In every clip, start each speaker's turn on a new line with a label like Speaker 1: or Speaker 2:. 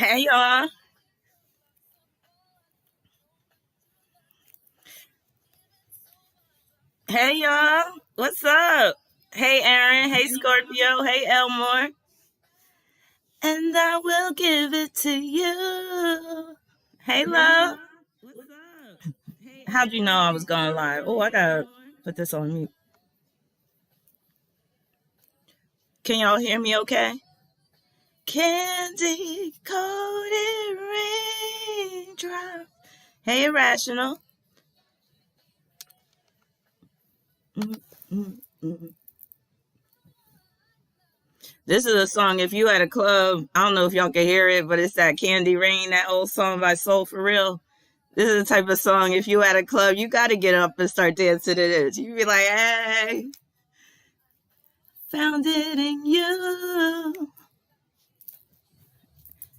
Speaker 1: Hey y'all. Hey y'all. What's up? Hey Aaron. Hey Scorpio. Hey Elmore. And I will give it to you. Hey love. What's up? How'd you know I was going live? Oh, I gotta put this on mute. Can y'all hear me okay? Candy coated raindrop. Hey Irrational. Mm, mm, mm. This is a song, if you at a club, I don't know if y'all can hear it, but it's that Candy Rain, that old song by Soul For Real. This is the type of song, if you at a club, you got to get up and start dancing to this. You be like, hey, found it in you.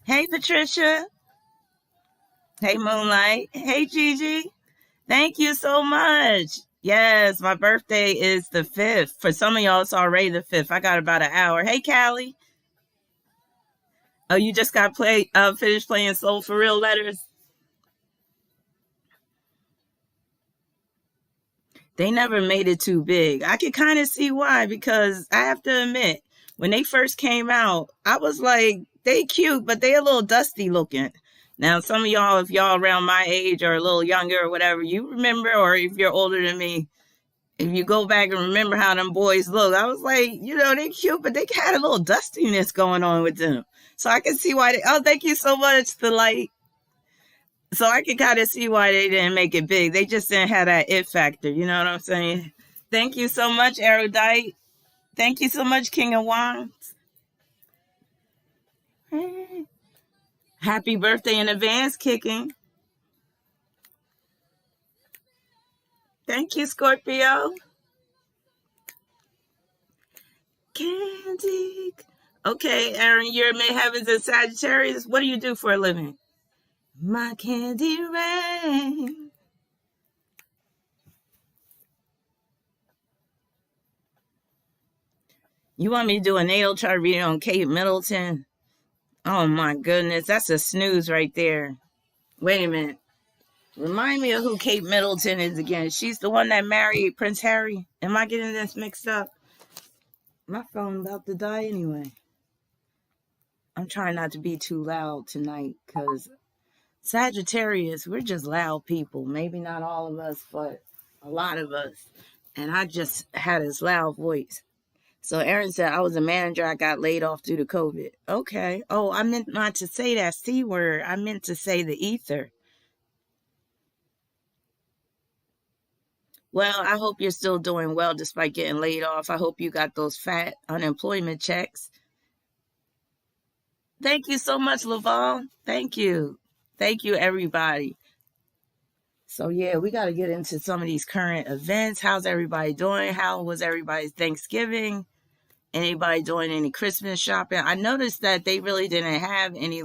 Speaker 1: Hey, Patricia. Hey, Moonlight. Hey, Gigi. Thank you so much. Yes, my birthday is the 5th. For some of y'all, it's already the 5th. I got about an hour. Hey, Callie. Oh, you just got finished playing Soul For Real letters? They never made it too big. I could kind of see why, because I have to admit, when they first came out, I was like, they cute, but they a little dusty looking. Now, some of y'all, if y'all around my age or a little younger or whatever, you remember, or if you're older than me, if you go back and remember how them boys look, I was like, they cute, but they had a little dustiness going on with them. So I can see why oh, thank you so much, the light. So I can kind of see why they didn't make it big. They just didn't have that it factor. You know what I'm saying? Thank you so much, Erudite. Thank you so much, King of Wands. Happy birthday in advance, Kicking. Thank you, Scorpio. Candy. Okay, Aaron, you're mid-heavens and Sagittarius. What do you do for a living? My candy rain. You want me to do a natal chart reading on Kate Middleton? Oh my goodness, that's a snooze right there. Wait a minute. Remind me of who Kate Middleton is again. She's the one that married Prince Harry. Am I getting this mixed up? My phone about to die anyway. I'm trying not to be too loud tonight because Sagittarius, we're just loud people. Maybe not all of us, but a lot of us. And I just had this loud voice. So Aaron said, I was a manager. I got laid off due to COVID. Okay. Oh, I meant not to say that C word. I meant to say the ether. Well, I hope you're still doing well despite getting laid off. I hope you got those fat unemployment checks. Thank you so much, Laval. Thank you. Thank you, everybody. So, yeah, we got to get into some of these current events. How's everybody doing? How was everybody's Thanksgiving? Anybody doing any Christmas shopping? I noticed that they really didn't have any,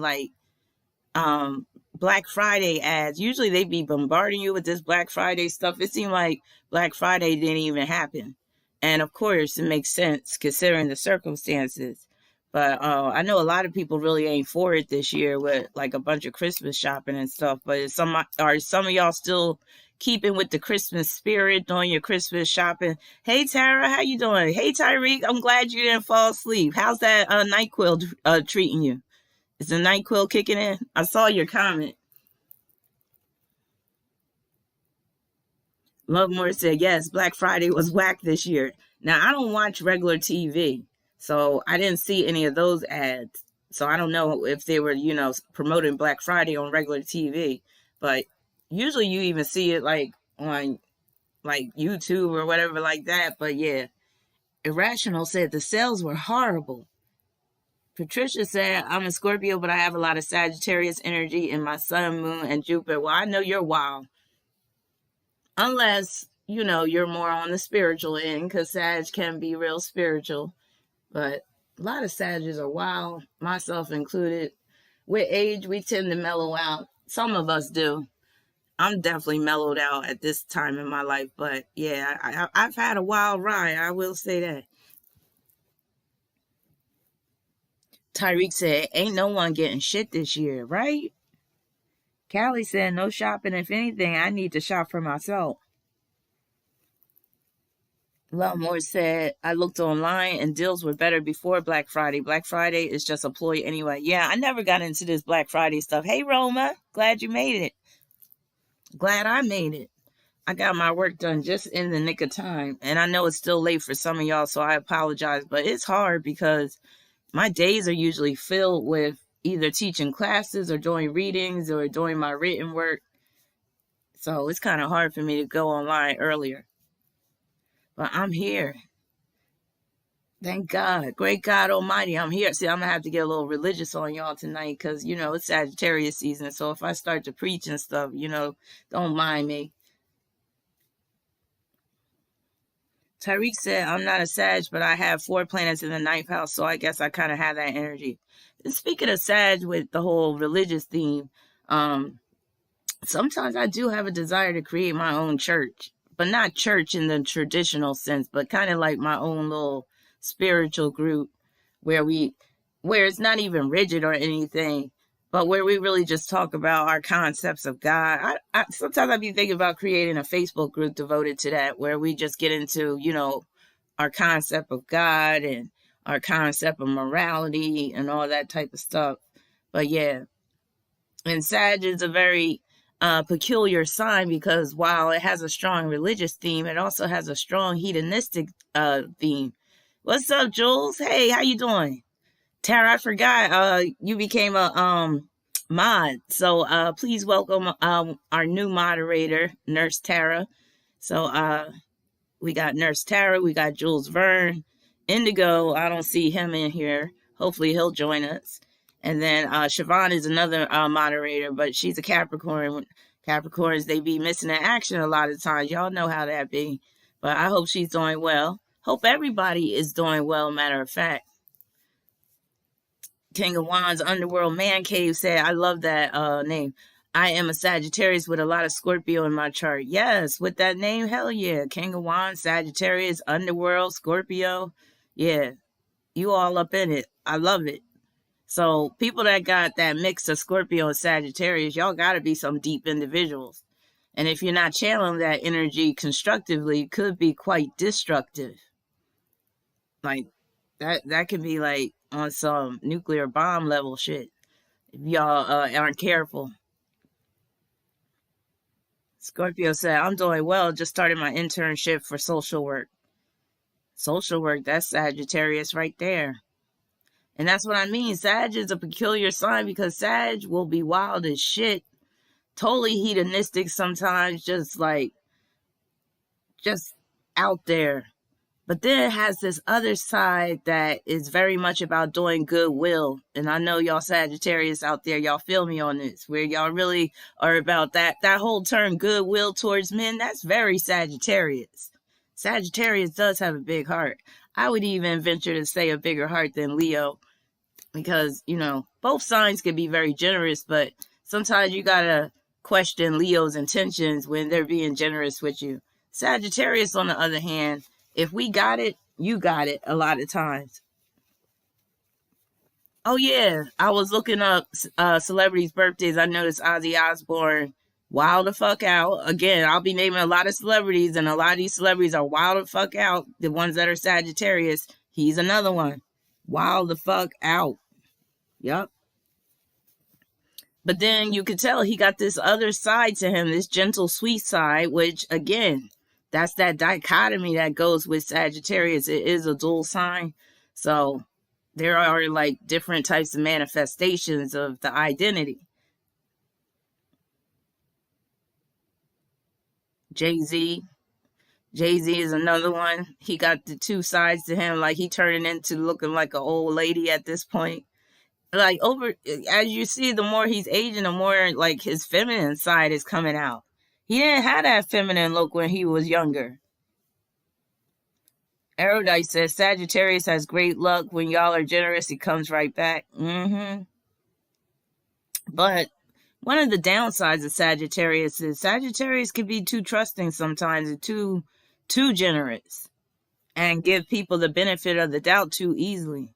Speaker 1: Black Friday ads. Usually they be bombarding you with this Black Friday stuff. It seemed like Black Friday didn't even happen. And of course, it makes sense considering the circumstances. But I know a lot of people really ain't for it this year with like a bunch of Christmas shopping and stuff. But are some of y'all still keeping with the Christmas spirit, doing your Christmas shopping? Hey Tara, how you doing? Hey Tyreek, I'm glad you didn't fall asleep. How's that NyQuil treating you? Is the NyQuil kicking in? I saw your comment. Lovemore said, yes, Black Friday was whack this year. Now, I don't watch regular TV, so I didn't see any of those ads. So I don't know if they were, promoting Black Friday on regular TV. But usually you even see it like on like YouTube or whatever like that. But yeah, Irrational said the sales were horrible. Patricia said, I'm a Scorpio, but I have a lot of Sagittarius energy in my sun, moon, and Jupiter. Well, I know you're wild. Unless, you're more on the spiritual end, because Sag can be real spiritual. But a lot of Sages are wild, myself included. With age, we tend to mellow out. Some of us do. I'm definitely mellowed out at this time in my life. But yeah, I've had a wild ride. I will say that. Tyreek said, ain't no one getting shit this year, right? Callie said, no shopping. If anything, I need to shop for myself. Lovemore said, I looked online and deals were better before Black Friday. Black Friday is just a ploy anyway. Yeah, I never got into this Black Friday stuff. Hey, Roma, glad you made it. Glad I made it. I got my work done just in the nick of time. And I know it's still late for some of y'all, so I apologize. But it's hard because my days are usually filled with either teaching classes or doing readings or doing my written work. So it's kind of hard for me to go online earlier. But I'm here. Thank God. Great God Almighty, I'm here. See, I'm going to have to get a little religious on y'all tonight because, you know, it's Sagittarius season. So if I start to preach and stuff, you know, don't mind me. Tyreek said, I'm not a Sag, but I have 4 planets in the 9th house, so I guess I kind of have that energy. And speaking of Sag with the whole religious theme, sometimes I do have a desire to create my own church, but not church in the traditional sense, but kind of like my own little spiritual group where it's not even rigid or anything, but where we really just talk about our concepts of God. I sometimes I be thinking about creating a Facebook group devoted to that, where we just get into, you know, our concept of God and our concept of morality and all that type of stuff. But yeah, and Sag is a very peculiar sign because while it has a strong religious theme, it also has a strong hedonistic theme. What's up, Jules? Hey, how you doing? Tara, I forgot you became a mod. So please welcome our new moderator, Nurse Tara. So we got Nurse Tara, we got Jules Verne, Indigo. I don't see him in here. Hopefully he'll join us. And then Siobhan is another moderator, but she's a Capricorn. Capricorns, they be missing in action a lot of times. Y'all know how that be. But I hope she's doing well. Hope everybody is doing well, matter of fact. King of Wands, Underworld Man Cave said, I love that name. I am a Sagittarius with a lot of Scorpio in my chart. Yes, with that name, hell yeah. King of Wands, Sagittarius, Underworld, Scorpio. Yeah, you all up in it. I love it. So people that got that mix of Scorpio and Sagittarius, y'all got to be some deep individuals. And if you're not channeling that energy constructively, it could be quite destructive. Like, that could be like on some nuclear bomb level shit if y'all aren't careful. Scorpio said, I'm doing well. Just started my internship for social work. Social work, that's Sagittarius right there. And that's what I mean. Sag is a peculiar sign because Sag will be wild as shit. Totally hedonistic sometimes, just out there. But then it has this other side that is very much about doing goodwill. And I know y'all Sagittarius out there, y'all feel me on this, where y'all really are about that whole term goodwill towards men. That's very Sagittarius. Sagittarius does have a big heart. I would even venture to say a bigger heart than Leo. Because, you know, both signs can be very generous, but sometimes you gotta question Leo's intentions when they're being generous with you. Sagittarius, on the other hand, if we got it, you got it a lot of times. Oh, yeah. I was looking up celebrities' birthdays. I noticed Ozzy Osbourne wild the fuck out. Again, I'll be naming a lot of celebrities, and a lot of these celebrities are wild the fuck out. The ones that are Sagittarius, he's another one. Wild the fuck out. Yep. But then you could tell he got this other side to him, this gentle, sweet side, which, again, that's that dichotomy that goes with Sagittarius. It is a dual sign. So there are like different types of manifestations of the identity. Jay-Z. Jay-Z is another one. He got the two sides to him. Like, he turning into looking like an old lady at this point. Like, as you see, the more he's aging, the more like his feminine side is coming out. He didn't have that feminine look when he was younger. Erudite says Sagittarius has great luck. When y'all are generous, it comes right back. But one of the downsides of Sagittarius is Sagittarius can be too trusting sometimes and too generous and give people the benefit of the doubt too easily.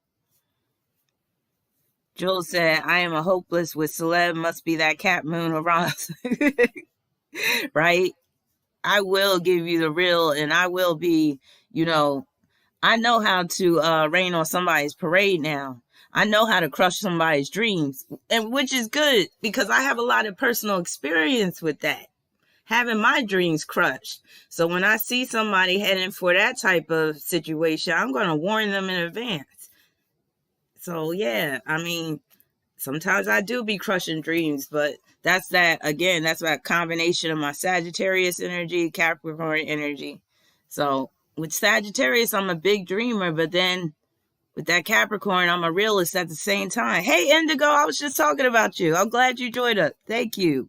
Speaker 1: Joel said, I am a hopeless with celeb, must be that cat moon around. Right? I will give you the real, and I will be, you know, I know how to rain on somebody's parade now. I know how to crush somebody's dreams, and which is good because I have a lot of personal experience with that, having my dreams crushed. So when I see somebody heading for that type of situation, I'm going to warn them in advance. So yeah, I mean, sometimes I do be crushing dreams, but that's that combination of my Sagittarius energy, Capricorn energy. So with Sagittarius, I'm a big dreamer, but then with that Capricorn, I'm a realist at the same time. Hey, Indigo, I was just talking about you. I'm glad you joined us. Thank you.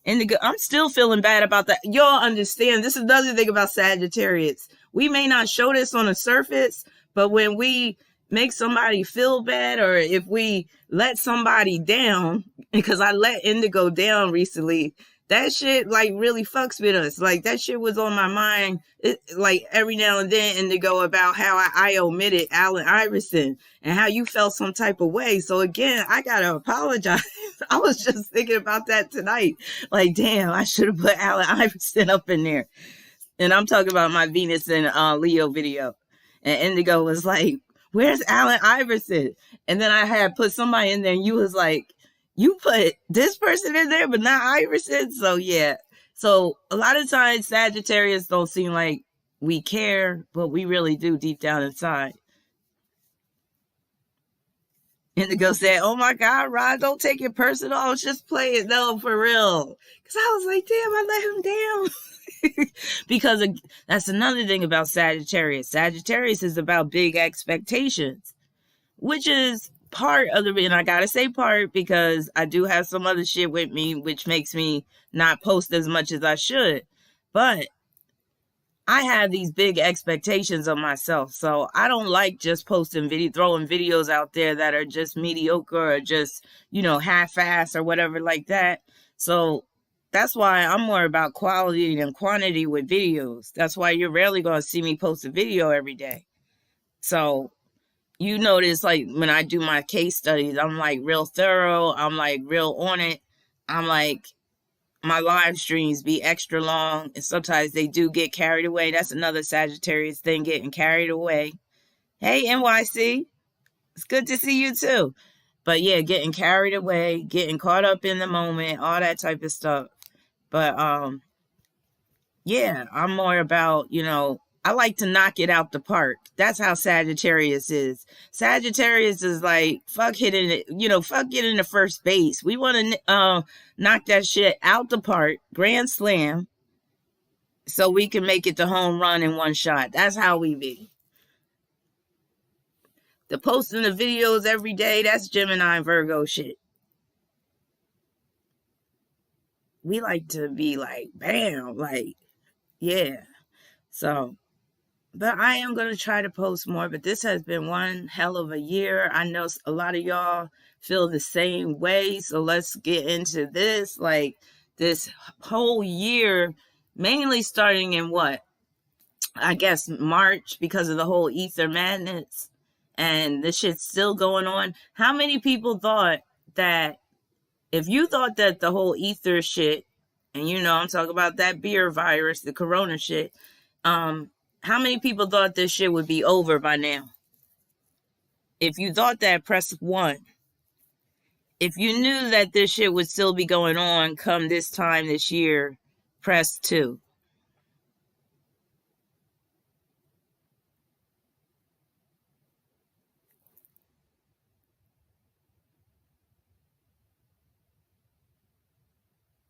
Speaker 1: Indigo, I'm still feeling bad about that. Y'all understand, this is another thing about Sagittarius. We may not show this on the surface, but when we make somebody feel bad, or if we let somebody down, because I let Indigo down recently, that shit like really fucks with us. Like that shit was on my mind, like every now and then, Indigo, about how I omitted Allen Iverson and how you felt some type of way. So again, I gotta apologize. I was just thinking about that tonight. Like, damn, I should have put Allen Iverson up in there. And I'm talking about my Venus and Leo video. And Indigo was like, where's Allen Iverson? And then I had put somebody in there, and you was like, you put this person in there, but not Iverson? So yeah. So a lot of times Sagittarius don't seem like we care, but we really do deep down inside. Indigo said, oh my God, Rod, don't take it personal. I was just playing. No, for real. Because I was like, damn, I let him down. Because that's another thing about Sagittarius. Sagittarius is about big expectations, which is part of the reason. I gotta say part because I do have some other shit with me, which makes me not post as much as I should. But I have these big expectations of myself. So I don't like just posting throwing videos out there that are just mediocre or just, half-ass or whatever like that. So that's why I'm more about quality than quantity with videos. That's why you're rarely going to see me post a video every day. So you notice, like, when I do my case studies, I'm like real thorough. I'm like real on it. I'm like, my live streams be extra long, and sometimes they do get carried away. That's another Sagittarius thing, getting carried away. Hey, NYC, it's good to see you too. But yeah, getting carried away, getting caught up in the moment, all that type of stuff. But yeah, I'm more about, I like to knock it out the park. That's how Sagittarius is. Sagittarius is like, fuck hitting it, fuck getting to first base. We want to knock that shit out the park, grand slam, so we can make it to home run in one shot. That's how we be. The posting the videos every day, that's Gemini and Virgo shit. We like to be like, bam, like, yeah. So... But I am going to try to post more. But this has been one hell of a year. I know a lot of y'all feel the same way. So let's get into this. Like, this whole year, mainly starting in I guess March, because of the whole Ether Madness. And this shit's still going on. How many people thought that, if you thought that the whole Ether shit, and I'm talking about that beer virus, the corona shit, how many people thought this shit would be over by now? If you thought that, press 1. If you knew that this shit would still be going on come this time this year, press 2.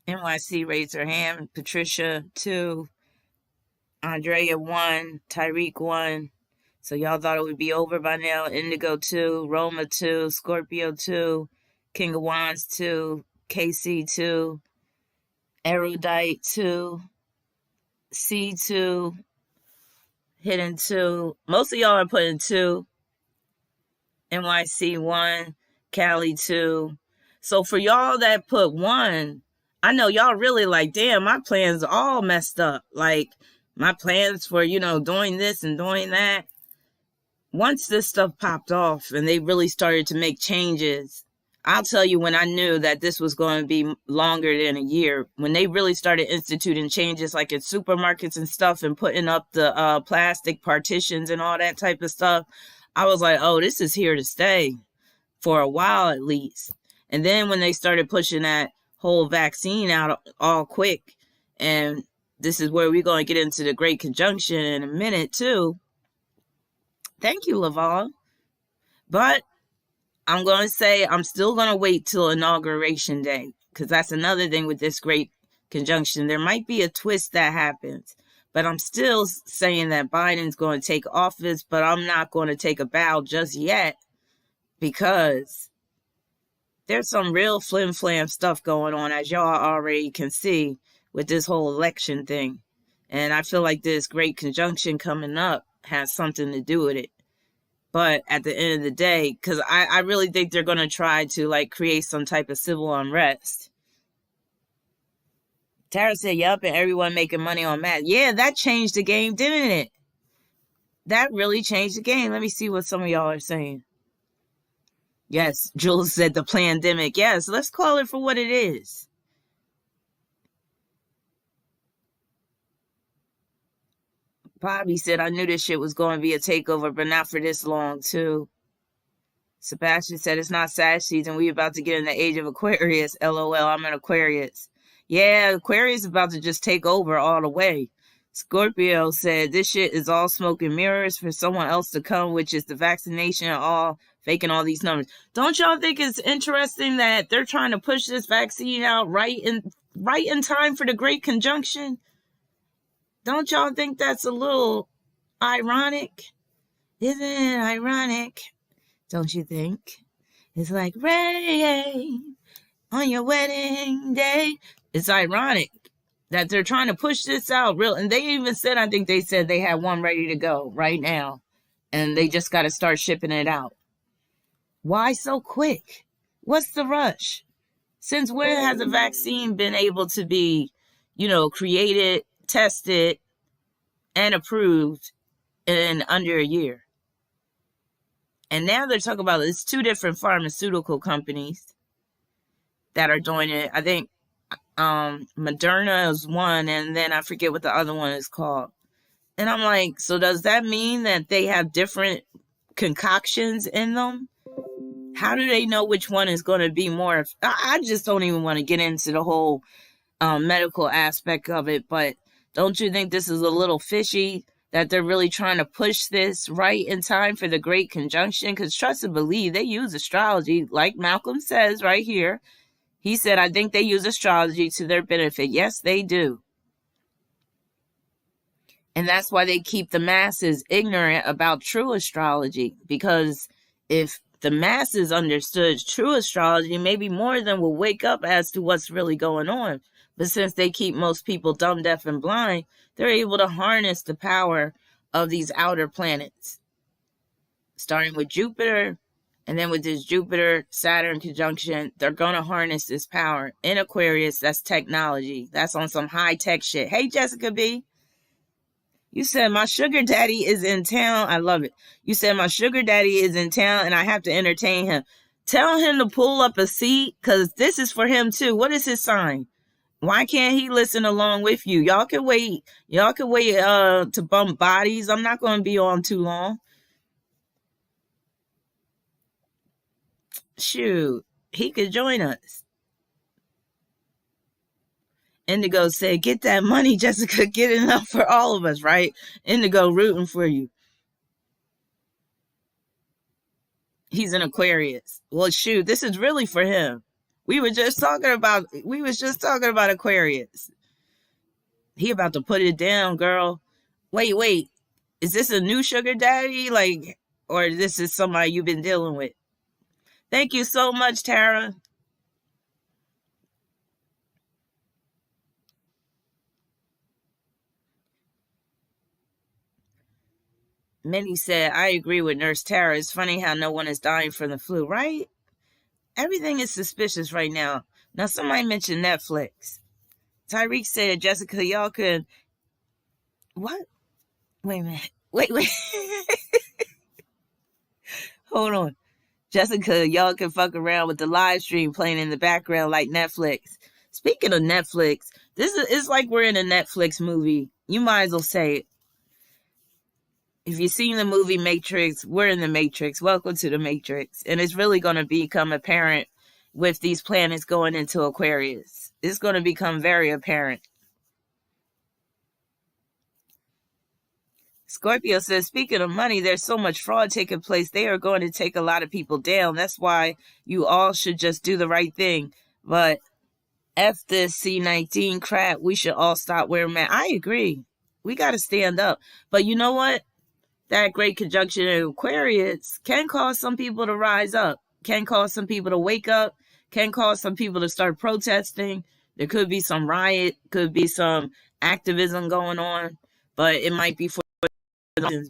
Speaker 1: NYC raised her hand. Patricia, 2. Andrea, 1. Tyreek, 1. So y'all thought it would be over by now. Indigo, 2. Roma, 2. Scorpio, 2. King of Wands, 2. KC, 2. Erudite, 2. C2. Hidden, 2. Most of y'all are putting 2. NYC, 1. Cali, 2. So for y'all that put 1, I know y'all really like, damn, my plans all messed up. Like, my plans for, doing this and doing that. Once this stuff popped off and they really started to make changes, I'll tell you when I knew that this was going to be longer than a year, when they really started instituting changes like in supermarkets and stuff and putting up the plastic partitions and all that type of stuff. I was like, oh, this is here to stay for a while at least. And then when they started pushing that whole vaccine out all quick, and this is where we're going to get into the Great Conjunction in a minute too. Thank you, Laval. But I'm going to say I'm still going to wait till Inauguration Day, because that's another thing with this Great Conjunction. There might be a twist that happens, but I'm still saying that Biden's going to take office, but I'm not going to take a bow just yet, because there's some real flim-flam stuff going on, as y'all already can see, with this whole election thing. And I feel like this Great Conjunction coming up has something to do with it. But at the end of the day, because I really think they're going to try to like create some type of civil unrest. Tara said, yup, and everyone making money on math. Yeah, that changed the game, didn't it? That really changed the game. Let me see what some of y'all are saying. Yes, Jules said the pandemic. Yes, let's call it for what it is. Bobby said, I knew this shit was going to be a takeover, but not for this long, too. Sebastian said, it's not Sag season. We about to get in the age of Aquarius. LOL, I'm an Aquarius. Yeah, Aquarius is about to just take over all the way. Scorpio said, this shit is all smoke and mirrors for someone else to come, which is the vaccination and all faking all these numbers. Don't y'all think it's interesting that they're trying to push this vaccine out right in time for the Great Conjunction? Don't y'all think that's a little ironic? Isn't it ironic? Don't you think? It's like rain on your wedding day. It's ironic that they're trying to push this out real. And they even said, I think they said they had one ready to go right now. And they just got to start shipping it out. Why so quick? What's the rush? Since when has a vaccine been able to be, created, tested, and approved in under a year? And now they're talking about it's 2 different pharmaceutical companies that are doing it. I think Moderna is one, and then I forget what the other one is called. And I'm like, so does that mean that they have different concoctions in them? How do they know which one is going to be more? I just don't even want to get into the whole medical aspect of it, but don't you think this is a little fishy that they're really trying to push this right in time for the Great Conjunction? Because trust and believe, they use astrology, like Malcolm says right here. He said, I think they use astrology to their benefit. Yes, they do. And that's why they keep the masses ignorant about true astrology. Because if the masses understood true astrology, maybe more of them will wake up as to what's really going on. But since they keep most people dumb, deaf, and blind, they're able to harness the power of these outer planets. Starting with Jupiter, and then with this Jupiter-Saturn conjunction, they're going to harness this power. In Aquarius, that's technology. That's on some high-tech shit. Hey, Jessica B. You said, my sugar daddy is in town. I love it. You said, my sugar daddy is in town, and I have to entertain him. Tell him to pull up a seat, because this is for him, too. What is his sign? Why can't he listen along with you? Y'all can wait. Y'all can wait to bump bodies. I'm not going to be on too long. Shoot, he could join us. Indigo said, get that money, Jessica. Get enough for all of us, right? Indigo rooting for you. He's an Aquarius. Well, shoot, this is really for him. We was just talking about Aquarius. He about to put it down, girl. Wait. Is this a new sugar daddy? Or this is somebody you've been dealing with? Thank you so much, Tara. Minnie said, I agree with Nurse Tara. It's funny how no one is dying from the flu, right? Everything is suspicious right now. Now, somebody mentioned Netflix. Tyreek said, Jessica, y'all could... What? Wait a minute. Wait. Hold on. Jessica, y'all can fuck around with the live stream playing in the background like Netflix. Speaking of Netflix, it's like we're in a Netflix movie. You might as well say it. If you've seen the movie Matrix, we're in the Matrix. Welcome to the Matrix. And it's really going to become apparent with these planets going into Aquarius. It's going to become very apparent. Scorpio says, speaking of money, there's so much fraud taking place. They are going to take a lot of people down. That's why you all should just do the right thing. But F this C19 crap. We should all stop wearing masks. I agree. We got to stand up. But you know what? That great conjunction in Aquarius can cause some people to rise up, can cause some people to wake up, can cause some people to start protesting. There could be some riot, could be some activism going on, but it might be for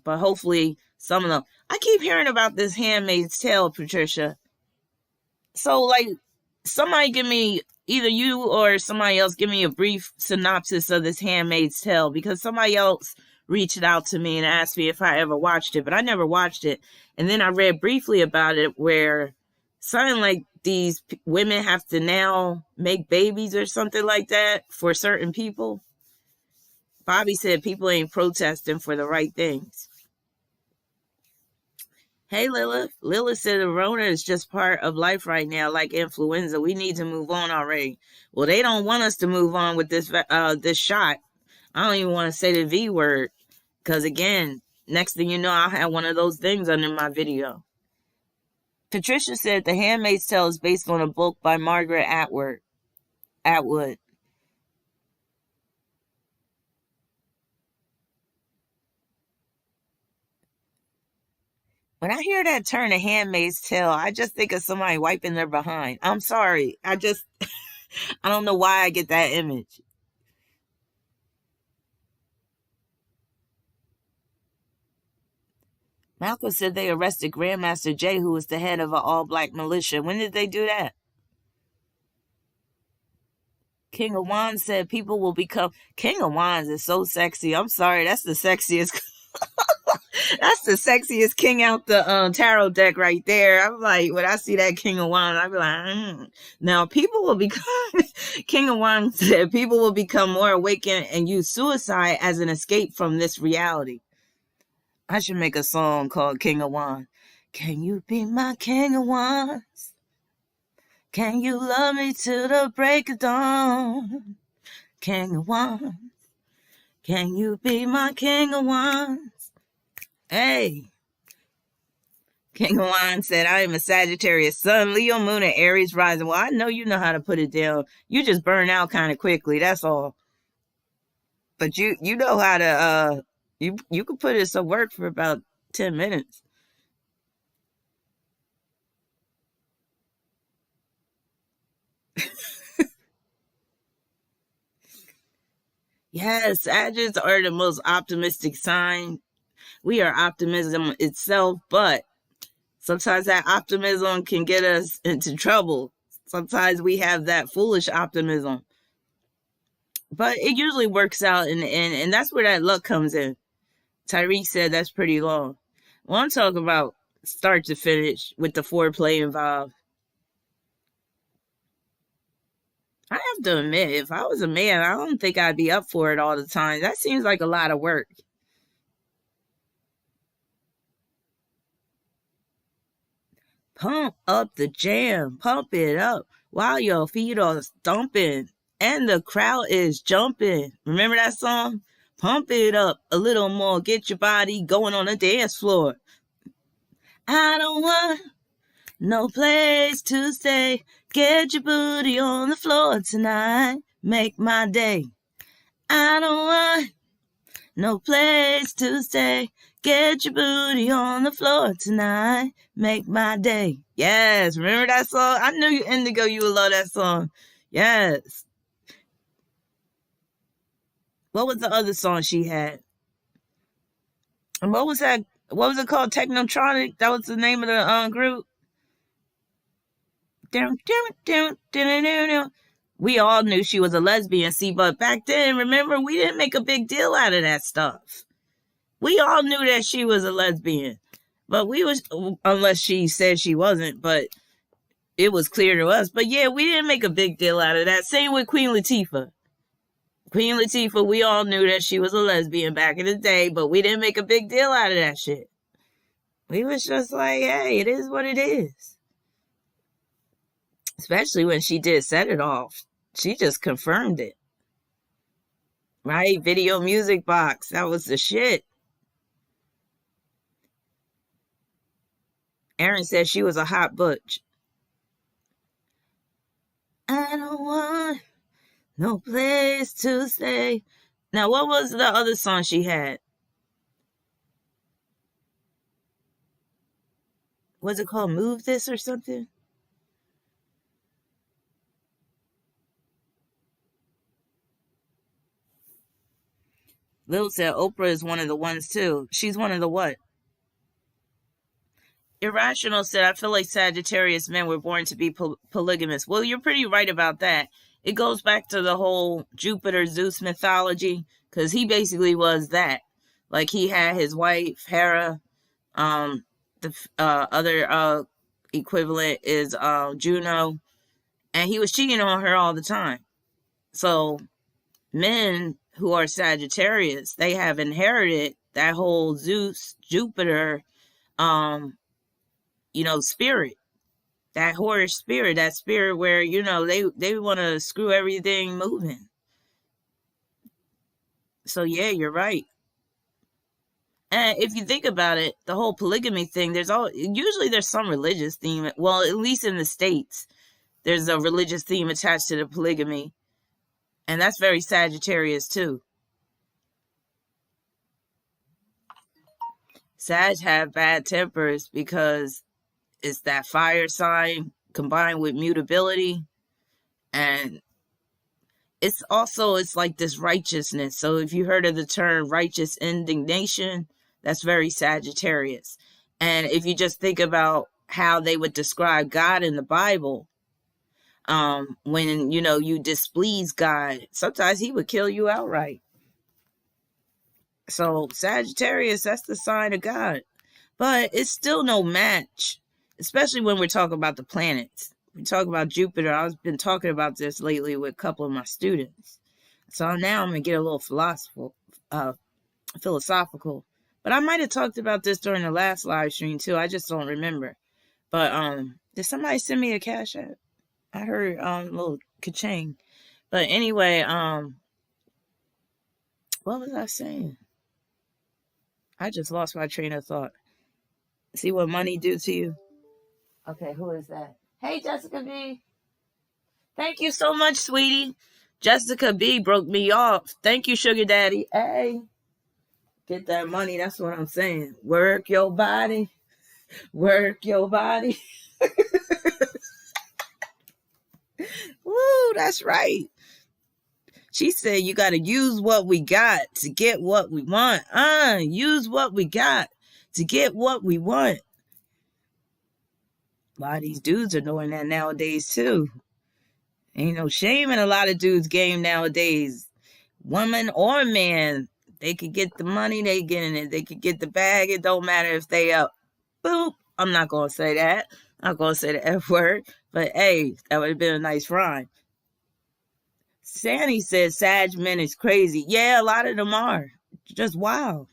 Speaker 1: but hopefully some of them. I keep hearing about this Handmaid's Tale, Patricia. So, like, somebody give me, either you or somebody else, give me a brief synopsis of this Handmaid's Tale, because somebody else reached out to me and asked me if I ever watched it, but I never watched it. And then I read briefly about it where something like these women have to now make babies or something like that for certain people. Bobby said people ain't protesting for the right things. Hey, Lilith. Lilith said the Rona is just part of life right now, like influenza. We need to move on already. Well, they don't want us to move on with this shot. I don't even want to say the V word, because again, next thing you know, I'll have one of those things under my video. Patricia said The Handmaid's Tale is based on a book by Margaret Atwood. When I hear that term, The Handmaid's Tale, I just think of somebody wiping their behind. I'm sorry. I don't know why I get that image. Malcolm said they arrested Grandmaster Jay, who was the head of an all-black militia. When did they do that? King of Wands said people will become... King of Wands is so sexy. I'm sorry. That's the sexiest... That's the sexiest king out the tarot deck right there. I'm like, when I see that King of Wands, I be like, Now, people will become... King of Wands said people will become more awakened and use suicide as an escape from this reality. I should make a song called King of Wands. Can you be my King of Wands? Can you love me till the break of dawn? King of Wands. Can you be my King of Wands? Hey. King of Wands said, I am a Sagittarius, Sun, Leo, Moon, and Aries rising. Well, I know you know how to put it down. You just burn out kind of quickly. That's all. But you know how to... You could put it to work for about 10 minutes. Yes, Sagittarius are the most optimistic sign. We are optimism itself, but sometimes that optimism can get us into trouble. Sometimes we have that foolish optimism. But it usually works out in the end, and that's where that luck comes in. Tyreek said that's pretty long. Well, I'm talking about start to finish with the foreplay involved. I have to admit, if I was a man, I don't think I'd be up for it all the time. That seems like a lot of work. Pump up the jam. Pump it up while your feet are stomping and the crowd is jumping. Remember that song? Pump it up a little more. Get your body going on the dance floor. I don't want no place to stay. Get your booty on the floor tonight. Make my day. I don't want no place to stay. Get your booty on the floor tonight. Make my day. Yes, remember that song? I knew you, Indigo, you would love that song. Yes. What was the other song she had? And what was that? What was it called? Technotronic? That was the name of the group. We all knew she was a lesbian, see, but back then, remember, we didn't make a big deal out of that stuff. We all knew that she was a lesbian. But we was, unless she said she wasn't, but it was clear to us. But yeah, we didn't make a big deal out of that. Same with Queen Latifah. Queen Latifah, we all knew that she was a lesbian back in the day, but we didn't make a big deal out of that shit. We was just like, hey, it is what it is. Especially when she did Set It Off. She just confirmed it. Right? Video Music Box. That was the shit. Aaron said she was a hot butch. I don't want no place to stay. Now, what was the other song she had? Was it called Move This or something? Lil said Oprah is one of the ones too. She's one of the what? Irrational said, I feel like Sagittarius men were born to be polygamous. Well, you're pretty right about that. It goes back to the whole Jupiter Zeus mythology, because he basically was that. Like, he had his wife, Hera. The other equivalent is Juno. And he was cheating on her all the time. So, men who are Sagittarius, they have inherited that whole Zeus, Jupiter, spirit, that whorish spirit, that spirit where, they want to screw everything moving. So yeah, you're right. And if you think about it, the whole polygamy thing, usually there's some religious theme. Well, at least in the States, there's a religious theme attached to the polygamy. And that's very Sagittarius too. Sag have bad tempers because it's that fire sign combined with mutability. And it's like this righteousness. So if you heard of the term righteous indignation, that's very Sagittarius. And if you just think about how they would describe God in the Bible, when, you displease God, sometimes he would kill you outright. So Sagittarius, that's the sign of God. But it's still no match, especially when we're talking about the planets. We talk about Jupiter. I've been talking about this lately with a couple of my students. So now I'm going to get a little philosophical. But I might have talked about this during the last live stream too. I just don't remember. But did somebody send me a cash app? I heard a little ka-ching. But anyway, what was I saying? I just lost my train of thought. See what money do to you? Okay, who is that? Hey, Jessica B. Thank you so much, sweetie. Jessica B broke me off. Thank you, Sugar Daddy. Hey, get that money. That's what I'm saying. Work your body. Work your body. Woo, that's right. She said you got to use what we got to get what we want. Use what we got to get what we want. A lot of these dudes are doing that nowadays too. Ain't no shame in a lot of dudes' game nowadays. Woman or man, they could get the money, they get in it. They could get the bag. It don't matter if they up. Boop. I'm not going to say that. I'm not going to say the F word. But hey, that would have been a nice rhyme. Sandy says Sag men is crazy. Yeah, a lot of them are. Just wild.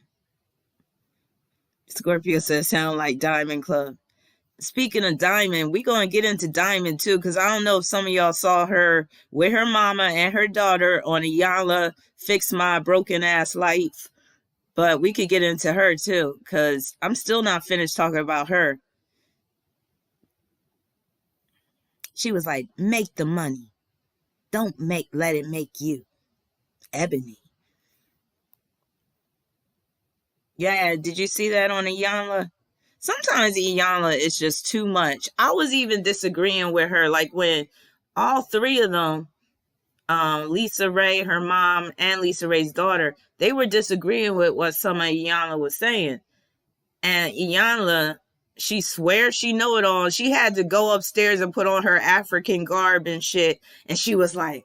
Speaker 1: Scorpio says sound like Diamond Club. Speaking of Diamond, we going to get into Diamond too, because I don't know if some of y'all saw her with her mama and her daughter on Iyanla Fix My Broken Ass Life. But we could get into her too, because I'm still not finished talking about her. She was like, make the money. Don't let it make you. Ebony. Yeah, did you see that on Iyanla? Sometimes Iyanla is just too much. I was even disagreeing with her, like when all three of them, Lisa Ray, her mom, and Lisa Ray's daughter, they were disagreeing with what some of Iyanla was saying. And Iyanla, she swears she know it all. She had to go upstairs and put on her African garb and shit. And she was like,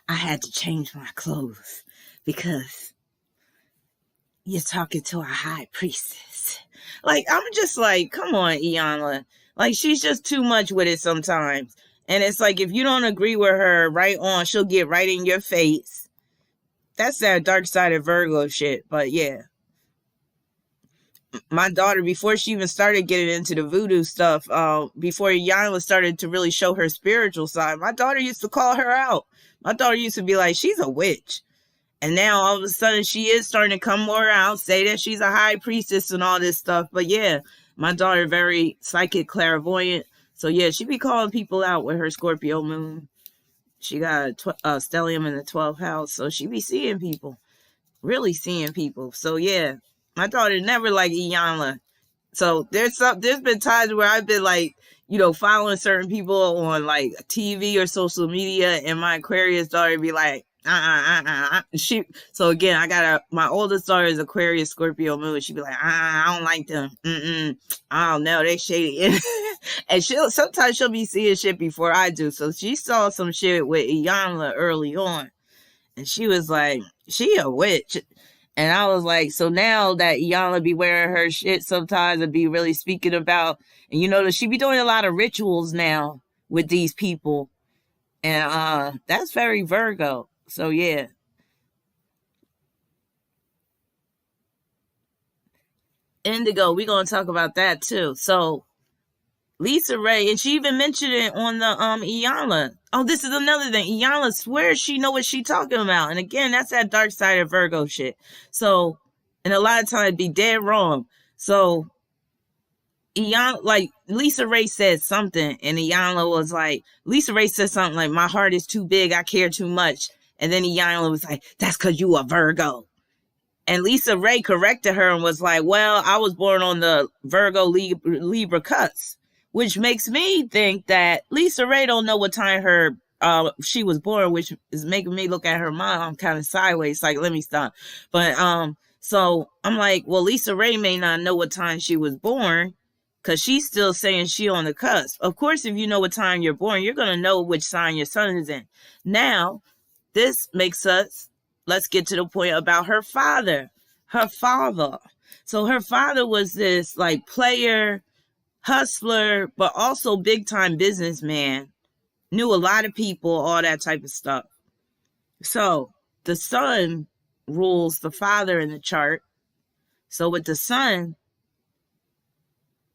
Speaker 1: I had to change my clothes because You're talking to a high priestess. Like, I'm just like, come on, Iyanla. Like, she's just too much with it sometimes. And it's like, if you don't agree with her right on, she'll get right in your face. That's that dark side of Virgo shit. But yeah, my daughter, before she even started getting into the voodoo stuff, before Iyanla started to really show her spiritual side, my daughter used to call her out. My daughter used to be like, she's a witch. And now all of a sudden she is starting to come more out, say that she's a high priestess and all this stuff. But yeah, my daughter very psychic clairvoyant. So yeah, she be calling people out with her Scorpio moon. She got a stellium in the 12th house. So she be seeing people, really seeing people. So yeah, my daughter never liked Iyanla. So there's been times where I've been like, following certain people on like TV or social media, and my Aquarius daughter be like, so again, my oldest daughter is Aquarius Scorpio moon. She'd be like, I don't like them. I don't know, they shady. And sometimes she'll be seeing shit before I do. So she saw some shit with Iyanla early on, and she was like, she a witch. And I was like, so now that Iyanla be wearing her shit sometimes and be really speaking about, and that she be doing a lot of rituals now with these people. And that's very Virgo. So yeah. Indigo, we're gonna talk about that too. So Lisa Ray, and she even mentioned it on the Iyanla. Oh, this is another thing. Iyanla swears she know what she talking about. And again, that's that dark side of Virgo shit. So, and a lot of times be dead wrong. So Iyanla, like Lisa Ray said something, and Iyanla was like, Lisa Ray said something like, my heart is too big, I care too much. And then Iyanla was like, that's because you a Virgo. And Lisa Ray corrected her and was like, well, I was born on the Virgo Libra cusp, which makes me think that Lisa Ray don't know what time she was born, which is making me look at her mom kind of sideways, like, let me stop. But so I'm like, well, Lisa Ray may not know what time she was born, because she's still saying she on the cusp. Of course, if you know what time you're born, you're going to know which sign your sun is in. Now, this makes us, let's get to the point about her father. Her father. So her father was this like player, hustler, but also big time businessman. Knew a lot of people, all that type of stuff. So the son rules the father in the chart. So with the son,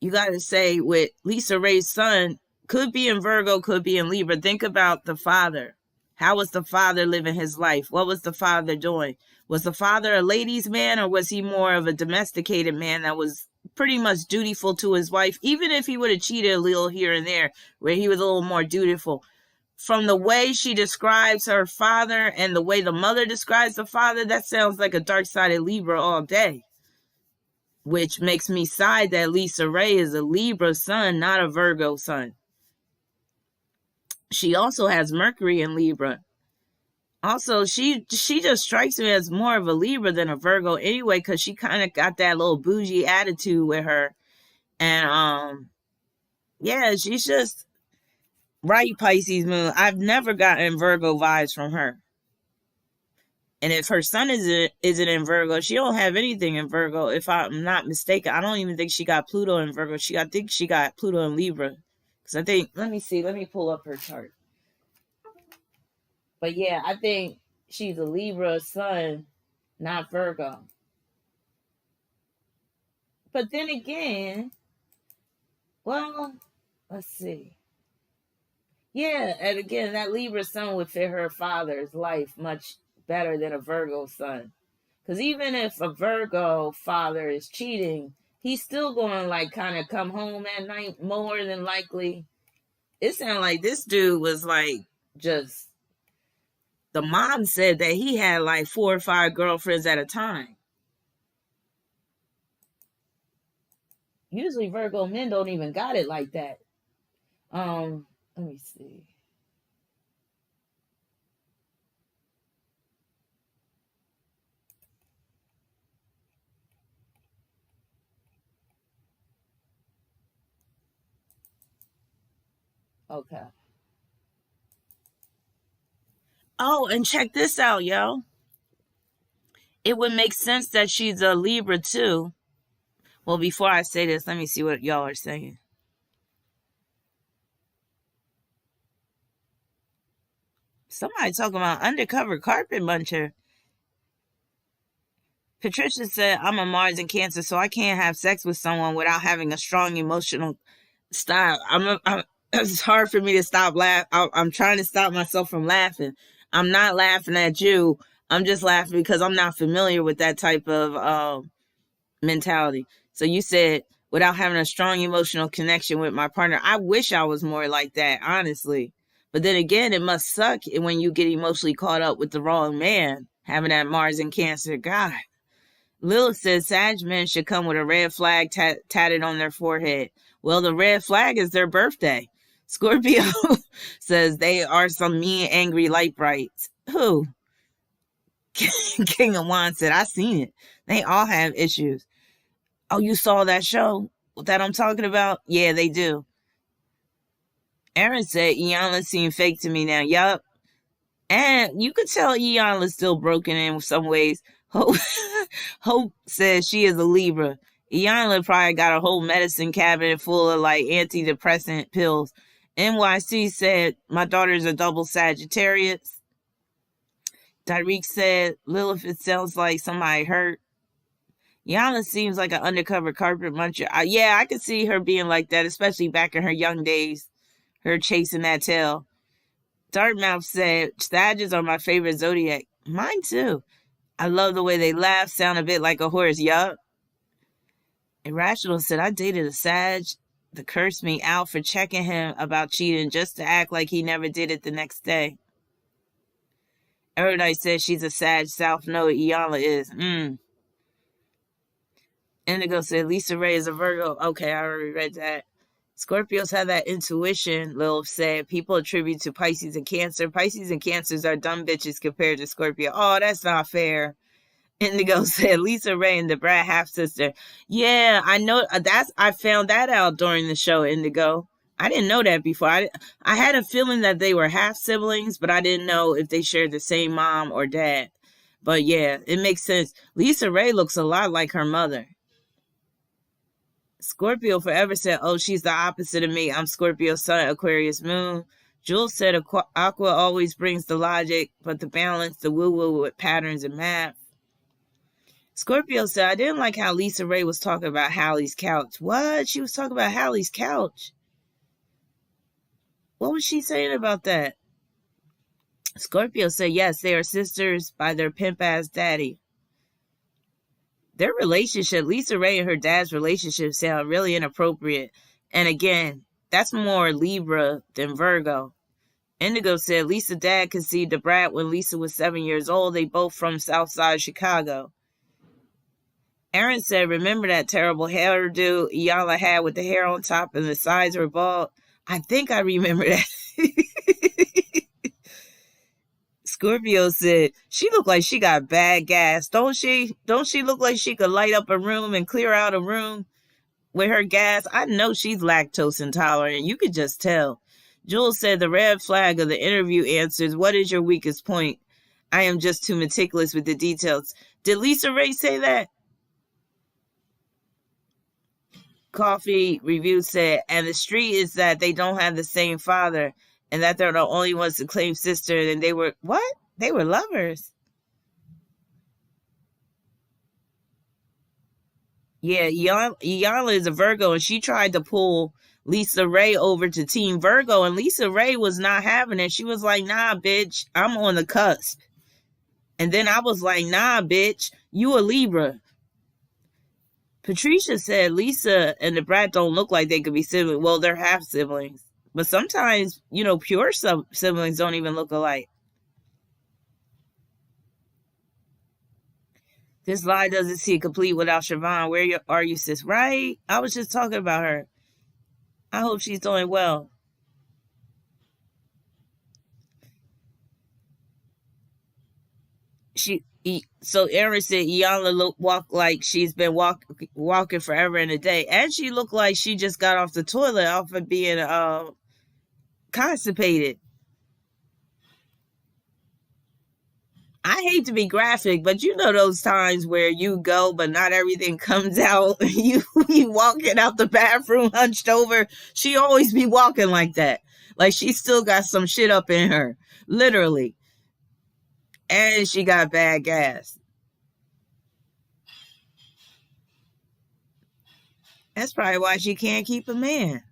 Speaker 1: you got to say with Lisa Ray's son, could be in Virgo, could be in Libra. Think about the father. How was the father living his life? What was the father doing? Was the father a ladies' man, or was he more of a domesticated man that was pretty much dutiful to his wife, even if he would have cheated a little here and there, where he was a little more dutiful? From the way she describes her father and the way the mother describes the father, that sounds like a dark-sided Libra all day. Which makes me side that Lisa Ray is a Libra sun, not a Virgo sun. She also has Mercury in Libra. Also, she just strikes me as more of a Libra than a Virgo anyway, because she kind of got that little bougie attitude with her. And yeah, she's just right Pisces moon. I've never gotten Virgo vibes from her. And if her sun isn't in Virgo, she don't have anything in Virgo. If I'm not mistaken, I don't even think she got Pluto in Virgo. I think she got Pluto in Libra. Because I think, let me pull up her chart. But yeah, I think she's a Libra sun, not Virgo. But then again, well, let's see. Yeah, and again, that Libra sun would fit her father's life much better than a Virgo sun. Because even if a Virgo father is cheating, he's still going to like kind of come home at night more than likely. It sounded like this dude was like just, the mom said that he had like 4 or 5 girlfriends at a time. Usually Virgo men don't even got it like that. Let me see. Okay. Oh, and check this out, yo. it would make sense that she's a Libra too. Well, before I say this, let me see what y'all are saying. Somebody talking about undercover carpet muncher. Patricia said, I'm a Mars in Cancer, so I can't have sex with someone without having a strong emotional style. It's hard for me to stop laughing. I'm trying to stop myself from laughing. I'm not laughing at you. I'm just laughing because I'm not familiar with that type of mentality. So you said, without having a strong emotional connection with my partner. I wish I was more like that, honestly. But then again, it must suck when you get emotionally caught up with the wrong man, having that Mars in Cancer. God. Lilith says Sag men should come with a red flag tatted on their forehead. Well, the red flag is their birthday. Scorpio says they are some mean, angry light brights. Who? King of Wands said, I seen it. They all have issues. Oh, you saw that show that I'm talking about? Yeah, they do. Aaron said, Iyanla seemed fake to me now. Yup. And you could tell Iyanla's still broken in some ways. Hope says she is a Libra. Iyanla probably got a whole medicine cabinet full of like antidepressant pills. NYC said, my daughter's a double Sagittarius. Tyreek said, Lilith, it sounds like somebody hurt. Iyanla seems like an undercover carpet muncher. Yeah, I could see her being like that, especially back in her young days. Her chasing that tail. Dartmouth said, Sagittarius are my favorite zodiac. Mine too. I love the way they laugh, sound a bit like a horse. Yup. Irrational said, I dated a Sag that cursed me out for checking him about cheating just to act like he never did it the next day. Erudite says she's a Sag South Node. Iyanla is. Indigo said Lisa Ray is a Virgo. Okay, I already read that. Scorpios have that intuition, Lilith said. People attribute to Pisces and Cancer. Pisces and Cancers are dumb bitches compared to Scorpio. Oh, that's not fair. Indigo said Lisa Ray and the Brad half sister. Yeah, I know I found that out during the show, Indigo. I didn't know that before. I had a feeling that they were half siblings, but I didn't know if they shared the same mom or dad. But yeah, it makes sense. Lisa Ray looks a lot like her mother. Scorpio forever said, oh, she's the opposite of me. I'm Scorpio sun, Aquarius moon. Jules said Aqua always brings the logic, but the balance, the woo-woo with patterns and math. Scorpio said, I didn't like how Lisa Ray was talking about Hallie's couch. What? She was talking about Hallie's couch. What was she saying about that? Scorpio said, yes, they are sisters by their pimp-ass daddy. Their relationship, Lisa Ray and her dad's relationship sound really inappropriate. And again, that's more Libra than Virgo. Indigo said Lisa's dad conceived a brat when Lisa was 7 years old. They both from Southside Chicago. Aaron said, remember that terrible hairdo Iyanla had with the hair on top and the sides were bald? I think I remember that. Scorpio said, she looked like she got bad gas, don't she? Don't she look like she could light up a room and clear out a room with her gas? I know she's lactose intolerant. You could just tell. Jules said, the red flag of the interview answers, what is your weakest point? I am just too meticulous with the details. Did Lisa Ray say that? Coffee Review said, and the street is that they don't have the same father and that they're the only ones to claim sister, and they were, what? They were lovers. Yeah, Iyanla is a Virgo, and she tried to pull Lisa Ray over to Team Virgo, and Lisa Ray was not having it. She was like, nah, bitch, I'm on the cusp. And then I was like, nah, bitch, you a Libra. Patricia said Lisa and the brat don't look like they could be siblings. Well, they're half siblings. But sometimes, pure siblings don't even look alike. This lie doesn't seem complete without Siobhan. Where are you, sis? Right? I was just talking about her. I hope she's doing well. So Aaron said Iyanla walk like she's been walking forever and a day. And she looked like she just got off the toilet off of being constipated. I hate to be graphic, but you know those times where you go, but not everything comes out. You walking out the bathroom hunched over. She always be walking like that, like she still got some shit up in her, literally, and she got bad gas. That's probably why she can't keep a man.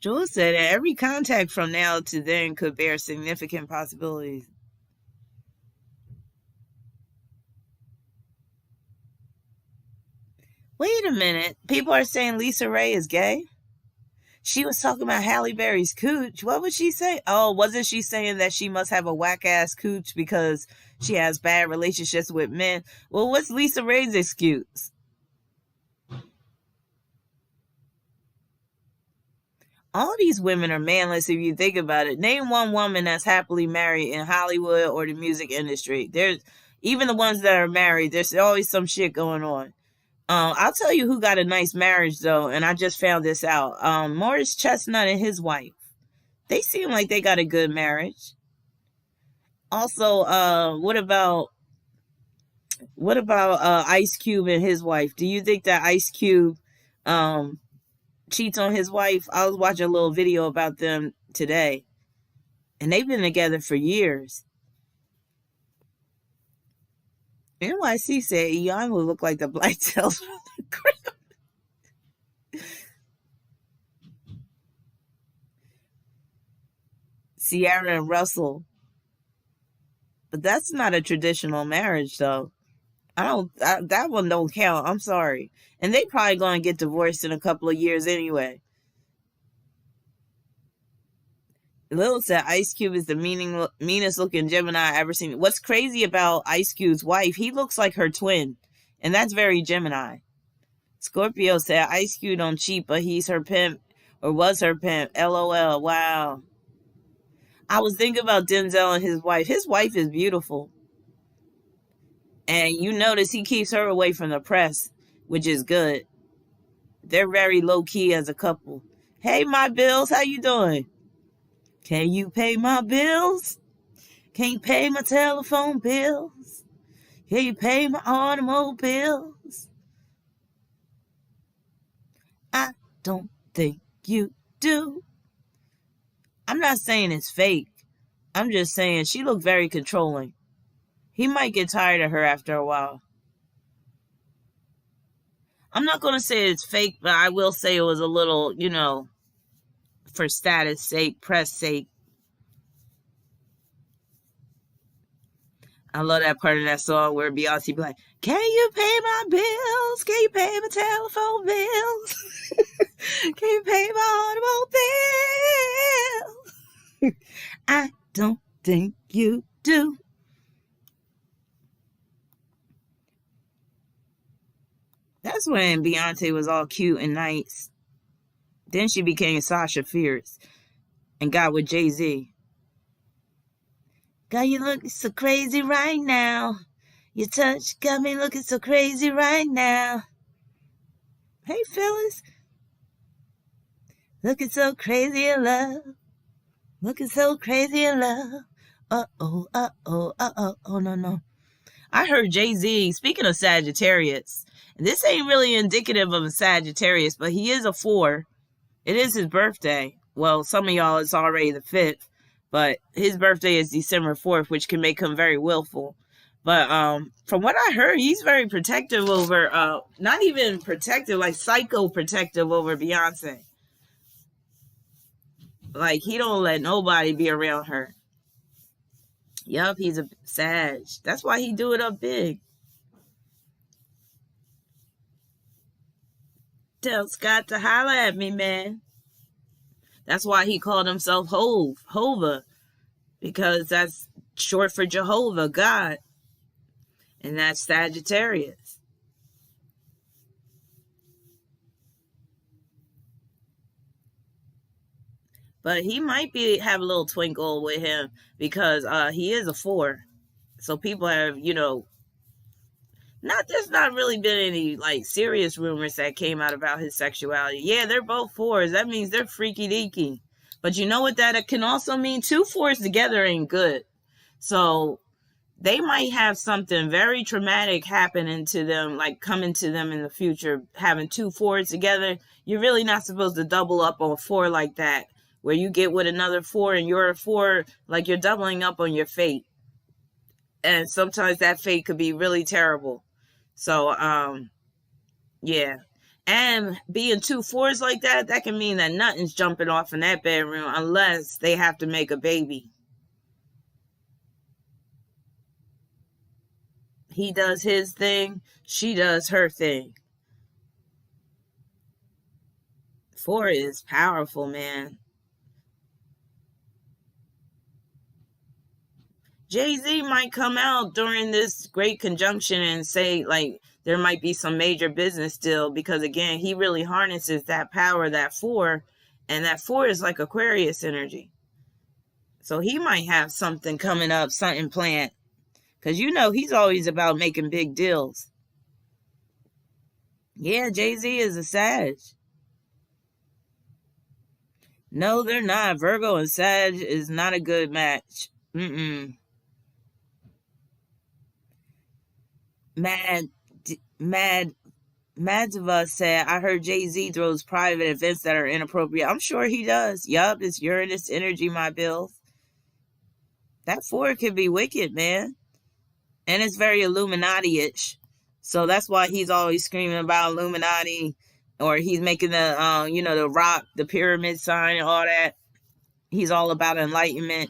Speaker 1: Jules said that every contact from now to then could bear significant possibilities. Wait a minute. People are saying Lisa Ray is gay? She was talking about Halle Berry's cooch. What would she say? Oh, wasn't she saying that she must have a whack ass cooch because she has bad relationships with men? Well, what's Lisa Ray's excuse? All these women are manless if you think about it. Name one woman that's happily married in Hollywood or the music industry. There's even the ones that are married, there's always some shit going on. I'll tell you who got a nice marriage though, and I just found this out. Morris Chestnut and his wife. They seem like they got a good marriage. Also, what about Ice Cube and his wife? Do you think that Ice Cube cheats on his wife? I was watching a little video about them today, and they've been together for years. NYC said Eon will look like the black tails from the Greyhound. Sierra and Russell. But that's not a traditional marriage, though. That one don't count. I'm sorry. And they probably going to get divorced in a couple of years anyway. Lil said Ice Cube is the meanest looking Gemini I ever seen. What's crazy about Ice Cube's wife, he looks like her twin. And that's very Gemini. Scorpio said Ice Cube don't cheat, but he's her pimp or was her pimp. LOL. Wow. I was thinking about Denzel and his wife. His wife is beautiful. And you notice he keeps her away from the press, which is good. They're very low key as a couple. Hey, my bills, how you doing? Can you pay my bills? Can you pay my telephone bills? Can you pay my automobiles? I don't think you do. I'm not saying it's fake. I'm just saying she looked very controlling. He might get tired of her after a while. I'm not going to say it's fake, but I will say it was a little, for status sake, press sake. I love that part of that song where Beyonce be like, can you pay my bills? Can you pay my telephone bills? Can you pay my automobile? I don't think you do. That's when Beyonce was all cute and nice. Then she became Sasha Fierce and got with Jay-Z. Got you looking so crazy right now. Your touch got me looking so crazy right now. Hey, Phyllis. Looking so crazy in love. Looking so crazy in love. Uh-oh, uh-oh, uh-oh, oh, no. I heard Jay-Z, speaking of Sagittarius, and this ain't really indicative of a Sagittarius, but he is a 4. It is his birthday. Well, some of y'all, it's already the 5th, but his birthday is December 4th, which can make him very willful. But from what I heard, he's very protective over, not even protective, like psycho-protective over Beyonce. Like, he don't let nobody be around her. Yup, he's a Sag. That's why he do it up big. Tell Scott to holler at me, man. That's why he called himself Hova, because that's short for Jehovah, God. And that's Sagittarius. But he might have a little twinkle with him because he is a 4. So people have, There's not really been any like serious rumors that came out about his sexuality. Yeah, they're both fours. That means they're freaky deaky. But you know what that can also mean? Two fours together ain't good. So they might have something very traumatic happening to them, like coming to them in the future, having two fours together. You're really not supposed to double up on four like that, where you get with another four and you're a four, like you're doubling up on your fate. And sometimes that fate could be really terrible. So, yeah. And being two fours like that, that can mean that nothing's jumping off in that bedroom unless they have to make a baby. He does his thing, she does her thing. Four is powerful, man. Jay-Z might come out during this great conjunction and say, like, there might be some major business deal because, again, he really harnesses that power, that four, and that four is like Aquarius energy. So he might have something coming up, something planned. Because you know he's always about making big deals. Yeah, Jay-Z is a Sag. No, they're not. Virgo and Sag is not a good match. Madhava said, I heard Jay-Z throws private events that are inappropriate. I'm sure he does. Yup, it's Uranus energy, my bills. That four can be wicked, man. And it's very Illuminati-ish. So that's why he's always screaming about Illuminati, or he's making the, the rock, the pyramid sign and all that. He's all about enlightenment.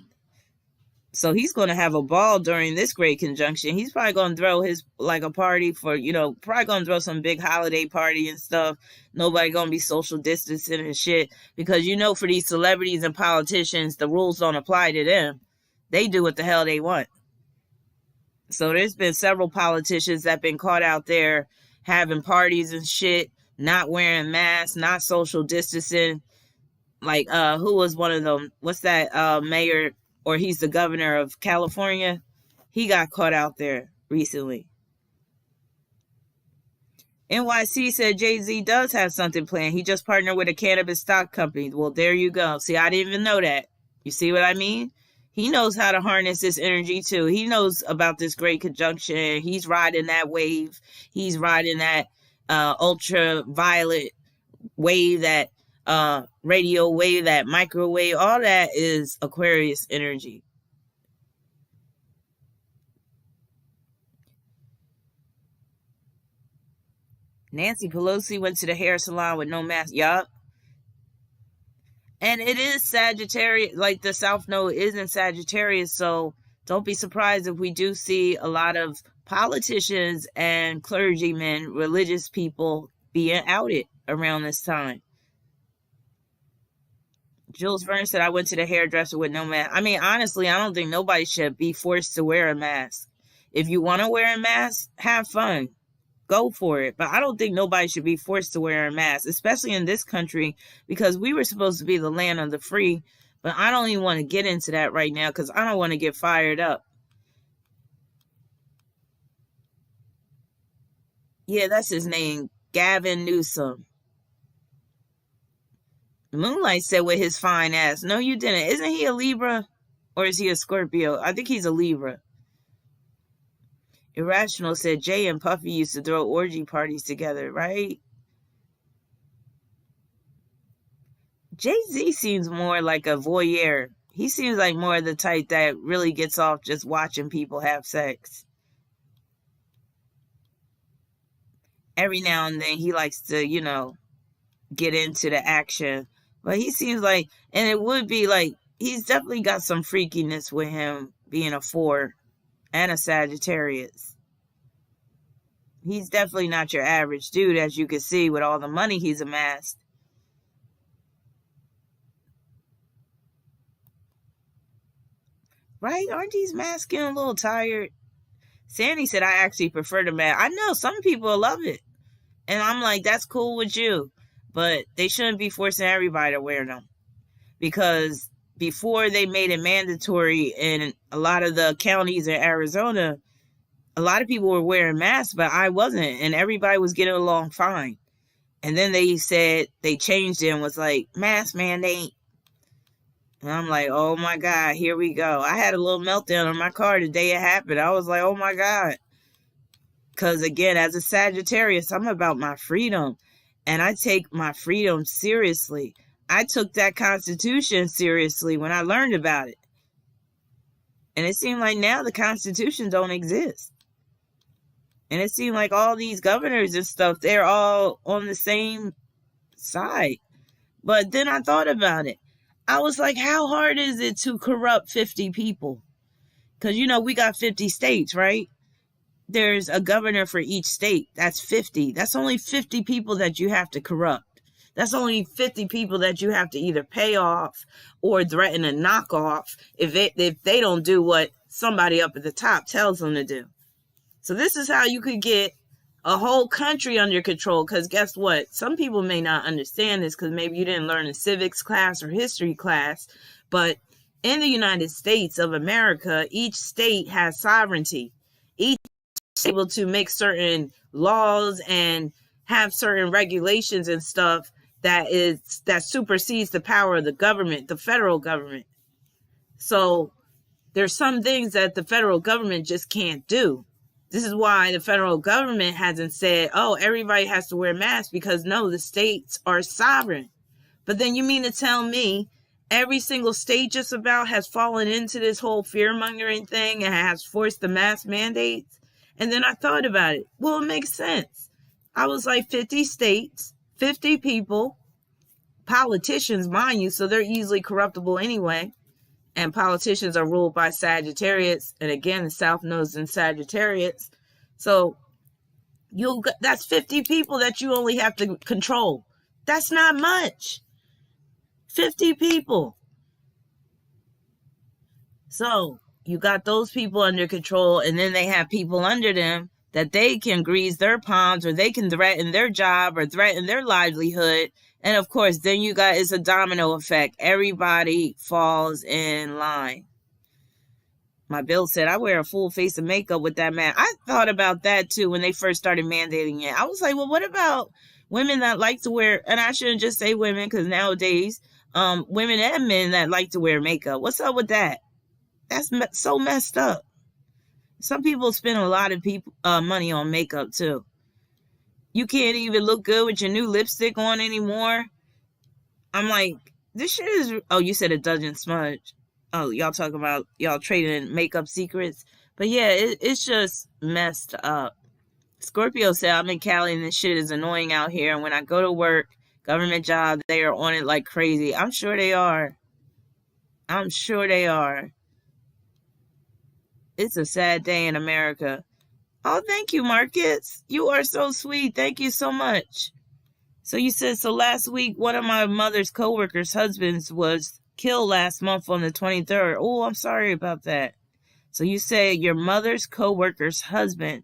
Speaker 1: So he's going to have a ball during this great conjunction. He's probably going to throw a party for, probably going to throw some big holiday party and stuff. Nobody going to be social distancing and shit. Because, for these celebrities and politicians, the rules don't apply to them. They do what the hell they want. So there's been several politicians that have been caught out there having parties and shit, not wearing masks, not social distancing. Like, who was one of them? What's that mayor, or he's the governor of California? He got caught out there recently. NYC said Jay-Z does have something planned. He just partnered with a cannabis stock company. Well, there you go. See, I didn't even know that. You see what I mean? He knows how to harness this energy too. He knows about this great conjunction. He's riding that wave. He's riding that ultraviolet wave, that radio wave, that microwave. All that is Aquarius energy. Nancy Pelosi went to the hair salon with no mask. Yup. And it is Sagittarius, like the South Node is in Sagittarius, so don't be surprised if we do see a lot of politicians and clergymen, religious people being outed around this time. Jules Verne said, I went to the hairdresser with no mask. I mean, honestly, I don't think nobody should be forced to wear a mask. If you want to wear a mask, have fun. Go for it. But I don't think nobody should be forced to wear a mask, especially in this country, because we were supposed to be the land of the free. But I don't even want to get into that right now because I don't want to get fired up. Yeah, that's his name, Gavin Newsom. Moonlight said with his fine ass. No, you didn't. Isn't he a Libra? Or is he a Scorpio? I think he's a Libra. Irrational said Jay and Puffy used to throw orgy parties together, right? Jay-Z seems more like a voyeur. He seems like more the type that really gets off just watching people have sex. Every now and then he likes to, get into the action. But he seems like, and it would be like, he's definitely got some freakiness with him being a 4 and a Sagittarius. He's definitely not your average dude, as you can see with all the money he's amassed. Right? Aren't these masks getting a little tired? Sandy said, I actually prefer the mask. I know some people love it. And I'm like, that's cool with you. But they shouldn't be forcing everybody to wear them. Because before they made it mandatory in a lot of the counties in Arizona, a lot of people were wearing masks, but I wasn't, and everybody was getting along fine. And then they said they changed it and was like, mask mandate. And I'm like, oh my God, here we go. I had a little meltdown on my car the day it happened. I was like, oh my God. Because again, as a Sagittarius, I'm about my freedom. And I take my freedom seriously. I took that Constitution seriously when I learned about it. And it seemed like now the Constitution don't exist. And it seemed like all these governors and stuff, they're all on the same side. But then I thought about it. I was like, how hard is it to corrupt 50 people? Because, you know, we got 50 states, right? There's a governor for each state. That's 50. That's only 50 people that you have to corrupt. That's only 50 people that you have to either pay off or threaten to knock off if they don't do what somebody up at the top tells them to do. So this is how you could get a whole country under control, because guess what? Some people may not understand this because maybe you didn't learn in civics class or history class, but in the United States of America, each state has sovereignty. Each is able to make certain laws and have certain regulations and stuff that supersedes the power of the government, the federal government. So there's some things that the federal government just can't do. This is why the federal government hasn't said, oh, everybody has to wear masks, because no, the states are sovereign. But then you mean to tell me every single state just about has fallen into this whole fear-mongering thing and has forced the mask mandates? And then I thought about it. Well, it makes sense. I was like 50 states, 50 people, politicians, mind you, so they're easily corruptible anyway. And politicians are ruled by Sagittarius. And again, the South knows in Sagittarius. So that's 50 people that you only have to control. That's not much. 50 people. So you got those people under control, and then they have people under them that they can grease their palms, or they can threaten their job or threaten their livelihood. And of course, then you got, it's a domino effect. Everybody falls in line. My Bill said, I wear a full face of makeup with that man. I thought about that too when they first started mandating it. I was like, well, what about women that like to wear, and I shouldn't just say women, because nowadays, women and men that like to wear makeup. What's up with that? That's so messed up. Some people spend a lot of money on makeup too. You can't even look good with your new lipstick on anymore. I'm like, this shit is... Oh, you said it doesn't smudge. Oh, y'all talking about y'all trading makeup secrets. But yeah, it's just messed up. Scorpio said, I'm in Cali and this shit is annoying out here. And when I go to work, government job, they are on it like crazy. I'm sure they are. I'm sure they are. It's a sad day in America. Oh, thank you, Marcus. You are so sweet. Thank you so much. So you said, so last week, one of my mother's co-workers' husbands was killed last month on the 23rd. Oh, I'm sorry about that. So you said your mother's co-worker's husband,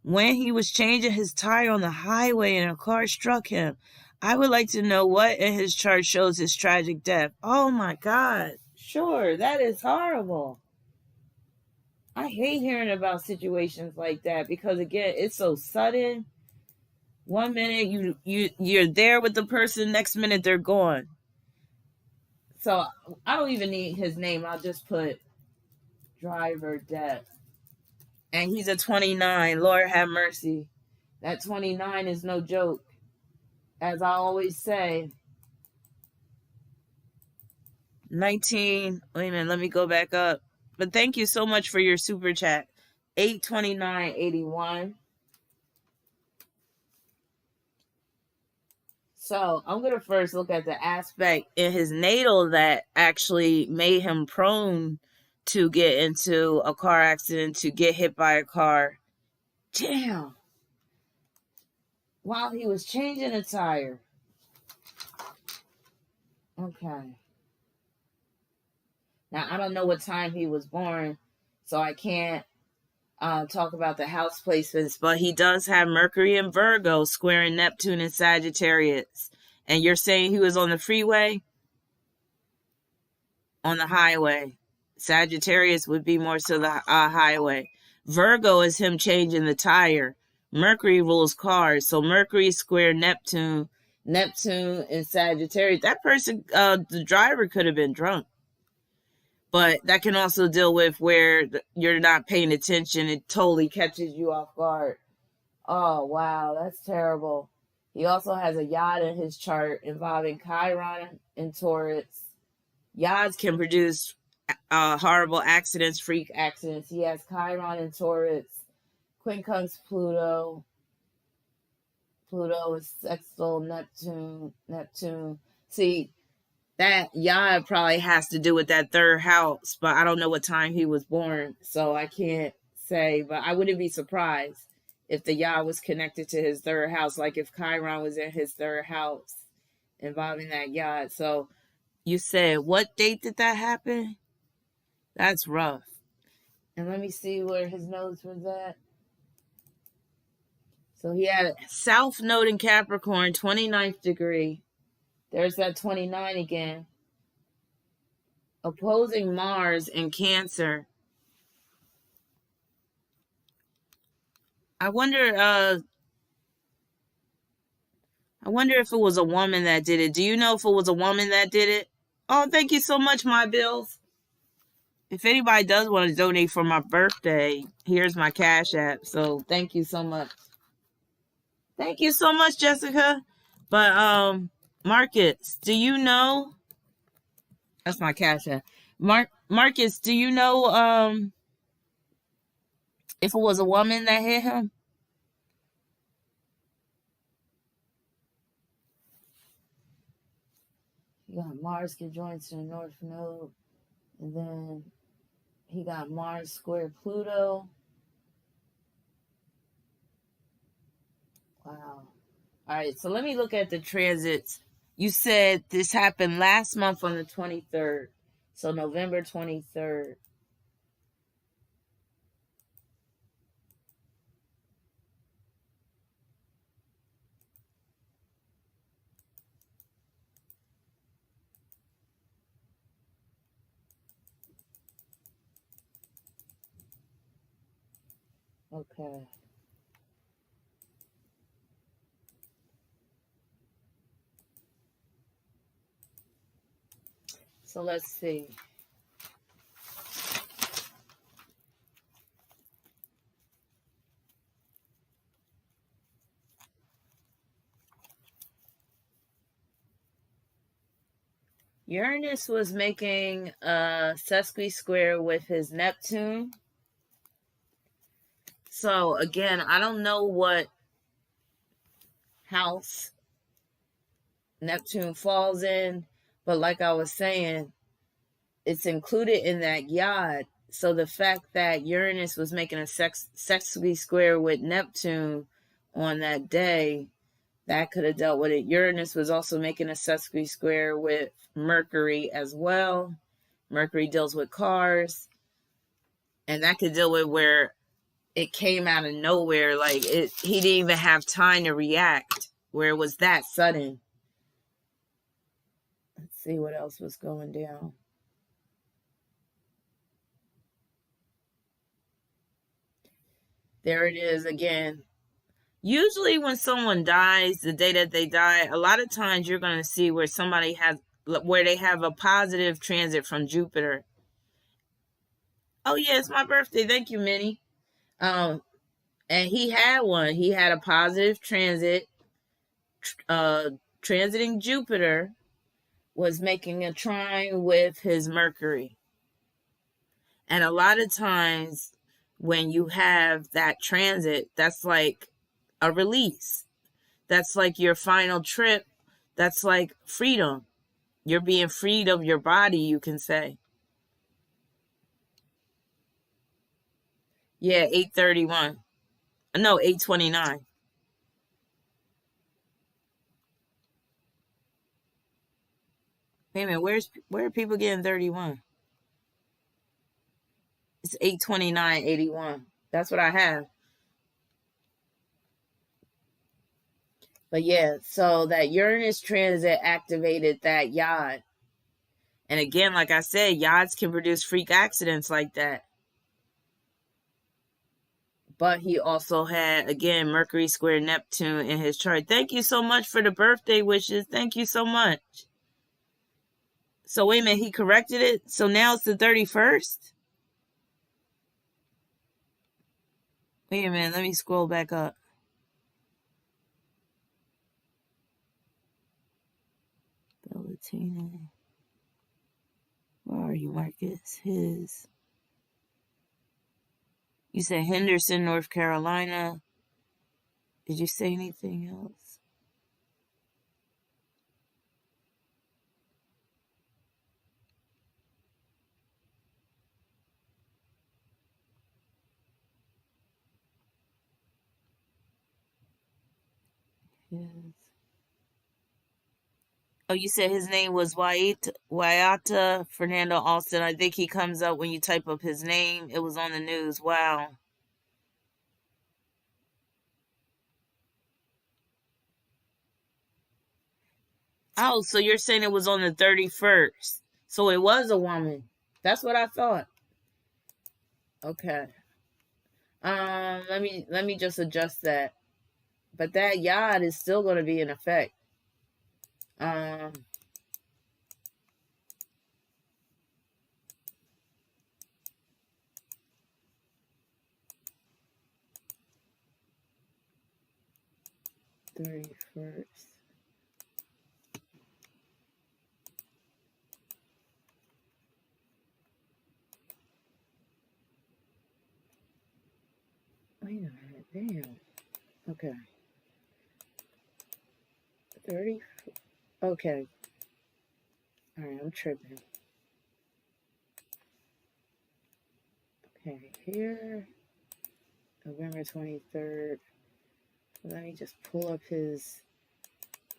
Speaker 1: when he was changing his tire on the highway and a car struck him. I would like to know what in his chart shows his tragic death. Oh my God. Sure, that is horrible. I hate hearing about situations like that because, again, it's so sudden. 1 minute you're there with the person, next minute they're gone. So I don't even need his name. I'll just put driver death. And he's a 29. Lord have mercy. That 29 is no joke. As I always say. 19. Wait a minute. Let me go back up. But thank you so much for your super chat. 829.81. So I'm going to first look at the aspect in his natal that actually made him prone to get into a car accident, to get hit by a car. Damn. While he was changing a tire. Okay. Now, I don't know what time he was born, so I can't talk about the house placements, but he does have Mercury and Virgo squaring Neptune and Sagittarius. And you're saying he was on the freeway? On the highway. Sagittarius would be more so the highway. Virgo is him changing the tire. Mercury rules cars. So Mercury square Neptune. Neptune in Sagittarius. That person, the driver could have been drunk. But that can also deal with where you're not paying attention. It totally catches you off guard. Oh, wow. That's terrible. He also has a yacht in his chart involving Chiron and Taurus. Yachts can produce horrible accidents, freak accidents. He has Chiron and Taurus. Quincunx Pluto. Pluto is sextile Neptune. See, that yacht probably has to do with that third house, but I don't know what time he was born, so I can't say. But I wouldn't be surprised if the yacht was connected to his third house, like if Chiron was in his third house involving that yacht. So you said, what date did that happen? That's rough. And let me see where his notes was at. So he had a South Node in Capricorn, 29th degree. There's that 29 again. Opposing Mars in Cancer. I wonder if it was a woman that did it. Do you know if it was a woman that did it? Oh, thank you so much, my bills. If anybody does want to donate for my birthday, here's my Cash App. So thank you so much. Thank you so much, Jessica. But Marcus, do you know? That's my Cash App. Marcus, do you know if it was a woman that hit him? He got Mars conjoined to the North Node. And then he got Mars square Pluto. Wow. All right, so let me look at the transits. You said this happened last month on the 23rd. So November 23rd. Okay. So let's see. Uranus was making a sesqui square with his Neptune. So again, I don't know what house Neptune falls in, but like I was saying, it's included in that yacht. So the fact that Uranus was making a sesqui square with Neptune on that day, that could have dealt with it. Uranus was also making a sesqui square with Mercury as well. Mercury deals with cars. And that could deal with where it came out of nowhere. Like he didn't even have time to react, where it was that sudden. Let's see what else was going down. There it is again. Usually when someone dies, the day that they die, a lot of times you're going to see where they have a positive transit from Jupiter. Oh yeah, it's my birthday. Thank you, Minnie. And he had one. He had a positive transit. Transiting Jupiter was making a trine with his Mercury. And a lot of times when you have that transit, that's like a release. That's like your final trip. That's like freedom. You're being freed of your body, you can say. Yeah, 8:31. No, 8:29. Wait a minute, where are people getting 31? It's 8:29:81. That's what I have. But yeah, so that Uranus transit activated that yacht. And again, like I said, yachts can produce freak accidents like that. But he also had, again, Mercury square Neptune in his chart. Thank you so much for the birthday wishes. Thank you so much. So wait a minute, he corrected it? So now it's the 31st? Wait a minute, let me scroll back up. Bellatine. Where are you, Marcus? You said Henderson, North Carolina. Did you say anything else? Yes. Oh, you said his name was Wyatta Fernando Austin. I think he comes up when you type up his name. It was on the news. Wow. Oh, so you're saying it was on the 31st. So it was a woman. That's what I thought. Okay. Let me just adjust that. But that yod is still going to be in effect. 31st. Wait a minute, damn. Okay. 30. Okay. Alright, I'm tripping. Okay, here. November 23rd. Let me just pull up his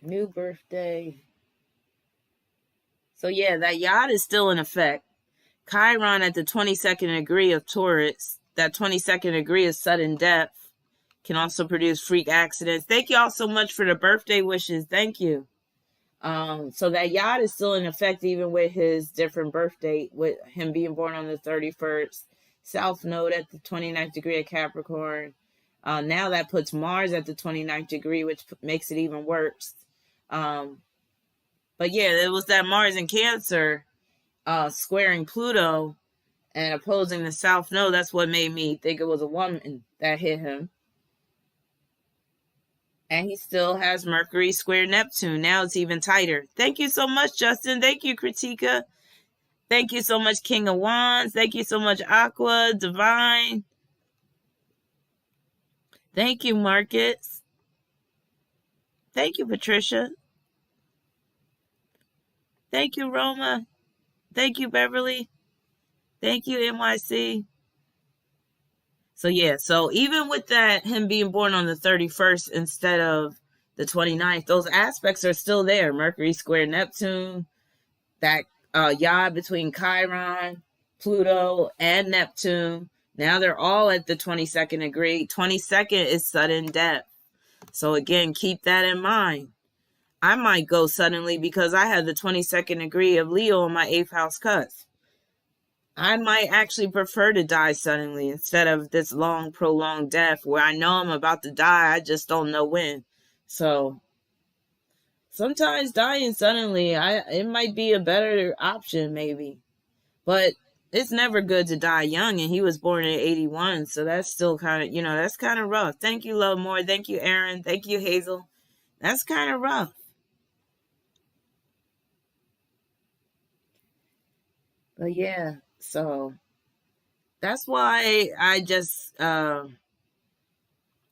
Speaker 1: new birthday. So yeah, that yod is still in effect. Chiron at the 22nd degree of Taurus. That 22nd degree is sudden death. Can also produce freak accidents. Thank you all so much for the birthday wishes. Thank you. So that yod is still in effect even with his different birth date, with him being born on the 31st. South Node at the 29th degree of Capricorn. Now that puts Mars at the 29th degree, which makes it even worse. But yeah, it was that Mars in Cancer squaring Pluto and opposing the South Node. That's what made me think it was a woman that hit him. And he still has Mercury square Neptune. Now it's even tighter. Thank you so much, Justin. Thank you, Kritika. Thank you so much, King of Wands. Thank you so much, Aqua, Divine. Thank you, Marcus. Thank you, Patricia. Thank you, Roma. Thank you, Beverly. Thank you, NYC. So yeah, so even with that, him being born on the 31st instead of the 29th, those aspects are still there. Mercury square Neptune, that yod between Chiron, Pluto, and Neptune. Now they're all at the 22nd degree. 22nd is sudden death. So again, keep that in mind. I might go suddenly because I have the 22nd degree of Leo in my 8th house cusp. I might actually prefer to die suddenly instead of this long, prolonged death where I know I'm about to die. I just don't know when. So sometimes dying suddenly, it might be a better option, maybe. But it's never good to die young, and he was born in 81, so that's still kind of, that's kind of rough. Thank you, Love More. Thank you, Aaron. Thank you, Hazel. That's kind of rough. But yeah, so that's why I just I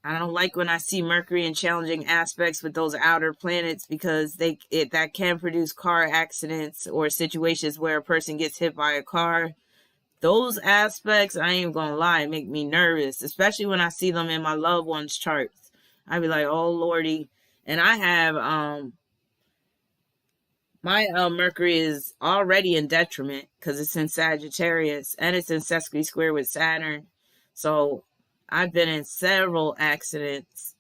Speaker 1: don't like when I see Mercury in challenging aspects with those outer planets, because that can produce car accidents or situations where a person gets hit by a car. Those aspects, I ain't gonna lie, make me nervous, especially when I see them in my loved ones' charts. I be like, oh lordy. And I have my Mercury is already in detriment because it's in Sagittarius and it's in sesqui square with Saturn. So I've been in several accidents.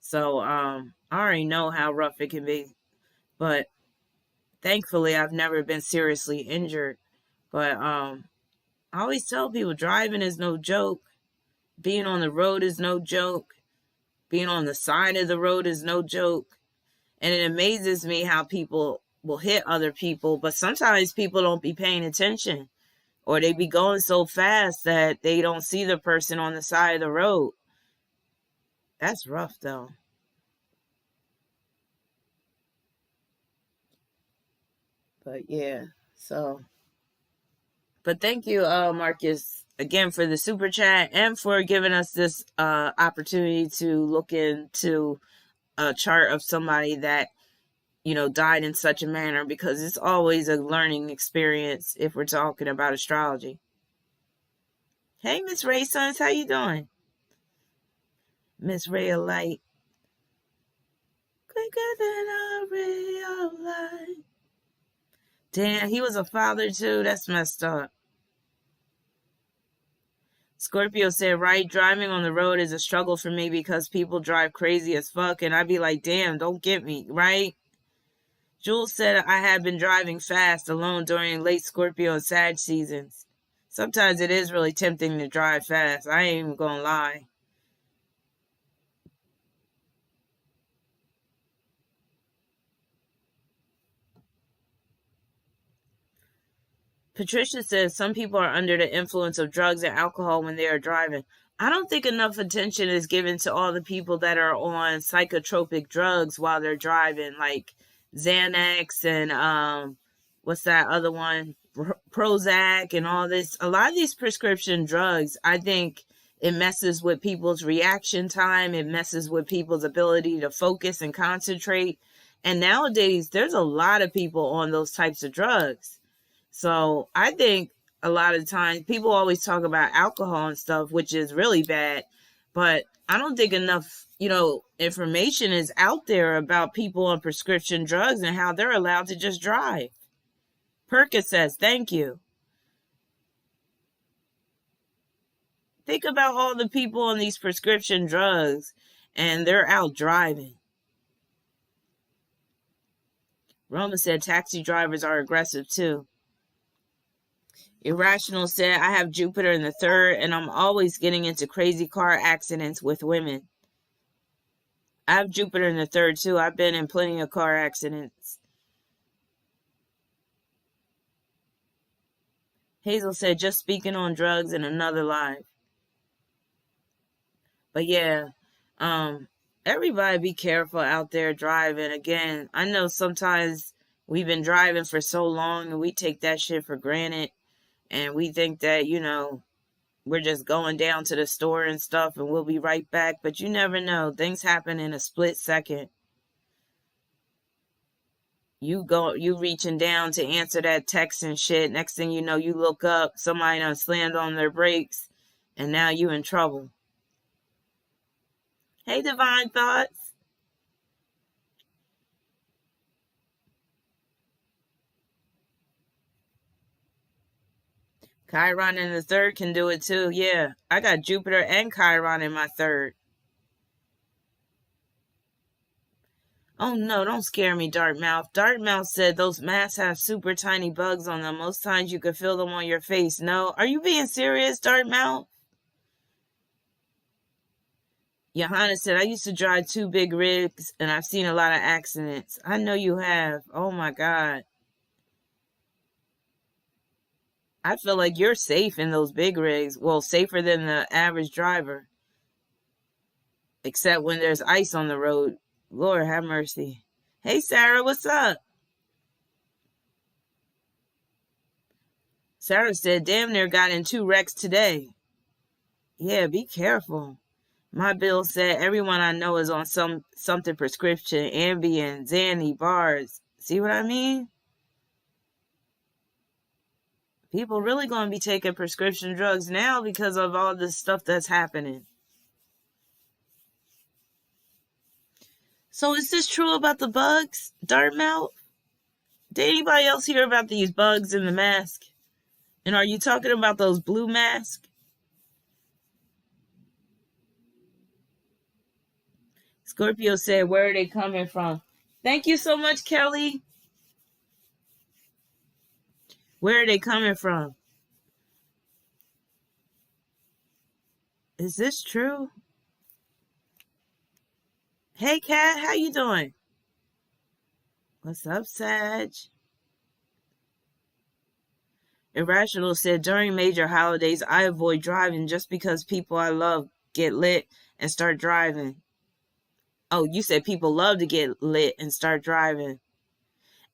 Speaker 1: So I already know how rough it can be. But thankfully I've never been seriously injured. But I always tell people driving is no joke. being on the road is no joke. Being on the side of the road is no joke. And it amazes me how people will hit other people, but sometimes people don't be paying attention, or they be going so fast that they don't see the person on the side of the road. That's rough, though. But yeah, so. But thank you, Marcus, again for the super chat and for giving us this opportunity to look into a chart of somebody that, you know, died in such a manner, because it's always a learning experience if we're talking about astrology. Hey, Miss Ray Sons, how you doing? Miss Ray of Light. Quicker than a ray of light. Damn, he was a father too. That's messed up. Scorpio said, right, driving on the road is a struggle for me because people drive crazy as fuck, and I'd be like, damn, don't get me, right? Jules said, I had been driving fast alone during late Scorpio and Sag seasons. Sometimes it is really tempting to drive fast. I ain't even gonna lie. Patricia says some people are under the influence of drugs and alcohol when they are driving. I don't think enough attention is given to all the people that are on psychotropic drugs while they're driving, like Xanax and what's that other one? Prozac and all this. A lot of these prescription drugs, I think it messes with people's reaction time. It messes with people's ability to focus and concentrate. And nowadays, there's a lot of people on those types of drugs. So I think a lot of times people always talk about alcohol and stuff, which is really bad. But I don't think enough, you know, information is out there about people on prescription drugs and how they're allowed to just drive. Perkins says, thank you. Think about all the people on these prescription drugs and they're out driving. Roma said taxi drivers are aggressive too. Irrational said, I have Jupiter in the third and I'm always getting into crazy car accidents with women. I have Jupiter in the third too. I've been in plenty of car accidents. Hazel said, just speaking on drugs in another life. But yeah, everybody be careful out there driving. Again, I know sometimes we've been driving for so long and we take that shit for granted. And we think that, you know, we're just going down to the store and stuff and we'll be right back. But you never know. Things happen in a split second. You reaching down to answer that text and shit. Next thing you know, you look up, somebody done slammed on their brakes, and now you in trouble. Hey, Divine Thoughts. Chiron in the third can do it too. Yeah, I got Jupiter and Chiron in my third. Oh no, don't scare me, Dartmouth. Dartmouth said those masks have super tiny bugs on them. Most times you could feel them on your face. No, are you being serious, Dartmouth? Johanna said, I used to drive 2 big rigs and I've seen a lot of accidents. I know you have. Oh my God. I feel like you're safe in those big rigs. Well, safer than the average driver. Except when there's ice on the road. Lord have mercy. Hey, Sarah, what's up? Sarah said, damn near got in 2 wrecks today. Yeah, be careful. My bill said everyone I know is on something prescription, Ambien, Xanny, bars. See what I mean? People really going to be taking prescription drugs now because of all this stuff that's happening. So is this true about the bugs, Dartmouth? Did anybody else hear about these bugs in the mask? And are you talking about those blue masks? Scorpio said, where are they coming from? Thank you so much, Kelly. Where are they coming from? Is this true? Hey, Kat, how you doing? What's up, Sag? Irrational said, during major holidays, I avoid driving just because people I love get lit and start driving. Oh, you said people love to get lit and start driving.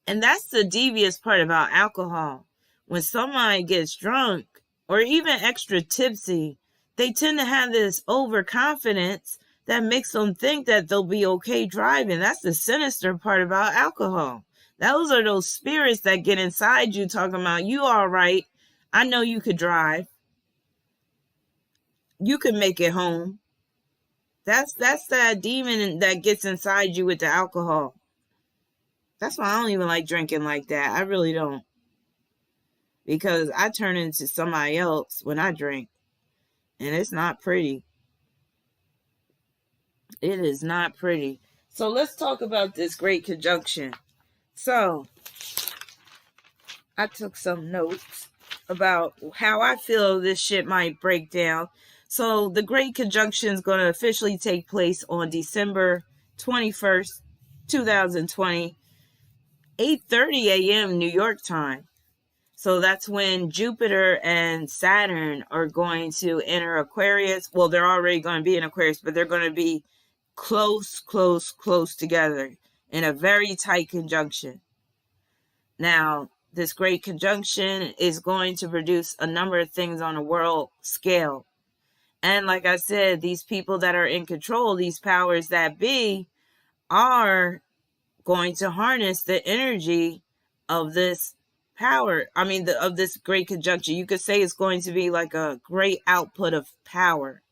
Speaker 1: And that's the devious part about alcohol. When somebody gets drunk or even extra tipsy, they tend to have this overconfidence that makes them think that they'll be okay driving. That's the sinister part about alcohol. Those are those spirits that get inside you talking about, you all right. I know you could drive. You could make it home. That's that demon that gets inside you with the alcohol. That's why I don't even like drinking like that. I really don't. Because I turn into somebody else when I drink. And it's not pretty. It is not pretty. So let's talk about this great conjunction. So I took some notes about how I feel this shit might break down. So the great conjunction is going to officially take place on December 21st, 2020, 8:30 a.m. New York time. So that's when Jupiter and Saturn are going to enter Aquarius. Well, they're already going to be in Aquarius, but they're going to be close together in a very tight conjunction. Now, this great conjunction is going to produce a number of things on a world scale. And like I said, these people that are in control, these powers that be, are going to harness the energy of this power. I mean, of this great conjunction. You could say it's going to be like a great output of power.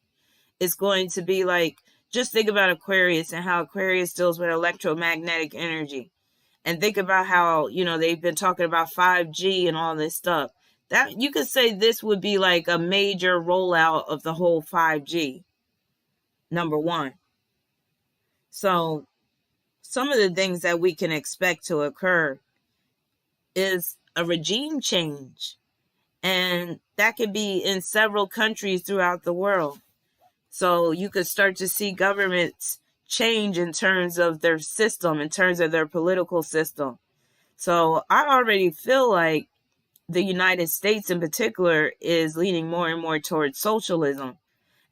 Speaker 1: It's going to be like, just think about Aquarius and how Aquarius deals with electromagnetic energy. And think about how, they've been talking about 5G and all this stuff. That you could say this would be like a major rollout of the whole 5G. Number one. So some of the things that we can expect to occur is a regime change. And that could be in several countries throughout the world. So you could start to see governments change in terms of their system, in terms of their political system. So I already feel like the United States in particular is leaning more and more towards socialism.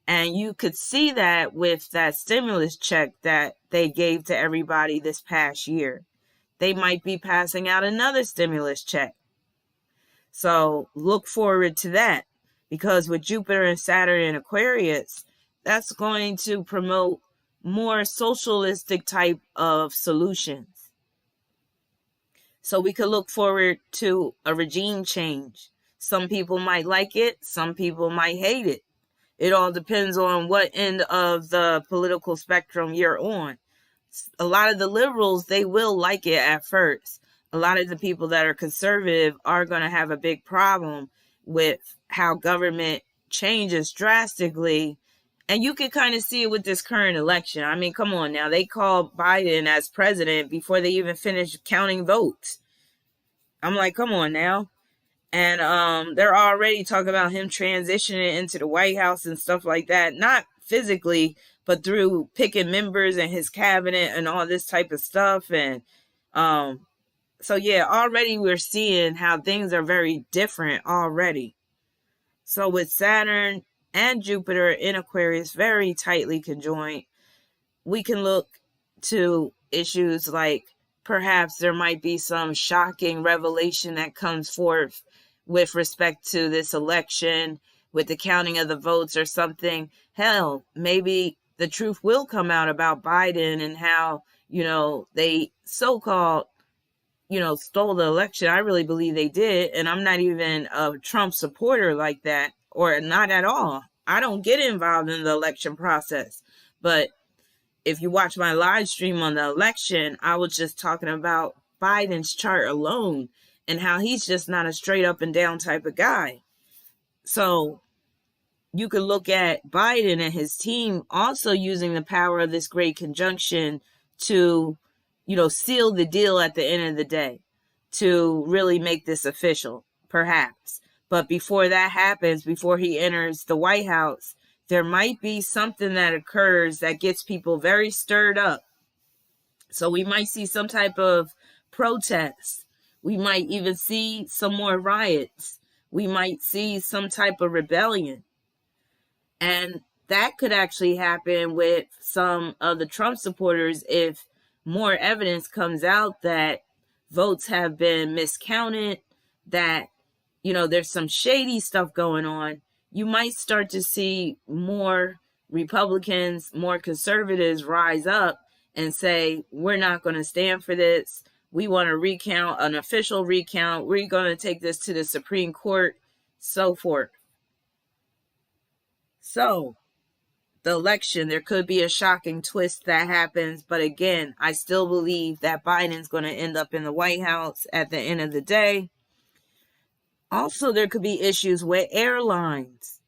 Speaker 1: And you could see that with that stimulus check that they gave to everybody this past year. They might be passing out another stimulus check. So look forward to that, because with Jupiter and Saturn in Aquarius, that's going to promote more socialistic type of solutions. So we could look forward to a regime change. Some people might like it. Some people might hate it. It all depends on what end of the political spectrum you're on. A lot of the liberals, they will like it at first. A lot of the people that are conservative are going to have a big problem with how government changes drastically. And you can kind of see it with this current election. I mean, come on now. They called Biden as president before they even finished counting votes. I'm like, come on now. And they're already talking about him transitioning into the White House and stuff like that. Not physically, but through picking members and his cabinet and all this type of stuff. And so, yeah, already we're seeing how things are very different already. So with Saturn and Jupiter in Aquarius very tightly conjoined, we can look to issues like perhaps there might be some shocking revelation that comes forth with respect to this election, with the counting of the votes or something. Hell, maybe the truth will come out about Biden and how, they so-called, stole the election. I really believe they did. And I'm not even a Trump supporter like that, or not at all. I don't get involved in the election process. But if you watch my live stream on the election, I was just talking about Biden's chart alone and how he's just not a straight up and down type of guy. So you could look at Biden and his team also using the power of this great conjunction to, seal the deal at the end of the day, to really make this official, perhaps. But before that happens, before he enters the White House, there might be something that occurs that gets people very stirred up. So we might see some type of protest. We might even see some more riots. We might see some type of rebellion. And that could actually happen with some of the Trump supporters if more evidence comes out that votes have been miscounted, that, there's some shady stuff going on. You might start to see more Republicans, more conservatives rise up and say, we're not going to stand for this. We want to recount, an official recount. We're going to take this to the Supreme Court, so forth. So, the election, there could be a shocking twist that happens. But again, I still believe that Biden's going to end up in the White House at the end of the day. Also, there could be issues with airlines,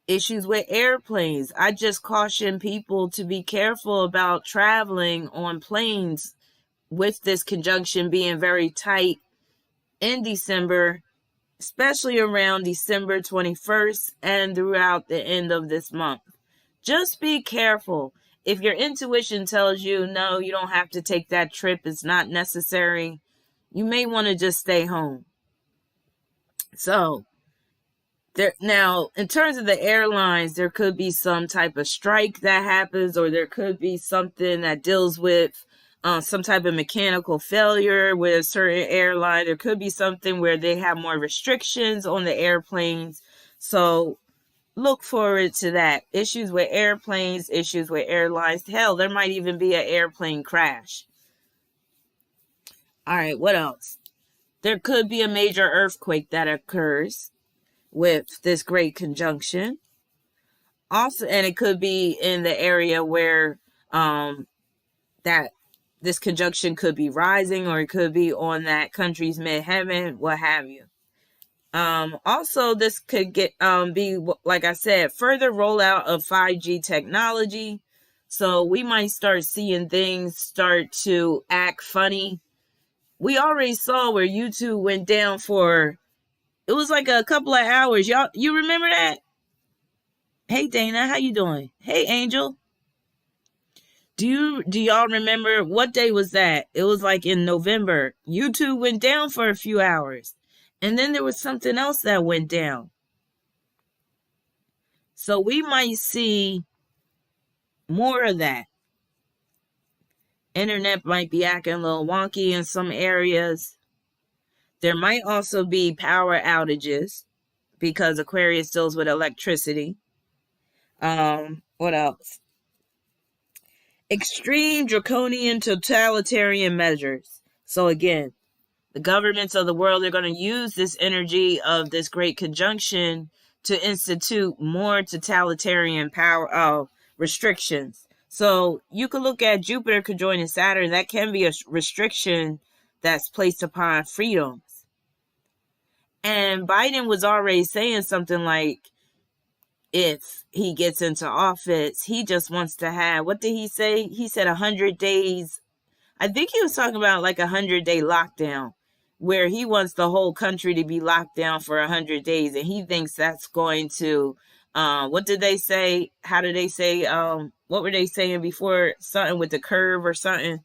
Speaker 1: issues with airplanes. I just caution people to be careful about traveling on planes with this conjunction being very tight in December, especially around December 21st and throughout the end of this month. Just be careful. If your intuition tells you, no, you don't have to take that trip, it's not necessary, you may want to just stay home. So, now, in terms of the airlines, there could be some type of strike that happens, or there could be something that deals with some type of mechanical failure with a certain airline. There could be something where they have more restrictions on the airplanes. So, look forward to that. Issues with airplanes, issues with airlines. Hell, there might even be an airplane crash. All right, what else? There could be a major earthquake that occurs with this great conjunction. Also, and it could be in the area where that this conjunction could be rising, or it could be on that country's midheaven, what have you. Also, this could be, like I said, further rollout of 5G technology. So we might start seeing things start to act funny. We already saw where YouTube went down for, it was like a couple of hours. You remember that? Hey, Dana, how you doing? Hey, Angel. Do y'all remember what day was that? It was like in November. YouTube went down for a few hours. And then there was something else that went down. So we might see more of that. Internet might be acting a little wonky in some areas. There might also be power outages because Aquarius deals with electricity. What else? Extreme draconian totalitarian measures. So again, the governments of the world are going to use this energy of this great conjunction to institute more totalitarian power restrictions. So you could look at Jupiter conjoining Saturn. That can be a restriction that's placed upon freedoms. And Biden was already saying something like, if he gets into office, he just wants to have, what did he say? He said 100 days. I think he was talking about like 100-day lockdown, where he wants the whole country to be locked down for 100 days. And he thinks that's going to, what did they say? How did they say, what were they saying before? Something with the curve or something,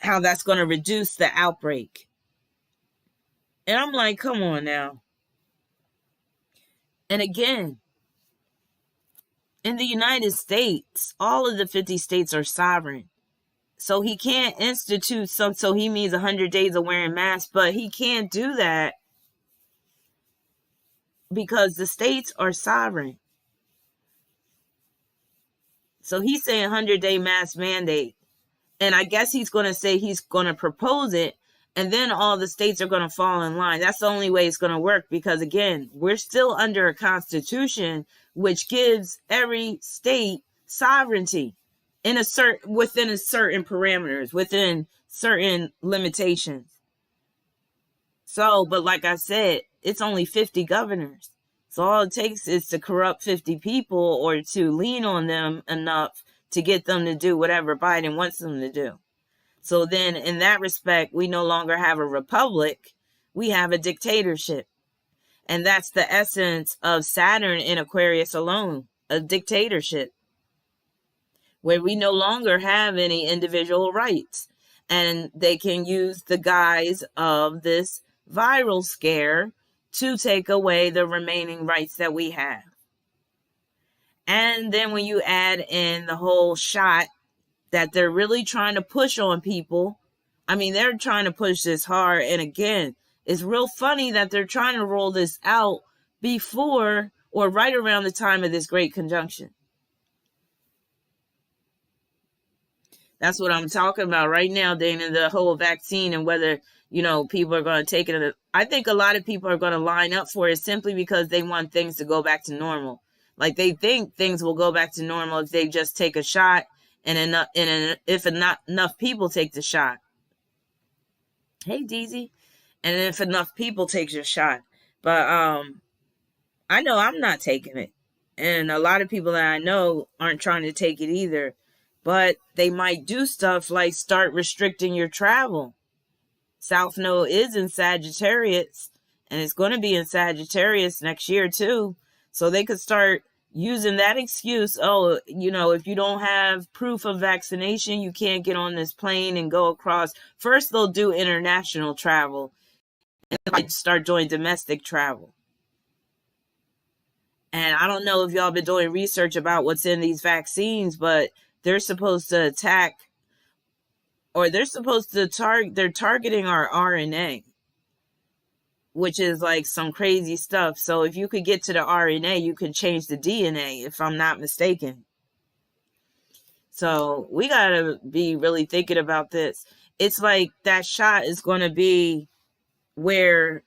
Speaker 1: how that's going to reduce the outbreak. And I'm like, come on now. And again, in the United States, all of the 50 states are sovereign. So he can't institute some, so he means 100 days of wearing masks, but he can't do that because the states are sovereign. So he's saying 100-day mask mandate. And I guess he's going to say he's going to propose it, and then all the states are going to fall in line. That's the only way it's going to work, because again, we're still under a constitution which gives every state sovereignty in within a certain parameters, within certain limitations. So, but like I said, it's only 50 governors. So all it takes is to corrupt 50 people or to lean on them enough to get them to do whatever Biden wants them to do. So then in that respect, we no longer have a republic, we have a dictatorship. And that's the essence of Saturn in Aquarius alone. a dictatorship where we no longer have any individual rights. And they can use the guise of this viral scare to take away the remaining rights that we have. And then when you add in the whole shot that they're really trying to push on people, I mean, they're trying to push this hard. And again, it's real funny that they're trying to roll this out before or right around the time of this great conjunction. That's what I'm talking about right now, Dana, the whole vaccine and whether, people are going to take it. I think a lot of people are going to line up for it simply because they want things to go back to normal. Like they think things will go back to normal if they just take a shot and if not enough people take the shot. Hey, Deezy. And if enough people take your shot. But I know I'm not taking it. And a lot of people that I know aren't trying to take it either. But they might do stuff like start restricting your travel. South Node is in Sagittarius, and it's going to be in Sagittarius next year too. So they could start using that excuse. Oh, if you don't have proof of vaccination, you can't get on this plane and go across. First, they'll do international travel and like start doing domestic travel. And I don't know if y'all been doing research about what's in these vaccines, but they're supposed to attack, or they're supposed to they're targeting our RNA, which is like some crazy stuff. So if you could get to the RNA, you can change the DNA, if I'm not mistaken. So we got to be really thinking about this. It's like that shot is going to be where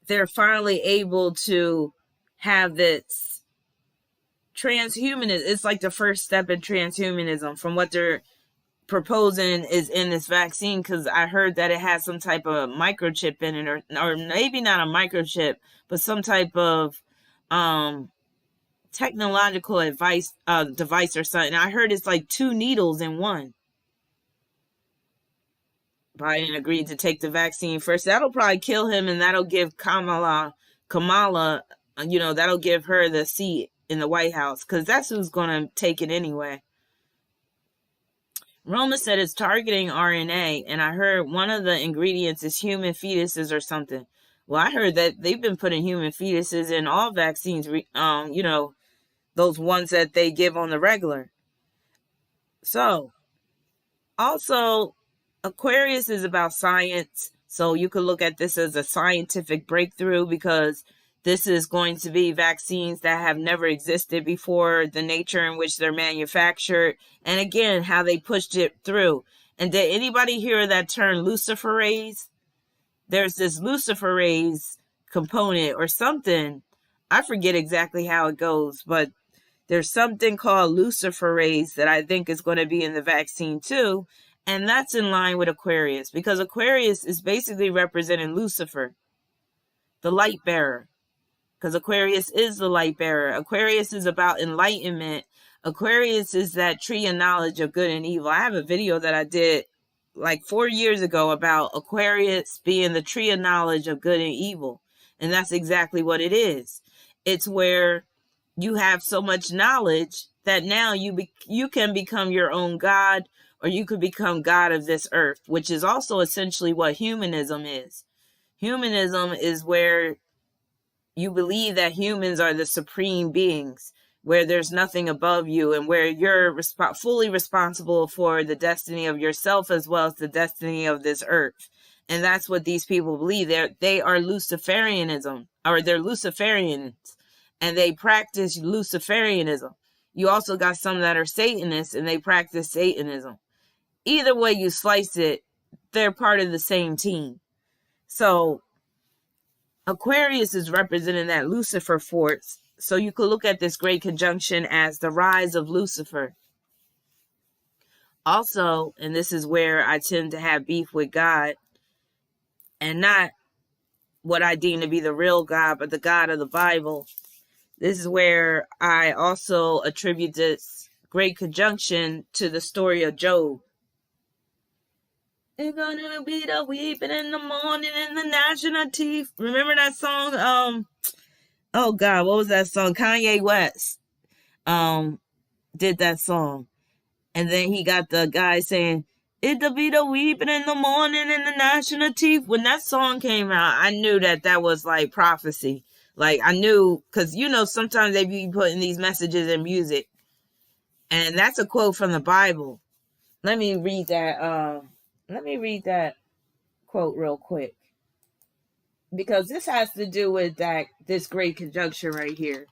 Speaker 1: they're finally able to have this transhumanism. It's like the first step in transhumanism from what they're proposing is in this vaccine, because I heard that it has some type of microchip in it, or maybe not a microchip, but some type of technological device or something. I heard it's like 2 needles in one. Biden agreed to take the vaccine first. That'll probably kill him, and that'll give Kamala, that'll give her the seat in the White House, because that's who's going to take it anyway. Roma said it's targeting RNA, and I heard one of the ingredients is human fetuses or something. Well, I heard that they've been putting human fetuses in all vaccines, those ones that they give on the regular. So, also, Aquarius is about science, so you could look at this as a scientific breakthrough, because this is going to be vaccines that have never existed before, the nature in which they're manufactured, and again, how they pushed it through. And did anybody hear that term luciferase? There's this luciferase component or something. I forget exactly how it goes, but there's something called luciferase that I think is going to be in the vaccine too. And that's in line with Aquarius, because Aquarius is basically representing Lucifer, the light bearer. Because Aquarius is the light bearer. Aquarius is about enlightenment. Aquarius is that tree of knowledge of good and evil. I have a video that I did like 4 years ago about Aquarius being the tree of knowledge of good and evil. And that's exactly what it is. It's where you have so much knowledge that now you can become your own God, or you could become God of this earth, which is also essentially what humanism is. Humanism is where you believe that humans are the supreme beings, where there's nothing above you, and where you're fully responsible for the destiny of yourself as well as the destiny of this earth. And that's what these people believe. They are Luciferianism, or they're Luciferians, and they practice Luciferianism. You also got some that are Satanists, and they practice Satanism. Either way you slice it, they're part of the same team. So Aquarius is representing that Lucifer force. So you could look at this great conjunction as the rise of Lucifer. Also, and this is where I tend to have beef with God, and not what I deem to be the real God, but the God of the Bible. This is where I also attribute this great conjunction to the story of Job. It's gonna be the weeping in the morning and the gnashing of teeth. Remember that song? Oh God, what was that song? Kanye West did that song. And then he got the guy saying, "It'll be the weeping in the morning and the gnashing of teeth." When that song came out, I knew that was like prophecy. Like I knew, because sometimes they be putting these messages in music, and that's a quote from the Bible. Let me read that. Let me read that quote real quick, because this has to do with this great conjunction right here.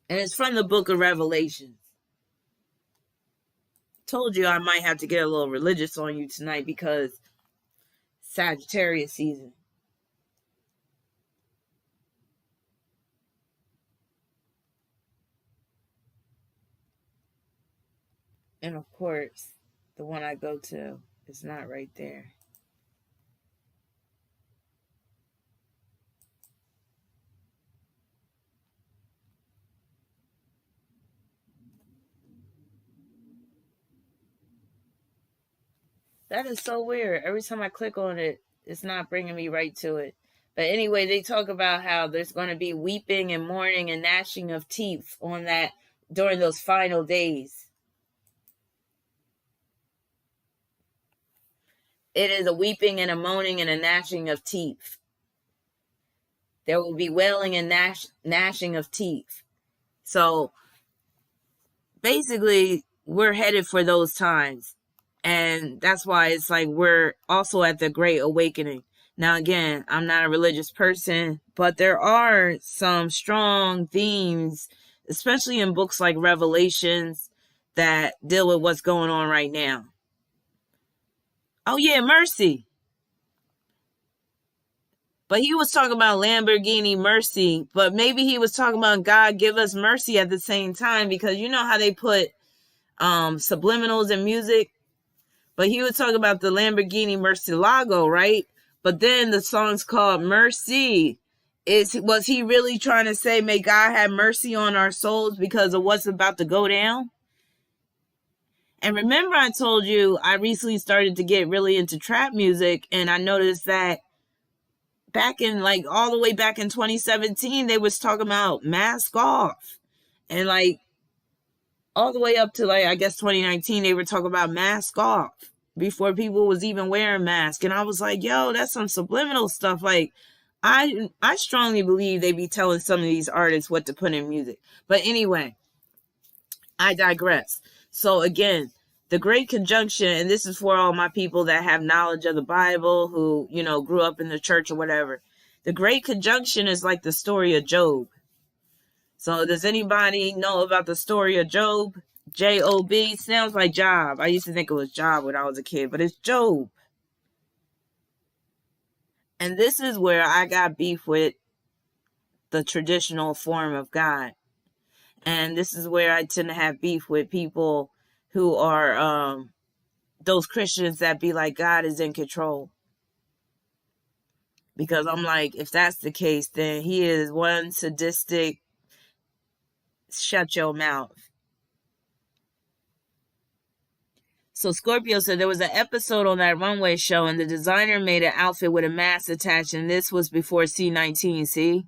Speaker 1: And it's from the book of Revelation. Told you I might have to get a little religious on you tonight because Sagittarius season. And of course, the one I go to is not right there. That is so weird. Every time I click on it, it's not bringing me right to it. But anyway, they talk about how there's going to be weeping and mourning and gnashing of teeth on that during those final days. It is a weeping and a moaning and a gnashing of teeth. There will be wailing and gnashing of teeth. So basically, we're headed for those times. And that's why it's like we're also at the Great Awakening. Now, again, I'm not a religious person, but there are some strong themes, especially in books like Revelations, that deal with what's going on right now. Oh, yeah, mercy. But he was talking about Lamborghini mercy, but maybe he was talking about God give us mercy at the same time, because you know how they put subliminals in music? But he was talking about the Lamborghini Murcielago, right? But then the song's called Mercy. Was he really trying to say, may God have mercy on our souls because of what's about to go down? And remember, I told you I recently started to get really into trap music, and I noticed that back in all the way back in 2017, they was talking about mask off. And all the way up to I guess 2019, they were talking about mask off before people was even wearing masks. And I was like, yo, that's some subliminal stuff. I strongly believe they be telling some of these artists what to put in music. But anyway, I digress. So again, the Great Conjunction, and this is for all my people that have knowledge of the Bible, who, grew up in the church or whatever. The Great Conjunction is like the story of Job. So does anybody know about the story of Job? Job sounds like Job. I used to think it was Job when I was a kid, but it's Job. And this is where I got beef with the traditional form of God. And this is where I tend to have beef with people who are those Christians that be like, God is in control. Because I'm like, if that's the case, then he is one sadistic, shut your mouth. So Scorpio said there was an episode on that runway show, and the designer made an outfit with a mask attached, and this was before C19, see?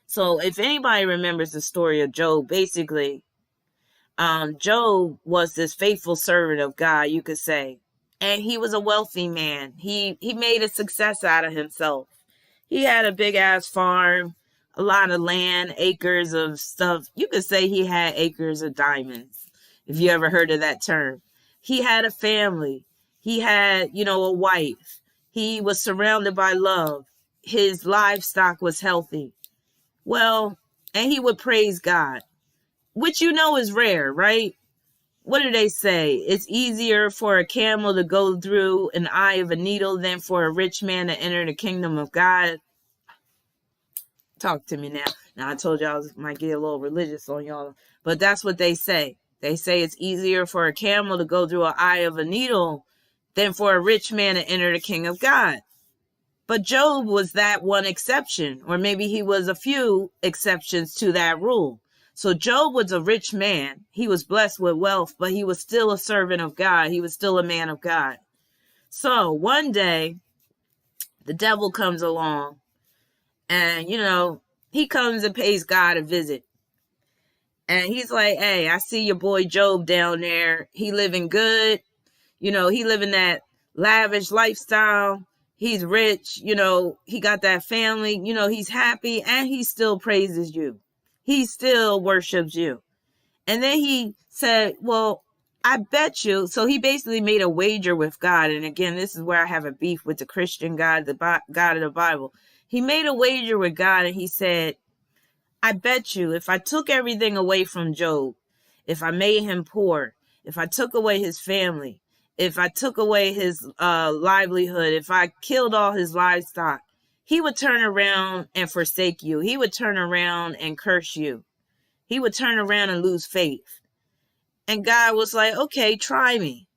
Speaker 1: So if anybody remembers the story of Job, basically, Job was this faithful servant of God, you could say. And he was a wealthy man. He made a success out of himself. He had a big-ass farm, a lot of land, acres of stuff. You could say he had acres of diamonds, if you ever heard of that term. He had a family. He had, a wife. He was surrounded by love. His livestock was healthy. Well, and he would praise God, which is rare, right? What do they say? It's easier for a camel to go through an eye of a needle than for a rich man to enter the kingdom of God. Talk to me now. Now, I told y'all I might get a little religious on y'all, but that's what they say. They say it's easier for a camel to go through an eye of a needle than for a rich man to enter the kingdom of God. But Job was that one exception, or maybe he was a few exceptions to that rule. So Job was a rich man. He was blessed with wealth, but he was still a servant of God. He was still a man of God. So one day, the devil comes along and, he comes and pays God a visit. And he's like, hey, I see your boy Job down there. He living good. He living that lavish lifestyle. He's rich. He got that family. He's happy and he still praises you. He still worships you. And then he said, well, I bet you. So he basically made a wager with God. And again, this is where I have a beef with the Christian God, the God of the Bible. He made a wager with God and he said, I bet you if I took everything away from Job, if I made him poor, if I took away his family, if I took away his livelihood, if I killed all his livestock, he would turn around and forsake you. He would turn around and curse you. He would turn around and lose faith. And God was like, okay, try me.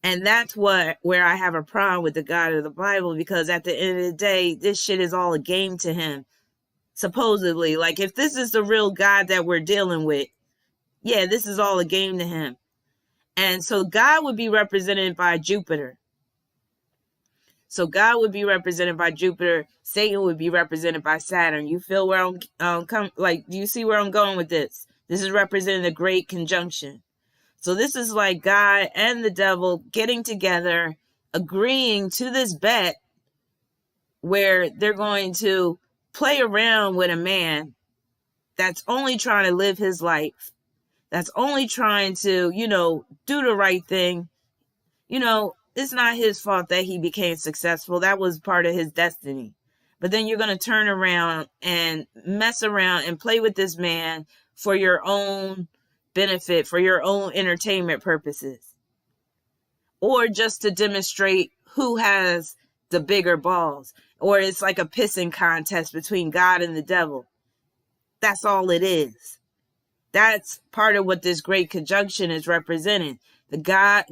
Speaker 1: And that's where I have a problem with the God of the Bible, because at the end of the day, this shit is all a game to him. Supposedly, like if this is the real God that we're dealing with, yeah, this is all a game to him. And so God would be represented by Jupiter. So God would be represented by Jupiter. Satan would be represented by Saturn. You feel where I'm do you see where I'm going with this? This is representing a great conjunction. So this is like God and the devil getting together, agreeing to this bet where they're going to play around with a man that's only trying to live his life, that's only trying to, do the right thing. It's not his fault that he became successful. That was part of his destiny. But then you're going to turn around and mess around and play with this man for your own benefit, for your own entertainment purposes, or just to demonstrate who has the bigger balls, or it's like a pissing contest between God and the devil. That's all it is. That's part of what this great conjunction is representing. The God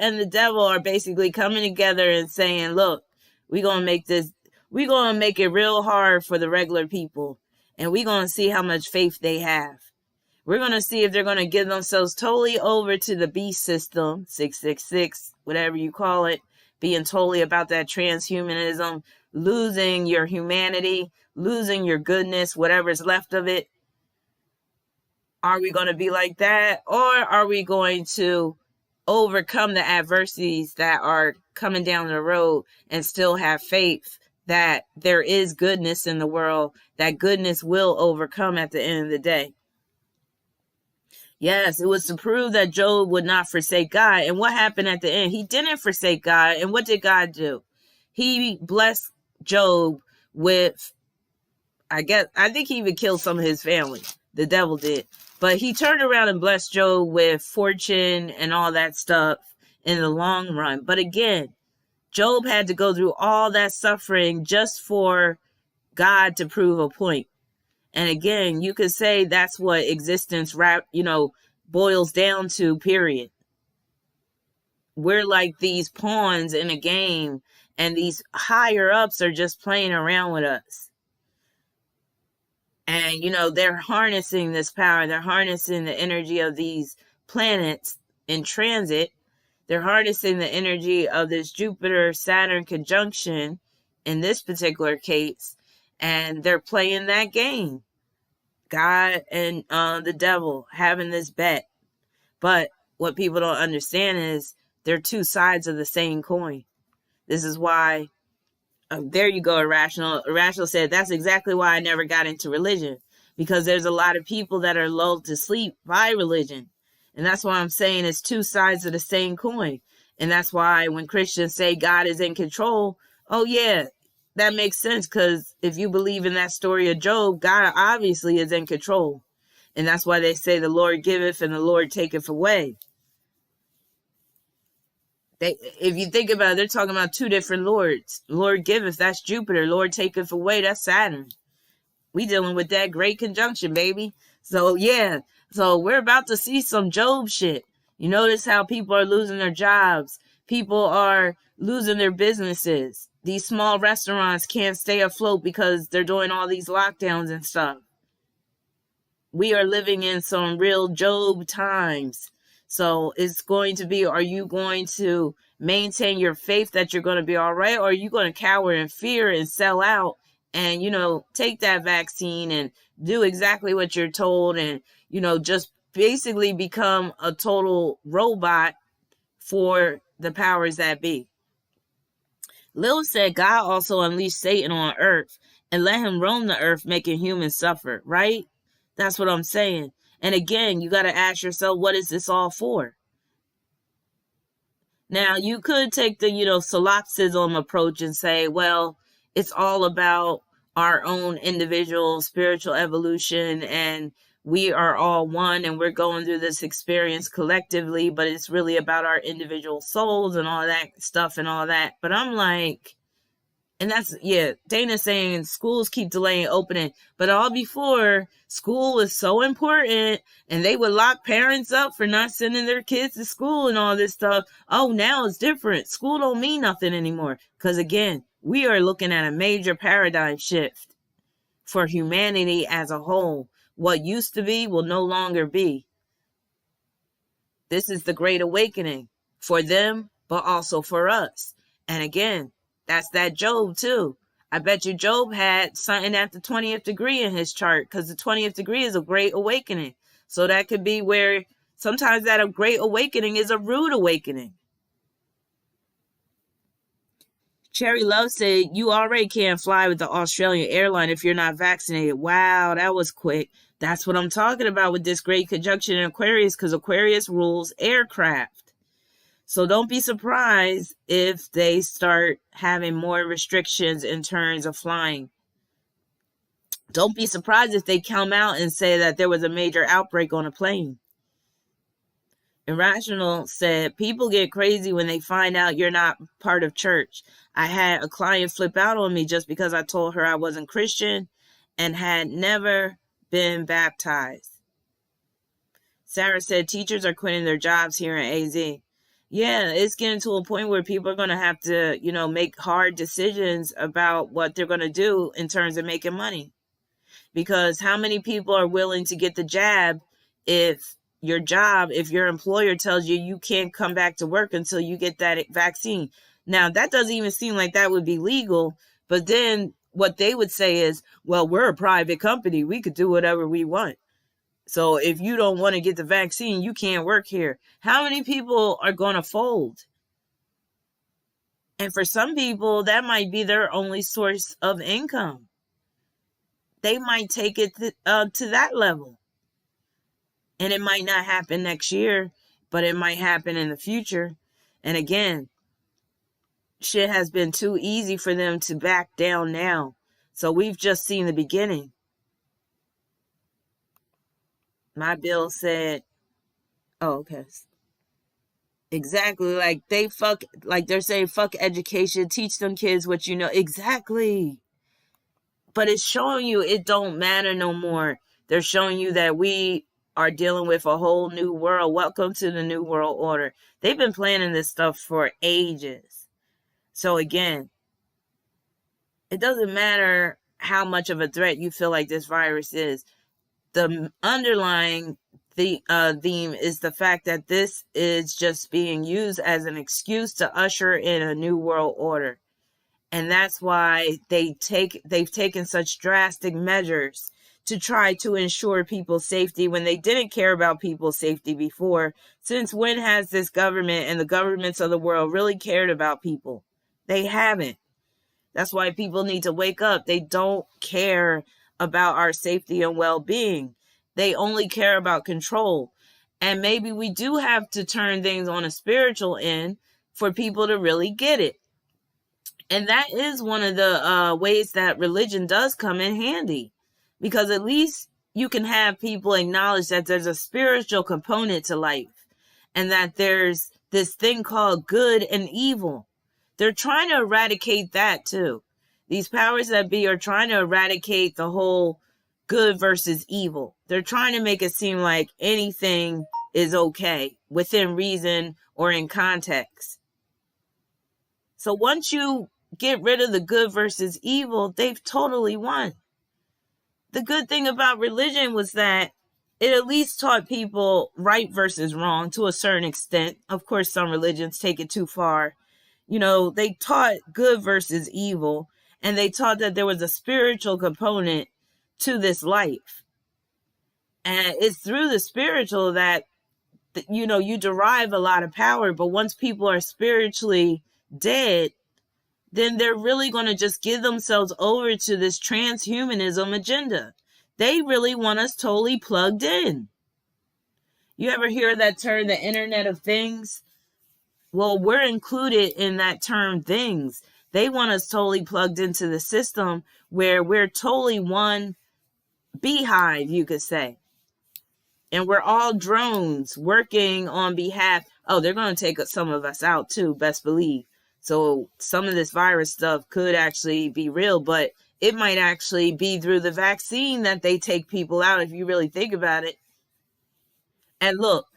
Speaker 1: and the devil are basically coming together and saying, look, we're going to make it real hard for the regular people, and we're going to see how much faith they have. We're going to see if they're going to give themselves totally over to the beast system, 666, whatever you call it, being totally about that transhumanism, losing your humanity, losing your goodness, whatever's left of it. Are we going to be like that? Or are we going to overcome the adversities that are coming down the road and still have faith that there is goodness in the world, that goodness will overcome at the end of the day? Yes, it was to prove that Job would not forsake God. And what happened at the end? He didn't forsake God. And what did God do? He blessed Job with, I think he even killed some of his family. The devil did. But he turned around and blessed Job with fortune and all that stuff in the long run. But again, Job had to go through all that suffering just for God to prove a point. And again, you could say that's what existence, boils down to, period. We're like these pawns in a game, and these higher ups are just playing around with us. And, they're harnessing this power. They're harnessing the energy of these planets in transit. They're harnessing the energy of this Jupiter-Saturn conjunction in this particular case. And they're playing that game. God and the devil having this bet. But what people don't understand is they're two sides of the same coin. This is why, there you go, Irrational. Irrational said, that's exactly why I never got into religion. Because there's a lot of people that are lulled to sleep by religion. And that's why I'm saying it's two sides of the same coin. And that's why when Christians say God is in control, oh yeah, that makes sense, because if you believe in that story of Job, God obviously is in control. And that's why they say the Lord giveth and the Lord taketh away. If you think about it, they're talking about two different lords. Lord giveth, that's Jupiter. Lord taketh away, that's Saturn. We dealing with that great conjunction, baby. So yeah, so we're about to see some Job shit. You notice how people are losing their jobs. People are losing their businesses. These small restaurants can't stay afloat because they're doing all these lockdowns and stuff. We are living in some real Job times. So it's going to be, are you going to maintain your faith that you're going to be all right? Or are you going to cower in fear and sell out and, take that vaccine and do exactly what you're told and, just basically become a total robot for the powers that be? Lil said God also unleashed Satan on earth and let him roam the earth, making humans suffer, right? That's what I'm saying. And again, you got to ask yourself, what is this all for? Now, you could take the, solipsism approach and say, well, it's all about our own individual spiritual evolution and we are all one and we're going through this experience collectively, but it's really about our individual souls and all that stuff and all that. But I'm like, and that's, Dana's saying schools keep delaying opening, but all before, school was so important and they would lock parents up for not sending their kids to school and all this stuff. Oh, now it's different. School don't mean nothing anymore. Because again, we are looking at a major paradigm shift for humanity as a whole. What used to be will no longer be. This is the Great Awakening for them, but also for us. And again, that's that Job too. I bet you Job had something at the 20th degree in his chart because the 20th degree is a great awakening. So that could be where sometimes that a great awakening is a rude awakening. Cherry Love said, you already can't fly with the Australian airline if you're not vaccinated. Wow, that was quick. That's what I'm talking about with this great conjunction in Aquarius, because Aquarius rules aircraft. So don't be surprised if they start having more restrictions in terms of flying. Don't be surprised if they come out and say that there was a major outbreak on a plane. Irrational said, people get crazy when they find out you're not part of church. I had a client flip out on me just because I told her I wasn't Christian and had never been baptized. Sarah said, teachers are quitting their jobs here in AZ. Yeah, it's getting to a point where people are going to have to, make hard decisions about what they're going to do in terms of making money. Because how many people are willing to get the jab if your employer tells you you can't come back to work until you get that vaccine? Now, that doesn't even seem like that would be legal. But then what they would say is, well, we're a private company. We could do whatever we want. So if you don't want to get the vaccine, you can't work here. How many people are going to fold? And for some people, that might be their only source of income. They might take it to that level. And it might not happen next year, but it might happen in the future. And again, shit has been too easy for them to back down now. So we've just seen the beginning. My bill said, oh, okay. Exactly. Like they're saying, fuck education, teach them kids what you know. Exactly. But it's showing you it don't matter no more. They're showing you that we are dealing with a whole new world. Welcome to the New World Order. They've been planning this stuff for ages. So again, it doesn't matter how much of a threat you feel like this virus is. The underlying theme is the fact that this is just being used as an excuse to usher in a new world order. And that's why they've taken such drastic measures to try to ensure people's safety when they didn't care about people's safety before. Since when has this government and the governments of the world really cared about people? They haven't. That's why people need to wake up. They don't care about our safety and well-being. They only care about control. And maybe we do have to turn things on a spiritual end for people to really get it. And that is one of the ways that religion does come in handy. Because at least you can have people acknowledge that there's a spiritual component to life. And that there's this thing called good and evil. They're trying to eradicate that too. These powers that be are trying to eradicate the whole good versus evil. They're trying to make it seem like anything is okay within reason or in context. So once you get rid of the good versus evil, they've totally won. The good thing about religion was that it at least taught people right versus wrong to a certain extent. Of course, some religions take it too far. You know, they taught good versus evil, and they taught that there was a spiritual component to this life. And it's through the spiritual that, you know, you derive a lot of power. But once people are spiritually dead, then they're really going to just give themselves over to this transhumanism agenda. They really want us totally plugged in. You ever hear that term, the Internet of Things? Well, we're included in that term, things. They want us totally plugged into the system where we're totally one beehive, you could say. And we're all drones working on behalf. Oh, they're going to take some of us out too, best believe. So some of this virus stuff could actually be real, but it might actually be through the vaccine that they take people out if you really think about it. And look,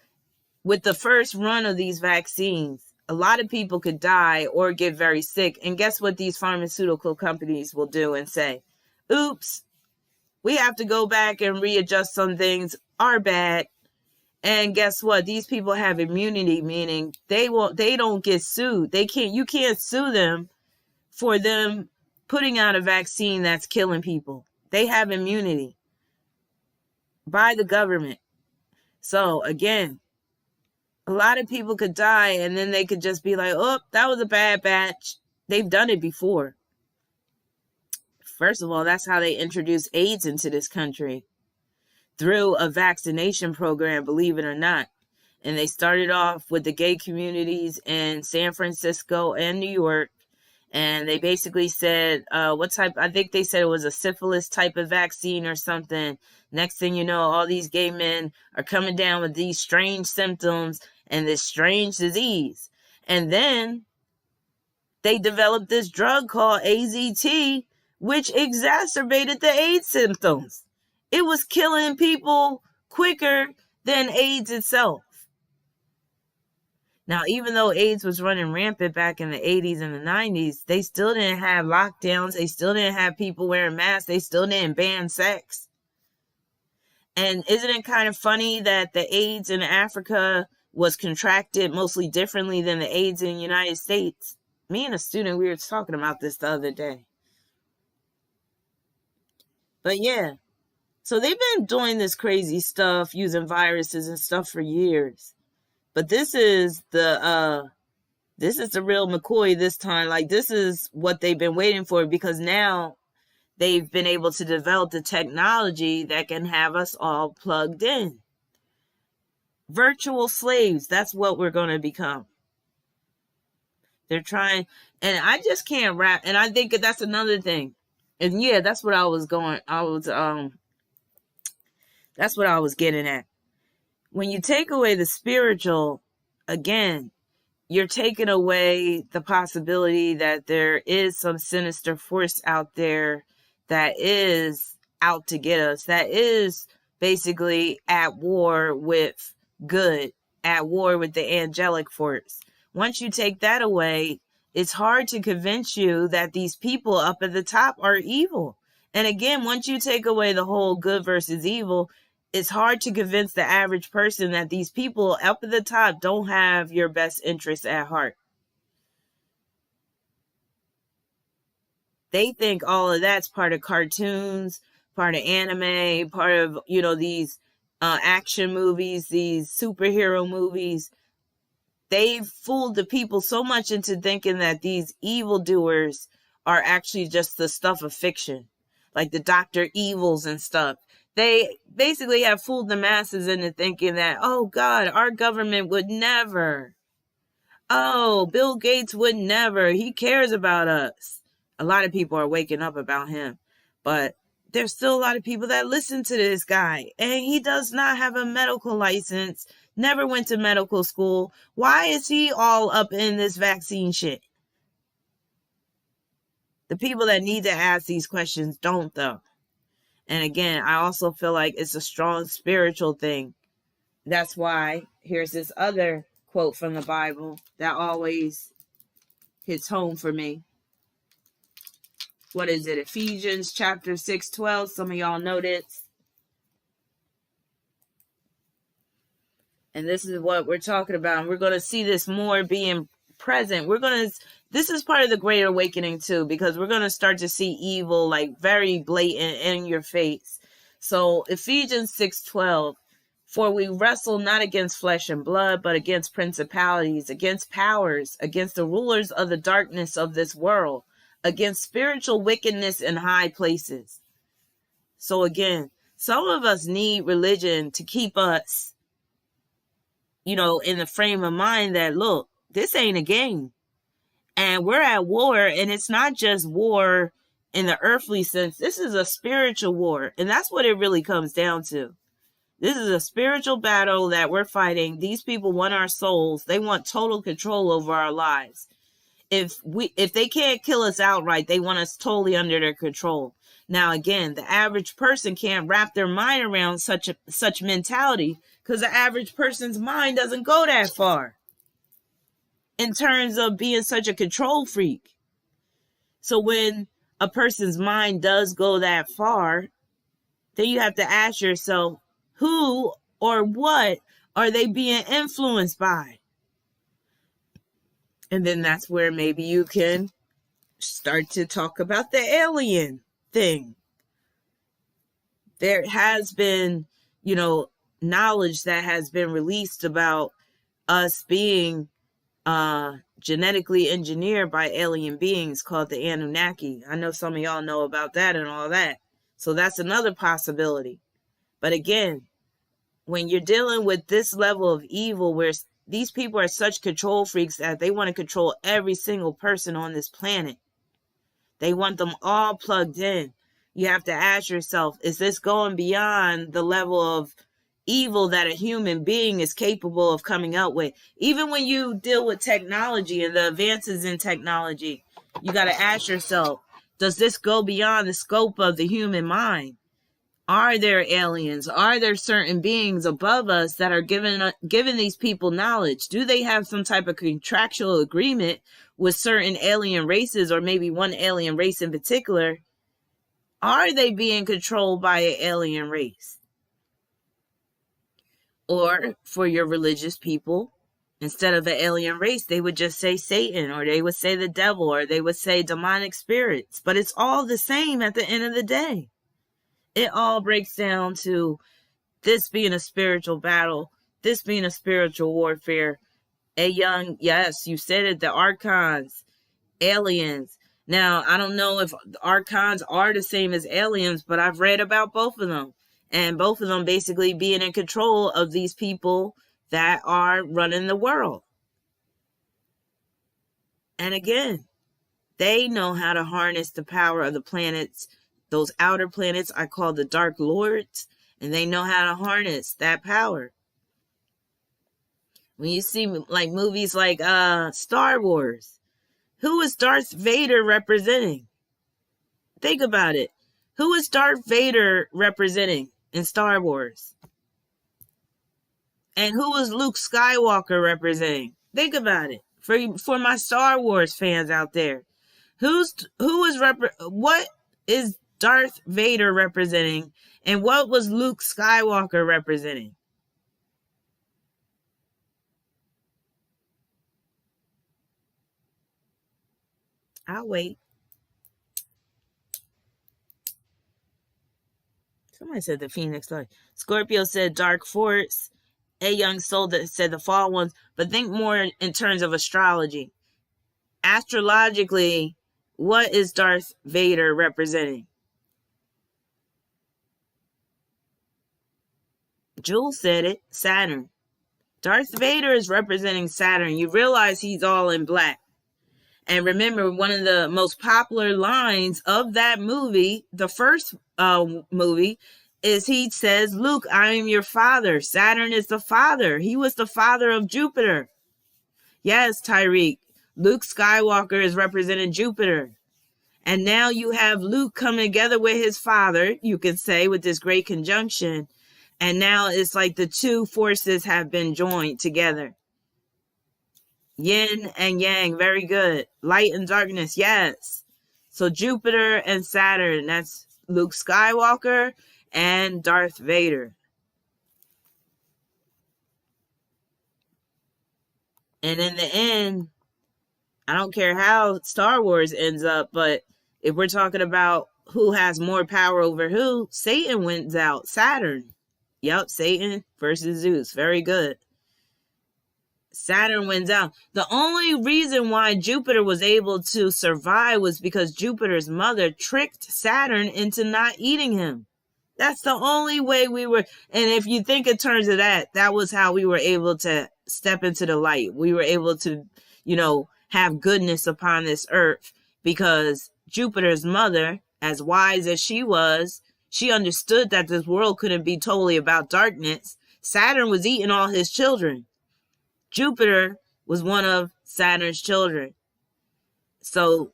Speaker 1: with the first run of these vaccines, a lot of people could die or get very sick. And guess what these pharmaceutical companies will do and say? Oops, we have to go back and readjust some things. Our bad. And guess what? These people have immunity, meaning they don't get sued. You can't sue them for them putting out a vaccine that's killing people. They have immunity by the government. So again, a lot of people could die and then they could just be like, oh, that was a bad batch. They've done it before. First of all, that's how they introduced AIDS into this country. Through a vaccination program, believe it or not. And they started off with the gay communities in San Francisco and New York. And they basically said, what type, I think they said it was a syphilis type of vaccine or something. Next thing you know, all these gay men are coming down with these strange symptoms and this strange disease. And then they developed this drug called AZT, which exacerbated the AIDS symptoms. It was killing people quicker than AIDS itself. Now, even though AIDS was running rampant back in the 80s and the 90s, they still didn't have lockdowns. They still didn't have people wearing masks. They still didn't ban sex. And isn't it kind of funny that the AIDS in Africa was contracted mostly differently than the AIDS in the United States? Me and a student, we were talking about this the other day. But yeah, so they've been doing this crazy stuff, using viruses and stuff for years. But this is the real McCoy this time. Like, this is what they've been waiting for, because now they've been able to develop the technology that can have us all plugged in. Virtual slaves, that's what we're going to become. They're trying, and I just can't wrap, and I think that's another thing. And yeah, that's what that's what I was getting at. When you take away the spiritual, again, you're taking away the possibility that there is some sinister force out there that is out to get us, that is basically at war with good, at war with the angelic force. Once you take that away, it's hard to convince you that these people up at the top are evil. And again, once you take away the whole good versus evil, it's hard to convince the average person that these people up at the top don't have your best interests at heart. They think all of that's part of cartoons, part of anime, part of, these action movies, these superhero movies. They've fooled the people so much into thinking that these evildoers are actually just the stuff of fiction, like the Dr. Evils and stuff. They basically have fooled the masses into thinking that, oh God, our government would never. Oh, Bill Gates would never. He cares about us. A lot of people are waking up about him, but there's still a lot of people that listen to this guy, and he does not have a medical license, never went to medical school. Why is he all up in this vaccine shit? The people that need to ask these questions don't, though. And again, I also feel like it's a strong spiritual thing. That's why here's this other quote from the Bible that always hits home for me. What is it? Ephesians chapter 6:12. Some of y'all know this. And this is what we're talking about. And we're going to see this more being present. This is part of the Great Awakening too, because we're going to start to see evil like very blatant in your face. So Ephesians 6:12, for we wrestle not against flesh and blood, but against principalities, against powers, against the rulers of the darkness of this world, against spiritual wickedness in high places. So again, some of us need religion to keep us, in the frame of mind that, look, this ain't a game. And we're at war, and it's not just war in the earthly sense. This is a spiritual war. And that's what it really comes down to. This is a spiritual battle that we're fighting. These people want our souls. They want total control over our lives. If they can't kill us outright, they want us totally under their control. Now, again, the average person can't wrap their mind around such mentality, because the average person's mind doesn't go that far in terms of being such a control freak. So when a person's mind does go that far, then you have to ask yourself, who or what are they being influenced by? And then that's where maybe you can start to talk about the alien thing. There has been, knowledge that has been released about us being genetically engineered by alien beings called the Anunnaki. I know some of y'all know about that and all that. So that's another possibility. But again, when you're dealing with this level of evil, where these people are such control freaks that they want to control every single person on this planet, they want them all plugged in. You have to ask yourself, is this going beyond the level of evil that a human being is capable of coming up with? Even when you deal with technology and the advances in technology, you got to ask yourself, does this go beyond the scope of the human mind? Are there aliens? Are there certain beings above us that are giving these people knowledge? Do they have some type of contractual agreement with certain alien races, or maybe one alien race in particular? Are they being controlled by an alien race? Or for your religious people, instead of an alien race, they would just say Satan, or they would say the devil, or they would say demonic spirits. But it's all the same at the end of the day. It all breaks down to this being a spiritual battle, this being a spiritual warfare. Yes, you said it, the archons, aliens. Now, I don't know if archons are the same as aliens, but I've read about both of them. And both of them basically being in control of these people that are running the world. And again, they know how to harness the power of the planets. Those outer planets I call the Dark Lords, and they know how to harness that power. When you see like movies like Star Wars, who is Darth Vader representing? Think about it. Who is Darth Vader representing in Star Wars? And who is Luke Skywalker representing? Think about it. For my Star Wars fans out there, what is Darth Vader representing, and what was Luke Skywalker representing? I'll wait. Somebody said the Phoenix Light. Scorpio said Dark Force. A Young Soul that said the Fall Ones. But think more in terms of astrology. Astrologically, what is Darth Vader representing? Jules said it. Saturn. Darth Vader is representing Saturn. You realize he's all in black. And remember, one of the most popular lines of that movie, the first movie, is he says, Luke, I am your father. Saturn is the father. He was the father of Jupiter. Yes, Tyreek. Luke Skywalker is representing Jupiter. And now you have Luke coming together with his father, you can say, with this great conjunction. And now it's like the two forces have been joined together. Yin and yang, very good. Light and darkness, yes. So Jupiter and Saturn, that's Luke Skywalker and Darth Vader. And in the end, I don't care how Star Wars ends up, but if we're talking about who has more power over who, Satan wins out. Saturn. Yep, Satan versus Zeus. Very good. Saturn wins out. The only reason why Jupiter was able to survive was because Jupiter's mother tricked Saturn into not eating him. That's the only way we were. And if you think in terms of that, that was how we were able to step into the light. We were able to, have goodness upon this earth because Jupiter's mother, as wise as she was, she understood that this world couldn't be totally about darkness. Saturn was eating all his children. Jupiter was one of Saturn's children. So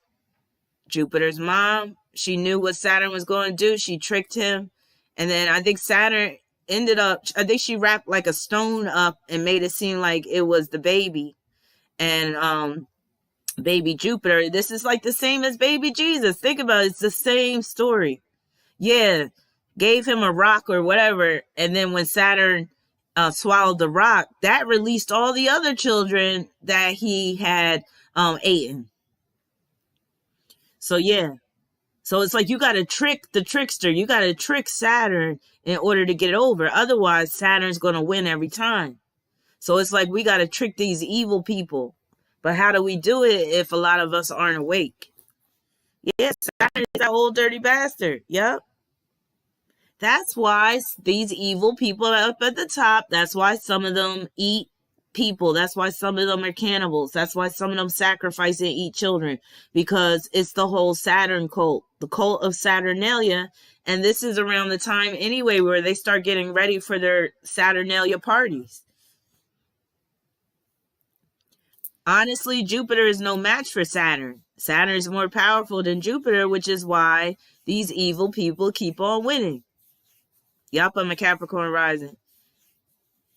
Speaker 1: Jupiter's mom, she knew what Saturn was going to do. She tricked him. And then I think Saturn I think she wrapped like a stone up and made it seem like it was the baby. And baby Jupiter, this is like the same as baby Jesus. Think about it. It's the same story. Yeah, gave him a rock or whatever. And then when Saturn swallowed the rock, that released all the other children that he had eaten. So yeah. So it's like you got to trick the trickster. You got to trick Saturn in order to get it over. Otherwise, Saturn's going to win every time. So it's like we got to trick these evil people. But how do we do it if a lot of us aren't awake? Yes, Saturn is that old dirty bastard. Yep. That's why these evil people are up at the top. That's why some of them eat people. That's why some of them are cannibals. That's why some of them sacrifice and eat children, because it's the whole Saturn cult, the cult of Saturnalia. And this is around the time anyway where they start getting ready for their Saturnalia parties. Honestly, Jupiter is no match for Saturn. Saturn is more powerful than Jupiter, which is why these evil people keep on winning. Yup, I'm a Capricorn rising.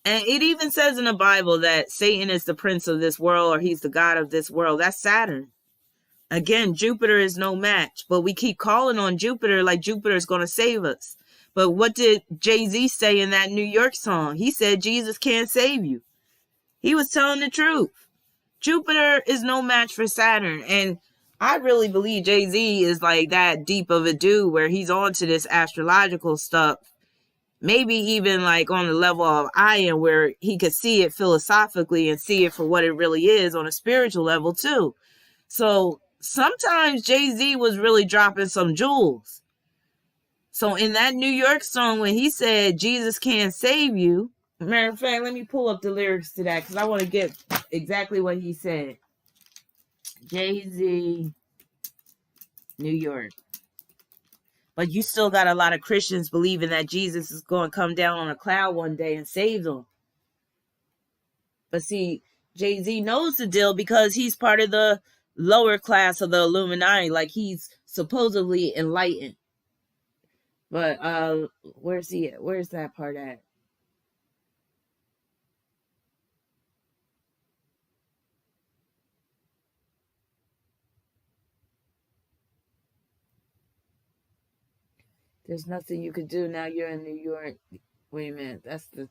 Speaker 1: And it even says in the Bible that Satan is the prince of this world, or he's the god of this world. That's Saturn. Again, Jupiter is no match, but we keep calling on Jupiter like Jupiter is going to save us. But what did Jay-Z say in that New York song? He said, Jesus can't save you. He was telling the truth. Jupiter is no match for Saturn. And I really believe Jay-Z is like that deep of a dude where he's on to this astrological stuff. Maybe even like on the level of I am, where he could see it philosophically and see it for what it really is on a spiritual level too. So sometimes Jay-Z was really dropping some jewels. So in that New York song, when he said, Jesus can't save you, matter of fact, let me pull up the lyrics to that because I want to get exactly what he said. Jay-Z, New York. But you still got a lot of Christians believing that Jesus is going to come down on a cloud one day and save them. But see, Jay-Z knows the deal because he's part of the lower class of the Illuminati. Like, he's supposedly enlightened. But where's he at? Where's that part at? There's nothing you could do now you're in New York. Wait a minute. That's the... He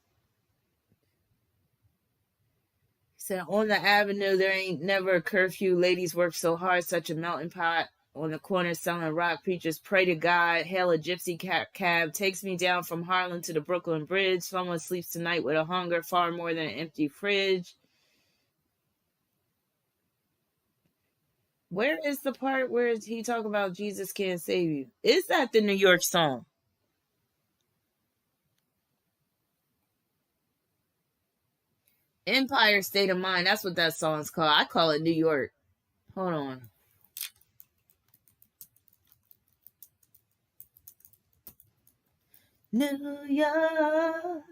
Speaker 1: said, on the avenue, there ain't never a curfew. Ladies work so hard, such a melting pot. On the corner selling rock, preachers pray to God. Hail a gypsy cab. Takes me down from Harlem to the Brooklyn Bridge. Someone sleeps tonight with a hunger far more than an empty fridge. Where is the part where he talk about Jesus can't save you? Is that the New York song? Empire State of Mind. That's what that song's called. I call it New York. Hold on. New York,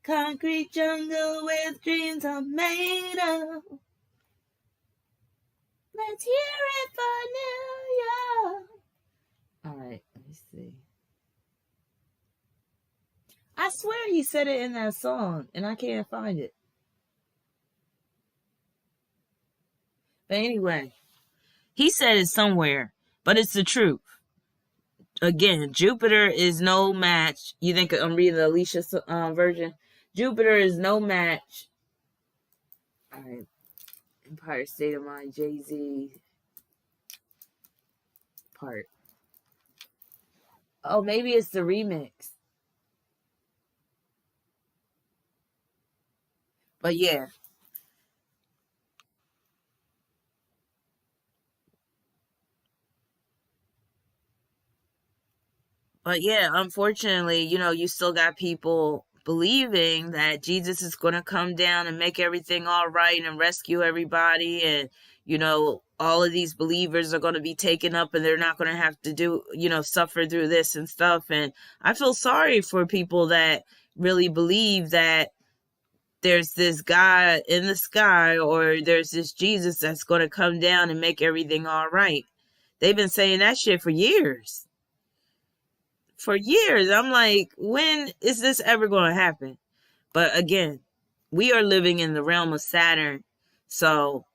Speaker 1: concrete jungle with dreams are made of. Let's hear it for New York. All right, let me see. I swear he said it in that song, and I can't find it. But anyway, he said it somewhere, but it's the truth. Again, Jupiter is no match. You think I'm reading the Alicia version? Jupiter is no match All right. Empire State of Mind, Jay-Z part. Oh, maybe it's the remix. But yeah. But yeah, unfortunately, you still got people believing that Jesus is going to come down and make everything all right and rescue everybody. And, all of these believers are going to be taken up and they're not going to have to suffer through this and stuff. And I feel sorry for people that really believe that there's this guy in the sky or there's this Jesus that's going to come down and make everything all right. They've been saying that shit for years. For years. I'm like, when is this ever going to happen? But again, we are living in the realm of Saturn. So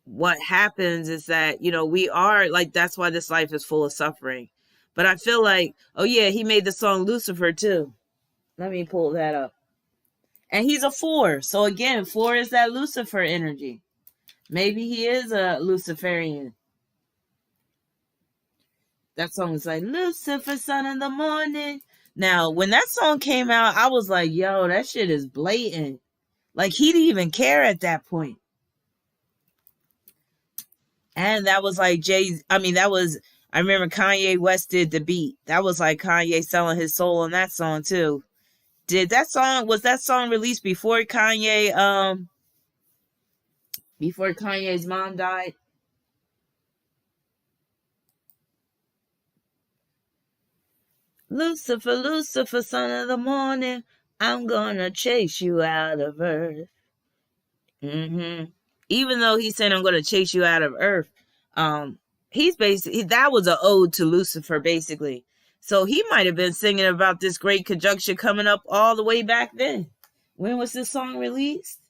Speaker 1: what happens is that, we are like, that's why this life is full of suffering. But I feel like, oh yeah, he made the song Lucifer too. Let me pull that up. And he's a 4. So again, 4 is that Lucifer energy. Maybe he is a Luciferian. That song is like, Lucifer, son of the morning. Now, when that song came out, I was like, yo, that shit is blatant. Like, he didn't even care at that point. And that was like I remember Kanye West did the beat. That was like Kanye selling his soul on that song too. Was that song released before Kanye's mom died? Lucifer, Lucifer, son of the morning, I'm gonna chase you out of earth. Even though he said I'm gonna chase you out of earth, he's basically, that was an ode to Lucifer, basically. So he might have been singing about this great conjunction coming up all the way back then. When was this song released?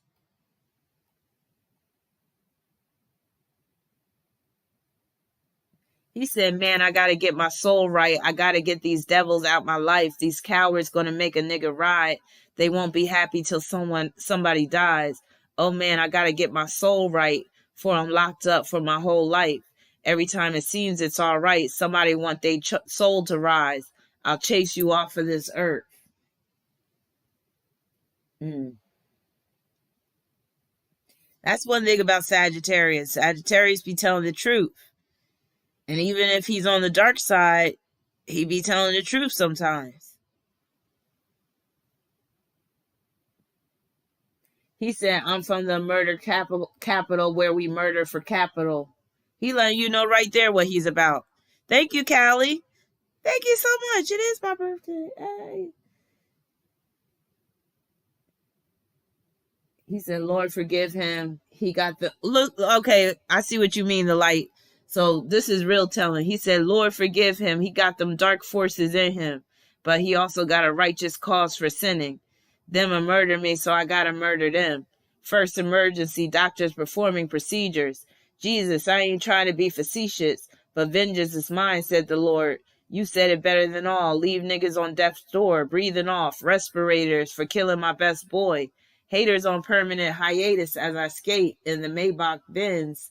Speaker 1: He said, man, I got to get my soul right. I got to get these devils out my life. These cowards going to make a nigga ride. They won't be happy till somebody dies. Oh, man, I got to get my soul right, for I'm locked up for my whole life. Every time it seems it's all right, somebody want their soul to rise. I'll chase you off of this earth. That's one thing about Sagittarius. Sagittarius be telling the truth. And even if he's on the dark side, he be telling the truth sometimes. He said, I'm from the murder capital where we murder for capital. He letting you know right there what he's about. Thank you, Callie. Thank you so much. It is my birthday. Hey. He said, Lord, forgive him. He got the look. Okay, I see what you mean, the light. So this is real telling. He said, Lord, forgive him. He got them dark forces in him, but he also got a righteous cause for sinning. Them a murder me, so I gotta murder them. First emergency, doctors performing procedures. Jesus, I ain't trying to be facetious, but vengeance is mine, said the Lord. You said it better than all. Leave niggas on death's door, breathing off, respirators for killing my best boy. Haters on permanent hiatus as I skate in the Maybach Benz.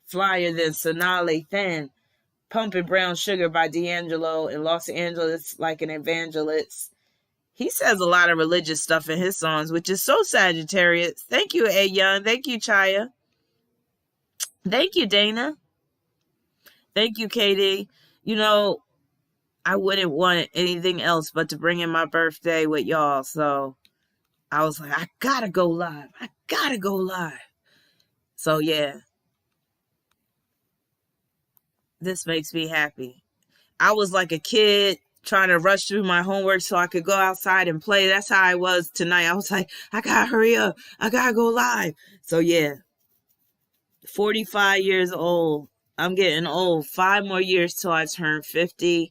Speaker 1: Flyer than Sonale Thin. Pumping Brown Sugar by D'Angelo in Los Angeles like an evangelist. He says a lot of religious stuff in his songs, which is so Sagittarius. Thank you, A Young. Thank you, Chaya. Thank you, Dana. Thank you, Katie. I wouldn't want anything else but to bring in my birthday with y'all. So I was like, I gotta go live. So yeah. This makes me happy. I was like a kid trying to rush through my homework so I could go outside and play. That's how I was tonight. I was like, I gotta hurry up. I gotta go live. So yeah, 45 years old. I'm getting old. 5 more years till I turn 50.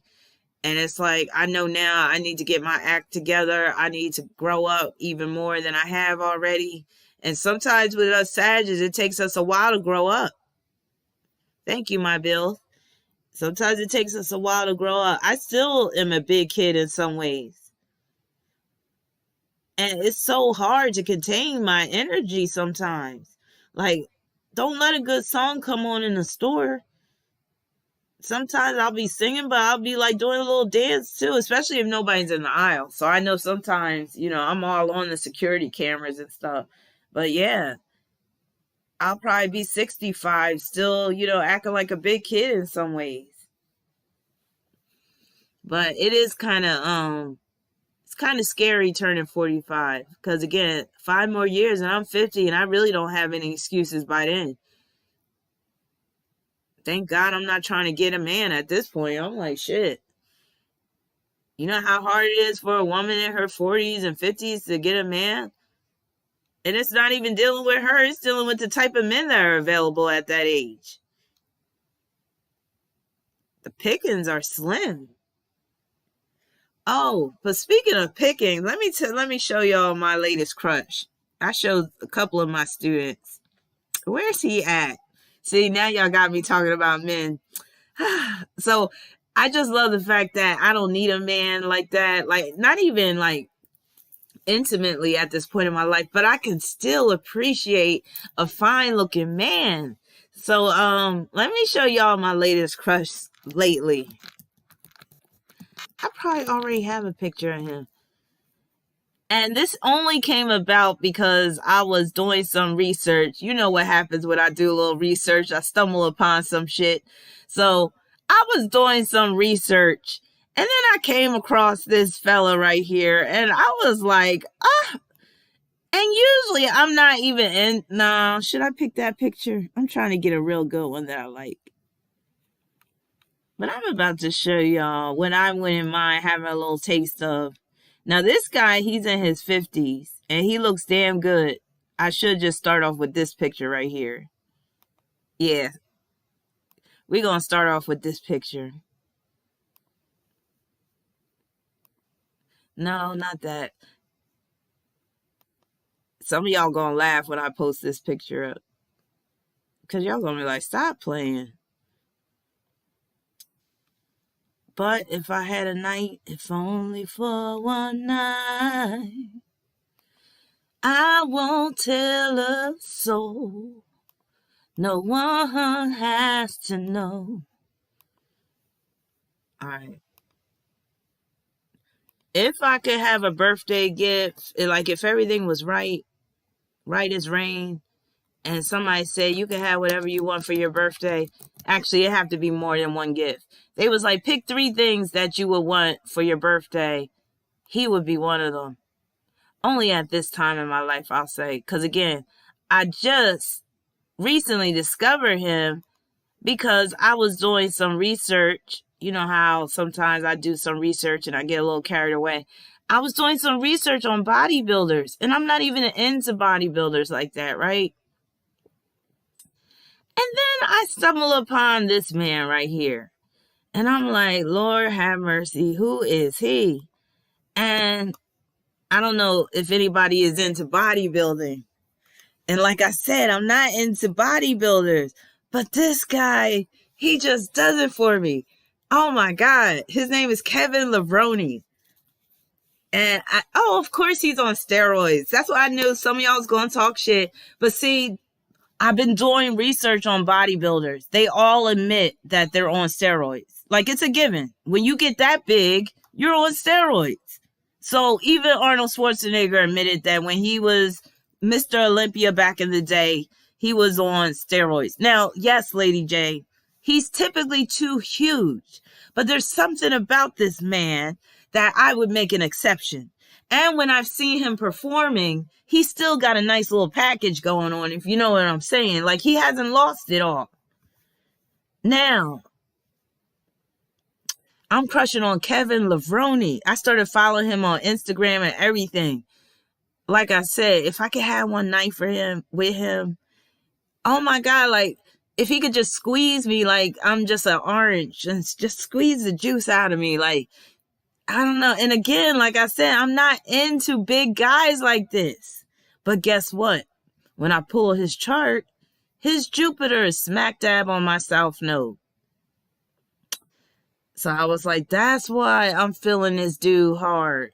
Speaker 1: And it's like, I know now I need to get my act together. I need to grow up even more than I have already. And sometimes with us Sagittarius, it takes us a while to grow up. Thank you, my Bill. Sometimes it takes us a while to grow up. I still am a big kid in some ways. And it's so hard to contain my energy sometimes. Like, don't let a good song come on in the store. Sometimes I'll be singing, but I'll be like doing a little dance too, especially if nobody's in the aisle. So I know sometimes, I'm all on the security cameras and stuff. But yeah, I'll probably be 65, still, acting like a big kid in some ways. But it is it's kind of scary turning 45 because again, 5 more years and I'm 50 and I really don't have any excuses by then. Thank God I'm not trying to get a man at this point. I'm like, shit. You know how hard it is for a woman in her 40s and 50s to get a man? And it's not even dealing with her. It's dealing with the type of men that are available at that age. The pickings are slim. Oh, but speaking of picking, let me show y'all my latest crush. I showed a couple of my students. Where's he at? See, now y'all got me talking about men. So I just love the fact that I don't need a man like that. Like, not even like intimately at this point in my life, but I can still appreciate a fine looking man. So let me show y'all my latest crush lately. I probably already have a picture of him. And this only came about because I was doing some research. You know what happens when I do a little research. I stumble upon some shit. So I was doing some research and then I came across this fella right here and I was like, ah. And usually I'm not even in. No, should I pick that picture? I'm trying to get a real good one that I like. But I'm about to show y'all what I wouldn't mind having a little taste of. Now, this guy, he's in his 50s, and he looks damn good. I should just start off with this picture right here. Yeah. We're going to start off with this picture. No, not that. Some of y'all going to laugh when I post this picture up. Because y'all going to be like, stop playing. But if I had a night, if only for one night, I won't tell a soul. No one has to know. All right. If I could have a birthday gift, like if everything was right as rain, and somebody said you can have whatever you want for your birthday, actually it have to be more than one gift. They was like, pick 3 things that you would want for your birthday. He would be one of them. Only at this time in my life, I'll say. Because again, I just recently discovered him because I was doing some research. You know how sometimes I do some research and I get a little carried away. I was doing some research on bodybuilders, and I'm not even into bodybuilders like that, right? And then I stumble upon this man right here. And I'm like, Lord have mercy, who is he? And I don't know if anybody is into bodybuilding. And like I said, I'm not into bodybuilders. But this guy, he just does it for me. Oh my God. His name is Kevin Levrone. And of course he's on steroids. That's why I knew some of y'all was going to talk shit. But see, I've been doing research on bodybuilders. They all admit that they're on steroids. Like, it's a given. When you get that big, you're on steroids. So even Arnold Schwarzenegger admitted that when he was Mr. Olympia back in the day, he was on steroids. Now, yes, Lady J, he's typically too huge. But there's something about this man that I would make an exception. And when I've seen him performing, he's still got a nice little package going on, if you know what I'm saying. Like, he hasn't lost it all. Now, I'm crushing on Kevin Levrone. I started following him on Instagram and everything. Like I said, if I could have one night with him, oh my God, like, if he could just squeeze me like I'm just an orange and just squeeze the juice out of me, like, I don't know. And again, like I said, I'm not into big guys like this. But guess what? When I pull his chart, his Jupiter is smack dab on my South Node. So I was like, that's why I'm feeling this dude hard.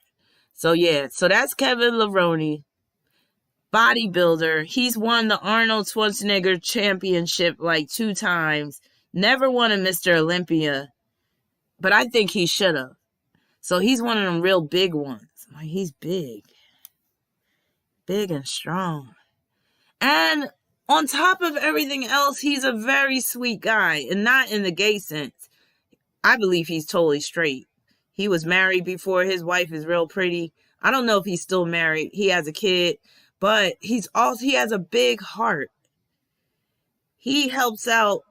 Speaker 1: So yeah, so that's Kevin Levrone, bodybuilder. He's won the Arnold Schwarzenegger championship like 2 times. Never won a Mr. Olympia, but I think he should have. So he's one of them real big ones. Like, he's big and strong. And on top of everything else, he's a very sweet guy, and not in the gay sense. I believe he's totally straight. He was married before. His wife is real pretty. I don't know if he's still married. He has a kid, but he has a big heart. He helps out.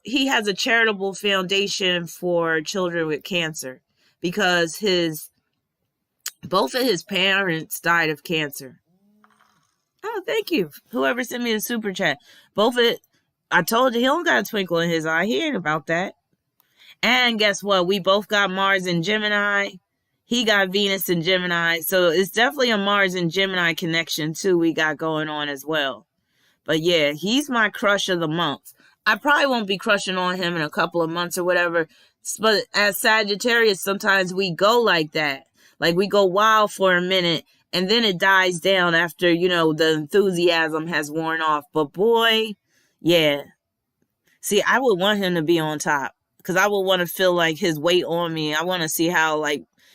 Speaker 1: He has a charitable foundation for children with cancer because both of his parents died of cancer. Oh, thank you. Whoever sent me a super chat. I told you he don't got a twinkle in his eye. He ain't about that. And guess what? We both got Mars in Gemini. He got Venus in Gemini. So it's definitely a Mars and Gemini connection too we got going on as well. But yeah, he's my crush of the month. I probably won't be crushing on him in a couple of months or whatever. But as Sagittarius, sometimes we go like that. Like we go wild for a minute and then it dies down after, the enthusiasm has worn off. But boy, yeah. See, I would want him to be on top because I would want to feel like his weight on me. I want to see how,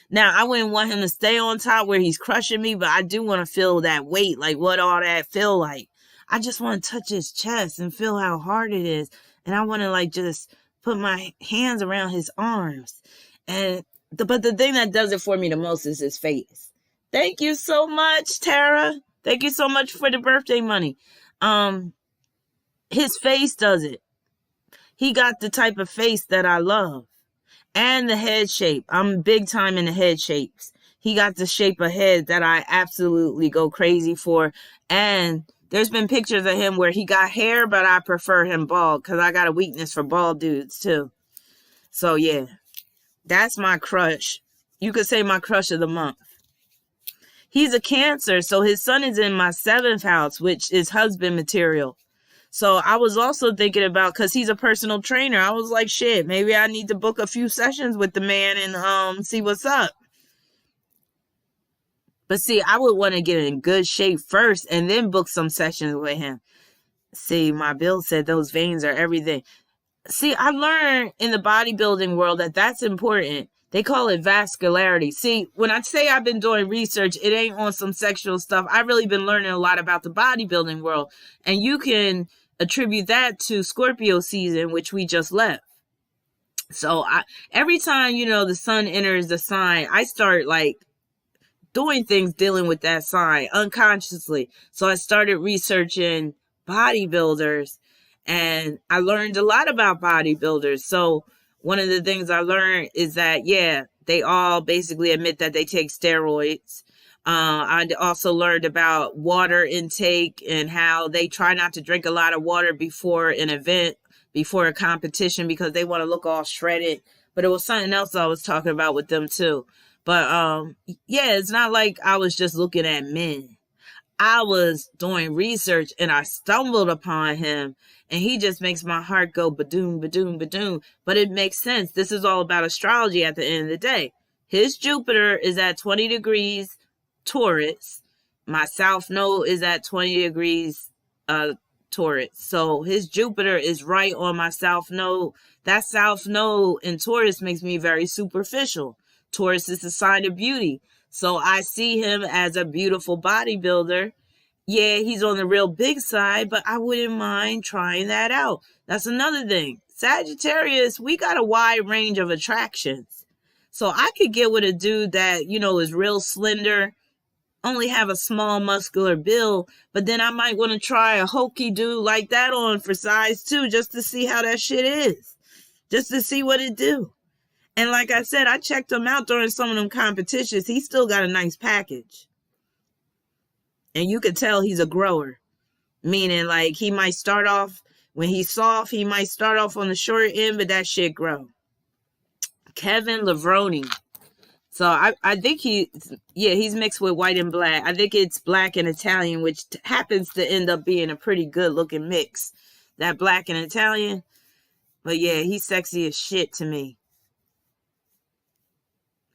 Speaker 1: now I wouldn't want him to stay on top where he's crushing me, but I do want to feel that weight, like what all that feel like. I just want to touch his chest and feel how hard it is. And I want to just put my hands around his arms. But the thing that does it for me the most is his face. Thank you so much, Tara. Thank you so much for the birthday money. His face does it. He got the type of face that I love. And the head shape. I'm big time in the head shapes. He got the shape of head that I absolutely go crazy for. And there's been pictures of him where he got hair, but I prefer him bald because I got a weakness for bald dudes too. So yeah, that's my crush. You could say my crush of the month. He's a Cancer, so his sun is in my 7th house, which is husband material. So I was also thinking about, because he's a personal trainer, I was like, shit, maybe I need to book a few sessions with the man and see what's up. But see, I would want to get in good shape first and then book some sessions with him. See, my Bill said those veins are everything. See, I learned in the bodybuilding world that that's important. They call it vascularity. See, when I say I've been doing research, it ain't on some sexual stuff. I've really been learning a lot about the bodybuilding world. And you can attribute that to Scorpio season, which we just left. So every time, the sun enters the sign, I start doing things dealing with that sign unconsciously. So I started researching bodybuilders and I learned a lot about bodybuilders. So one of the things I learned is that, yeah, they all basically admit that they take steroids. I also learned about water intake and how they try not to drink a lot of water before an event, before a competition, because they want to look all shredded. But it was something else I was talking about with them too. But yeah, it's not like I was just looking at men. I was doing research and I stumbled upon him and he just makes my heart go badoom, badoom, badoom. But it makes sense. This is all about astrology at the end of the day. His Jupiter is at 20 degrees Taurus. My South Node is at 20 degrees Taurus. So his Jupiter is right on my South Node. That South Node in Taurus makes me very superficial. Taurus is the sign of beauty. So I see him as a beautiful bodybuilder. Yeah, he's on the real big side, but I wouldn't mind trying that out. That's another thing. Sagittarius, we got a wide range of attractions. So I could get with a dude that, is real slender, only have a small muscular build, but then I might want to try a hokey dude like that on for size 2 just to see how that shit is. Just to see what it do. And like I said, I checked him out during some of them competitions. He still got a nice package. And you could tell he's a grower. Meaning he might start off, when he's soft, he might start off on the short end, but that shit grow. Kevin Levrone. So I think he's mixed with white and black. I think it's black and Italian, which happens to end up being a pretty good looking mix. That black and Italian. But yeah, he's sexy as shit to me.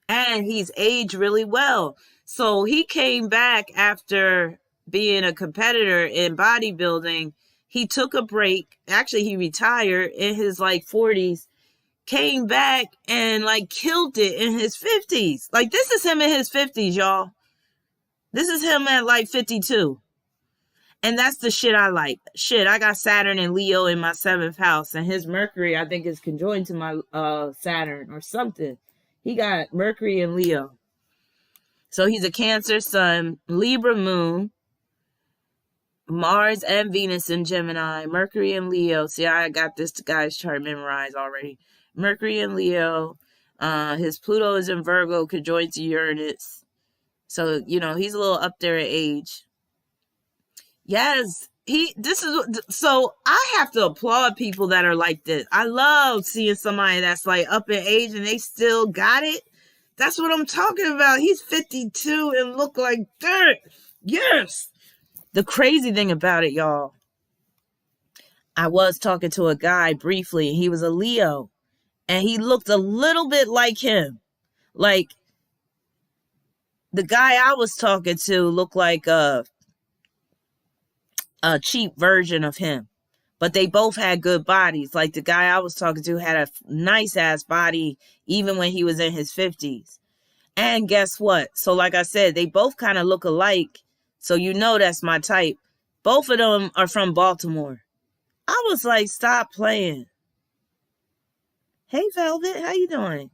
Speaker 1: And and he's aged really well. So he came back after being a competitor in bodybuilding. He took a break. Actually, he retired in his like 40s, came back and like killed it in his 50s. Like, this is him in his 50s, y'all. This is him at like 52. And that's the shit I like. Shit, I got Saturn and Leo in my 7th house, and his Mercury, I think, is conjoined to my Saturn or something. He got Mercury and Leo. So he's a Cancer sun, Libra moon, Mars and Venus in Gemini, Mercury and Leo. See, I got this guy's chart memorized already. Mercury and Leo. His Pluto is in Virgo, conjoined to Uranus. So, you know, he's a little up there in age. Yes, so I have to applaud people that are like this. I love seeing somebody that's like up in age and they still got it. That's what I'm talking about. He's 52 and look like dirt. Yes. The crazy thing about it, y'all, I was talking to a guy briefly. He was a Leo and he looked a little bit like him. Like, the guy I was talking to looked like a cheap version of him, but they both had good bodies. Like, the guy I was talking to had a nice ass body even when he was in his 50s. And guess what? So like I said, they both kind of look alike. So you know that's my type. Both of them are from Baltimore. I was like, stop playing. Hey, Velvet, how you doing?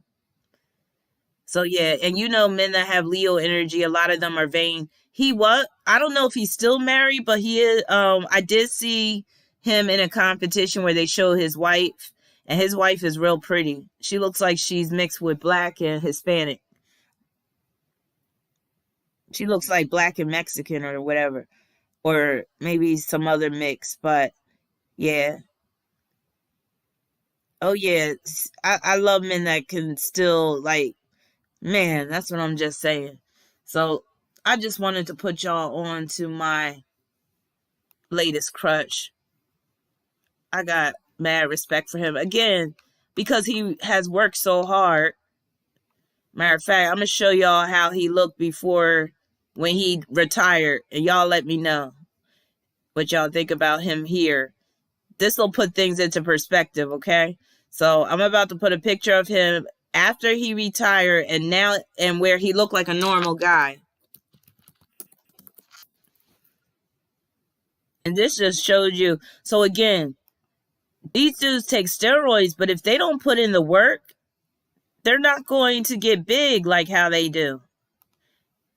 Speaker 1: So yeah, and you know, men that have Leo energy, a lot of them are vain. I don't know if he's still married, but he is. I did see him in a competition where they showed his wife, and his wife is real pretty. She looks like she's mixed with black and Hispanic. She looks like black and Mexican or whatever, or maybe some other mix, but yeah. Oh yeah, I love men that can still, like, man, that's what I'm just saying. So I just wanted to put y'all on to my latest crush. I got mad respect for him. Again, because he has worked so hard. Matter of fact, I'm going to show y'all how he looked before when he retired. And y'all let me know what y'all think about him here. This will put things into perspective, okay? So I'm about to put a picture of him after he retired and now, and where he looked like a normal guy. And this just shows you. So again, these dudes take steroids, but if they don't put in the work, they're not going to get big like how they do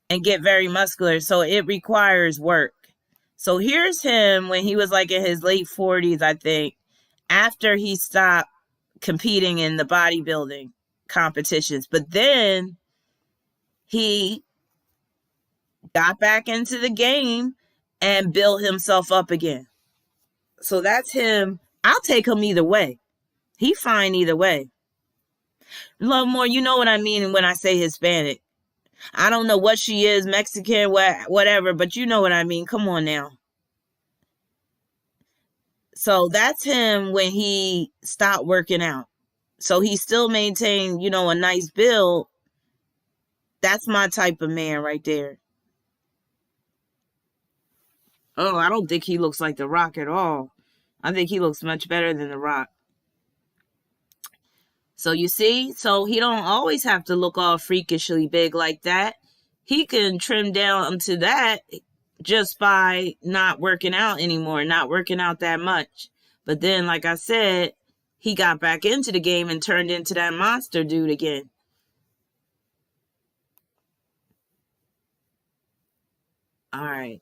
Speaker 1: and get very muscular. So it requires work. So here's him when he was like in his late 40s, I think, after he stopped competing in the bodybuilding competitions. But then he got back into the game and built himself up again. So that's him. I'll take him either way. He fine either way. Love more, you know what I mean when I say Hispanic. I don't know what she is, Mexican, whatever, but you know what I mean. Come on now. So that's him when he stopped working out. So he still maintained, you know, a nice build. That's my type of man right there. Oh, I don't think he looks like The Rock at all. I think he looks much better than The Rock. So you see, so he don't always have to look all freakishly big like that. He can trim down to that just by not working out anymore, not working out that much. But then, like I said, he got back into the game and turned into that monster dude again. All right.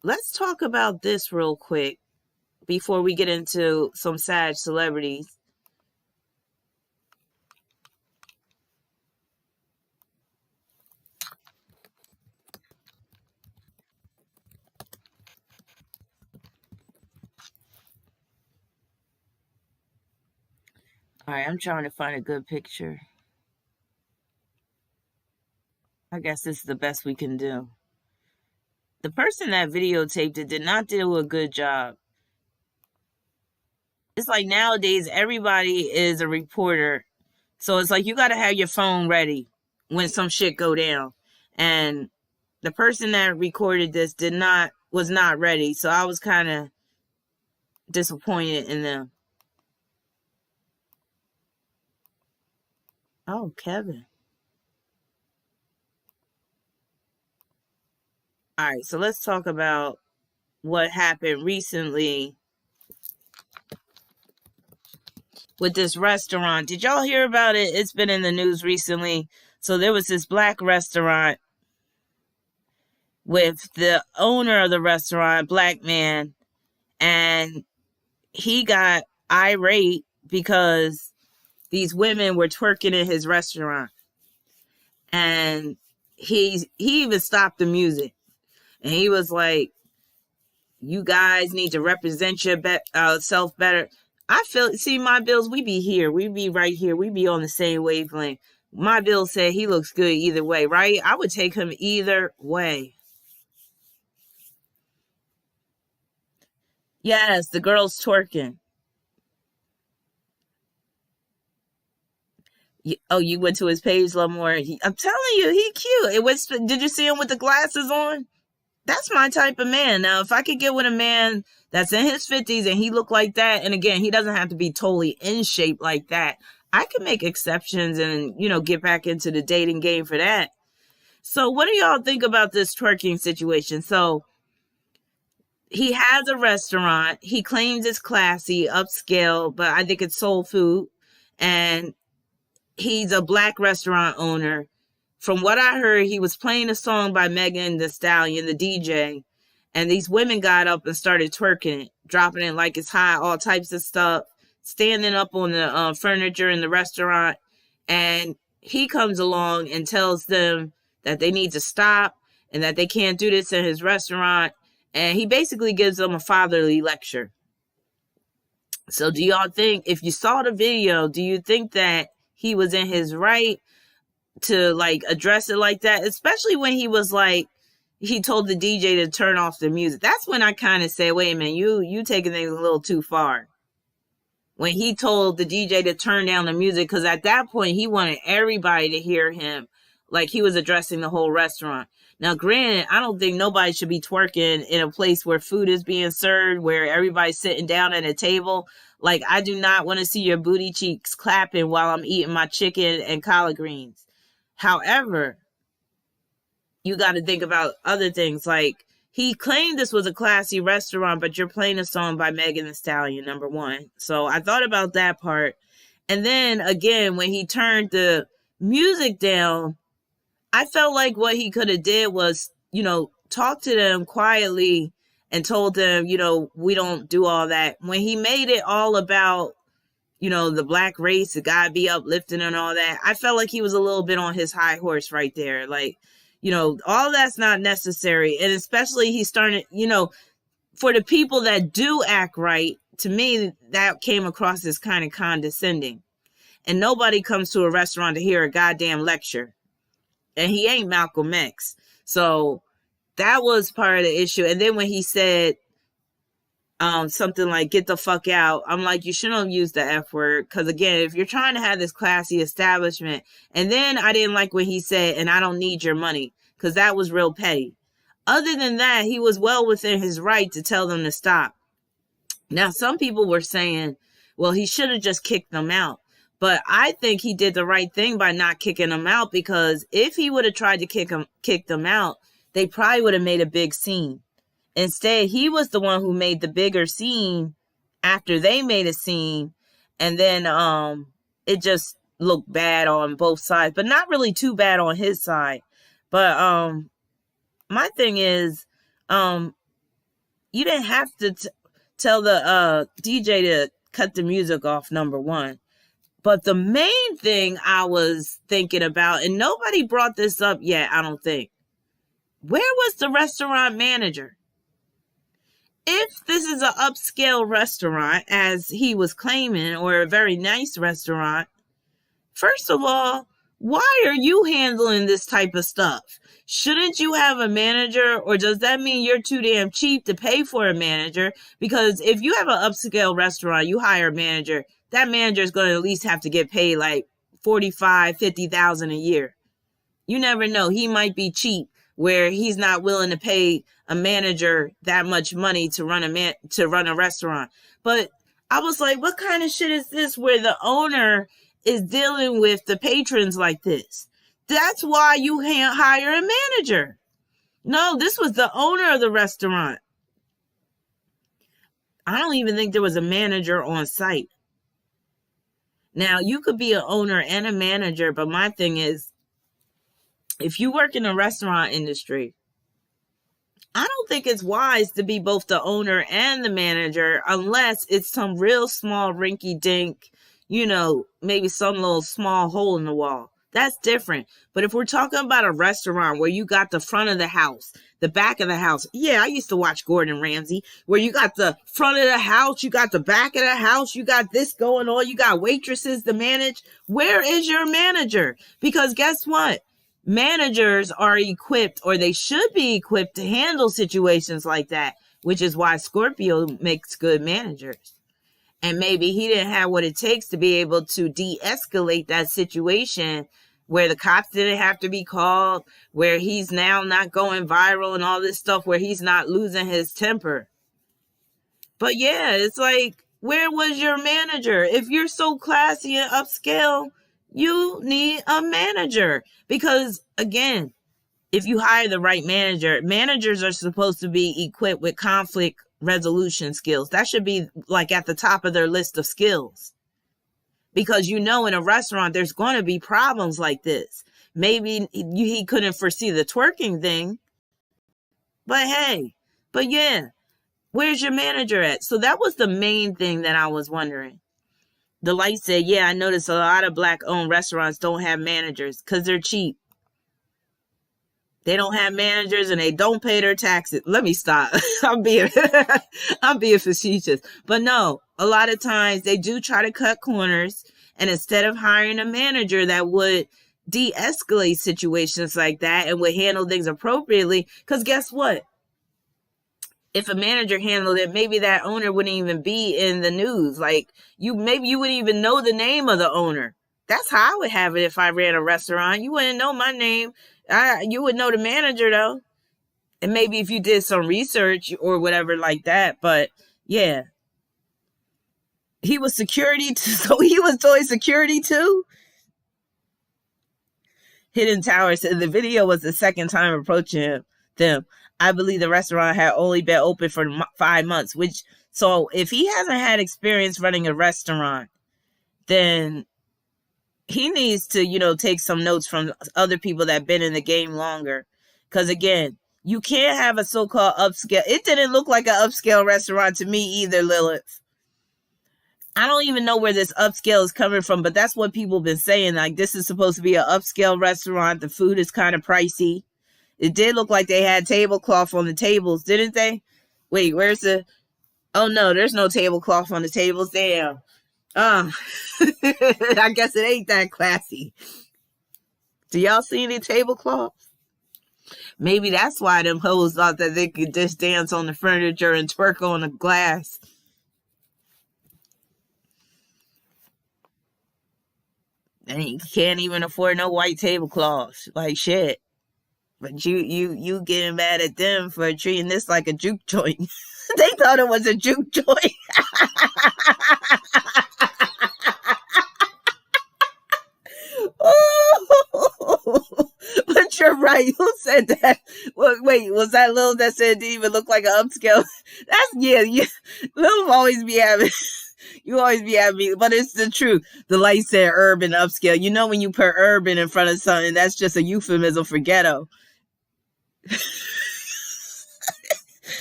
Speaker 1: Let's talk about this real quick before we get into some sad celebrities. All right, I'm trying to find a good picture. I guess this is the best we can do. The person that videotaped it did not do a good job. It's like nowadays everybody is a reporter. So it's like you got to have your phone ready when some shit go down. And the person that recorded this was not ready. So I was kind of disappointed in them. Oh, Kevin. All right, so let's talk about what happened recently with this restaurant. Did y'all hear about it? It's been in the news recently. So there was this black restaurant with the owner of the restaurant, black man, and he got irate because these women were twerking in his restaurant. And he even stopped the music. And he was like, you guys need to represent yourself better. I feel, see, my bills, we be here. We be right here. We be on the same wavelength. My bill said he looks good either way, right? I would take him either way. Yes, the girl's twerking. You went to his page a little more. I'm telling you, he cute. Did you see him with the glasses on? That's my type of man. Now, if I could get with a man that's in his 50s and he look like that, and again, he doesn't have to be totally in shape like that, I can make exceptions and, get back into the dating game for that. So what do y'all think about this twerking situation? So he has a restaurant. He claims it's classy, upscale, but I think it's soul food. And he's a black restaurant owner. From what I heard, he was playing a song by Megan Thee Stallion, the DJ, and these women got up and started twerking it, dropping it like it's hot, all types of stuff, standing up on the furniture in the restaurant. And he comes along and tells them that they need to stop and that they can't do this in his restaurant. And he basically gives them a fatherly lecture. So do y'all think, if you saw the video, do you think that he was in his right to address it like that? Especially when he was he told the DJ to turn off the music. That's when I kind of say, wait a minute, you taking things a little too far. When he told the DJ to turn down the music, because at that point he wanted everybody to hear him, like he was addressing the whole restaurant. Now, granted, I don't think nobody should be twerking in a place where food is being served, where everybody's sitting down at a table. I do not want to see your booty cheeks clapping while I'm eating my chicken and collard greens. However, you got to think about other things. He claimed this was a classy restaurant, but you're playing a song by Megan Thee Stallion, number one. So I thought about that part. And then again, when he turned the music down, I felt like what he could have did was, talk to them quietly and told them, we don't do all that. When he made it all about, the black race, the guy be uplifting and all that, I felt like he was a little bit on his high horse right there. All that's not necessary. And especially he started, for the people that do act right, to me, that came across as kind of condescending. And nobody comes to a restaurant to hear a goddamn lecture. And he ain't Malcolm X. So that was part of the issue. And then when he said something like, get the fuck out, I'm like, you shouldn't have used the F word. Because again, if you're trying to have this classy establishment. And then I didn't like when he said, and I don't need your money. Because that was real petty. Other than that, he was well within his right to tell them to stop. Now, some people were saying, well, he should have just kicked them out. But I think he did the right thing by not kicking them out, because if he would have tried to kick them out, they probably would have made a big scene. Instead, he was the one who made the bigger scene after they made a scene. And then it just looked bad on both sides, but not really too bad on his side. But my thing is, you didn't have to tell the DJ to cut the music off, number one. But the main thing I was thinking about, and nobody brought this up yet, I don't think. Where was the restaurant manager? If this is an upscale restaurant, as he was claiming, or a very nice restaurant, first of all, why are you handling this type of stuff? Shouldn't you have a manager, or does that mean you're too damn cheap to pay for a manager? Because if you have an upscale restaurant, you hire a manager, that manager is going to at least have to get paid like 45, 50,000 a year. You never know. He might be cheap where he's not willing to pay a manager that much money to run a restaurant. But I was like, what kind of shit is this where the owner is dealing with the patrons like this? That's why you can't hire a manager. No, this was the owner of the restaurant. I don't even think there was a manager on site. Now, you could be an owner and a manager, but my thing is, if you work in the restaurant industry, I don't think it's wise to be both the owner and the manager unless it's some real small rinky dink, maybe some little small hole in the wall. That's different. But if we're talking about a restaurant where you got the front of the house, the back of the house. Yeah, I used to watch Gordon Ramsay, where you got the front of the house, you got the back of the house, you got this going on, you got waitresses to manage. Where is your manager? Because guess what? Managers are equipped, or they should be equipped, to handle situations like that, which is why Scorpio makes good managers. And maybe he didn't have what it takes to be able to de-escalate that situation where the cops didn't have to be called, where he's now not going viral and all this stuff, where he's not losing his temper. But yeah, it's like, where was your manager? If you're so classy and upscale, you need a manager. Because again, if you hire the right manager, managers are supposed to be equipped with conflict resolution skills. That should be like at the top of their list of skills. Because in a restaurant, there's going to be problems like this. Maybe he couldn't foresee the twerking thing. But hey, yeah, where's your manager at? So that was the main thing that I was wondering. The light said, yeah, I noticed a lot of Black-owned restaurants don't have managers because they're cheap. They don't have managers and they don't pay their taxes. Let me stop. I'm being facetious. But no, a lot of times they do try to cut corners. And instead of hiring a manager that would de-escalate situations like that and would handle things appropriately, because guess what? If a manager handled it, maybe that owner wouldn't even be in the news. Like, maybe you wouldn't even know the name of the owner. That's how I would have it if I ran a restaurant. You wouldn't know my name. You would know the manager, though. And maybe if you did some research or whatever like that. But, yeah. He was security, so he was doing security, too? Hidden Tower said the video was the second time approaching them. I believe the restaurant had only been open for 5 months, so if he hasn't had experience running a restaurant, then he needs to, take some notes from other people that have been in the game longer. Because again, you can't have a so-called upscale. It didn't look like an upscale restaurant to me either, Lilith. I don't even know where this upscale is coming from, but that's what people have been saying. Like, this is supposed to be an upscale restaurant. The food is kind of pricey. It did look like they had tablecloth on the tables, didn't they? Wait, where's the... Oh, no, there's no tablecloth on the tables. Damn. I guess it ain't that classy. Do y'all see any tablecloths? Maybe that's why them hoes thought that they could just dance on the furniture and twerk on the glass. They can't even afford no white tablecloths. Like, shit. But you getting mad at them for treating this like a juke joint. They thought it was a juke joint. Oh, but you're right. Who said that? Well, wait, was that Lil that said it didn't even look like an upscale? Yeah. Lil always be having... You always be having me, but it's the truth. The light said urban upscale. You know when you put urban in front of something, that's just a euphemism for ghetto.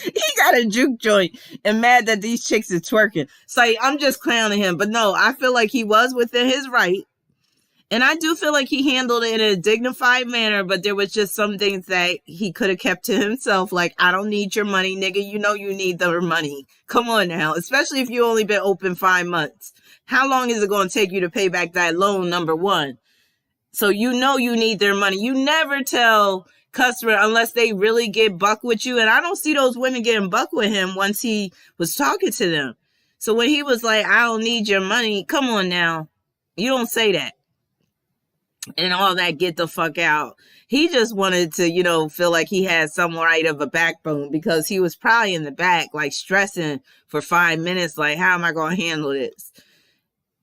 Speaker 1: He got a juke joint and mad that these chicks is twerking. So I'm just clowning him. But no, I feel like he was within his right. And I do feel like he handled it in a dignified manner, but there was just some things that he could have kept to himself. Like, I don't need your money, nigga. You know you need their money. Come on now. Especially if you only been open 5 months. How long is it going to take you to pay back that loan, number one? So you know you need their money. You never tell customer unless they really get buck with you. And I don't see those women getting buck with him once he was talking to them. So when he was like, I don't need your money. Come on now. You don't say that. and all that, get the fuck out. He just wanted to, feel like he had some right of a backbone, because he was probably in the back, like stressing for 5 minutes, like, how am I going to handle this?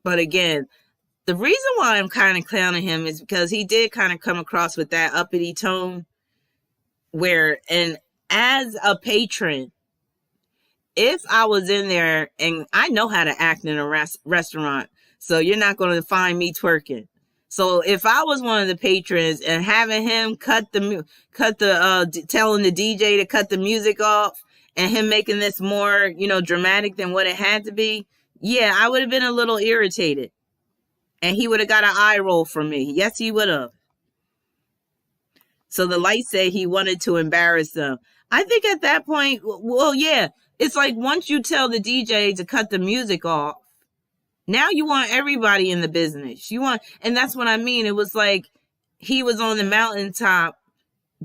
Speaker 1: But again, the reason why I'm kind of clowning him is because he did kind of come across with that uppity tone and as a patron, if I was in there, and I know how to act in a restaurant, so you're not going to find me twerking. So if I was one of the patrons and having him telling the DJ to cut the music off, and him making this more, dramatic than what it had to be, yeah, I would have been a little irritated. And he would have got an eye roll from me. Yes, he would have. So the light said he wanted to embarrass them. I think at that point, well, yeah, it's like once you tell the DJ to cut the music off, now you want everybody in the business. And that's what I mean. It was like he was on the mountaintop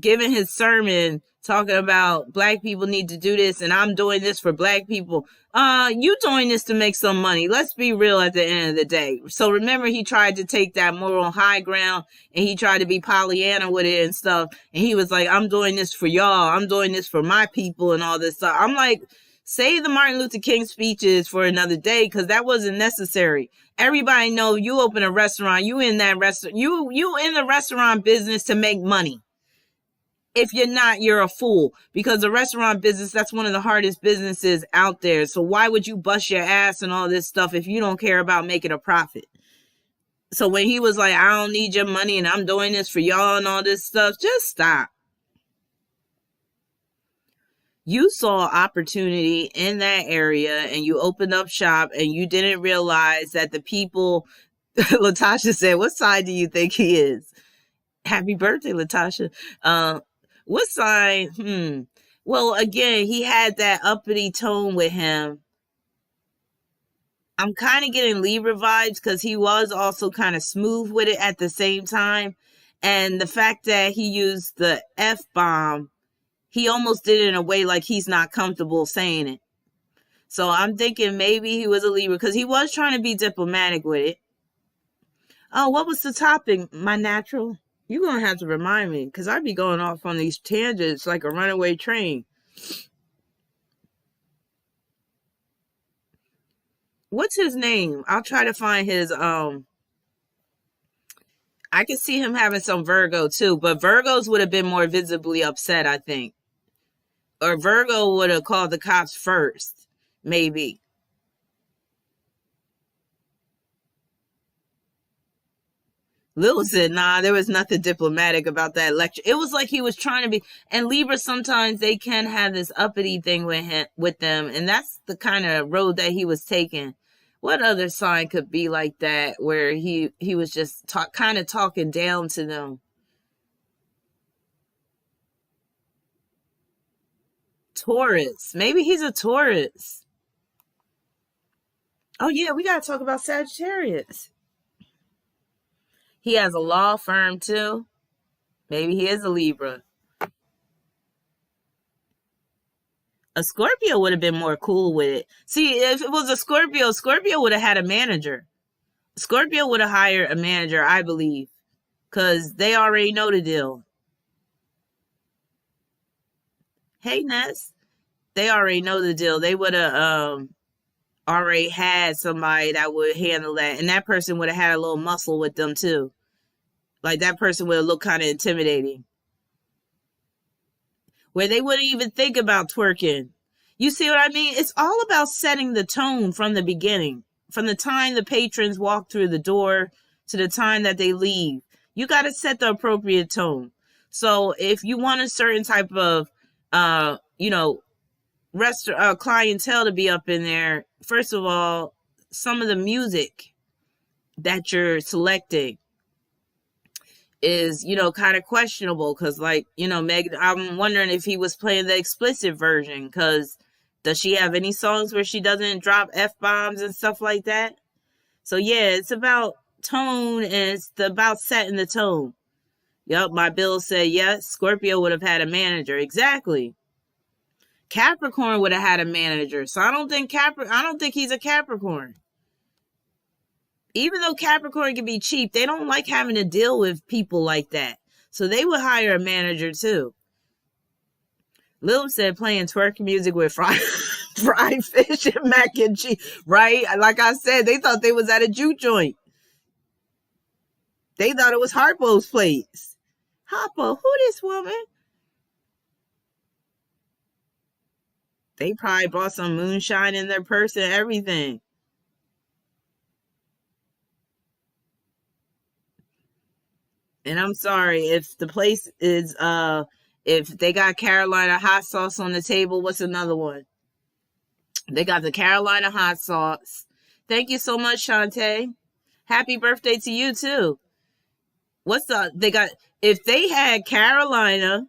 Speaker 1: giving his sermon, talking about black people need to do this, and I'm doing this for black people. You doing this to make some money. Let's be real at the end of the day. So remember, he tried to take that moral high ground, and he tried to be Pollyanna with it and stuff. And he was like, I'm doing this for y'all. I'm doing this for my people and all this stuff. I'm like, save the Martin Luther King speeches for another day, because that wasn't necessary. Everybody know you open a restaurant, you in that restaurant, you in the restaurant business to make money. If you're not, you're a fool, because the restaurant business, that's one of the hardest businesses out there. So why would you bust your ass and all this stuff if you don't care about making a profit? So when he was like, I don't need your money and I'm doing this for y'all and all this stuff, just stop. You saw opportunity in that area and you opened up shop, and you didn't realize that the people, Latasha said, what side do you think he is? Happy birthday, Latasha. What sign? Well, again, he had that uppity tone with him. I'm kind of getting Libra vibes, because he was also kind of smooth with it at the same time. And the fact that he used the F-bomb, he almost did it in a way like he's not comfortable saying it. So I'm thinking maybe he was a Libra, because he was trying to be diplomatic with it. Oh, what was the topic? My natural? You're going to have to remind me, because I'd be going off on these tangents like a runaway train. What's his name? I'll try to find his, I can see him having some Virgo too, but Virgos would have been more visibly upset, I think. Or Virgo would have called the cops first, maybe. Lil said, nah, there was nothing diplomatic about that lecture. It was like he was trying to be, and Libra, sometimes they can have this uppity thing with them, and that's the kind of road that he was taking. What other sign could be like that, where he was just kind of talking down to them? Taurus. Maybe he's a Taurus. Oh yeah, we gotta talk about Sagittarius. He has a law firm too. Maybe he is a Libra. A Scorpio would have been more cool with it. See, if it was a Scorpio would have had a manager. Scorpio would have hired a manager, I believe, because they already know the deal. Hey, Ness. They already know the deal. They would have already had somebody that would handle that, and that person would have had a little muscle with them too. Like, that person would look kind of intimidating, where they wouldn't even think about twerking. You see what I mean? It's all about setting the tone from the beginning, from the time the patrons walk through the door to the time that they leave. You got to set the appropriate tone. So if you want a certain type of clientele to be up in there, first of all, some of the music that you're selecting is, kind of questionable, because Meg, I'm wondering if he was playing the explicit version, because does she have any songs where she doesn't drop F-bombs and stuff like that? So yeah, it's about tone, and it's about setting the tone. Yup, my bill said yes, Scorpio would have had a manager. Exactly. Capricorn would have had a manager. So I don't think he's a Capricorn. Even though Capricorn can be cheap, they don't like having to deal with people like that. So they would hire a manager too. Lil said playing twerk music with fried fish and mac and cheese. Right? Like I said, they thought they was at a juke joint. They thought it was Harpo's place. Harpo, who this woman? They probably bought some moonshine in their purse and everything. And I'm sorry if the place is if they got Carolina hot sauce on the table. What's another one? They got the Carolina hot sauce. Thank you so much, Shantae. Happy birthday to you too. They got, if they had Carolina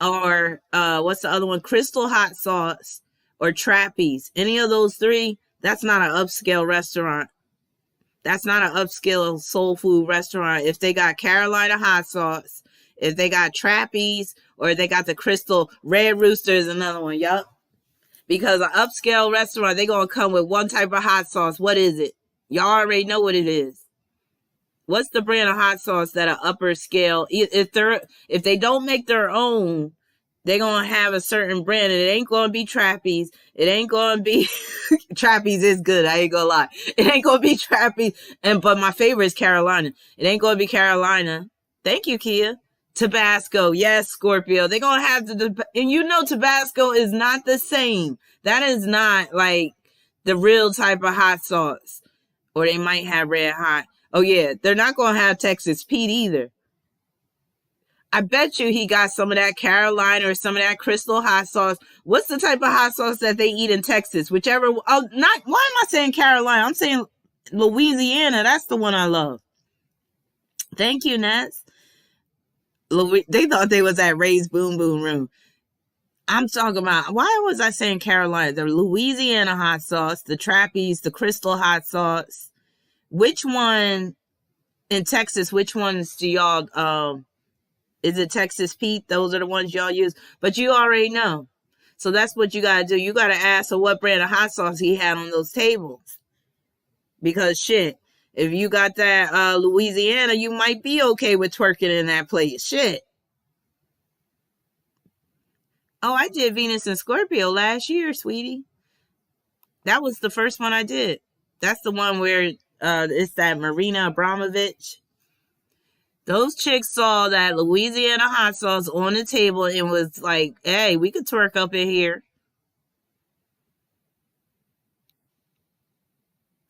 Speaker 1: or what's the other one? Crystal hot sauce or Trappies. Any of those three, that's not an upscale restaurant. That's not an upscale soul food restaurant. If they got Carolina hot sauce, if they got Trappies, or they got the Crystal Red Rooster is another one. Yup. Because an upscale restaurant, they going to come with one type of hot sauce. What is it? Y'all already know what it is. What's the brand of hot sauce that are upper scale? If they don't make their own, they're going to have a certain brand, and it ain't going to be Trappies. It ain't going to be Trappies is good. I ain't going to lie. It ain't going to be Trappies. But my favorite is Carolina. It ain't going to be Carolina. Thank you, Kia. Tabasco. Yes, Scorpio. They're going to have and you know, Tabasco is not the same. That is not like the real type of hot sauce. Or they might have red hot. Oh yeah. They're not going to have Texas Pete either. I bet you he got some of that Carolina or some of that Crystal hot sauce. What's the type of hot sauce that they eat in Texas? Whichever. Why am I saying Carolina? I'm saying Louisiana. That's the one I love. Thank you, Nets. They thought they was at Ray's Boom Boom Room. I'm talking about, why was I saying Carolina? The Louisiana hot sauce, the Trappies, the Crystal hot sauce. Which one in Texas, which ones do y'all, is it Texas Pete? Those are the ones y'all use. But you already know. So that's what you got to do. You got to ask her what brand of hot sauce he had on those tables. Because shit, if you got that Louisiana, you might be okay with twerking in that place. Shit. Oh, I did Venus and Scorpio last year, sweetie. That was the first one I did. That's the one where it's that Marina Abramovich. Those chicks saw that Louisiana hot sauce on the table and was like, hey, we could twerk up in here.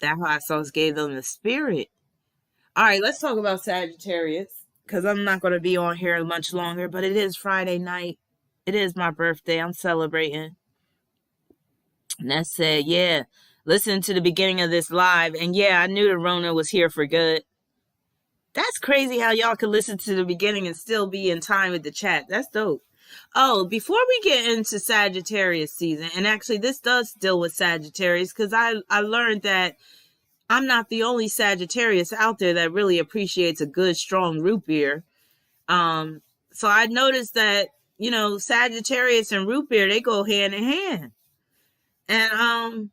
Speaker 1: That hot sauce gave them the spirit. All right, let's talk about Sagittarius, because I'm not going to be on here much longer, but it is Friday night. It is my birthday. I'm celebrating. And that said, yeah, listen to the beginning of this live. And yeah, I knew the Rona was here for good. That's crazy how y'all can listen to the beginning and still be in time with the chat. That's dope. Oh, before we get into Sagittarius season, and actually this does deal with Sagittarius, because I learned that I'm not the only Sagittarius out there that really appreciates a good, strong root beer. So I noticed that, you know, Sagittarius and root beer, they go hand in hand. And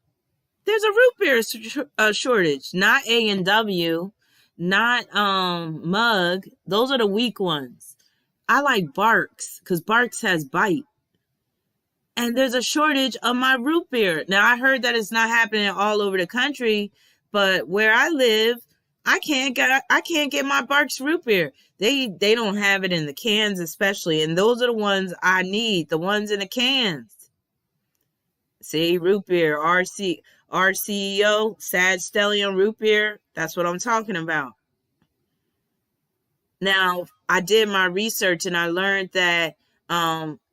Speaker 1: there's a root beer shortage. Not A&W, not Mug. Those are the weak ones. I like Barks, because Barks has bite. And there's a shortage of my root beer. Now, I heard that it's not happening all over the country, but where I live, I can't get my Barks root beer. They don't have it in the cans, especially, and those are the ones I need, the ones in the cans. See, root beer, RCEO, Sag Stellium root beer. That's what I'm talking about. Now, I did my research and I learned that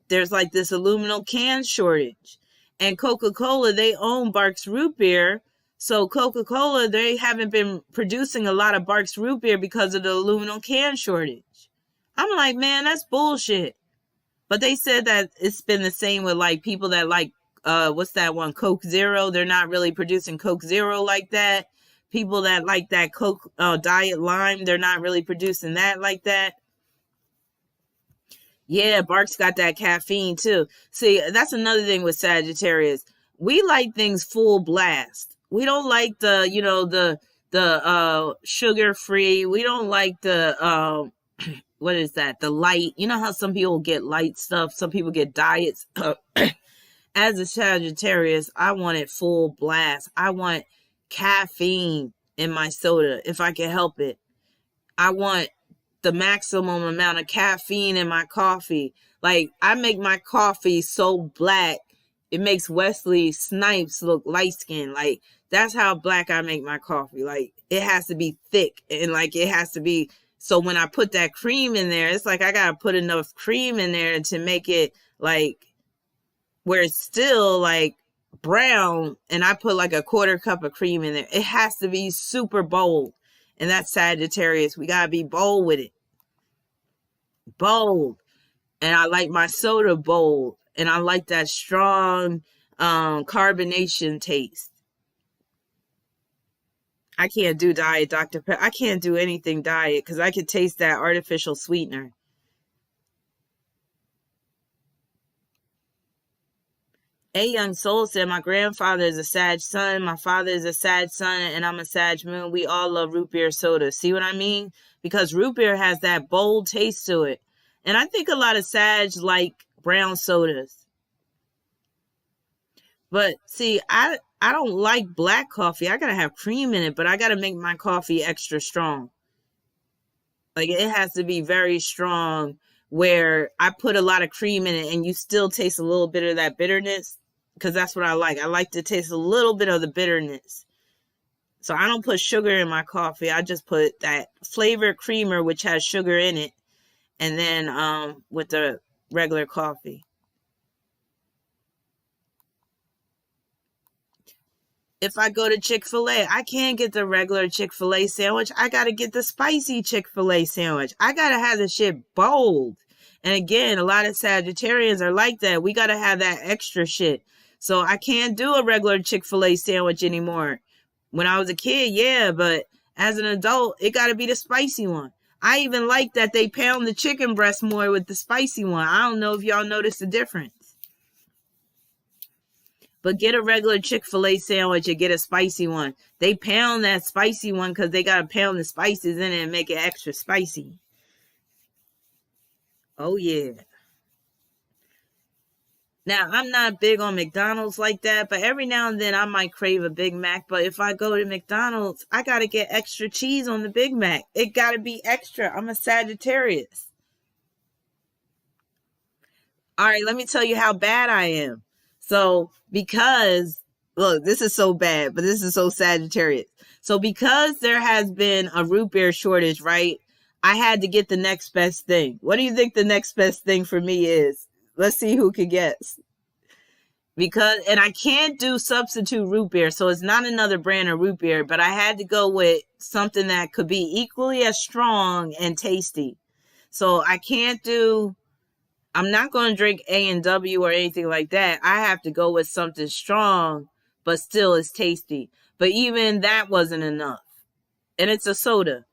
Speaker 1: there's like this aluminum can shortage, and Coca-Cola, they own Barks root beer. So Coca-Cola, they haven't been producing a lot of Barks root beer because of the aluminum can shortage. I'm like, man, that's bullshit. But they said that it's been the same with like people that like, what's that one? Coke Zero. They're not really producing Coke Zero like that. People that like that Coke Diet Lime, they're not really producing that like that. Yeah, Barks got that caffeine too. See, that's another thing with Sagittarius. We like things full blast. We don't like the, the sugar free. We don't like the what is that? The light. You know how some people get light stuff, some people get diets. As a Sagittarius, I want it full blast. I want caffeine in my soda if I can help it. I want the maximum amount of caffeine in my coffee. Like, I make my coffee so black, it makes Wesley Snipes look light skinned. Like, that's how black I make my coffee. Like, it has to be thick, and like it has to be. So when I put that cream in there, it's like I gotta put enough cream in there to make it like where it's still like brown, and I put like a quarter cup of cream in there. It has to be super bold. And that's Sagittarius. We gotta be bold with it. Bold. And I like my soda bold. And I like that strong carbonation taste. I can't do diet Dr. Pepper. I can't do anything diet because I could taste that artificial sweetener. A Young Soul said, my grandfather is a Sag sun, my father is a Sag sun, and I'm a Sag moon. We all love root beer soda. See what I mean? Because root beer has that bold taste to it. And I think a lot of Sag like brown sodas. But see, I don't like black coffee. I gotta have cream in it, but I gotta make my coffee extra strong. Like, it has to be very strong where I put a lot of cream in it and you still taste a little bit of that bitterness, because that's what I like. I like to taste a little bit of the bitterness. So I don't put sugar in my coffee. I just put that flavored creamer, which has sugar in it, and then with the regular coffee. If I go to Chick-fil-A, I can't get the regular Chick-fil-A sandwich. I got to get the spicy Chick-fil-A sandwich. I got to have the shit bold. And again, a lot of Sagittarians are like that. We got to have that extra shit. So I can't do a regular Chick-fil-A sandwich anymore. When I was a kid, yeah, but as an adult, it got to be the spicy one. I even like that they pound the chicken breast more with the spicy one. I don't know if y'all noticed the difference. But get a regular Chick-fil-A sandwich and get a spicy one. They pound that spicy one because they got to pound the spices in it and make it extra spicy. Oh, yeah. Now, I'm not big on McDonald's like that, but every now and then I might crave a Big Mac. But if I go to McDonald's, I got to get extra cheese on the Big Mac. It got to be extra. I'm a Sagittarius. All right, let me tell you how bad I am. So, because, look, this is so bad, but this is so Sagittarius. So, because there has been a root beer shortage, right? I had to get the next best thing. What do you think the next best thing for me is? Let's see who can guess. And I can't do substitute root beer, so it's not another brand of root beer, but I had to go with something that could be equally as strong and tasty. So, I'm not going to drink A&W or anything like that. I have to go with something strong, but still is tasty. But even that wasn't enough. And it's a soda.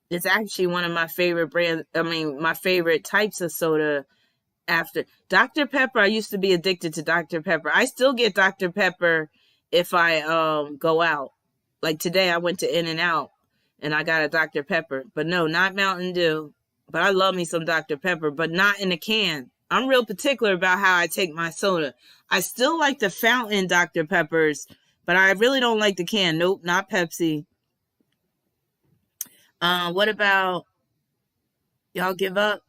Speaker 1: It's actually one of my favorite brands. My favorite types of soda after Dr. Pepper. I used to be addicted to Dr. Pepper. I still get Dr. Pepper if I go out. Like today I went to In-N-Out and I got a Dr. Pepper. But no, not Mountain Dew. But I love me some Dr. Pepper, but not in a can. I'm real particular about how I take my soda. I still like the fountain Dr. Peppers, but I really don't like the can. Nope, not Pepsi. What about, y'all give up?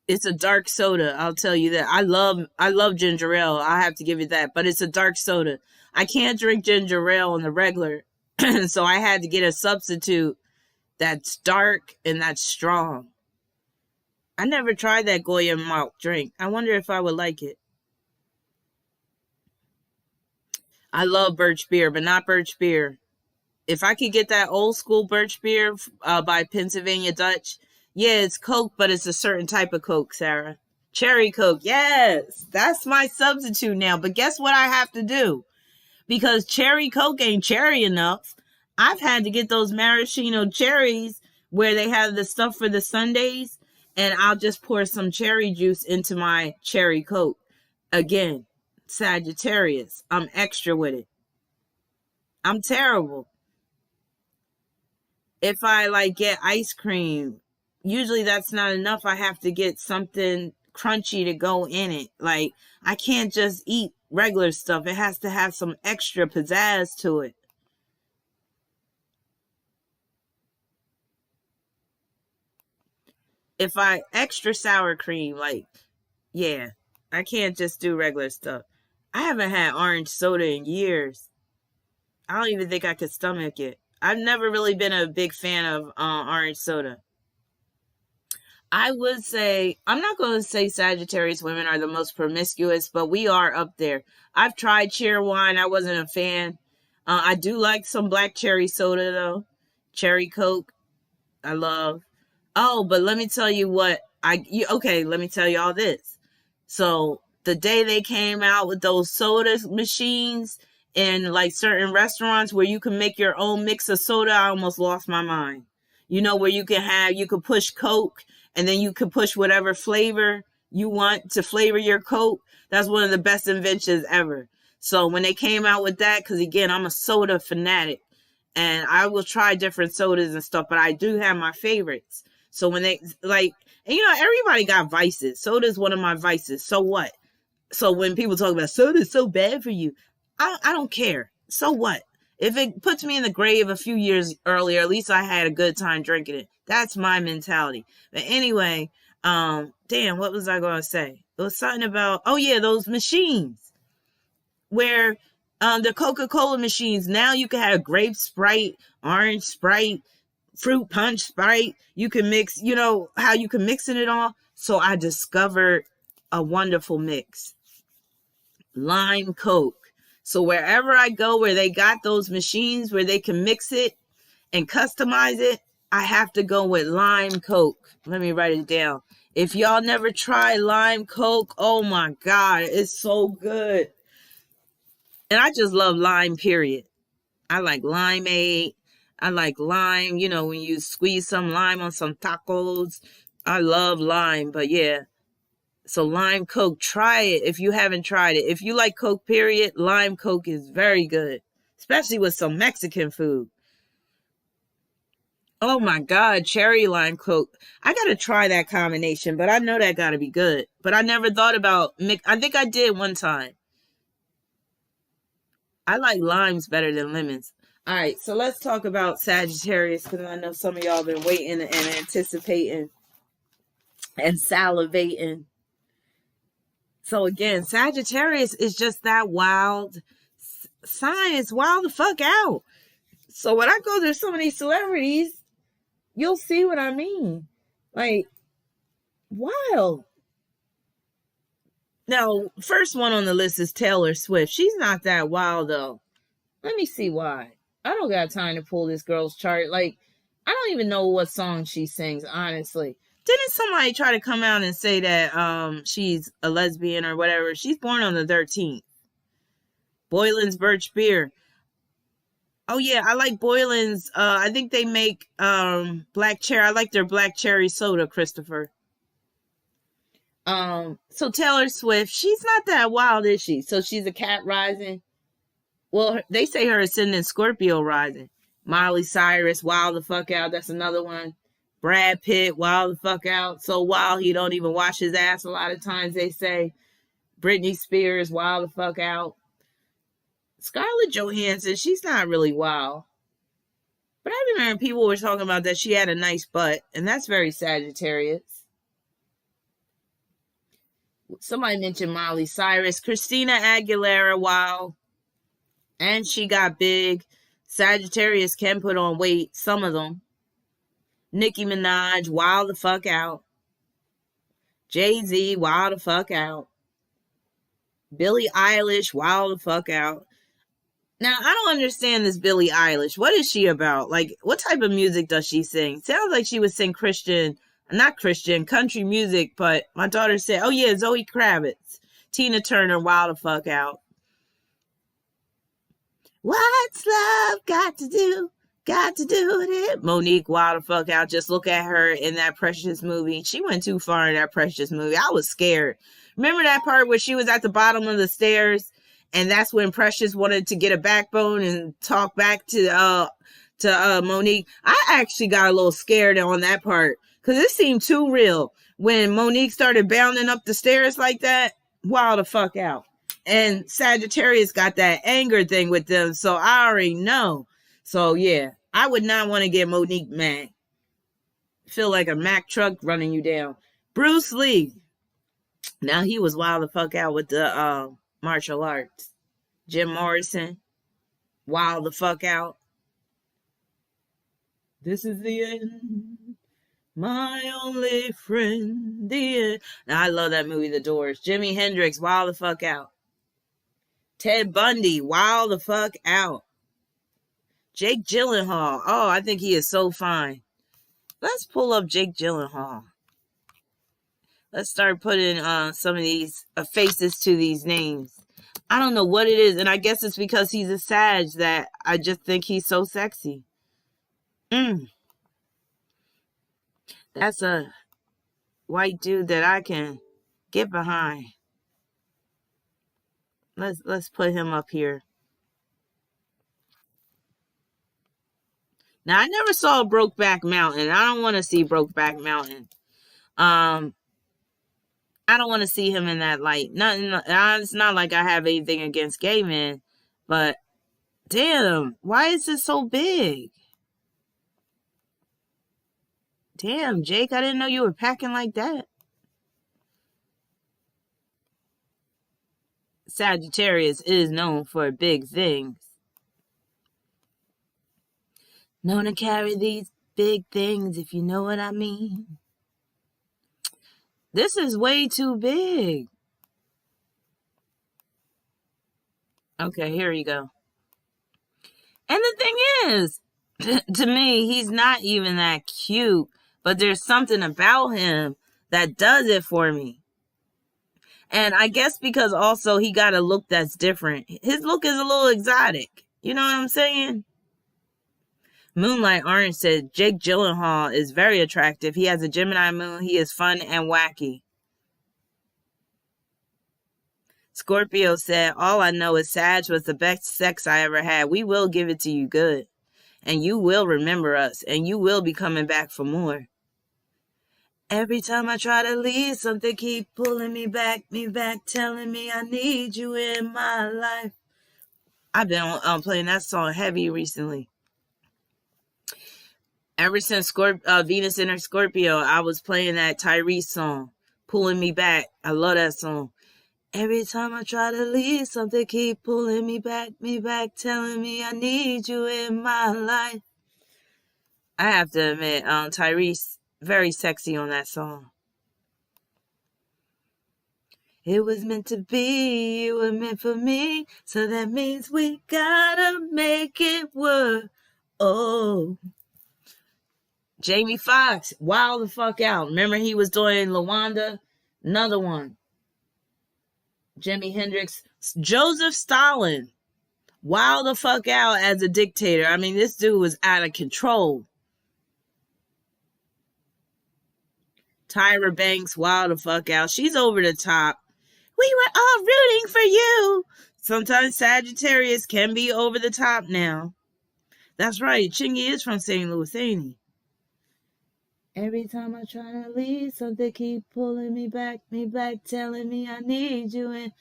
Speaker 1: It's a dark soda, I'll tell you that. I love ginger ale. I have to give you that, but it's a dark soda. I can't drink ginger ale on the regular, so I had to get a substitute that's dark and that's strong. I never tried that Goya malt drink. I wonder if I would like it. I love birch beer, but not birch beer. If I could get that old school birch beer by Pennsylvania Dutch, yeah, it's Coke, but it's a certain type of Coke, Sarah. Cherry Coke, yes. That's my substitute now. But guess what I have to do? Because cherry Coke ain't cherry enough. I've had to get those maraschino cherries where they have the stuff for the sundaes, and I'll just pour some cherry juice into my cherry Coke. Again, Sagittarius. I'm extra with it. I'm terrible. If I like get ice cream, usually that's not enough. I have to get something crunchy to go in it. Like, I can't just eat regular stuff. It has to have some extra pizzazz to it. If I extra sour cream, like, yeah, I can't just do regular stuff. I haven't had orange soda in years. I don't even think I could stomach it. I've never really been a big fan of orange soda. I would say, I'm not going to say Sagittarius women are the most promiscuous, but we are up there. I've tried cheer wine. I wasn't a fan. I do like some black cherry soda, though. Cherry Coke, I love. Oh, but let me tell you what okay, let me tell you all this. So the day they came out with those soda machines in like certain restaurants where you can make your own mix of soda, I almost lost my mind. You know, where you could push Coke and then you could push whatever flavor you want to flavor your Coke. That's one of the best inventions ever. So when they came out with that, because again, I'm a soda fanatic and I will try different sodas and stuff, but I do have my favorites. So when they like, and you know, everybody got vices. Soda is one of my vices. So what? So when people talk about soda is so bad for you, I don't care. So what? If it puts me in the grave a few years earlier, at least I had a good time drinking it. That's my mentality. But anyway, damn, what was I going to say? It was something about, oh yeah, those machines where the Coca-Cola machines, now you can have grape Sprite, orange Sprite, fruit punch Sprite. You can mix, you know how you can mix it all. So I discovered a wonderful mix. Lime Coke. So wherever I go where they got those machines where they can mix it and customize it, I have to go with Lime Coke. Let me write it down. If y'all never tried Lime Coke, oh my God, it's so good. And I just love lime, period. I like limeade. I like lime, you know, when you squeeze some lime on some tacos. I love lime, but yeah. So Lime Coke, try it if you haven't tried it. If you like Coke, period, Lime Coke is very good, especially with some Mexican food. Oh my God, cherry lime Coke. I got to try that combination, but I know that got to be good. But I never thought about mix. I think I did one time. I like limes better than lemons. All right, so let's talk about Sagittarius because I know some of y'all been waiting and anticipating and salivating. So again, Sagittarius is just that wild sign. It's wild the fuck out. So when I go through some of these celebrities, you'll see what I mean. Like, wild. Now, first one on the list is Taylor Swift. She's not that wild though. Let me see why. I don't got time to pull this girl's chart. Like, I don't even know what song she sings, honestly. Didn't somebody try to come out and say that she's a lesbian or whatever? She's born on the 13th. Boylan's Birch Beer. Oh yeah, I like Boylan's. I think they make black cherry. I like their black cherry soda, Christopher. So Taylor Swift, she's not that wild, is she? So she's a cat rising. Well, they say her ascendant Scorpio rising. Miley Cyrus, wild the fuck out. That's another one. Brad Pitt, wild the fuck out. So wild he don't even wash his ass a lot of times, they say. Britney Spears, wild the fuck out. Scarlett Johansson, she's not really wild. But I remember people were talking about that she had a nice butt, and that's very Sagittarius. Somebody mentioned Miley Cyrus. Christina Aguilera, wild. And she got big. Sagittarius can put on weight, some of them. Nicki Minaj, wild the fuck out. Jay-Z, wild the fuck out. Billie Eilish, wild the fuck out. Now, I don't understand this Billie Eilish. What is she about? Like, what type of music does she sing? Sounds like she would sing not Christian, country music, but my daughter said, oh yeah, Zoe Kravitz. Tina Turner, wild the fuck out. What's love got to do Got to do it. Monique, wild the fuck out. Just look at her in that Precious movie. She went too far in that Precious movie. I was scared. Remember that part where she was at the bottom of the stairs, and that's when Precious wanted to get a backbone and talk back to Monique. I actually got a little scared on that part because it seemed too real when Monique started bounding up the stairs like that. Wild the fuck out. And Sagittarius got that anger thing with them, so I already know. So yeah, I would not want to get Monique mad. Feel like a Mack truck running you down. Bruce Lee. Now he was wild the fuck out with the martial arts. Jim Morrison. Wild the fuck out. This is the end. My only friend. The end. Now I love that movie, The Doors. Jimi Hendrix. Wild the fuck out. Ted Bundy. Wild the fuck out. Jake Gyllenhaal. Oh, I think he is so fine. Let's pull up Jake Gyllenhaal. Let's start putting some of these faces to these names. I don't know what it is, and I guess it's because he's a Sag that I just think he's so sexy. That's a white dude that I can get behind. Let's put him up here. Now, I never saw Brokeback Mountain. I don't want to see Brokeback Mountain. I don't want to see him in that light. It's not like I have anything against gay men, but damn, why is it so big? Damn, Jake, I didn't know you were packing like that. Sagittarius is known for big things. Known to carry these big things, if you know what I mean. This is way too big. Okay, here you go. And the thing is, to me, he's not even that cute, but there's something about him that does it for me. And I guess because also he got a look that's different. His look is a little exotic. You know what I'm saying? Moonlight Orange said, Jake Gyllenhaal is very attractive. He has a Gemini moon. He is fun and wacky. Scorpio said, all I know is Sag was the best sex I ever had. We will give it to you good. And you will remember us. And you will be coming back for more. Every time I try to leave, something keep pulling me back, telling me I need you in my life. I've been playing that song heavy recently. Ever since Venus entered Scorpio, I was playing that Tyrese song, Pulling Me Back. I love that song. Every time I try to leave, something keep pulling me back, telling me I need you in my life. I have to admit, Tyrese, very sexy on that song. It was meant to be, you were meant for me, so that means we gotta make it work. Oh. Jamie Foxx, wild the fuck out. Remember he was doing Lawanda? Another one. Jimi Hendrix. Joseph Stalin, wild the fuck out as a dictator. I mean, this dude was out of control. Tyra Banks, wild the fuck out. She's over the top. We were all rooting for you. Sometimes Sagittarius can be over the top now. That's right. Chingy is from St. Louis, ain't he? Every time I try to leave, something keep pulling me back, telling me I need you. And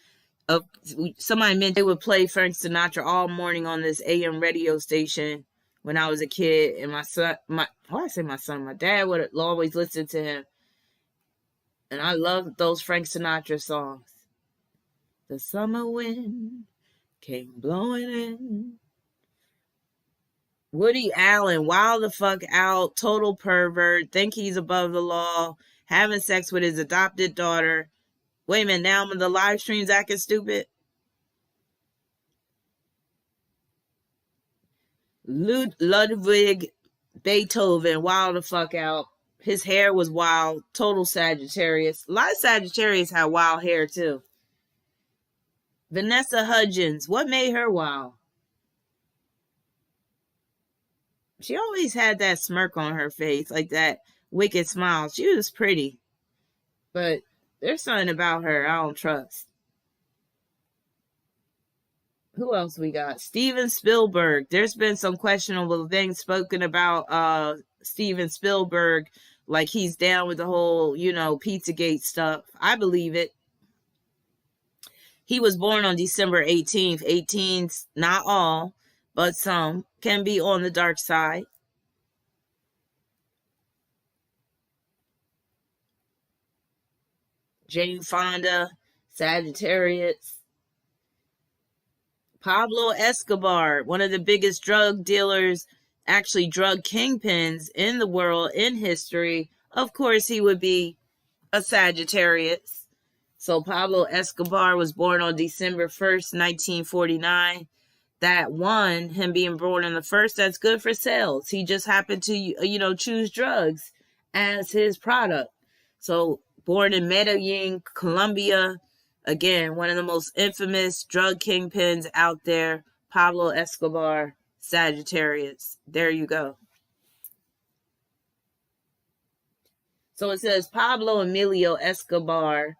Speaker 1: somebody mentioned they would play Frank Sinatra all morning on this AM radio station when I was a kid, and my dad would always listen to him, and I loved those Frank Sinatra songs. The summer wind came blowing in. Woody Allen, wild the fuck out, total pervert, think he's above the law, having sex with his adopted daughter. Wait a minute, now the live stream's acting stupid. Ludwig Beethoven, wild the fuck out. His hair was wild, total Sagittarius. A lot of Sagittarius had wild hair too. Vanessa Hudgens, what made her wild? She always had that smirk on her face, like that wicked smile. She was pretty, but there's something about her I don't trust. Who else we got? Steven Spielberg. There's been some questionable things spoken about Steven Spielberg, like he's down with the whole, Pizzagate stuff. I believe it. He was born on December 18th. 18's not all, but some can be on the dark side. Jane Fonda, Sagittarius. Pablo Escobar, one of the biggest drug dealers, actually drug kingpins in the world, in history. Of course, he would be a Sagittarius. So Pablo Escobar was born on December 1st, 1949. That one, him being born on the 1st, that's good for sales. He just happened to, choose drugs as his product. So born in Medellin, Colombia. Again, one of the most infamous drug kingpins out there, Pablo Escobar, Sagittarius. There you go. So it says Pablo Emilio Escobar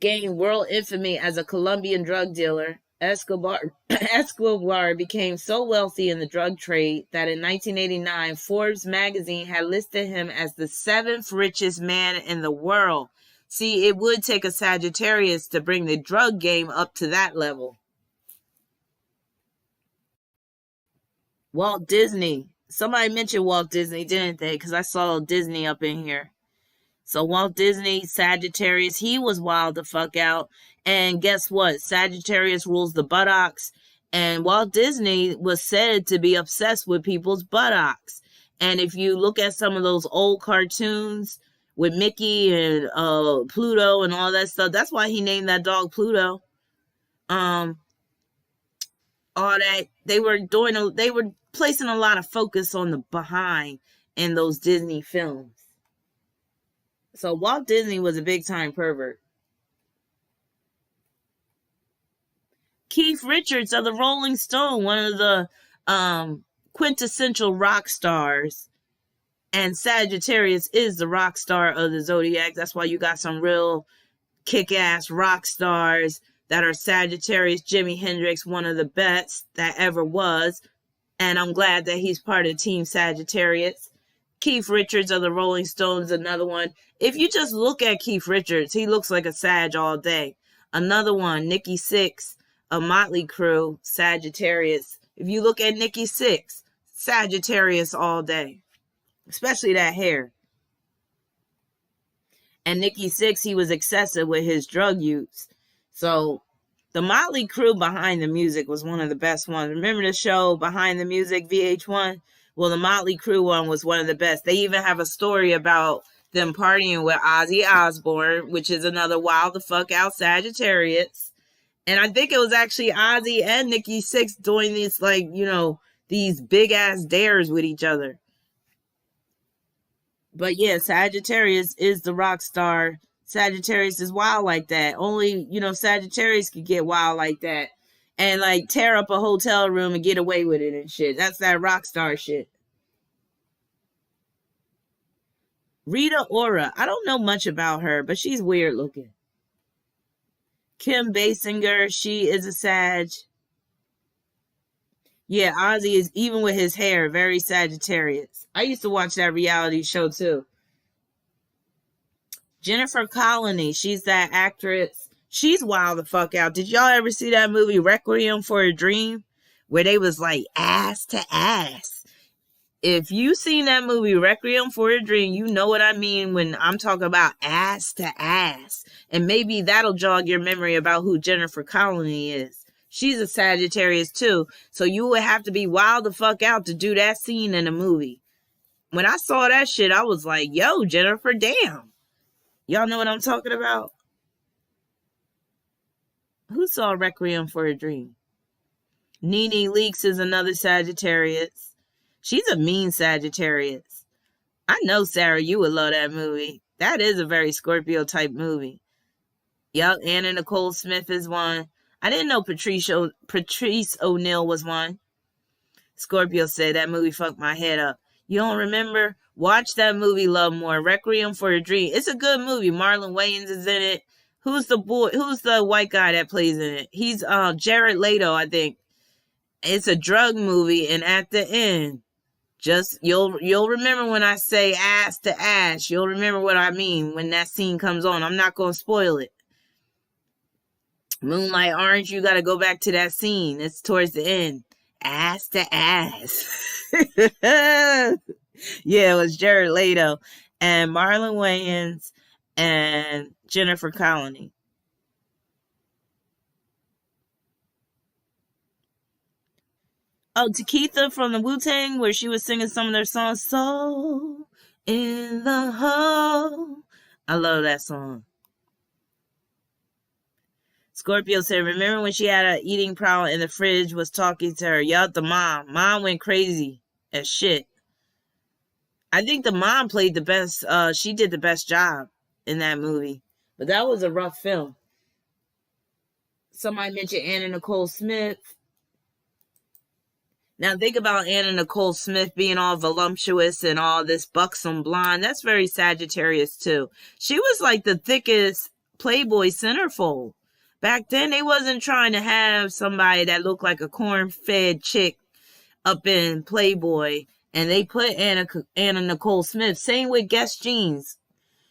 Speaker 1: gained world infamy as a Colombian drug dealer. Escobar became so wealthy in the drug trade that in 1989, Forbes magazine had listed him as the 7th richest man in the world. See, it would take a Sagittarius to bring the drug game up to that level. Walt Disney. Somebody mentioned Walt Disney, didn't they? Because I saw Disney up in here. So Walt Disney, Sagittarius, he was wild the fuck out. And guess what? Sagittarius rules the buttocks. And Walt Disney was said to be obsessed with people's buttocks. And if you look at some of those old cartoons with Mickey and Pluto and all that stuff, that's why he named that dog Pluto. All that they were placing a lot of focus on the behind in those Disney films. So Walt Disney was a big time pervert. Keith Richards of the Rolling Stone, one of the quintessential rock stars. And Sagittarius is the rock star of the Zodiac. That's why you got some real kick-ass rock stars that are Sagittarius. Jimi Hendrix, one of the best that ever was. And I'm glad that he's part of Team Sagittarius. Keith Richards of the Rolling Stones, another one. If you just look at Keith Richards, he looks like a Sag all day. Another one, Nikki Sixx, a Motley Crue, Sagittarius. If you look at Nikki Sixx, Sagittarius all day. Especially that hair. And Nikki Sixx, he was excessive with his drug use. So the Motley Crue Behind the Music was one of the best ones. Remember the show Behind the Music, VH1? Well, the Motley Crue one was one of the best. They even have a story about them partying with Ozzy Osbourne, which is another wild the fuck out Sagittarius. And I think it was actually Ozzy and Nikki Sixx doing these, these big ass dares with each other. But yeah, Sagittarius is the rock star. Sagittarius is wild like that. Only, Sagittarius could get wild like that. And tear up a hotel room and get away with it and shit. That's that rock star shit. Rita Ora. I don't know much about her, but she's weird looking. Kim Basinger. She is a Sag. Yeah, Ozzy is, even with his hair, very Sagittarius. I used to watch that reality show too. Jennifer Connelly. She's that actress. She's wild the fuck out. Did y'all ever see that movie Requiem for a Dream? Where they was ass to ass. If you seen that movie Requiem for a Dream, you know what I mean when I'm talking about ass to ass. And maybe that'll jog your memory about who Jennifer Connelly is. She's a Sagittarius too. So you would have to be wild the fuck out to do that scene in a movie. When I saw that shit, I was like, yo, Jennifer, damn. Y'all know what I'm talking about? Who saw Requiem for a Dream? Nene Leakes is another Sagittarius. She's a mean Sagittarius. I know, Sarah, you would love that movie. That is a very Scorpio type movie. Yup, Anna Nicole Smith is one. I didn't know Patrice O'Neal was one. Scorpio said that movie fucked my head up. You don't remember? Watch that movie, Love More. Requiem for a Dream. It's a good movie. Marlon Wayans is in it. Who's the boy? Who's the white guy that plays in it? He's Jared Leto, I think. It's a drug movie, and at the end, just you'll remember when I say ass to ass. You'll remember what I mean when that scene comes on. I'm not gonna spoil it. Moonlight Orange, you gotta go back to that scene. It's towards the end. Ass to ass. Yeah, it was Jared Leto and Marlon Wayans and Jennifer Connelly. Oh, Takitha from the Wu-Tang, where she was singing some of their songs. Soul in the hole. I love that song. Scorpio said, remember when she had an eating problem and the fridge was talking to her? Yup, the mom. Mom went crazy as shit. I think the mom played the best, she did the best job in that movie. But that was a rough film. Somebody mentioned Anna Nicole Smith. Now think about Anna Nicole Smith being all voluptuous and all this buxom blonde. That's very Sagittarius too. She was like the thickest Playboy centerfold. Back then, they wasn't trying to have somebody that looked like a corn-fed chick up in Playboy. And they put Anna Nicole Smith. Same with Guess Jeans.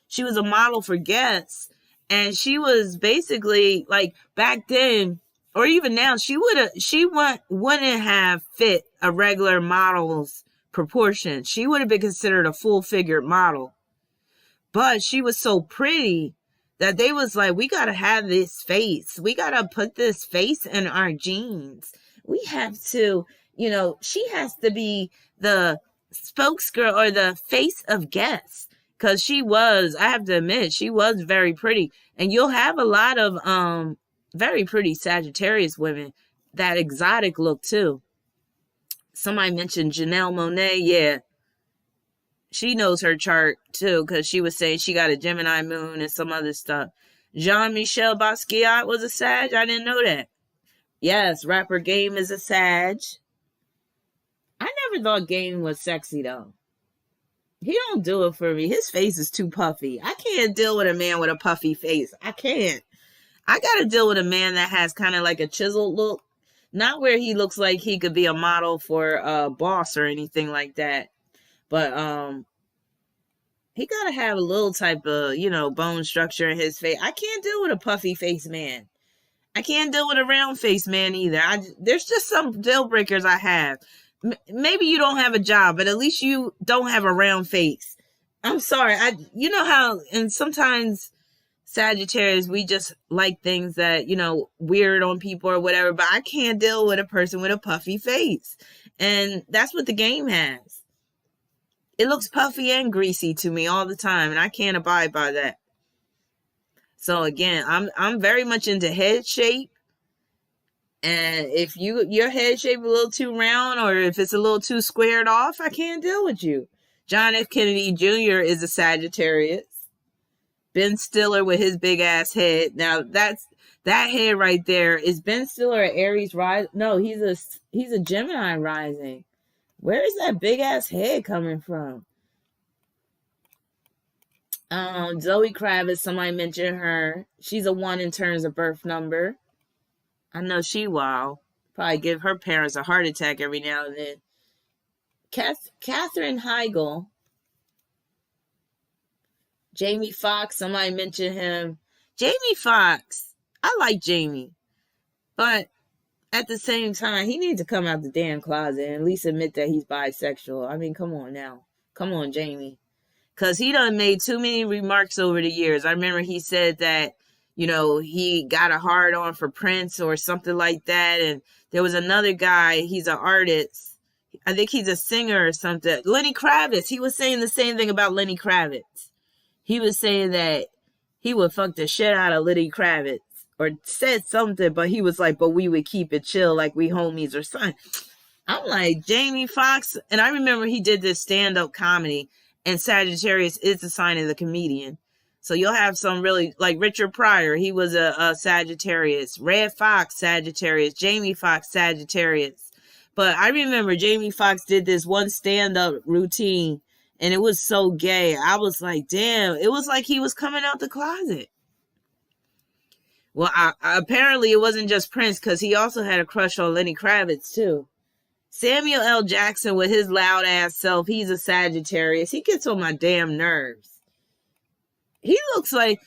Speaker 1: She was a model for Guess. And she was basically, like, back then, or even now, she wouldn't have fit a regular model's proportion. She would have been considered a full-figured model. But she was so pretty that they was like, we got to have this face. We got to put this face in our jeans. We have to, she has to be the spokesgirl or the face of Guess. Because she was, I have to admit, she was very pretty. And you'll have a lot of very pretty Sagittarius women, that exotic look too. Somebody mentioned Janelle Monáe. Yeah. She knows her chart too, because she was saying she got a Gemini moon and some other stuff. Jean-Michel Basquiat was a Sag. I didn't know that. Yes, rapper Game is a Sag. I never thought Game was sexy though. He don't do it for me. His face is too puffy. I can't deal with a man with a puffy face. I can't. I gotta deal with a man that has kind of like a chiseled look. Not where he looks like he could be a model for a Boss or anything like that. But he gotta have a little type of, bone structure in his face. I can't deal with a puffy face man. I can't deal with a round face man either. There's just some deal breakers I have. Maybe you don't have a job, but at least you don't have a round face. I'm sorry. You know how, and sometimes Sagittarius, we just like things that, weird on people or whatever, but I can't deal with a person with a puffy face. And that's what the Game has. It looks puffy and greasy to me all the time, and I can't abide by that. So again, I'm very much into head shape. And if your head shape a little too round, or if it's a little too squared off, I can't deal with you. John F. Kennedy Jr. is a Sagittarius. Ben Stiller with his big ass head. Now that head right there, is Ben Stiller an Aries rise? No, he's a Gemini rising. Where is that big ass head coming from? Zoe Kravitz, somebody mentioned her. She's a 1 in terms of birth number. I know she wild. Probably give her parents a heart attack every now and then. Katherine Heigl. Jamie Foxx, somebody mentioned him. Jamie Foxx, I like Jamie. But at the same time, he needs to come out the damn closet and at least admit that he's bisexual. I mean, come on now. Come on, Jamie. Because he done made too many remarks over the years. I remember he said that, he got a hard on for Prince or something like that. And there was another guy, he's an artist. I think he's a singer or something. Lenny Kravitz. He was saying the same thing about Lenny Kravitz. He was saying that he would fuck the shit out of Lenny Kravitz. Or said something, but he was like, but we would keep it chill like we homies or something. I'm like, Jamie Foxx. And I remember he did this stand-up comedy. And Sagittarius is the sign of the comedian. So you'll have some really, like Richard Pryor, he was a Sagittarius. Red Fox, Sagittarius. Jamie Foxx, Sagittarius. But I remember Jamie Foxx did this one stand-up routine, and it was so gay. I was like, damn, it was like he was coming out the closet. Well, apparently it wasn't just Prince, because he also had a crush on Lenny Kravitz, too. Samuel L. Jackson, with his loud-ass self, he's a Sagittarius. He gets on my damn nerves. He looks like,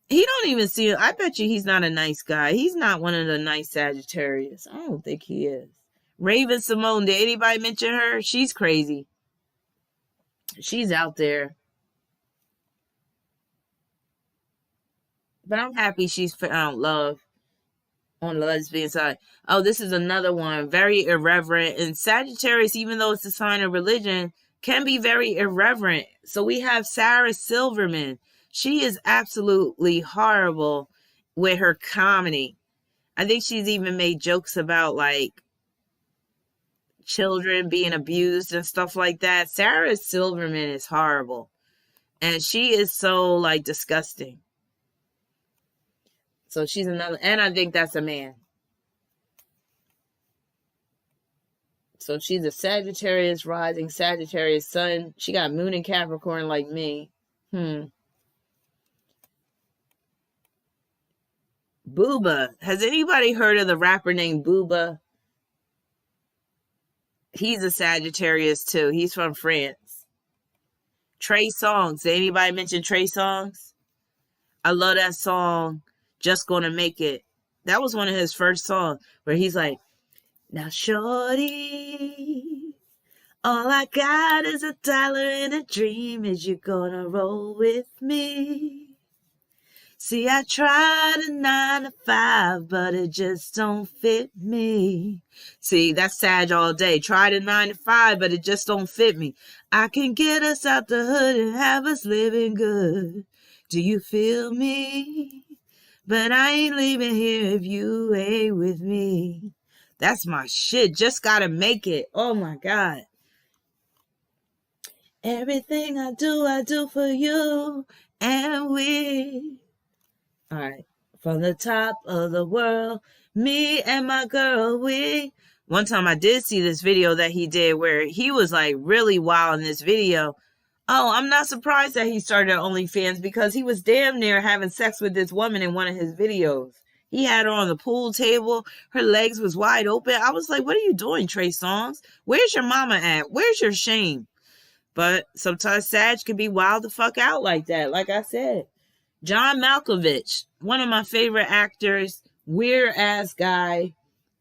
Speaker 1: he don't even see, I bet you he's not a nice guy. He's not one of the nice Sagittarius. I don't think he is. Raven Simone, did anybody mention her? She's crazy. She's out there. But I'm happy she's found love on the lesbian side. Oh, this is another one. Very irreverent. And Sagittarius, even though it's a sign of religion, can be very irreverent. So we have Sarah Silverman. She is absolutely horrible with her comedy. I think she's even made jokes about, like, children being abused and stuff like that. Sarah Silverman is horrible. And she is so, like, disgusting. So she's another, and I think that's a man. So she's a Sagittarius rising, Sagittarius sun. She got moon in Capricorn like me. Booba. Has anybody heard of the rapper named Booba? He's a Sagittarius too. He's from France. Trey Songz. Did anybody mention Trey Songz? I love that song, Just Gonna Make It. That was one of his first songs where he's like, now shorty, all I got is $1 and a dream. Is you gonna roll with me? See, I tried a 9 to 5, but it just don't fit me. See, that's Sag all day. Tried a 9 to 5, but it just don't fit me. I can get us out the hood and have us living good. Do you feel me? But I ain't leaving here if you ain't with me. That's my shit. Just gotta make it. Oh my God. Everything I do for you and we. All right. From the top of the world, me and my girl, we. One time I did see this video that he did where he was like really wild in this video. Oh, I'm not surprised that he started OnlyFans because he was damn near having sex with this woman in one of his videos. He had her on the pool table. Her legs was wide open. I was like, what are you doing, Trey Songz? Where's your mama at? Where's your shame? But sometimes Sag can be wild the fuck out like that, like I said. John Malkovich, one of my favorite actors, weird-ass guy.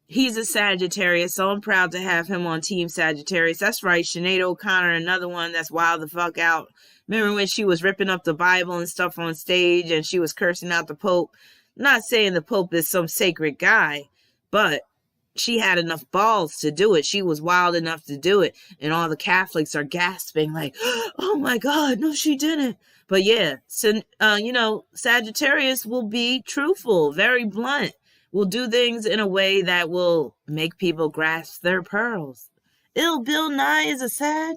Speaker 1: He's a Sagittarius, so I'm proud to have him on Team Sagittarius. That's right, Sinead O'Connor, another one that's wild the fuck out. Remember when she was ripping up the Bible and stuff on stage and she was cursing out the Pope? I'm not saying the Pope is some sacred guy, but she had enough balls to do it. She was wild enough to do it. And all the Catholics are gasping like, oh my God, no, she didn't. But yeah, so, Sagittarius will be truthful, very blunt. Will do things in a way that will make people grasp their pearls. Ill Bill Nye is a Sag.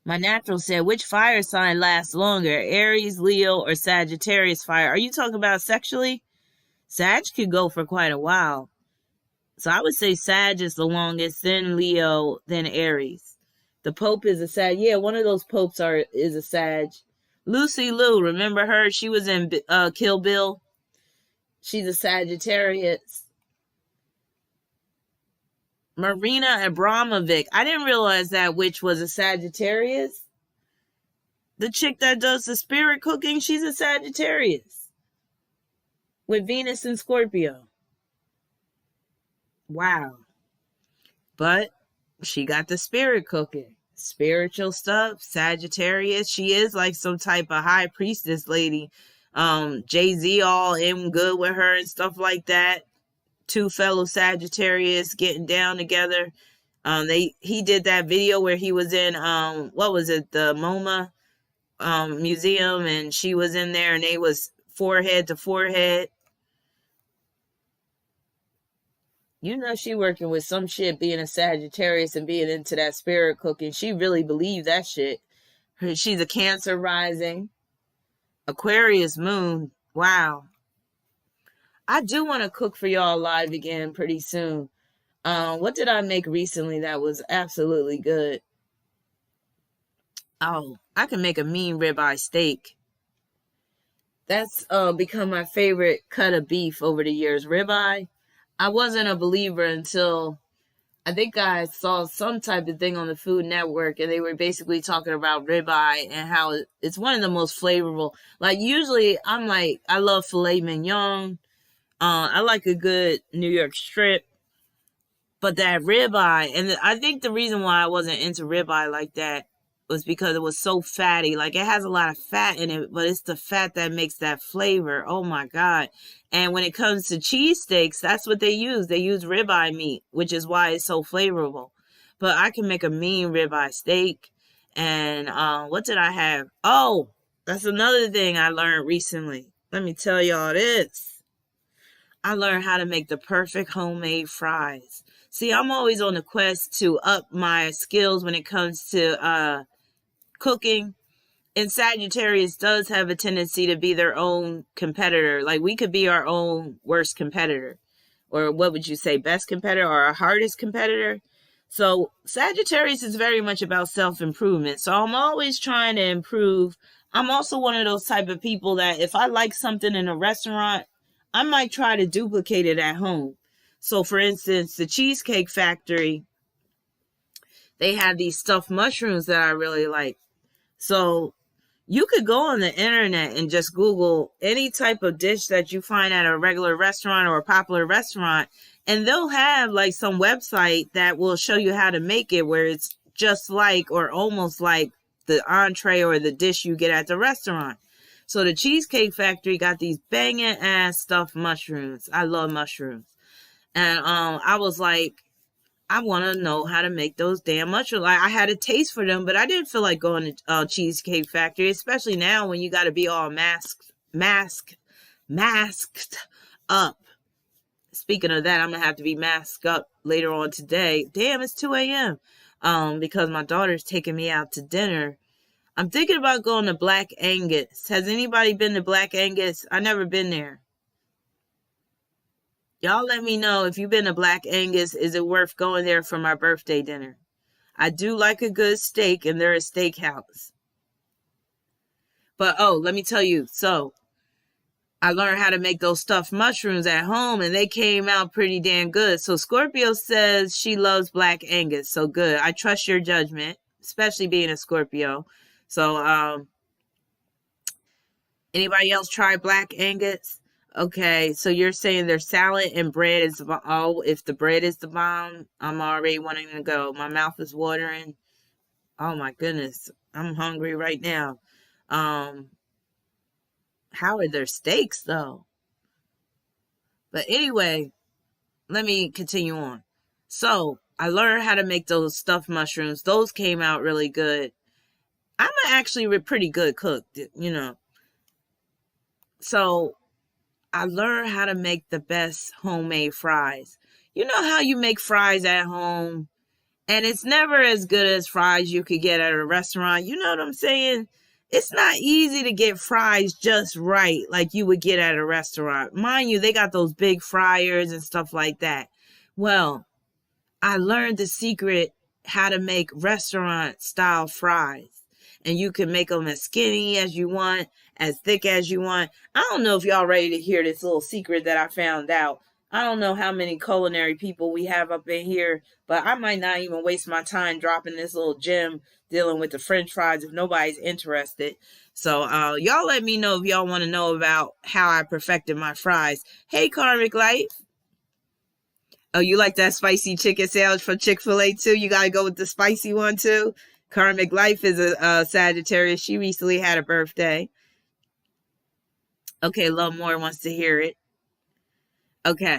Speaker 1: My natural said, which fire sign lasts longer, Aries, Leo, or Sagittarius fire? Are you talking about sexually? Sag could go for quite a while. So I would say Sag is the longest, then Leo, then Aries. The Pope is a Sag. Yeah, one of those popes is a Sag. Lucy Liu, remember her? She was in Kill Bill. She's a Sagittarius. Marina Abramovic. I didn't realize that witch was a Sagittarius. The chick that does the spirit cooking, she's a Sagittarius. With Venus and Scorpio. Wow. But she got the spirit cooking. Spiritual stuff, Sagittarius. She is like some type of high priestess lady. Jay-Z all in good with her and stuff like that. Two fellow Sagittarius getting down together. He did that video where he was in what was it, the MoMA museum, and she was in there and they was forehead to forehead. You know she working with some shit, being a Sagittarius and being into that spirit cooking. She really believed that shit. She's a Cancer rising. Aquarius moon. Wow. I do want to cook for y'all live again pretty soon. What did I make recently that was absolutely good? Oh, I can make a mean ribeye steak. That's become my favorite cut of beef over the years. Ribeye. I wasn't a believer until I think I saw some type of thing on the Food Network, and they were basically talking about ribeye and how it's one of the most flavorful. Like usually, I'm like, I love filet mignon. I like a good New York strip. But that ribeye, and I think the reason why I wasn't into ribeye like that was because it was so fatty. Like it has a lot of fat in it, but it's the fat that makes that flavor. Oh my God. And when it comes to cheesesteaks, that's what they use. They use ribeye meat, which is why it's so flavorful. But I can make a mean ribeye steak. And what did I have? Oh, that's another thing I learned recently. Let me tell y'all this. I learned how to make the perfect homemade fries. See, I'm always on the quest to up my skills when it comes to cooking. And Sagittarius does have a tendency to be their own competitor. Like we could be our own worst competitor. Or what would you say, best competitor or our hardest competitor? So Sagittarius is very much about self-improvement. So I'm always trying to improve. I'm also one of those type of people that if I like something in a restaurant, I might try to duplicate it at home. So for instance, the Cheesecake Factory, they have these stuffed mushrooms that I really like. So you could go on the internet and just Google any type of dish that you find at a regular restaurant or a popular restaurant, and they'll have like some website that will show you how to make it where it's just like or almost like the entree or the dish you get at the restaurant. So the Cheesecake Factory got these banging ass stuffed mushrooms. I love mushrooms. And I was like, I want to know how to make those damn mushrooms. Like, I had a taste for them, but I didn't feel like going to Cheesecake Factory, especially now when you got to be all masked up. Speaking of that, I'm going to have to be masked up later on today. Damn, it's 2 a.m. Because my daughter's taking me out to dinner. I'm thinking about going to Black Angus. Has anybody been to Black Angus? I've never been there. Y'all let me know if you've been to Black Angus. Is it worth going there for my birthday dinner? I do like a good steak, and they're a steakhouse. But, let me tell you. So, I learned how to make those stuffed mushrooms at home, and they came out pretty damn good. So, Scorpio says she loves Black Angus. So, good. I trust your judgment, especially being a Scorpio. So, anybody else try Black Angus? Okay, so you're saying their salad and bread is the bomb. Oh, if the bread is the bomb, I'm already wanting to go. My mouth is watering. Oh my goodness, I'm hungry right now. How are their steaks though? But anyway, let me continue on. So I learned how to make those stuffed mushrooms. Those came out really good. I'm actually a pretty good cook, So I learned how to make the best homemade fries. You know how you make fries at home, and it's never as good as fries you could get at a restaurant. You know what I'm saying? It's not easy to get fries just right like you would get at a restaurant. Mind you, they got those big fryers and stuff like that. Well, I learned the secret how to make restaurant style fries. And you can make them as skinny as you want, as thick as you want. I don't know if y'all ready to hear this little secret that I found out. I don't know how many culinary people we have up in here, but I might not even waste my time dropping this little gem dealing with the French fries if nobody's interested. So y'all let me know if y'all want to know about how I perfected my fries. Hey, Karmic Life. Oh, you like that spicy chicken sandwich from Chick-fil-A too? You got to go with the spicy one too? Karmic Life is a Sagittarius. She recently had a birthday. Okay, Love More wants to hear it. Okay.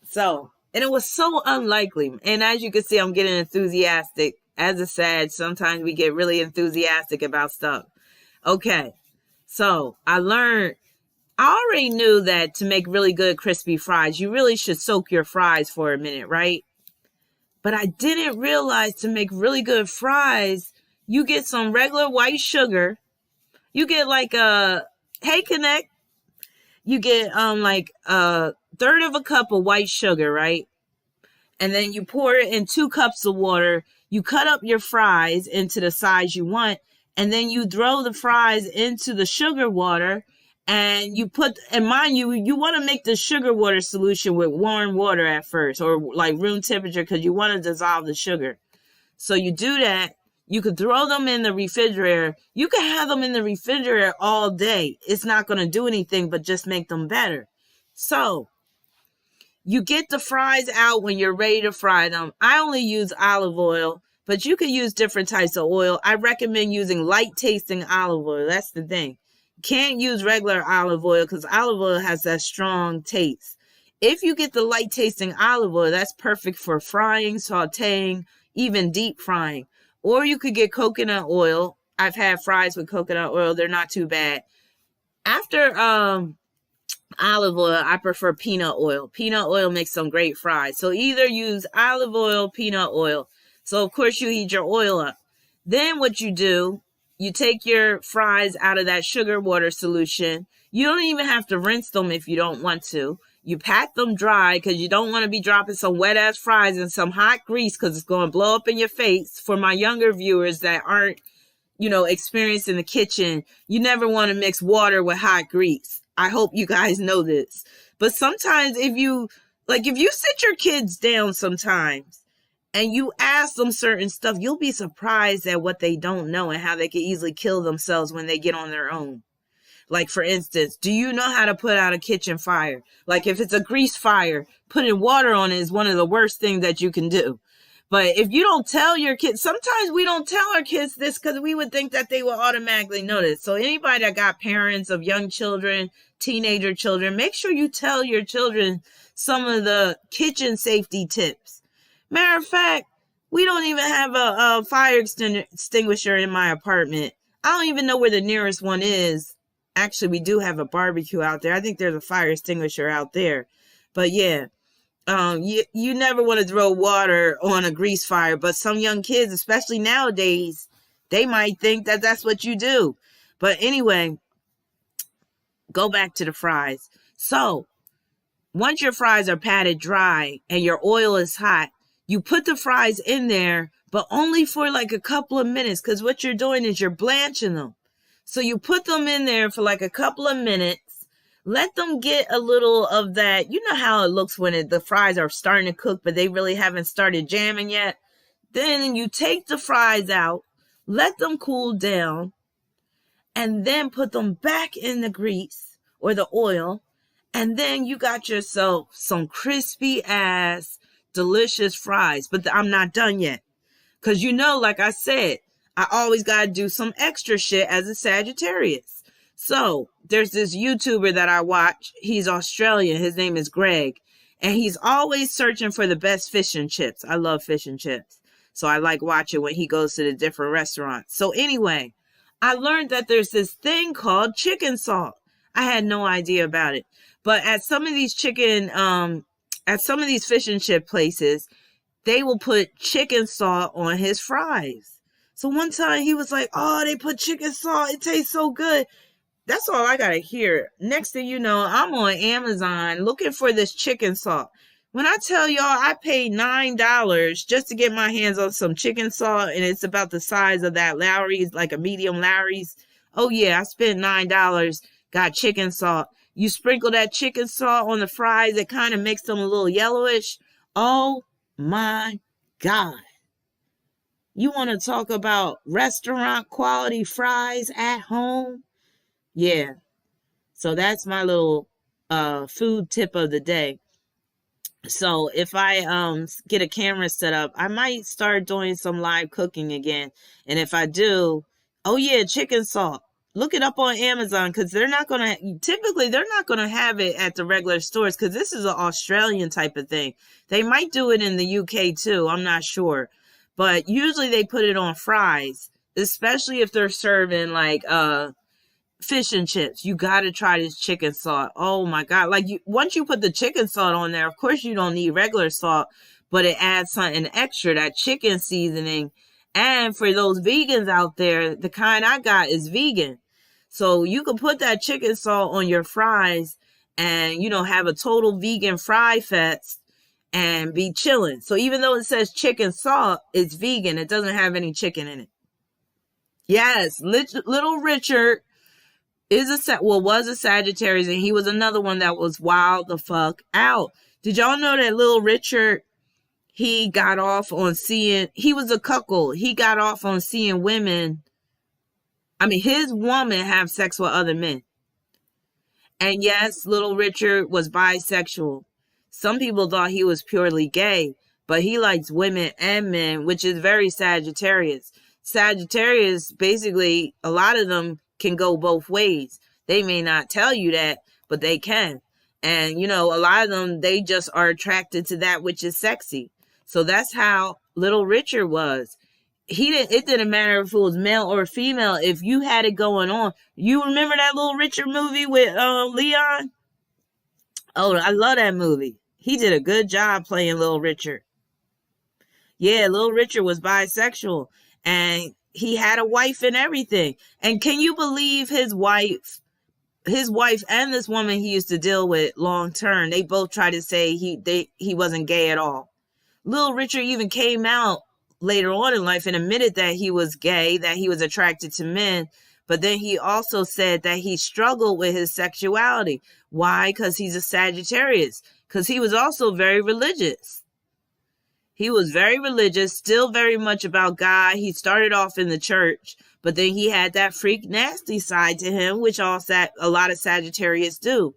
Speaker 1: So, and it was so unlikely. And as you can see, I'm getting enthusiastic. As a Sag, sometimes we get really enthusiastic about stuff. Okay. So, I learned I already knew that to make really good crispy fries, you really should soak your fries for a minute, right? But I didn't realize to make really good fries, you get some regular white sugar. You get like hey Connect, you get like a third of a cup of white sugar, right? And then you pour it in 2 cups of water. You cut up your fries into the size you want, and then you throw the fries into the sugar water, and you put, and mind you, you want to make the sugar water solution with warm water at first, or like room temperature, because you want to dissolve the sugar. So you do that. You could throw them in the refrigerator. You can have them in the refrigerator all day. It's not going to do anything but just make them better. So you get the fries out when you're ready to fry them. I only use olive oil, but you can use different types of oil. I recommend using light tasting olive oil. That's the thing. Can't use regular olive oil because olive oil has that strong taste. If you get the light tasting olive oil, that's perfect for frying, sauteing, even deep frying. Or you could get coconut oil. I've had fries with coconut oil. They're not too bad. After olive oil, I prefer peanut oil. Peanut oil makes some great fries. So either use olive oil, peanut oil. So of course you heat your oil up. Then what you do, you take your fries out of that sugar water solution. You don't even have to rinse them if you don't want to. You pat them dry because you don't want to be dropping some wet ass fries in some hot grease because it's going to blow up in your face. For my younger viewers that aren't, experienced in the kitchen, you never want to mix water with hot grease. I hope you guys know this. But sometimes if you sit your kids down sometimes and you ask them certain stuff, you'll be surprised at what they don't know and how they can easily kill themselves when they get on their own. Like, for instance, do you know how to put out a kitchen fire? Like, if it's a grease fire, putting water on it is one of the worst things that you can do. But if you don't tell your kids, sometimes we don't tell our kids this because we would think that they will automatically know this. So anybody that got parents of young children, teenager children, make sure you tell your children some of the kitchen safety tips. Matter of fact, we don't even have a fire extinguisher in my apartment. I don't even know where the nearest one is. Actually, we do have a barbecue out there. I think there's a fire extinguisher out there. But yeah, you never want to throw water on a grease fire. But some young kids, especially nowadays, they might think that that's what you do. But anyway, go back to the fries. So once your fries are patted dry and your oil is hot, you put the fries in there, but only for like a couple of minutes because what you're doing is you're blanching them. So you put them in there for like a couple of minutes, let them get a little of that. You know how it looks when the fries are starting to cook, but they really haven't started jamming yet. Then you take the fries out, let them cool down, and then put them back in the grease or the oil. And then you got yourself some crispy ass, delicious fries. But I'm not done yet. Because like I said, I always got to do some extra shit as a Sagittarius. So there's this YouTuber that I watch. He's Australian. His name is Greg. And he's always searching for the best fish and chips. I love fish and chips. So I like watching when he goes to the different restaurants. So anyway, I learned that there's this thing called chicken salt. I had no idea about it. But at some of these fish and chip places, they will put chicken salt on his fries. So one time he was like, oh, they put chicken salt. It tastes so good. That's all I got to hear. Next thing you know, I'm on Amazon looking for this chicken salt. When I tell y'all I paid $9 just to get my hands on some chicken salt, and it's about the size of that Lowry's, like a medium Lowry's. Oh, yeah, I spent $9, got chicken salt. You sprinkle that chicken salt on the fries. It kind of makes them a little yellowish. Oh, my God. You want to talk about restaurant quality fries at home? Yeah. So that's my little food tip of the day. So if I get a camera set up, I might start doing some live cooking again. And if I do, oh yeah, chicken salt. Look it up on Amazon because they're not going to have it at the regular stores because this is an Australian type of thing. They might do it in the UK too. I'm not sure. But usually they put it on fries, especially if they're serving like fish and chips. You got to try this chicken salt. Oh my God. Like once you put the chicken salt on there, of course you don't need regular salt, but it adds something extra, that chicken seasoning. And for those vegans out there, the kind I got is vegan. So you can put that chicken salt on your fries and, have a total vegan fry fest and be chilling. So even though it says chicken salt, it's vegan. It doesn't have any chicken in it. Yes, Little Richard was a Sagittarius, and he was another one that was wild the fuck out. Did y'all know that Little Richard, he got off on he was a cuckold. He got off on seeing his woman have sex with other men. And yes, Little Richard was bisexual. Some people thought he was purely gay, but he likes women and men, which is very Sagittarius. Sagittarius, basically, a lot of them can go both ways. They may not tell you that, but they can. And, a lot of them, they just are attracted to that which is sexy. So that's how Little Richard was. It didn't matter if it was male or female. If you had it going on, you remember that Little Richard movie with Leon? Oh, I love that movie. He did a good job playing Little Richard. Yeah, Little Richard was bisexual, and he had a wife and everything. And can you believe his wife and this woman he used to deal with long term, they both tried to say he wasn't gay at all. Little Richard even came out later on in life and admitted that he was gay, that he was attracted to men. But then he also said that he struggled with his sexuality. Why? Because he's a Sagittarius. Because he was also very religious. He was very religious, still very much about God. He started off in the church, but then he had that freak nasty side to him, which a lot of Sagittarius do.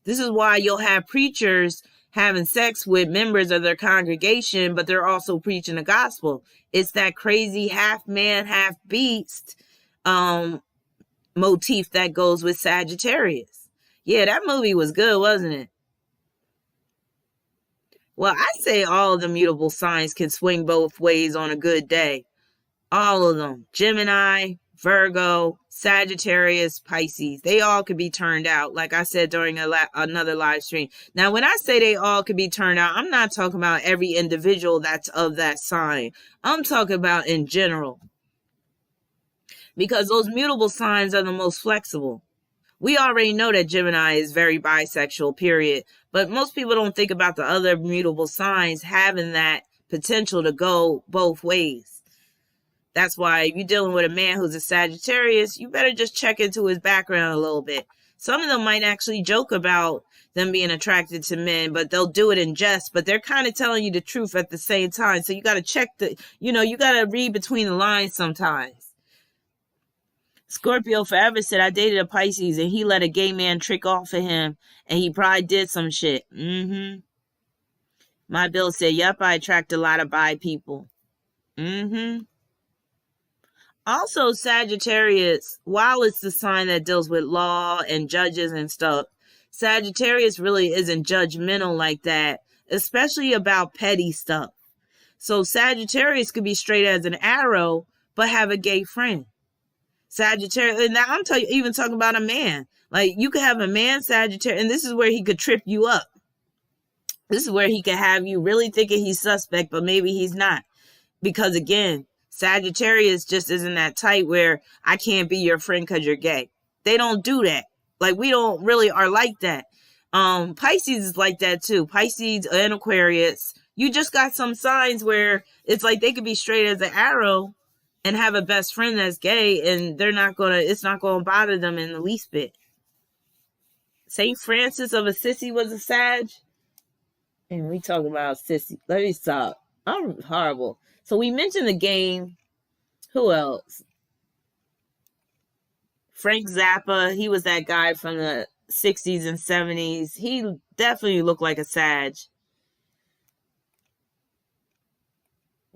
Speaker 1: This is why you'll have preachers having sex with members of their congregation, but they're also preaching the gospel. It's that crazy half man, half beast motif that goes with Sagittarius. Yeah, that movie was good, wasn't it? Well, I say all of the mutable signs can swing both ways on a good day. All of them. Gemini, Virgo, Sagittarius, Pisces. They all could be turned out, like I said during another live stream. Now, when I say they all could be turned out, I'm not talking about every individual that's of that sign. I'm talking about in general. Because those mutable signs are the most flexible. We already know that Gemini is very bisexual, period. But most people don't think about the other mutable signs having that potential to go both ways. That's why if you're dealing with a man who's a Sagittarius, you better just check into his background a little bit. Some of them might actually joke about them being attracted to men, but they'll do it in jest, but they're kind of telling you the truth at the same time. So you got to check you got to read between the lines sometimes. Scorpio forever said, I dated a Pisces and he let a gay man trick off of him and he probably did some shit. My Bill said, yep, I attract a lot of bi people. Also, Sagittarius, while it's the sign that deals with law and judges and stuff, Sagittarius really isn't judgmental like that, especially about petty stuff. So Sagittarius could be straight as an arrow, but have a gay friend. Sagittarius, and now I'm even talking about a man. Like, you could have a man Sagittarius, and this is where he could trip you up. This is where he could have you really thinking he's suspect, but maybe he's not. Because again, Sagittarius just isn't that tight where I can't be your friend because you're gay. They don't do that. Like, we don't really are like that. Pisces is like that too. Pisces and Aquarius, you just got some signs where it's like they could be straight as an arrow and have a best friend that's gay, and it's not gonna bother them in the least bit. Saint Francis of Assisi was a Sag. And we talk about sissy. Let me stop. I'm horrible. So we mentioned the game. Who else? Frank Zappa. He was that guy from the 60s and 70s. He definitely looked like a Sag.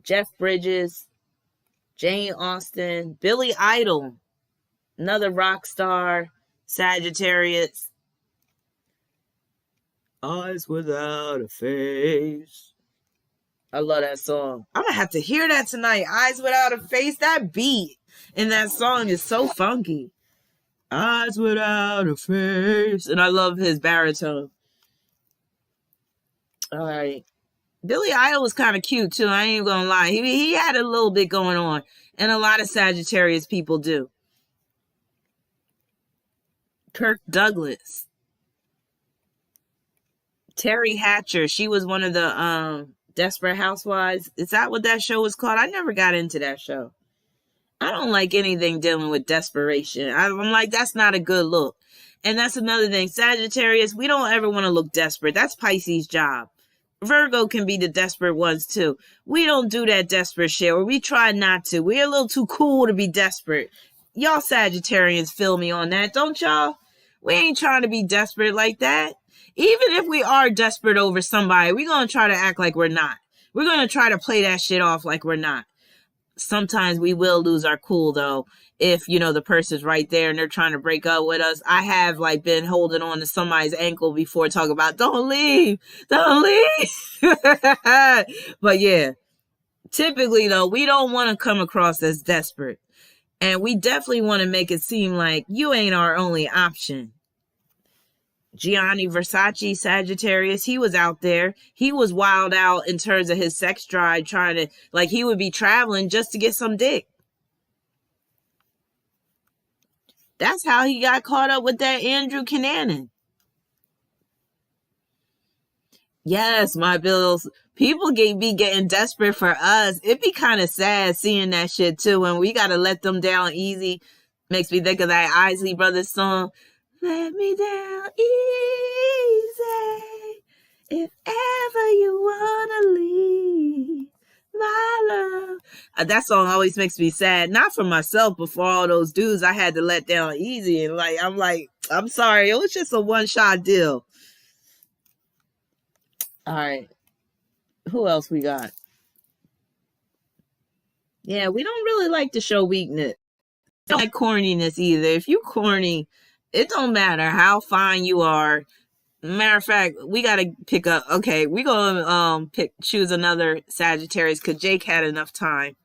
Speaker 1: Jeff Bridges. Jane Austen. Billy Idol. Another rock star. Sagittarius. Eyes without a face. I love that song. I'm going to have to hear that tonight. Eyes without a face. That beat in that song is so funky. Eyes without a face. And I love his baritone. All right. Billy Idol was kind of cute too. I ain't gonna lie. He had a little bit going on. And a lot of Sagittarius people do. Kirk Douglas. Terry Hatcher. She was one of the Desperate Housewives. Is that what that show was called? I never got into that show. I don't like anything dealing with desperation. I'm like, that's not a good look. And that's another thing. Sagittarius, we don't ever want to look desperate. That's Pisces' job. Virgo can be the desperate ones too. We don't do that desperate shit, or we try not to. We're a little too cool to be desperate. Y'all Sagittarians feel me on that, don't y'all? We ain't trying to be desperate like that. Even if we are desperate over somebody, we're going to try to act like we're not. We're going to try to play that shit off like we're not. Sometimes we will lose our cool though, if the person's right there and they're trying to break up with us. I have been holding on to somebody's ankle before, talking about don't leave. But yeah, typically though, we don't want to come across as desperate, and we definitely want to make it seem like you ain't our only option. Gianni Versace, Sagittarius, he was out there. He was wild out in terms of his sex drive, trying to, he would be traveling just to get some dick. That's how he got caught up with that Andrew Culinary. Yes, my bills. People be getting desperate for us. It'd be kind of sad seeing that shit too, and we gotta let them down easy. Makes me think of that Isley Brothers song. Let me down easy if ever you wanna leave my love. That song always makes me sad, not for myself, but for all those dudes I had to let down easy. And I'm sorry, it was just a one-shot deal. All right, who else we got? Yeah, we don't really like to show weakness. We don't like corniness either. If you corny, it don't matter how fine you are. Matter of fact, we gotta pick up. Okay, we gonna choose another Sagittarius because Jake had enough time.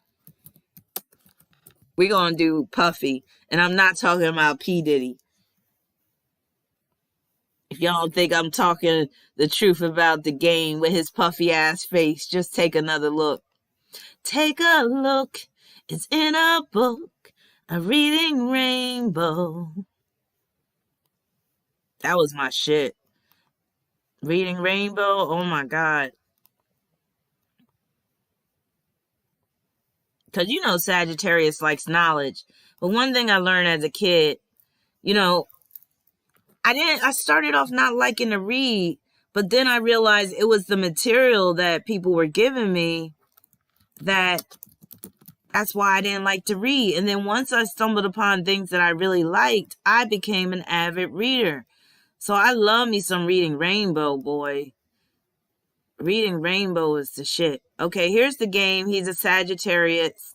Speaker 1: We gonna do Puffy, and I'm not talking about P. Diddy. If y'all don't think I'm talking the truth about the game with his puffy ass face, just take another look. Take a look. It's in a book. A reading rainbow. That was my shit. Reading Rainbow. Oh my God. Because Sagittarius likes knowledge. But one thing I learned as a kid, I started off not liking to read, but then I realized it was the material that people were giving me that's why I didn't like to read. And then once I stumbled upon things that I really liked, I became an avid reader. So I love me some Reading Rainbow, boy. Reading Rainbow is the shit. Okay, here's the game. He's a Sagittarius.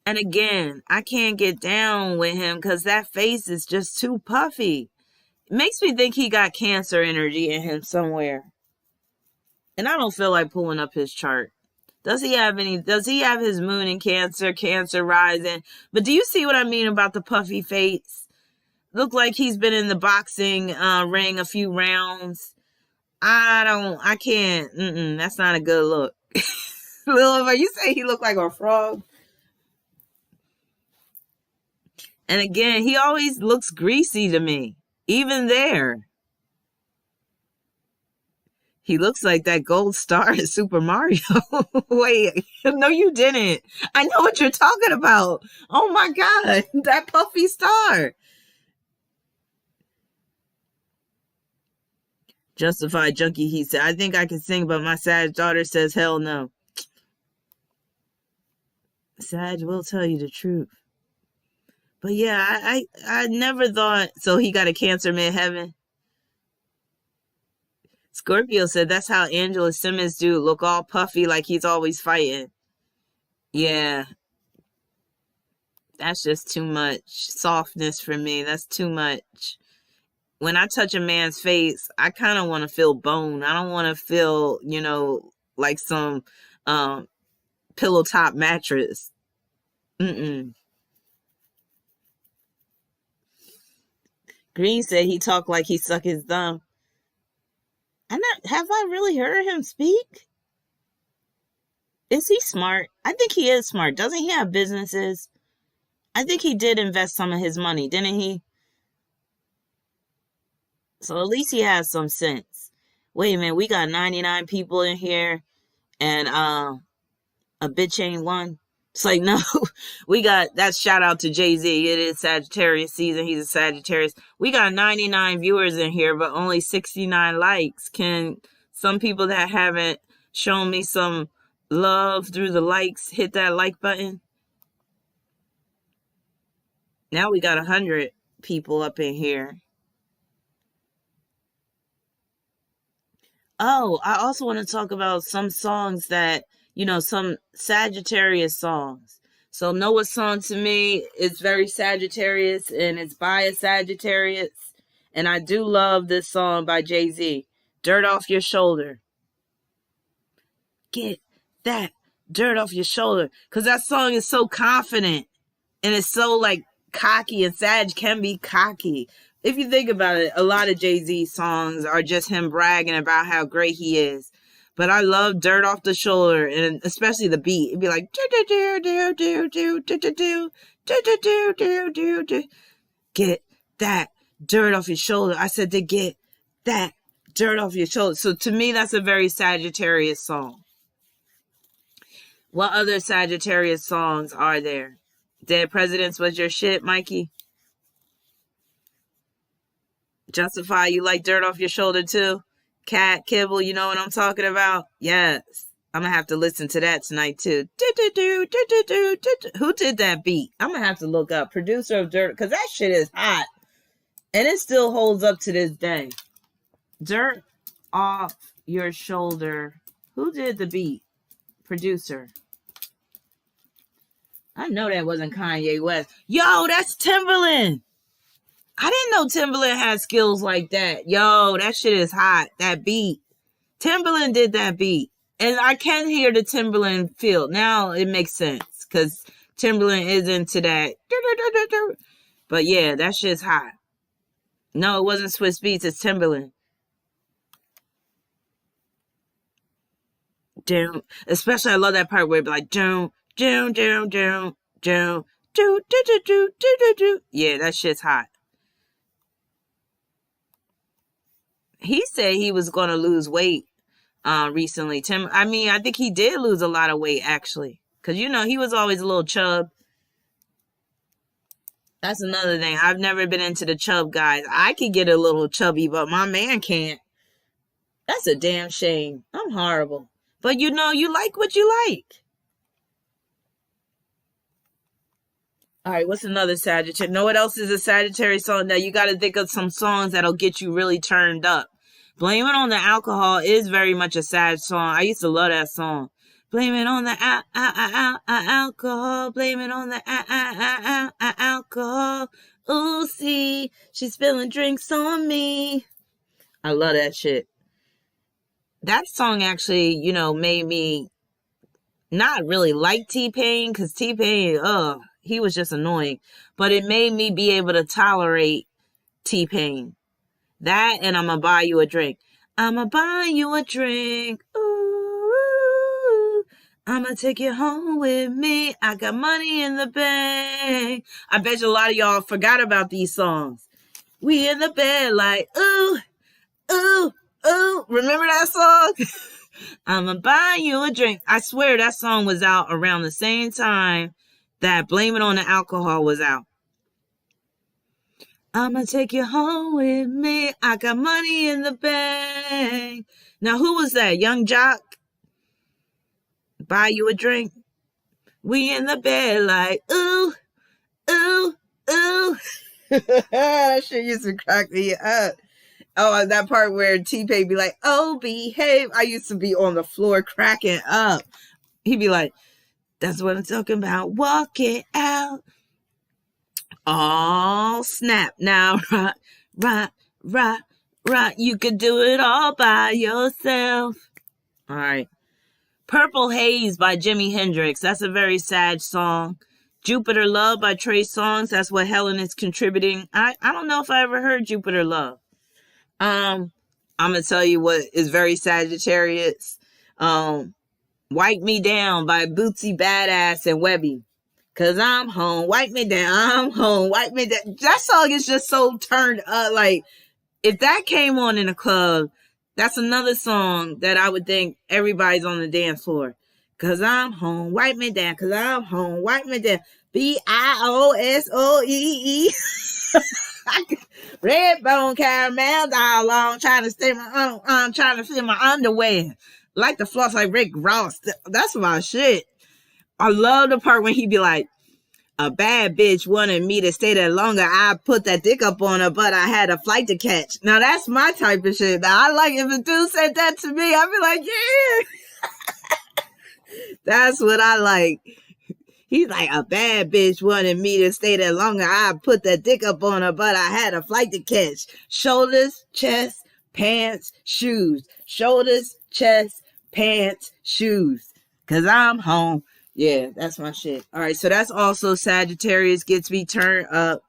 Speaker 1: And again, I can't get down with him because that face is just too puffy. It makes me think he got Cancer energy in him somewhere. And I don't feel like pulling up his chart. Does he have his moon in Cancer rising? But do you see what I mean about the puffy face? Look like he's been in the boxing ring a few rounds. I can't. That's not a good look. Lil, you say he looked like a frog? And again, he always looks greasy to me. Even there. He looks like that gold star in Super Mario. Wait, no, you didn't. I know what you're talking about. Oh my God, that puffy star. Justified Junkie, he said, I think I can sing, but my Sag daughter says hell no. Sag will tell you the truth. But yeah, I never thought, so he got a Cancer midheaven. Scorpio said that's how Angela Simmons do, look all puffy like he's always fighting. Yeah. That's just too much softness for me. That's too much. When I touch a man's face, I kind of want to feel bone. I don't want to feel, like some pillow top mattress. Green said he talked like he suck his thumb. Have I really heard him speak? Is he smart? I think he is smart. Doesn't he have businesses? I think he did invest some of his money, didn't he? So at least he has some sense. Wait a minute, we got 99 people in here and a bitch ain't one. It's like, no, we got, that's shout out to Jay-Z. It is Sagittarius season. He's a Sagittarius. We got 99 viewers in here, but only 69 likes. Can some people that haven't shown me some love through the likes hit that like button? Now we got 100 people up in here. Oh, I also want to talk about some songs that, some Sagittarius songs. So Noah's song to me is very Sagittarius and it's by a Sagittarius. And I do love this song by Jay-Z, Dirt Off Your Shoulder. Get that dirt off your shoulder. Because that song is so confident and it's so like cocky, and Sag can be cocky. If you think about it, a lot of Jay-Z songs are just him bragging about how great he is. But I love Dirt Off the Shoulder, and especially the beat. It'd be like, get that dirt off your shoulder. I said to get that dirt off your shoulder. So to me, that's a very Sagittarius song. What other Sagittarius songs are there? Dead Presidents was your shit, Mikey? Justify, you like Dirt Off Your Shoulder too? Cat, Kibble, you know what I'm talking about? Yes. I'm going to have to listen to that tonight too. Who did that beat? I'm going to have to look up. Producer of Dirt, because that shit is hot. And it still holds up to this day. Dirt Off Your Shoulder. Who did the beat? Producer. I know that wasn't Kanye West. Yo, that's Timbaland. I didn't know Timbaland had skills like that. Yo, that shit is hot. That beat. Timbaland did that beat. And I can hear the Timbaland feel. Now it makes sense. Because Timbaland is into that. But yeah, that shit's hot. No, it wasn't Swiss Beats. It's Timbaland. Down. Especially I love that part where it be like, down. Yeah, that shit's hot. He said he was going to lose weight recently. I think he did lose a lot of weight, actually. Because, he was always a little chub. That's another thing. I've never been into the chub guys. I could get a little chubby, but my man can't. That's a damn shame. I'm horrible. But, you like what you like. All right, what's another Sagittarius? Know what else is a Sagittarius song? Now, you got to think of some songs that'll get you really turned up. Blame It on the Alcohol is very much a Sag song. I used to love that song. Blame it on the alcohol. Blame it on the alcohol. Ooh, see, she's spilling drinks on me. I love that shit. That song actually, made me not really like T-Pain, because T-Pain, he was just annoying. But it made me be able to tolerate T-Pain. That and I'm going to buy you a drink. I'm going to buy you a drink. Ooh, I'm going to take you home with me. I got money in the bank. I bet you a lot of y'all forgot about these songs. We in the bed like, ooh, ooh, ooh. Remember that song? I'm going to buy you a drink. I swear that song was out around the same time that Blame It on the Alcohol was out. I'm going to take you home with me. I got money in the bank. Now, who was that? Young Jock? Buy you a drink. We in the bed like, ooh, ooh, ooh. That shit used to crack me up. Oh, that part where T-Pain be like, oh, behave. I used to be on the floor cracking up. He'd be like, that's what I'm talking about. Walk it out. Oh, snap. Now, rock. You could do it all by yourself. All right. Purple Haze by Jimi Hendrix. That's a very sad song. Jupiter Love by Trey Songz. That's what Helen is contributing. I don't know if I ever heard Jupiter Love. I'm gonna tell you what is very Sagittarius. Wipe Me Down by Bootsy Badass and Webby. Cause I'm home, wipe me down, I'm home, wipe me down. That song is just so turned up. Like, if that came on in a club, that's another song that I would think everybody's on the dance floor. Cause I'm home, wipe me down, cause I'm home, wipe me down. BIOSOEE. Red bone caramel all along, trying to stay trying to fit my underwear. Like the floss like Rick Ross. That's my shit. I love the part when he be like, a bad bitch wanted me to stay there longer. I put that dick up on her, but I had a flight to catch. Now that's my type of shit. Now I like if a dude said that to me, I'd be like, yeah. That's what I like. He's like, a bad bitch wanted me to stay there longer. I put that dick up on her, but I had a flight to catch. Shoulders, chest, pants, shoes. Shoulders, chest, pants, shoes. Cause I'm home. Yeah, that's my shit. All right, so that's also Sagittarius gets me turned up.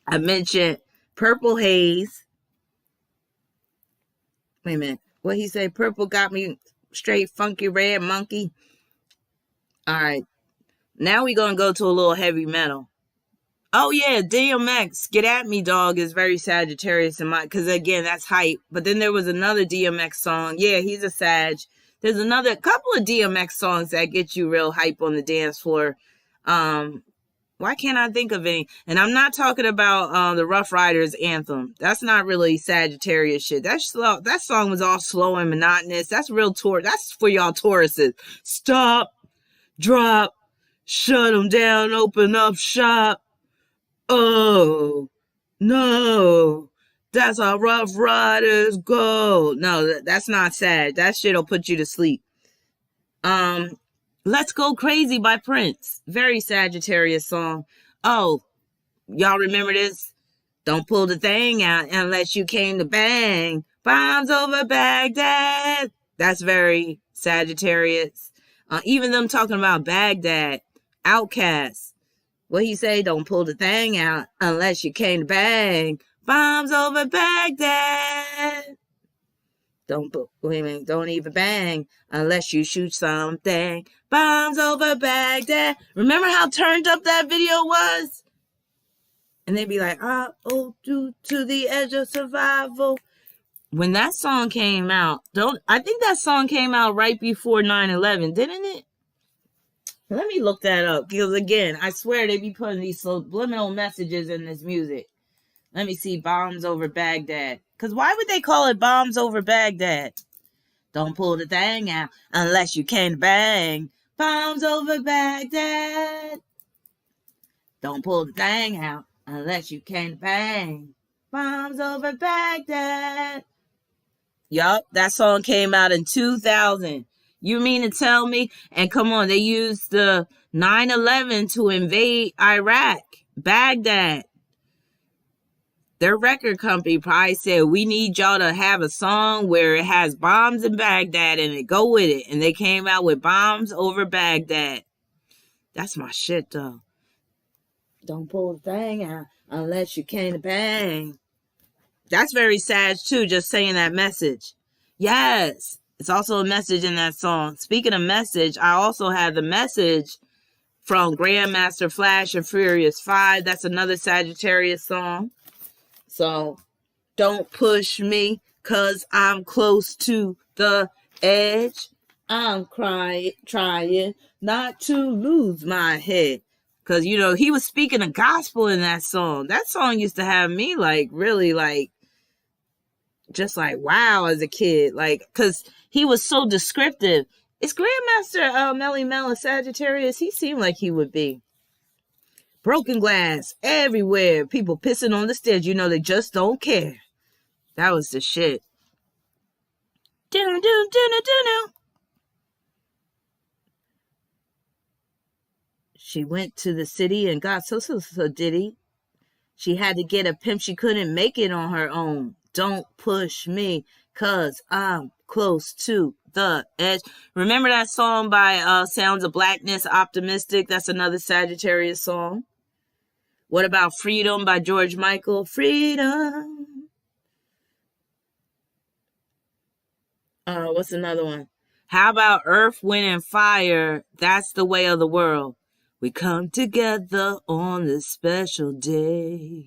Speaker 1: I mentioned Purple Haze. Wait a minute. What he say? Purple got me straight funky red monkey. All right. Now we're going to go to a little heavy metal. Oh, yeah, DMX, Get At Me Dog is very Sagittarius in my, because again, that's hype. But then there was another DMX song. Yeah, he's a Sag. There's another couple of DMX songs that get you real hype on the dance floor. Why can't I think of any? And I'm not talking about the Rough Riders anthem. That's not really Sagittarius shit. That's slow. That song was all slow and monotonous. That's real Taurus. That's for y'all Tauruses. Stop, drop, shut them down, open up shop. Oh, no. That's how Rough Riders go. No, that's not sad. That shit'll put you to sleep. Let's Go Crazy by Prince. Very Sagittarius song. Oh, y'all remember this? Don't pull the thing out unless you came to bang. Bombs over Baghdad. That's very Sagittarius. Even them talking about Baghdad. Outkast. What he say? Don't pull the thing out unless you came to bang. Bombs over Baghdad. Don't even bang unless you shoot something. Bombs over Baghdad. Remember how turned up that video was? And they'd be like, oh, to the edge of survival. When that song came out, I think that song came out right before 9/11, didn't it? Let me look that up. Because again, I swear they be putting these subliminal messages in this music. Let me see, Bombs Over Baghdad. Because why would they call it Bombs Over Baghdad? Don't pull the thing out unless you can bang. Bombs over Baghdad. Don't pull the thing out unless you can bang. Bombs over Baghdad. Yup, that song came out in 2000. You mean to tell me? And come on, they used the 9/11 to invade Iraq, Baghdad. Their record company probably said, we need y'all to have a song where it has bombs in Baghdad and it go with it. And they came out with Bombs Over Baghdad. That's my shit, though. Don't pull the thing out unless you came to bang. That's very sad, too, just saying that message. Yes, it's also a message in that song. Speaking of message, I also have the message from Grandmaster Flash and Furious 5. That's another Sagittarius song. So, don't push me, 'cause I'm close to the edge. I'm trying not to lose my head. 'Cause, he was speaking the gospel in that song. That song used to have me, really, just wow as a kid. 'Cause he was so descriptive. Is Grandmaster Melly Mel a Sagittarius? He seemed like he would be. Broken glass everywhere. People pissing on the stairs. They just don't care. That was the shit. She went to the city and got so diddy. She had to get a pimp. She couldn't make it on her own. Don't push me, 'cause I'm close to the edge. Remember that song by Sounds of Blackness, Optimistic? That's another Sagittarius song. What about Freedom by George Michael? Freedom. What's another one? How about Earth, Wind, and Fire? That's the way of the world. We come together on this special day.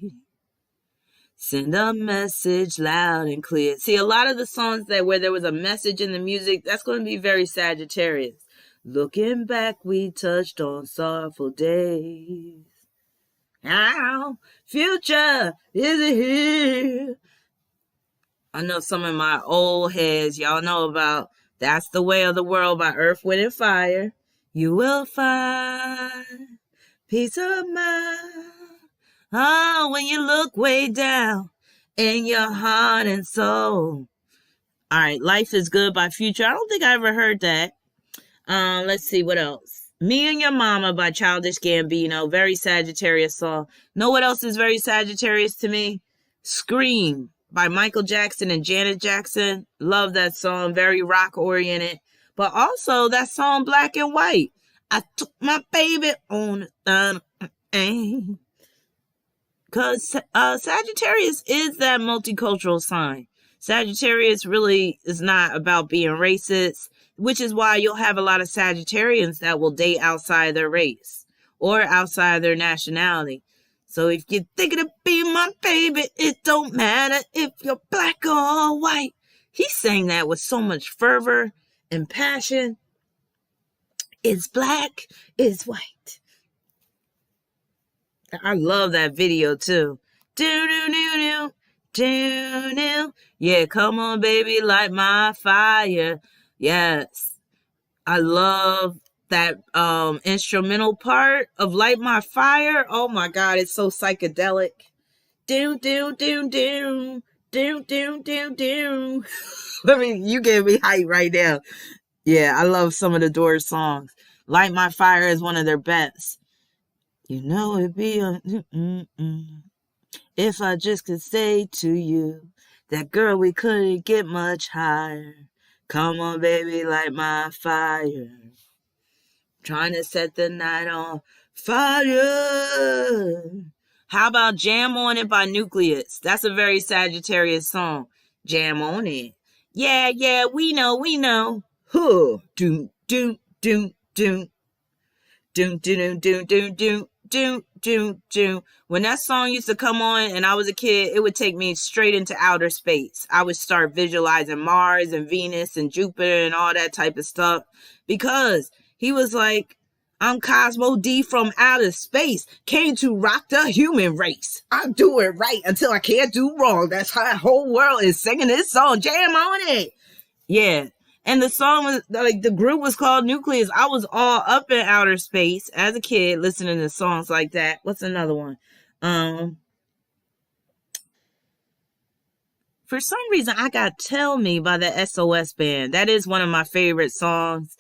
Speaker 1: Send a message loud and clear. See, a lot of the songs where there was a message in the music, that's going to be very Sagittarius. Looking back, we touched on sorrowful days. Our future is here. I know some of my old heads, y'all know about That's the Way of the World by Earth, Wind, and Fire. You will find peace of mind. Oh, when you look way down in your heart and soul. All right, Life is Good by Future. I don't think I ever heard that. Let's see, what else? Me and Your Mama by Childish Gambino. Very Sagittarius song. Know what else is very Sagittarius to me? Scream by Michael Jackson and Janet Jackson. Love that song. Very rock-oriented. But also that song Black and White. I took my baby on the thing. Because Sagittarius is that multicultural sign. Sagittarius really is not about being racist, which is why you'll have a lot of Sagittarians that will date outside their race or outside their nationality. So if you're thinking of being my baby, it don't matter if you're black or white. He sang that with so much fervor and passion. It's black, it's white. I love that video too. Do-do-do-do, yeah, come on, baby, light my fire. Yes. I love that instrumental part of Light My Fire. Oh my God, it's so psychedelic. Do, do, do, do. Do, do, do, do. You gave me hype right now. Yeah, I love some of the Doors songs. Light My Fire is one of their best. You know it'd be if I just could say to you, that girl, we couldn't get much higher. Come on, baby, light my fire. Trying to set the night on fire. How about Jam On It by Nucleus? That's a very Sagittarius song. Jam on it. Yeah, yeah, we know. Huh. Doom, doom, doom, doom. Doom, doom, doom, doom, doom. When that song used to come on and I was a kid, it would take me straight into outer space. I would start visualizing Mars and Venus and Jupiter and all that type of stuff because he was like, I'm Cosmo D from outer space, came to rock the human race. I do it right until I can't do wrong. That's how the whole world is singing this song. Jam on it. Yeah. And the song was like, the group was called Nucleus. I was all up in outer space as a kid listening to songs like that. What's another one? For some reason, I got Tell Me by the SOS Band. That is one of my favorite songs.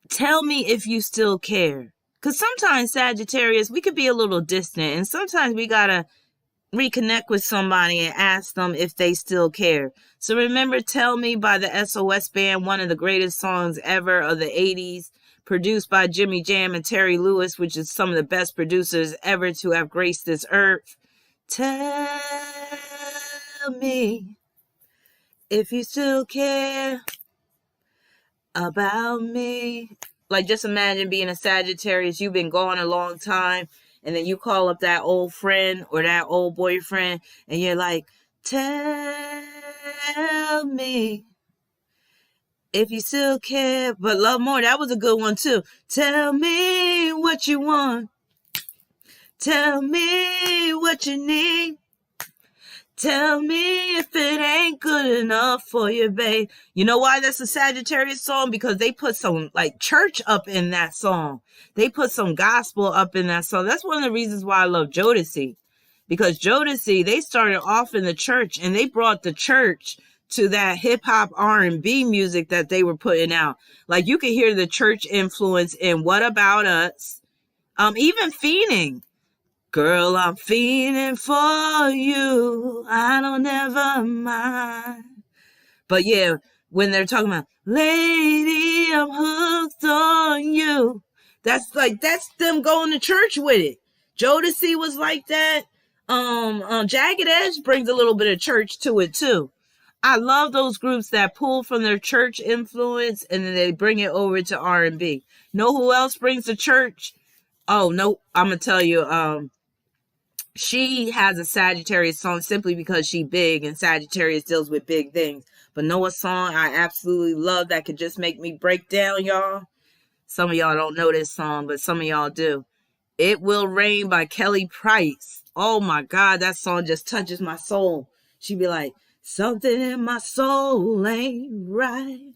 Speaker 1: Tell me if you still care. Because sometimes Sagittarius, we could be a little distant. And sometimes we got to reconnect with somebody and ask them if they still care. So remember Tell Me by the SOS Band, one of the greatest songs ever of the 80s, produced by Jimmy Jam and Terry Lewis, which is some of the best producers ever to have graced this earth. Tell me if you still care about me. Like, just imagine being a Sagittarius. You've been gone a long time, and then you call up that old friend or that old boyfriend, and you're like, tell me if you still care but love more. That was a good one too. Tell me what you want. Tell me what you need. Tell me if it ain't good enough for you, babe. You know why that's a Sagittarius song? Because they put some like church up in that song. They put some gospel up in that song. That's one of the reasons why I love Jodeci. Because Jodeci, they started off in the church and they brought the church to that hip hop R&B music that they were putting out. Like you could hear the church influence in What About Us? Even Fiending. Girl, I'm fiending for you. I don't ever mind. But yeah, when they're talking about, lady, I'm hooked on you. That's them going to church with it. Jodeci was like that. Jagged Edge brings a little bit of church to it too. I love those groups that pull from their church influence and then they bring it over to R&B. Know who else brings the church? Oh, no, I'm going to tell you, she has a Sagittarius song simply because she big and Sagittarius deals with big things. But know a song I absolutely love that could just make me break down, y'all? Some of y'all don't know this song, but some of y'all do. It Will Rain by Kelly Price. Oh my God, that song just touches my soul. She be like, something in my soul ain't right.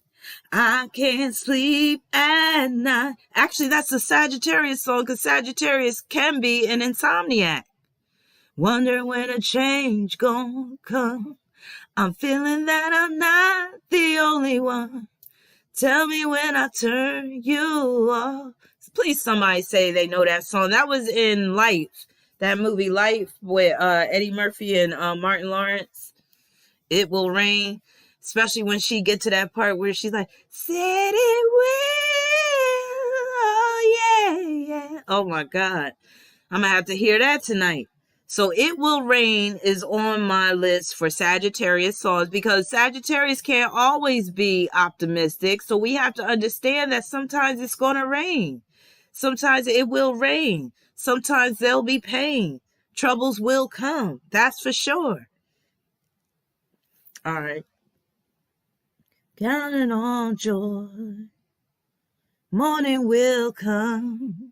Speaker 1: I can't sleep at night. Actually, that's a Sagittarius song because Sagittarius can be an insomniac. Wonder when a change gonna come. I'm feeling that I'm not the only one. Tell me when I turn you off. Please somebody say they know that song. That was in Life. That movie Life with Eddie Murphy and Martin Lawrence. It Will Rain. Especially when she get to that part where she's like, said it will. Oh, yeah, yeah. Oh, my God. I'm going to have to hear that tonight. So It Will Rain is on my list for Sagittarius songs because Sagittarius can't always be optimistic. So we have to understand that sometimes it's going to rain. Sometimes it will rain. Sometimes there'll be pain. Troubles will come. That's for sure. All right. Counting on joy. Morning will come.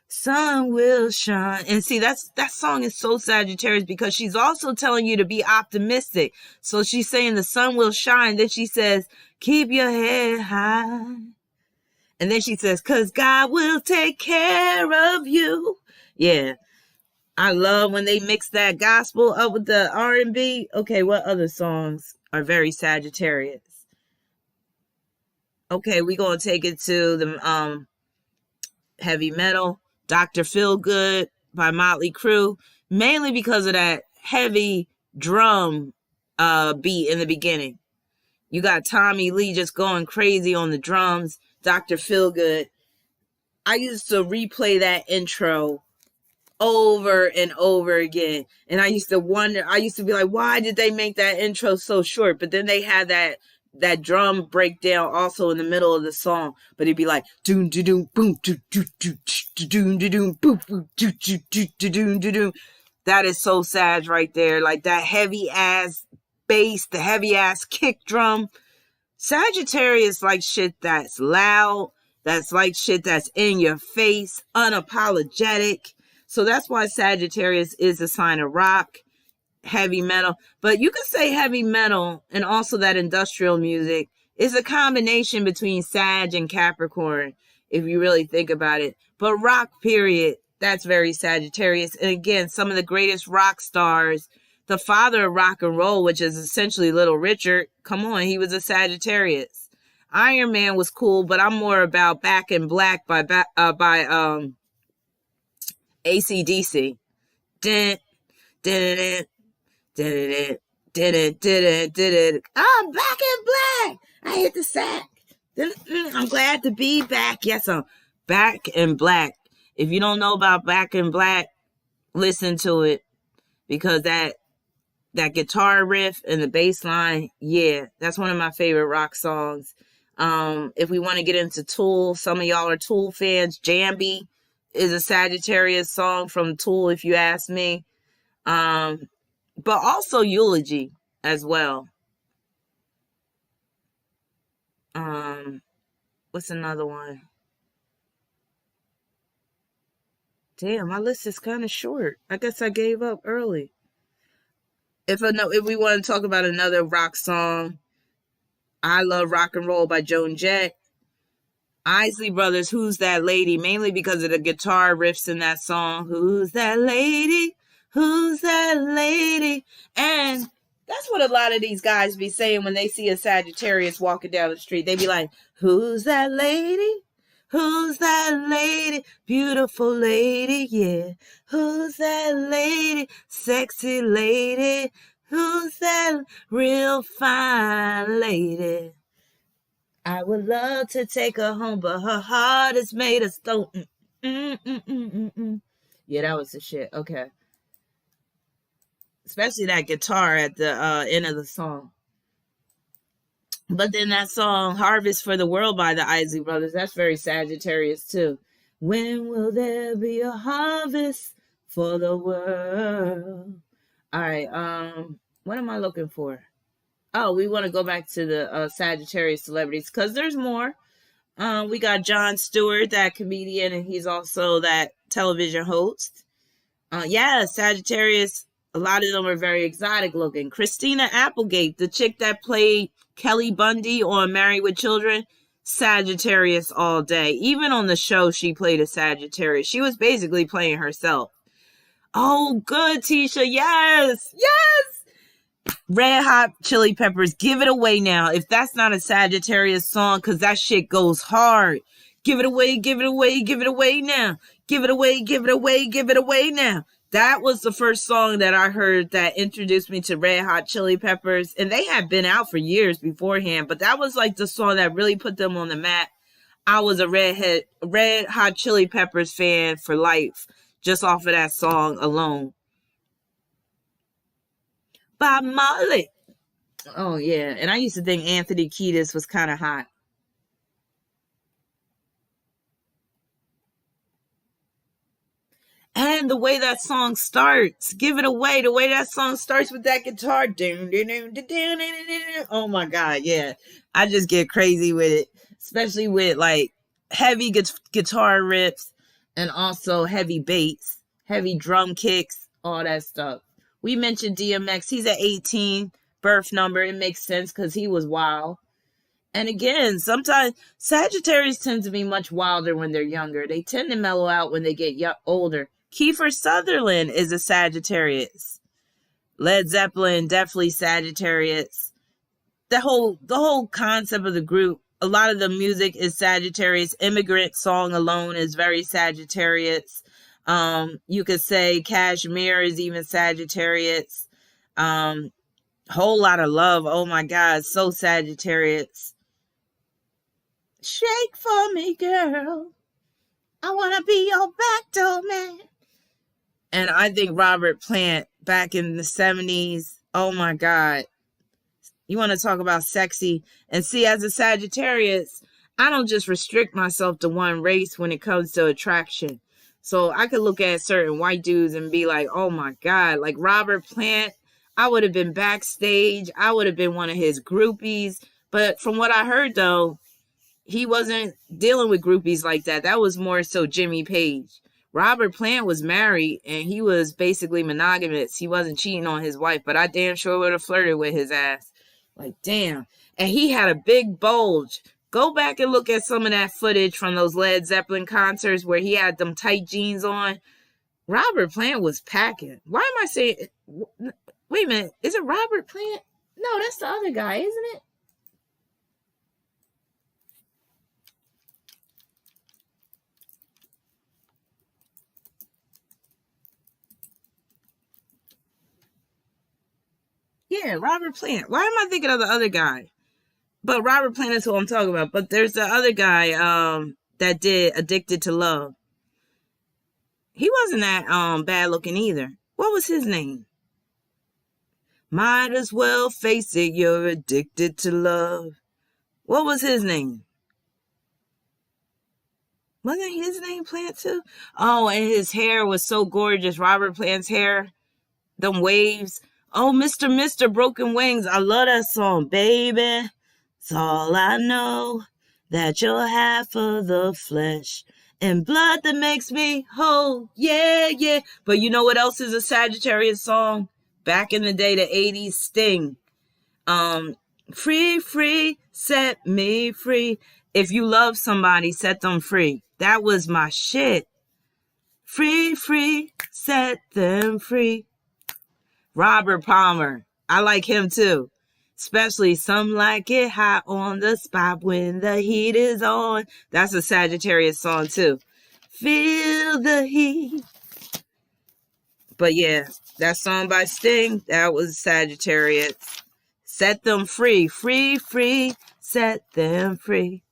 Speaker 1: Sun will shine. And see, that song is so Sagittarius because she's also telling you to be optimistic. So she's saying the sun will shine. Then she says, keep your head high. And then she says, because God will take care of you. Yeah. I love when they mix that gospel up with the R&B. Okay, what other songs are very Sagittarius? Okay, we're going to take it to the heavy metal. Dr. Feelgood by Motley Crue, mainly because of that heavy drum beat in the beginning. You got Tommy Lee just going crazy on the drums. Dr. Feelgood. I used to replay that intro over and over again. And I used to be like, why did they make that intro so short? But then they had that drum breakdown also in the middle of the song, but it'd be like doom doom doom boom doom doom doom doom boom boom doom doom. That is so Sag right there, like that heavy ass bass, the heavy ass kick drum. Sagittarius like shit that's loud, that's like shit that's in your face, unapologetic. So that's why Sagittarius is a sign of rock. Heavy metal, but you could say heavy metal and also that industrial music is a combination between Sag and Capricorn if you really think about it. But rock, period, that's very Sagittarius. And again, some of the greatest rock stars, the father of rock and roll, which is essentially Little Richard, come on, he was a Sagittarius. Iron Man was cool, but I'm more about Back in Black by AC/DC. Dun, dun, dun, I'm back in black. I hit the sack. I'm glad to be back. Yes, I'm back in black. If you don't know about Back in Black, listen to it because that guitar riff and the bass line, yeah, that's one of my favorite rock songs. If we want to get into Tool, some of y'all are Tool fans. Jambi is a Sagittarius song from Tool, if you ask me. But also Eulogy as well. What's another one? Damn, my list is kind of short. I guess I gave up early. If we want to talk about another rock song, I Love Rock and Roll by Joan Jett. Isley Brothers, Who's That Lady? Mainly because of the guitar riffs in that song. Who's that lady? Who's that lady? And that's what a lot of these guys be saying when they see a Sagittarius walking down the street. They be like, who's that lady? Who's that lady? Beautiful lady, yeah. Who's that lady? Sexy lady. Who's that real fine lady? I would love to take her home, but her heart is made of stone. Yeah, that was the shit. Okay. Especially that guitar at the end of the song. But then that song, Harvest for the World by the Isley Brothers, that's very Sagittarius too. When will there be a harvest for the world? All right, what am I looking for? Oh, we want to go back to the Sagittarius celebrities because there's more. We got Jon Stewart, that comedian, and he's also that television host. Yeah, Sagittarius, a lot of them are very exotic looking. Christina Applegate, the chick that played Kelly Bundy on Married with Children, Sagittarius all day. Even on the show, she played a Sagittarius. She was basically playing herself. Oh, good, Tisha. Yes. Yes. Red Hot Chili Peppers, Give It Away Now. If that's not a Sagittarius song, because that shit goes hard. Give it away, give it away, give it away now. Give it away, give it away, give it away now. That was the first song that I heard that introduced me to Red Hot Chili Peppers. And they had been out for years beforehand, but that was like the song that really put them on the map. I was a Red Hot Chili Peppers fan for life, just off of that song alone. Bob Marley. Oh, yeah. And I used to think Anthony Kiedis was kind of hot. And the way that song starts, Give It Away, the way that song starts with that guitar. Oh my God, yeah. I just get crazy with it, especially with like heavy guitar riffs and also heavy bass, heavy drum kicks, all that stuff. We mentioned DMX. He's at 18 birth number. It makes sense because he was wild. And again, sometimes Sagittarius tend to be much wilder when they're younger. They tend to mellow out when they get older. Kiefer Sutherland is a Sagittarius. Led Zeppelin, definitely Sagittarius. The whole concept of the group, a lot of the music is Sagittarius. Immigrant Song alone is very Sagittarius. You could say Kashmir is even Sagittarius. Whole Lot of Love, oh my God, so Sagittarius. Shake for me, girl. I want to be your backdoor man. And I think Robert Plant back in the 70s, oh my God. You want to talk about sexy. And see, as a Sagittarius, I don't just restrict myself to one race when it comes to attraction. So I could look at certain white dudes and be like, oh my God, like Robert Plant, I would have been backstage. I would have been one of his groupies. But from what I heard, though, he wasn't dealing with groupies like that. That was more so Jimmy Page. Robert Plant was married, and he was basically monogamous. He wasn't cheating on his wife, but I damn sure would have flirted with his ass. Like, damn. And he had a big bulge. Go back and look at some of that footage from those Led Zeppelin concerts where he had them tight jeans on. Robert Plant was packing. Why am I saying... Wait a minute. Is it Robert Plant? No, that's the other guy, isn't it? Yeah, Robert Plant. Why am I thinking of the other guy? But Robert Plant is who I'm talking about. But there's the other guy that did Addicted to Love. He wasn't that bad looking either. What was his name? Might as well face it, you're addicted to love. What was his name? Wasn't his name Plant too? Oh, and his hair was so gorgeous. Robert Plant's hair. Them waves. Oh, Mr. Broken Wings. I love that song, baby. It's all I know, that you're half of the flesh and blood that makes me whole. Yeah, yeah. But you know what else is a Sagittarius song? Back in the day, the 80s, Sting. Free, free, set me free. If you love somebody, set them free. That was my shit. Free, free, set them free. Robert Palmer. I like him too. Especially Some Like It Hot on the Spot when the heat is on. That's a Sagittarius song too. Feel the heat. But yeah, that song by Sting, that was Sagittarius. Set them free, free, free, set them free.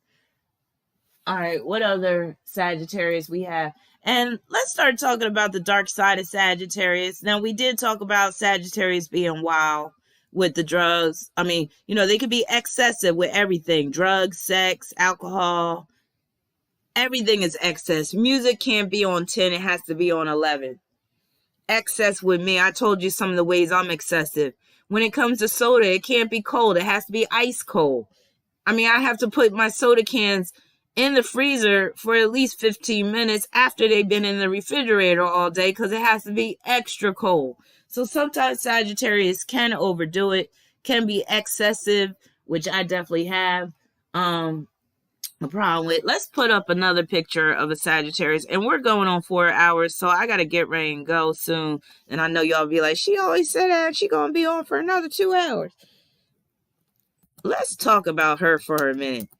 Speaker 1: All right, what other Sagittarius we have? And let's start talking about the dark side of Sagittarius. Now, we did talk about Sagittarius being wild with the drugs. I mean, they could be excessive with everything. Drugs, sex, alcohol. Everything is excess. Music can't be on 10. It has to be on 11. Excess with me. I told you some of the ways I'm excessive. When it comes to soda, it can't be cold. It has to be ice cold. I mean, I have to put my soda cans in the freezer for at least 15 minutes after they've been in the refrigerator all day because it has to be extra cold. So sometimes Sagittarius can overdo it, can be excessive, which I definitely have a problem with. Let's put up another picture of a Sagittarius, and we're going on 4 hours, so I got to get ready and go soon. And I know y'all be like, she always said that she going to be on for another 2 hours. Let's talk about her for a minute.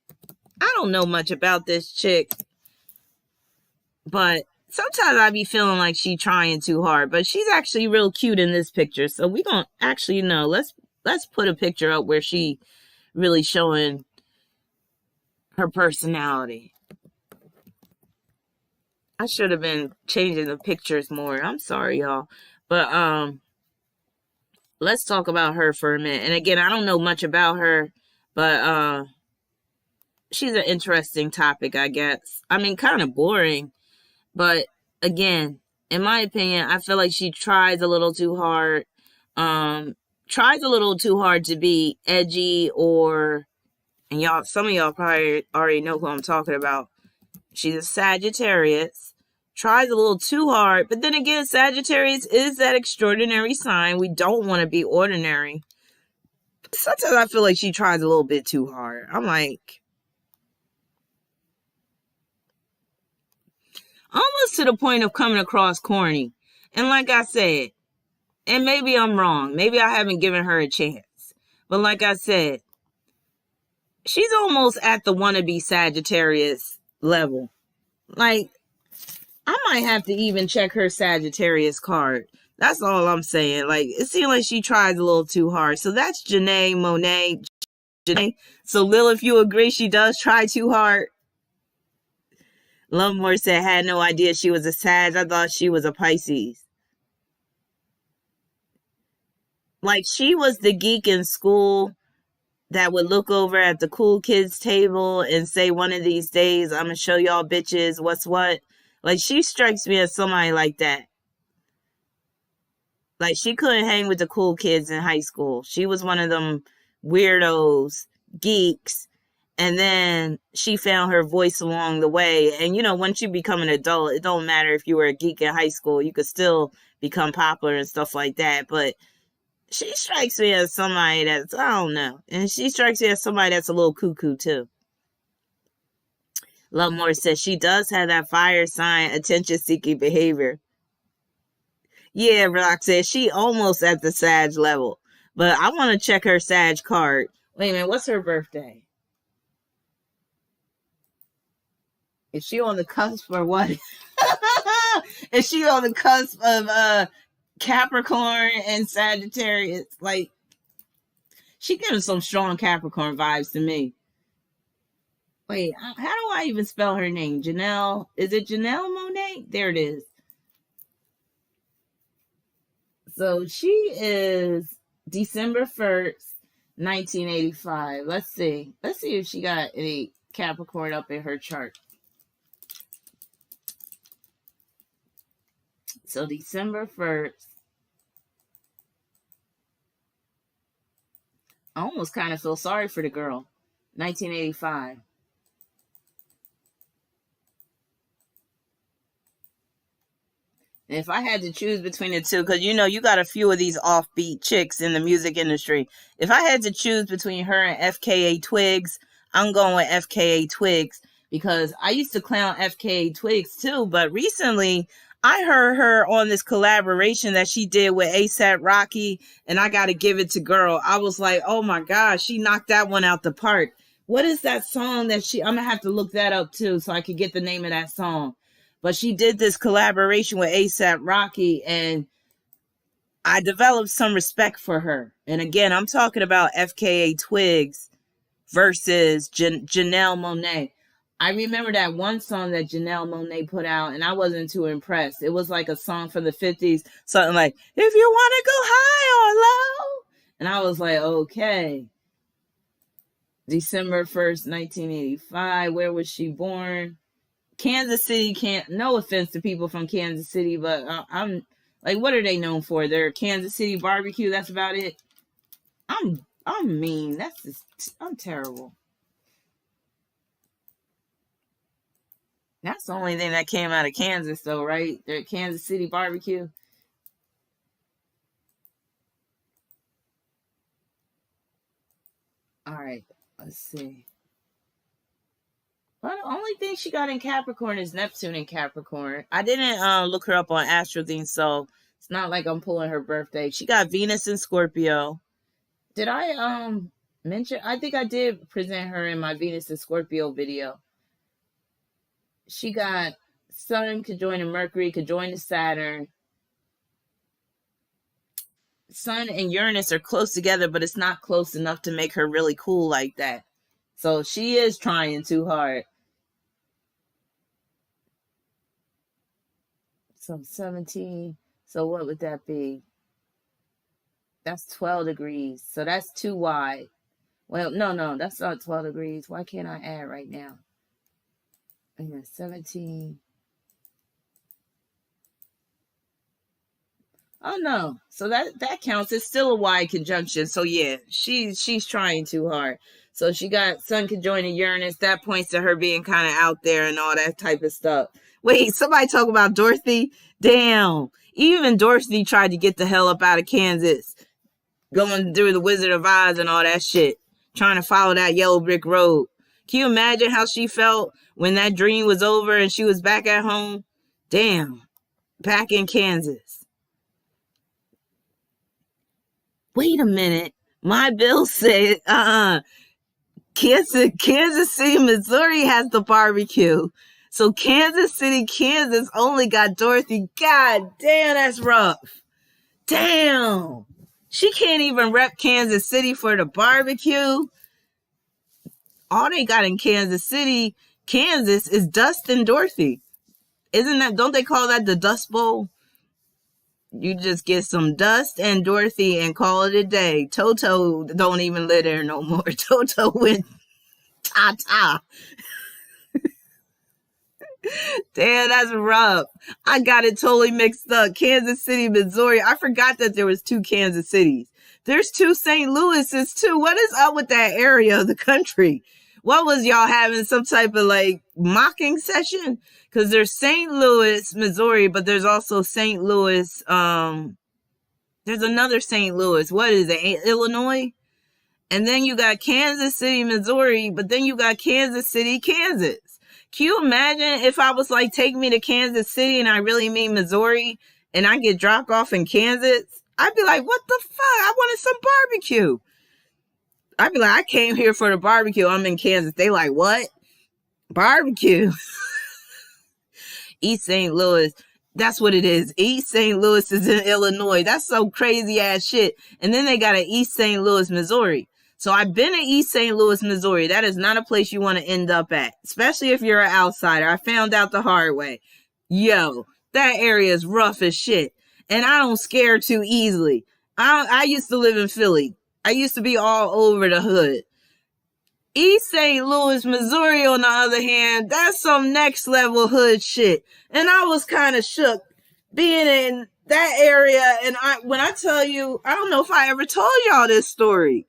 Speaker 1: I don't know much about this chick, but sometimes I be feeling like she trying too hard, but she's actually real cute in this picture. So we gonna actually know. Let's put a picture up where she really showing her personality. I should have been changing the pictures more. I'm sorry, y'all. But let's talk about her for a minute. And again, I don't know much about her, but she's an interesting topic, I guess. I mean, kind of boring, but again, in my opinion, I feel like she tries a little too hard. Tries a little too hard to be edgy and y'all, some of y'all probably already know who I'm talking about. She's a Sagittarius. Tries a little too hard, but then again, Sagittarius is that extraordinary sign. We don't want to be ordinary. Sometimes I feel like she tries a little bit too hard. I'm like, almost to the point of coming across corny. And like I said, and maybe I'm wrong. Maybe I haven't given her a chance. But like I said, she's almost at the wannabe Sagittarius level. Like, I might have to even check her Sagittarius card. That's all I'm saying. Like, it seems like she tries a little too hard. So that's Janae Monet. Janae. So Lil, if you agree, she does try too hard. Lovemore said, had no idea she was a Sag. I thought she was a Pisces. Like, she was the geek in school that would look over at the cool kids table and say, one of these days, I'm going to show y'all bitches what's what. Like, she strikes me as somebody like that. Like, she couldn't hang with the cool kids in high school. She was one of them weirdos, geeks. And then she found her voice along the way. And, once you become an adult, it don't matter if you were a geek in high school. You could still become popular and stuff like that. But she strikes me as somebody that's, I don't know. And she strikes me as somebody that's a little cuckoo, too. Lovemore says she does have that fire sign, attention-seeking behavior. Yeah, Rock says she almost at the Sag level. But I want to check her Sag card. Wait a minute, what's her birthday? Is she on the cusp or what? Is she on the cusp of Capricorn and Sagittarius? Like, she gives some strong Capricorn vibes to me. Wait, how do I even spell her name? Janelle? Is it Janelle Monet? There it is. So she is December 1st, 1985. Let's see. Let's see if she got any Capricorn up in her chart. So December 1st. I almost kind of feel sorry for the girl. 1985. And if I had to choose between the two, because you got a few of these offbeat chicks in the music industry. If I had to choose between her and FKA Twigs, I'm going with FKA Twigs, because I used to clown FKA Twigs too, but recently I heard her on this collaboration that she did with A$AP Rocky, and I got to give it to girl. I was like, oh my gosh, she knocked that one out the park. What is that song that I'm going to have to look that up too so I could get the name of that song. But she did this collaboration with A$AP Rocky, and I developed some respect for her. And again, I'm talking about FKA Twigs versus Janelle Monáe. I remember that one song that Janelle Monáe put out, and I wasn't too impressed. It was like a song from the 50s, something like, if you want to go high or low. And I was like, okay. December 1st, 1985. Where was she born? Kansas City. No offense to people from Kansas City, but I'm like, what are they known for? Their Kansas City barbecue. That's about it. I'm mean. That's just, I'm terrible. That's the only thing that came out of Kansas, though, right? Their Kansas City barbecue. All right, let's see. Well, the only thing she got in Capricorn is Neptune in Capricorn. I didn't look her up on Astrology, so it's not like I'm pulling her birthday. She got Venus in Scorpio. Did I mention? I think I did present her in my Venus in Scorpio video. She got Sun conjoined Mercury, conjoined Saturn. Sun and Uranus are close together, but it's not close enough to make her really cool like that. So she is trying too hard. So 17. So what would that be? That's 12 degrees. So that's too wide. Well, no, that's not 12 degrees. Why can't I add right now? 17. Oh no. So that counts. It's still a wide conjunction. So yeah, she's trying too hard. So she got Sun conjoined Uranus. That points to her being kind of out there and all that type of stuff. Wait, somebody talk about Dorothy? Damn. Even Dorothy tried to get the hell up out of Kansas. Going through the Wizard of Oz and all that shit. Trying to follow that yellow brick road. Can you imagine how she felt when that dream was over and she was back at home? Damn. Back in Kansas. Wait a minute. My bill said, Kansas City, Missouri has the barbecue. So Kansas City, Kansas only got Dorothy. God damn, that's rough. Damn. She can't even rep Kansas City for the barbecue. All they got in Kansas City, Kansas is Dust and Dorothy. Don't they call that the Dust Bowl? You just get some Dust and Dorothy and call it a day. Toto don't even live there no more. Toto went ta-ta. Damn, that's rough. I got it totally mixed up. Kansas City, Missouri. I forgot that there was 2 Kansas Cities. There's 2 St. Louis's too. What is up with that area of the country? What was y'all having some type of like mocking session? Because there's St. Louis, Missouri, but there's also St. Louis. There's another St. Louis. What is it? Illinois? And then you got Kansas City, Missouri, but then you got Kansas City, Kansas. Can you imagine if I was like, take me to Kansas City and I really mean Missouri and I get dropped off in Kansas? I'd be like, what the fuck? I wanted some barbecue. I'd be like, I came here for the barbecue. I'm in Kansas. They like, what? Barbecue. East St. Louis. That's what it is. East St. Louis is in Illinois. That's some crazy ass shit. And then they got an East St. Louis, Missouri. So I've been in East St. Louis, Missouri. That is not a place you want to end up at, especially if you're an outsider. I found out the hard way. Yo, that area is rough as shit. And I don't scare too easily. I used to live in Philly. I used to be all over the hood. East St. Louis, Missouri, on the other hand, that's some next level hood shit. And I was kind of shook being in that area. And when I tell you, I don't know if I ever told y'all this story.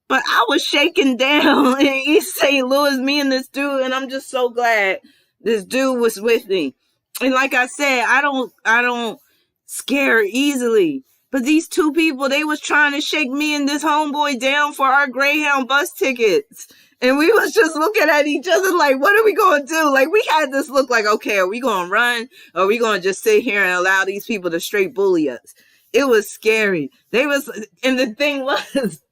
Speaker 1: But I was shaking down in East St. Louis, me and this dude, and I'm just so glad this dude was with me. And like I said, I don't scare easily. But these 2 people, they was trying to shake me and this homeboy down for our Greyhound bus tickets. And we was just looking at each other like, what are we going to do? Like, we had this look like, okay, are we going to run? Or are we going to just sit here and allow these people to straight bully us? It was scary. And the thing was,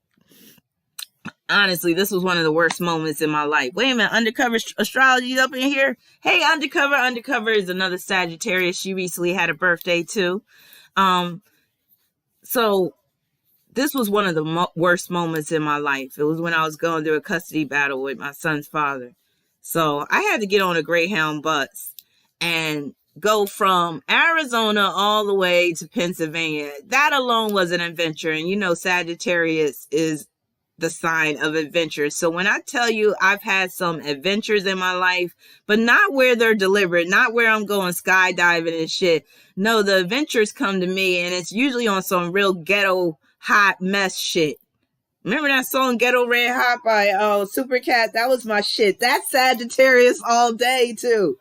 Speaker 1: honestly, this was one of the worst moments in my life. Wait a minute, Undercover Astrology up in here? Hey, Undercover. Undercover is another Sagittarius. She recently had a birthday too. So this was one of the worst moments in my life. It was when I was going through a custody battle with my son's father. So I had to get on a Greyhound bus and go from Arizona all the way to Pennsylvania. That alone was an adventure. And you know, Sagittarius is the sign of adventure. So when I tell you I've had some adventures in my life, but not where they're deliberate, not where I'm going skydiving and shit. No, the adventures come to me and it's usually on some real ghetto hot mess shit. Remember that song Ghetto Red Hot by Supercat? That was my shit. That's Sagittarius all day too.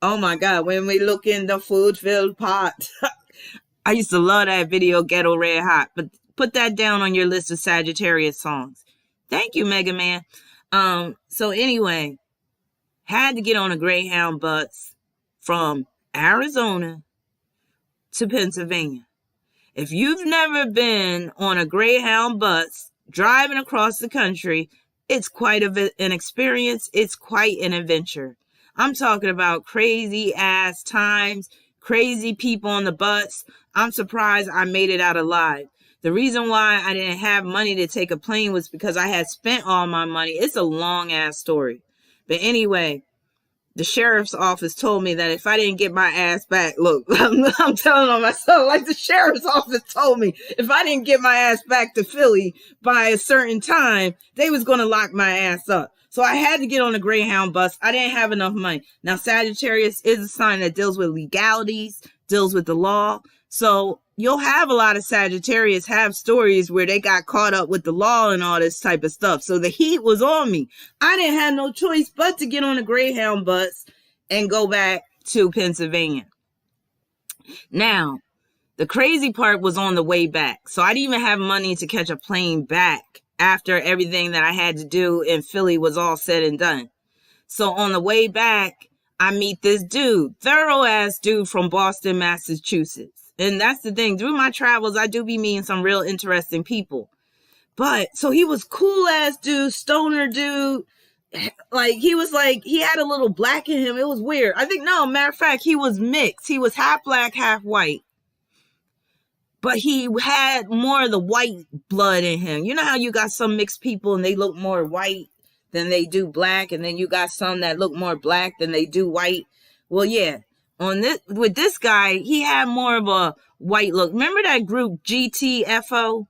Speaker 1: Oh my God, when we look in the food-filled pot. I used to love that video, Ghetto Red Hot. But put that down on your list of Sagittarius songs. Thank you, Mega Man. So anyway, had to get on a Greyhound bus from Arizona to Pennsylvania. If you've never been on a Greyhound bus driving across the country, it's quite an experience. It's quite an adventure. I'm talking about crazy ass times, crazy people on the bus. I'm surprised I made it out alive. The reason why I didn't have money to take a plane was because I had spent all my money. It's a long ass story. But anyway, the sheriff's office told me that if I didn't get my ass back, look, I'm telling on myself, like the sheriff's office told me, if I didn't get my ass back to Philly by a certain time, they was going to lock my ass up. So I had to get on a Greyhound bus. I didn't have enough money. Now, Sagittarius is a sign that deals with legalities, deals with the law. So you'll have a lot of Sagittarius have stories where they got caught up with the law and all this type of stuff. So the heat was on me. I didn't have no choice but to get on a Greyhound bus and go back to Pennsylvania. Now, the crazy part was on the way back. So I didn't even have money to catch a plane back after everything that I had to do in Philly was all said and done. So on the way back, I meet this dude, thorough ass dude from Boston, Massachusetts. And that's the thing. Through my travels, I do be meeting some real interesting people. But so he was cool ass dude, stoner dude. Like he had a little black in him. It was weird. I think, no, matter of fact, he was mixed. He was half black, half white. But he had more of the white blood in him. You know how you got some mixed people and they look more white than they do black. And then you got some that look more black than they do white. Well, yeah. With this guy, he had more of a white look. Remember that group GTFO?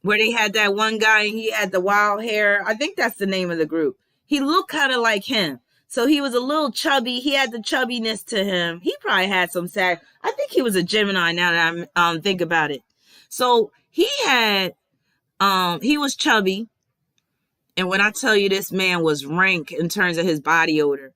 Speaker 1: Where they had that one guy and he had the wild hair. I think that's the name of the group. He looked kind of like him. So he was a little chubby. He had the chubbiness to him. He probably had some I think he was a Gemini now that I think about it. So he was chubby. And when I tell you this man was rank in terms of his body odor.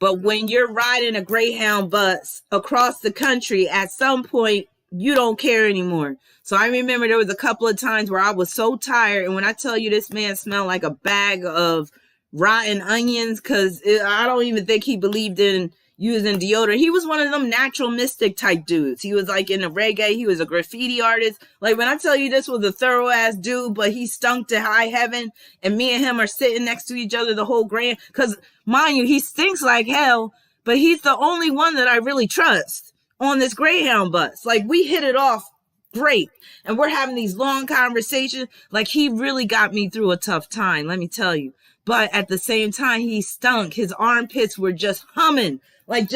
Speaker 1: But when you're riding a Greyhound bus across the country, at some point, you don't care anymore. So I remember there was a couple of times where I was so tired. And when I tell you this man smelled like a bag of rotten onions, because I don't even think he believed in using deodorant. He was one of them natural mystic type dudes. He was like in the reggae. He was a graffiti artist. Like when I tell you this was a thorough ass dude, but he stunk to high heaven, and me and him are sitting next to each other the whole grand. Because mind you, he stinks like hell, but he's the only one that I really trust on this Greyhound bus. Like we hit it off great. And we're having these long conversations. Like he really got me through a tough time, let me tell you. But at the same time, he stunk. His armpits were just humming. Like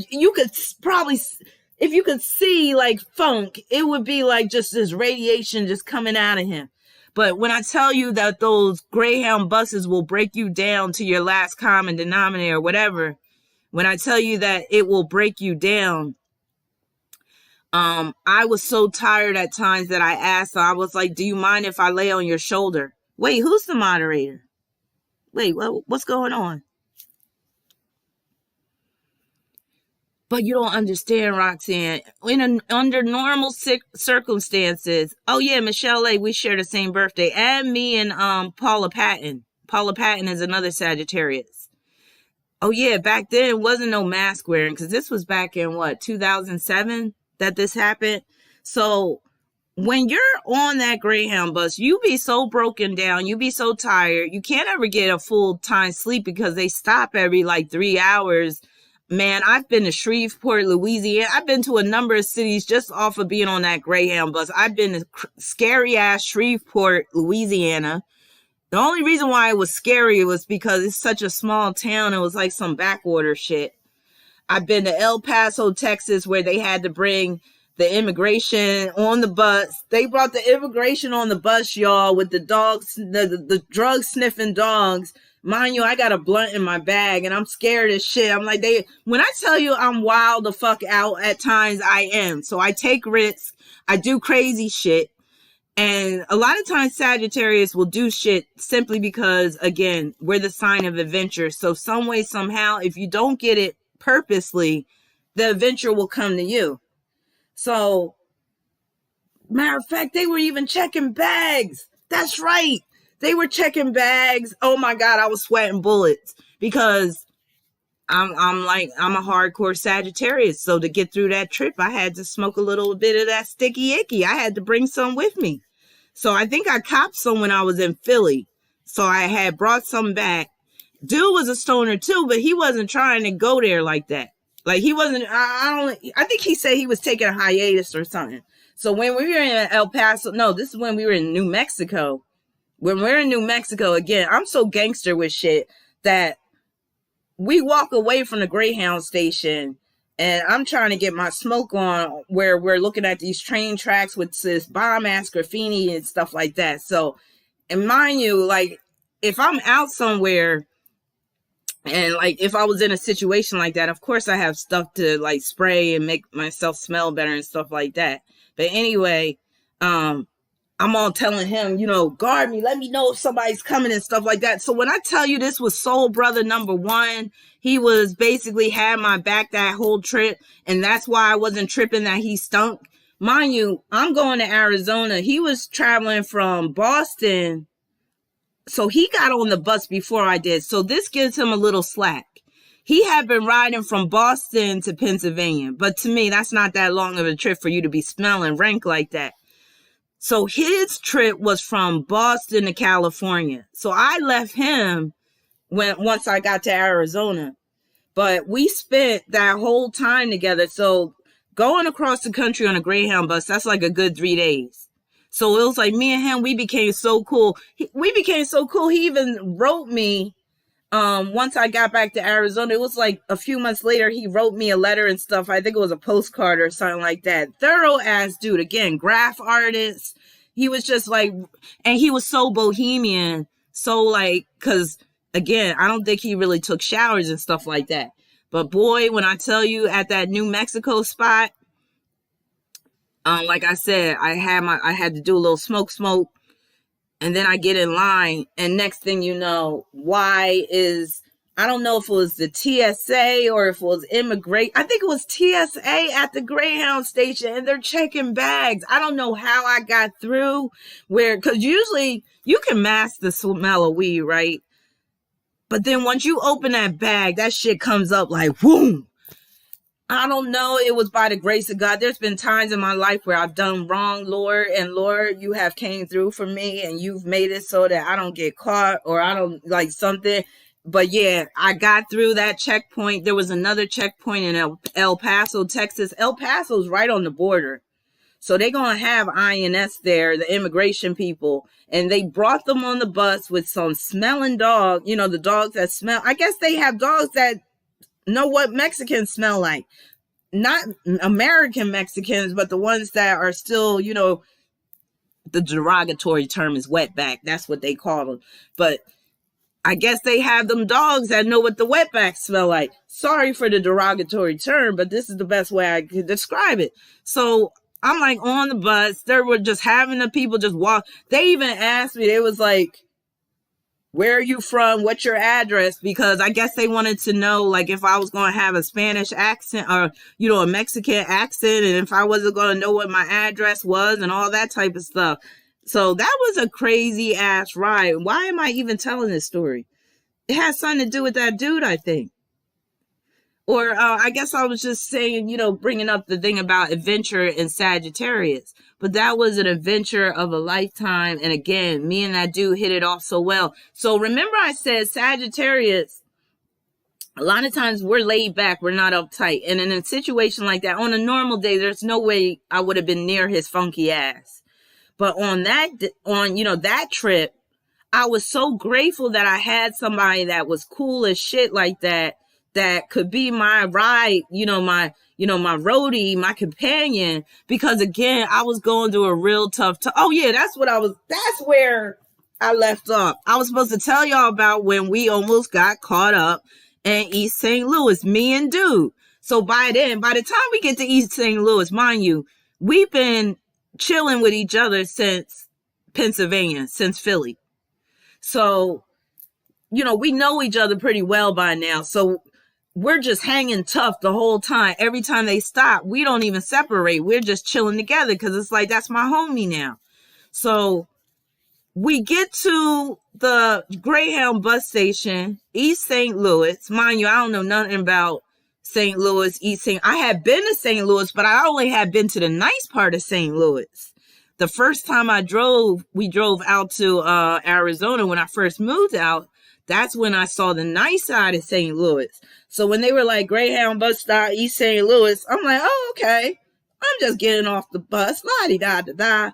Speaker 1: you could probably, if you could see like funk, it would be like just this radiation just coming out of him. But when I tell you that those Greyhound buses will break you down to your last common denominator or whatever, when I tell you that it will break you down, I was so tired at times that I asked her, I was like, do you mind if I lay on your shoulder? Wait, who's the moderator? Wait, what's going on? But you don't understand, Roxanne. Under normal circumstances, oh yeah, Michelle A., we share the same birthday, and me and Paula Patton. Paula Patton is another Sagittarius. Oh yeah, back then it wasn't no mask wearing, because this was back in 2007 that this happened. So when you're on that Greyhound bus, you be so broken down, you be so tired, you can't ever get a full time sleep because they stop every like 3 hours. Man, I've been to Shreveport, Louisiana. I've been to a number of cities just off of being on that Greyhound bus. I've been to scary ass Shreveport, Louisiana. The only reason why it was scary was because it's such a small town. It was like some backwater shit. I've been to El Paso, Texas, where they had to bring the immigration on the bus. They brought the immigration on the bus, y'all, with the dogs, the drug sniffing dogs. Mind you, I got a blunt in my bag and I'm scared as shit. I'm like, when I tell you I'm wild the fuck out at times, I am. So I take risks. I do crazy shit. And a lot of times Sagittarius will do shit simply because, again, we're the sign of adventure. So some way, somehow, if you don't get it purposely, the adventure will come to you. So, matter of fact, they were even checking bags. That's right. They were checking bags. Oh my God, I was sweating bullets because I'm a hardcore Sagittarius. So to get through that trip, I had to smoke a little bit of that sticky icky. I had to bring some with me. So I think I copped some when I was in Philly. So I had brought some back. Dude was a stoner too, but he wasn't trying to go there like that. Like he wasn't, I think he said he was taking a hiatus or something. So when we were in El Paso, no, this is when we were in New Mexico. When we're in New Mexico, again, I'm so gangster with shit that we walk away from the Greyhound station and I'm trying to get my smoke on where we're looking at these train tracks with this bomb ass graffiti and stuff like that. So, and mind you, like if I'm out somewhere and like if I was in a situation like that, of course I have stuff to like spray and make myself smell better and stuff like that. But anyway, I'm all telling him, guard me, let me know if somebody's coming and stuff like that. So when I tell you this was soul brother number one, he was basically had my back that whole trip. And that's why I wasn't tripping that he stunk. Mind you, I'm going to Arizona. He was traveling from Boston. So he got on the bus before I did. So this gives him a little slack. He had been riding from Boston to Pennsylvania. But to me, that's not that long of a trip for you to be smelling rank like that. So his trip was from Boston to California. So I left him once I got to Arizona. But we spent that whole time together. So going across the country on a Greyhound bus, that's like a good 3 days. So it was like me and him, we became so cool. He even wrote me once I got back to Arizona. It was like a few months later, he wrote me a letter and stuff. I think it was a postcard or something like that. Thorough ass dude. Again, graph artist. He was just like, and he was so bohemian. So like, cause again, I don't think he really took showers and stuff like that. But boy, when I tell you at that New Mexico spot, like I said, I had to do a little smoke. And then I get in line, and next thing you know, I don't know if it was the TSA or if it was immigration. I think it was TSA at the Greyhound station, and they're checking bags. I don't know how I got through because usually you can mask the smell of weed, right? But then once you open that bag, that shit comes up like, boom. I don't know. It was by the grace of God. There's been times in my life where I've done wrong, Lord. And Lord, you have came through for me and you've made it so that I don't get caught or I don't like something. But yeah, I got through that checkpoint. There was another checkpoint in El Paso, Texas. El Paso's right on the border. So they're going to have INS there, the immigration people. And they brought them on the bus with some smelling dog, the dogs that smell. I guess they have dogs that know what Mexicans smell like. Not American Mexicans, but the ones that are still, the derogatory term is wetback. That's what they call them. But I guess they have them dogs that know what the wetbacks smell like. Sorry for the derogatory term, but this is the best way I could describe it. So I'm like on the bus. They were just having the people just walk. They even asked me, they was like, where are you from? What's your address? Because I guess they wanted to know, like, if I was going to have a Spanish accent or, a Mexican accent, and if I wasn't going to know what my address was and all that type of stuff. So that was a crazy ass ride. Why am I even telling this story? It has something to do with that dude, I think. Or I guess I was just saying, bringing up the thing about adventure and Sagittarius. But that was an adventure of a lifetime. And again, me and that dude hit it off so well. So remember I said Sagittarius A lot of times we're laid back, we're not uptight. And in a situation like that, on a normal day, there's no way I would have been near his funky ass. But on that trip, I was so grateful that I had somebody that was cool as shit like that, that could be my ride, my roadie, my companion, because again, I was going through a real tough time. Oh yeah, that's where I left off. I was supposed to tell y'all about when we almost got caught up in East St. Louis, me and Dude. So by the time we get to East St. Louis, mind you, we've been chilling with each other since Pennsylvania, since Philly. So, we know each other pretty well by now. So we're just hanging tough the whole time. Every time they stop, we don't even separate. We're just chilling together because it's like, that's my homie now. So we get to the Greyhound bus station, East St. Louis. Mind you, I don't know nothing about St. Louis, East St. I had been to St. Louis, but I only had been to the nice part of St. Louis. The first time we drove out to Arizona when I first moved out. That's when I saw the nice side of St. Louis. So when they were like Greyhound bus stop, East St. Louis, I'm like, oh, okay. I'm just getting off the bus. La-di-da-da-da.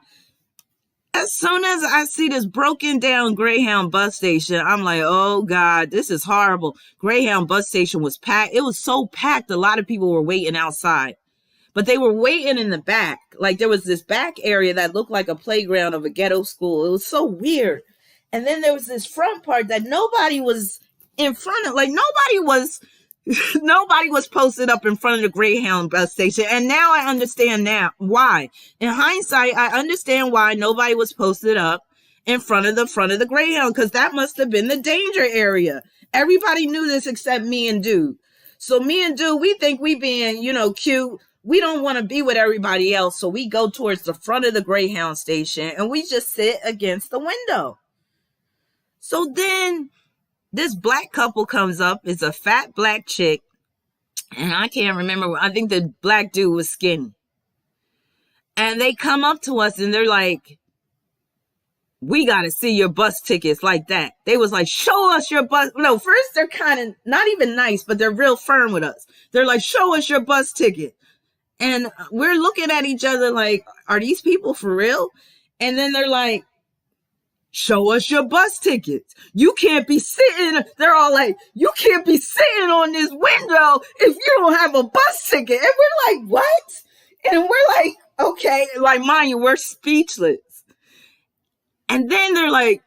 Speaker 1: As soon as I see this broken down Greyhound bus station, I'm like, oh God, this is horrible. Greyhound bus station was packed. It was so packed, a lot of people were waiting outside. But they were waiting in the back. Like there was this back area that looked like a playground of a ghetto school. It was so weird. And then there was this front part that nobody was in front of. Like nobody was posted up in front of the Greyhound bus station. And now I understand why. In hindsight, I understand why nobody was posted up in front of the Greyhound, because that must have been the danger area. Everybody knew this except me and Dude. So me and Dude, we think we being, cute. We don't want to be with everybody else. So we go towards the front of the Greyhound station and we just sit against the window. So then this black couple comes up. It's a fat black chick. And I can't remember. I think the black dude was skinny. And they come up to us and they're like, we got to see your bus tickets, like that. They was like, show us your bus. No, first they're kind of not even nice, but they're real firm with us. They're like, show us your bus ticket. And we're looking at each other like, are these people for real? And then they're like, show us your bus tickets. You can't be sitting. They're all like, you can't be sitting on this window if you don't have a bus ticket. And we're like, what? And we're like, okay. Like, mind you, we're speechless. And then they're like,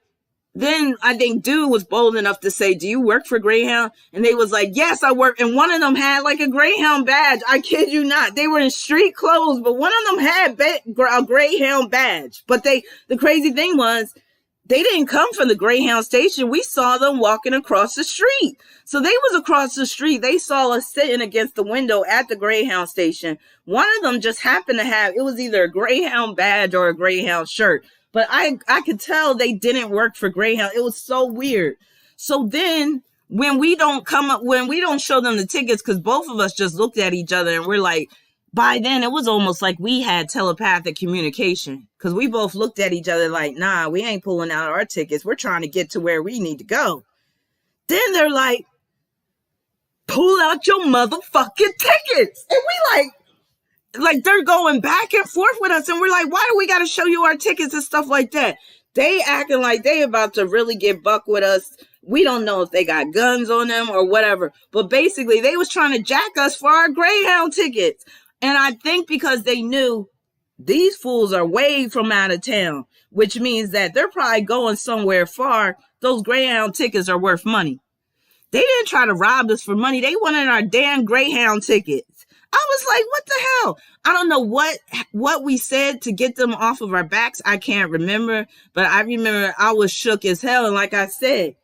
Speaker 1: then I think Dude was bold enough to say, do you work for Greyhound? And they was like, yes, I work. And one of them had like a Greyhound badge. I kid you not. They were in street clothes, but one of them had a Greyhound badge. But the crazy thing was, they didn't come from the Greyhound station. We saw them walking across the street. So they was across the street. They saw us sitting against the window at the Greyhound station. One of them just happened to have, it was either a Greyhound badge or a Greyhound shirt. But I could tell they didn't work for Greyhound. It was so weird. So then when we don't show them the tickets, because both of us just looked at each other and we're like, by then it was almost like we had telepathic communication, because we both looked at each other like, nah, we ain't pulling out our tickets. We're trying to get to where we need to go. Then they're like, pull out your motherfucking tickets. And we like they're going back and forth with us, and we're like, why do we got to show you our tickets and stuff like that? They acting like they about to really get buck with us. We don't know if they got guns on them or whatever, but basically they was trying to jack us for our Greyhound tickets. And I think because they knew these fools are way from out of town, which means that they're probably going somewhere far. Those Greyhound tickets are worth money. They didn't try to rob us for money. They wanted our damn Greyhound tickets. I was like, what the hell? I don't know what we said to get them off of our backs. I can't remember, but I remember I was shook as hell. And like I said,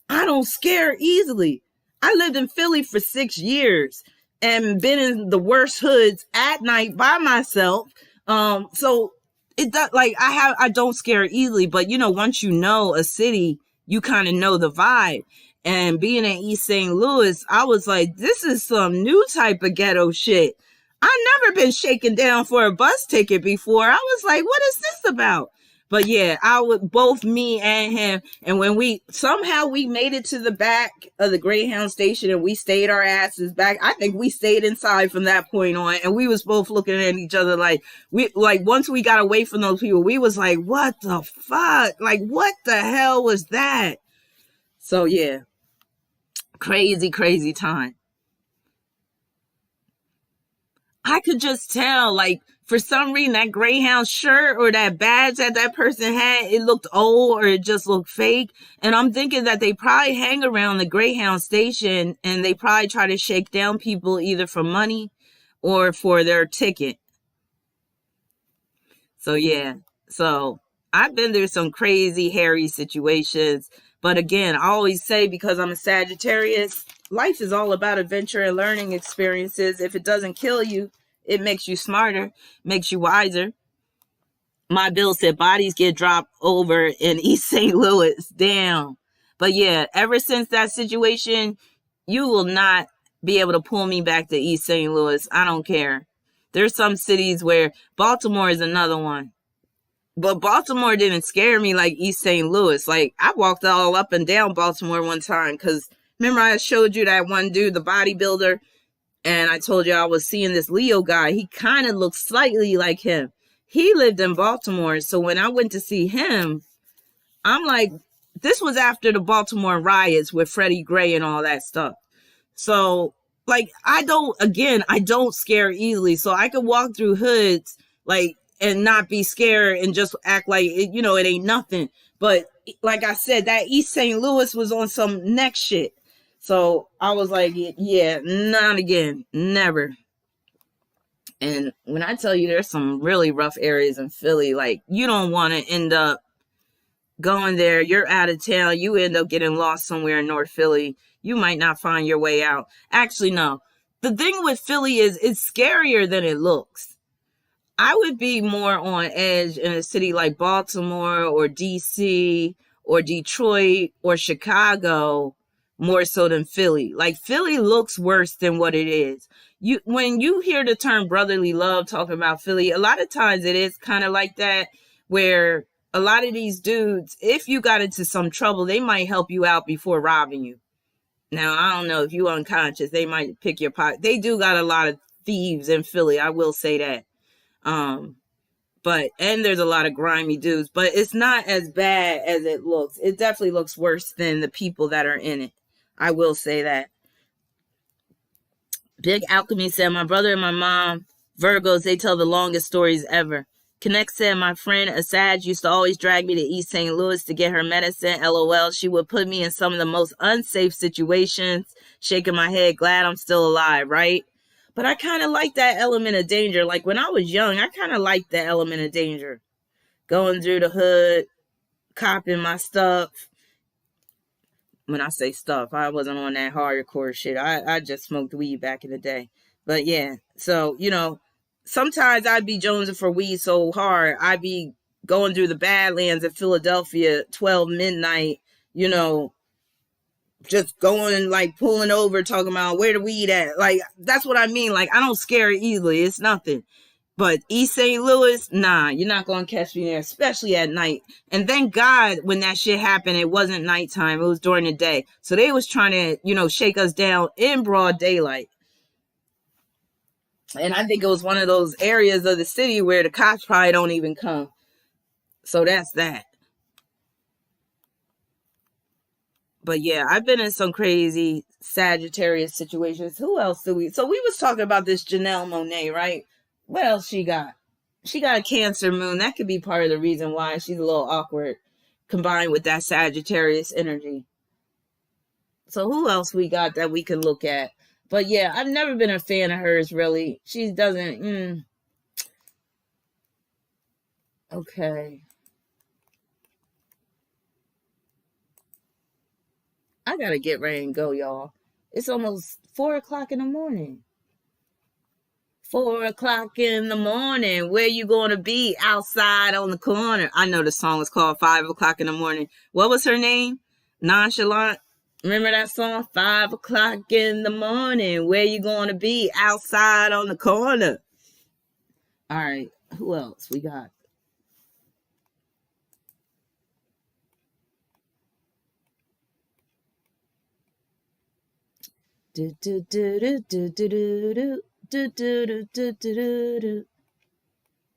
Speaker 1: I don't scare easily. I lived in Philly for 6 years and been in the worst hoods at night by myself. So it does, like, I don't scare easily, but once you know a city, you kind of know the vibe. And being in East St. Louis, I was like, this is some new type of ghetto shit. I've never been shaken down for a bus ticket before. I was like, what is this about? But yeah, I would, both me and him. And when we made it to the back of the Greyhound station and we stayed our asses back. I think we stayed inside from that point on. And we was both looking at each other like, once we got away from those people, we was like, what the fuck? Like, what the hell was that? So yeah, crazy, crazy time. I could just tell, like, for some reason, that Greyhound shirt or that badge that person had, it looked old or it just looked fake. And I'm thinking that they probably hang around the Greyhound station and they probably try to shake down people either for money or for their ticket. So, yeah. So, I've been through some crazy, hairy situations. But again, I always say, because I'm a Sagittarius, life is all about adventure and learning experiences. If it doesn't kill you, it makes you smarter, makes you wiser. My bill said bodies get dropped over in East St. Louis. Damn. But yeah, ever since that situation, you will not be able to pull me back to East St. Louis. I don't care. There's some cities where Baltimore is another one. But Baltimore didn't scare me like East St. Louis. Like, I walked all up and down Baltimore one time because remember I showed you that one dude, the bodybuilder, and I told you I was seeing this Leo guy. He kind of looks slightly like him. He lived in Baltimore. So when I went to see him, I'm like, this was after the Baltimore riots with Freddie Gray and all that stuff. So, like, I don't scare easily. So I could walk through hoods, like, and not be scared and just act like, it ain't nothing. But like I said, that East St. Louis was on some next shit. So I was like, yeah, not again, never. And when I tell you there's some really rough areas in Philly, like, you don't want to end up going there. You're out of town. You end up getting lost somewhere in North Philly. You might not find your way out. Actually, no. The thing with Philly is it's scarier than it looks. I would be more on edge in a city like Baltimore or DC or Detroit or Chicago more so than Philly. Like, Philly looks worse than what it is. When you hear the term brotherly love talking about Philly, a lot of times it is kind of like that, where a lot of these dudes, if you got into some trouble, they might help you out before robbing you. Now, I don't know if you unconscious, they might pick your pocket. They do got a lot of thieves in Philly, I will say that. And there's a lot of grimy dudes, but it's not as bad as it looks. It definitely looks worse than the people that are in it. I will say that. Big Alchemy said, my brother and my mom, Virgos, they tell the longest stories ever. Connect said, my friend, a Sag, used to always drag me to East St. Louis to get her medicine. LOL. She would put me in some of the most unsafe situations. Shaking my head, glad I'm still alive, right? But I kind of like that element of danger. Like, when I was young, I kind of liked that element of danger. Going through the hood, copping my stuff. When I say stuff, I wasn't on that hardcore shit. I just smoked weed back in the day. But yeah, so, sometimes I'd be jonesing for weed so hard, I'd be going through the Badlands of Philadelphia, 12 midnight, just going, like, pulling over, talking about where the weed at. Like, that's what I mean. Like, I don't scare easily. It's nothing. But East St. Louis, nah, you're not going to catch me there, especially at night. And thank God when that shit happened, it wasn't nighttime. It was during the day. So they was trying to, shake us down in broad daylight. And I think it was one of those areas of the city where the cops probably don't even come. So that's that. But yeah, I've been in some crazy Sagittarius situations. Who else do we? So we was talking about this Janelle Monáe, right? What else she got? She got a Cancer moon. That could be part of the reason why she's a little awkward, combined with that Sagittarius energy. So who else we got that we can look at? But yeah, I've never been a fan of hers, really. She doesn't... Okay. I gotta get ready and go, y'all. It's almost 4 o'clock in the morning. 4 o'clock in the morning. Where you gonna be? Outside on the corner. I know the song was called 5 o'clock in the morning. What was her name? Nonchalant. Remember that song? 5 o'clock in the morning. Where you gonna be? Outside on the corner. All right. Who else we got?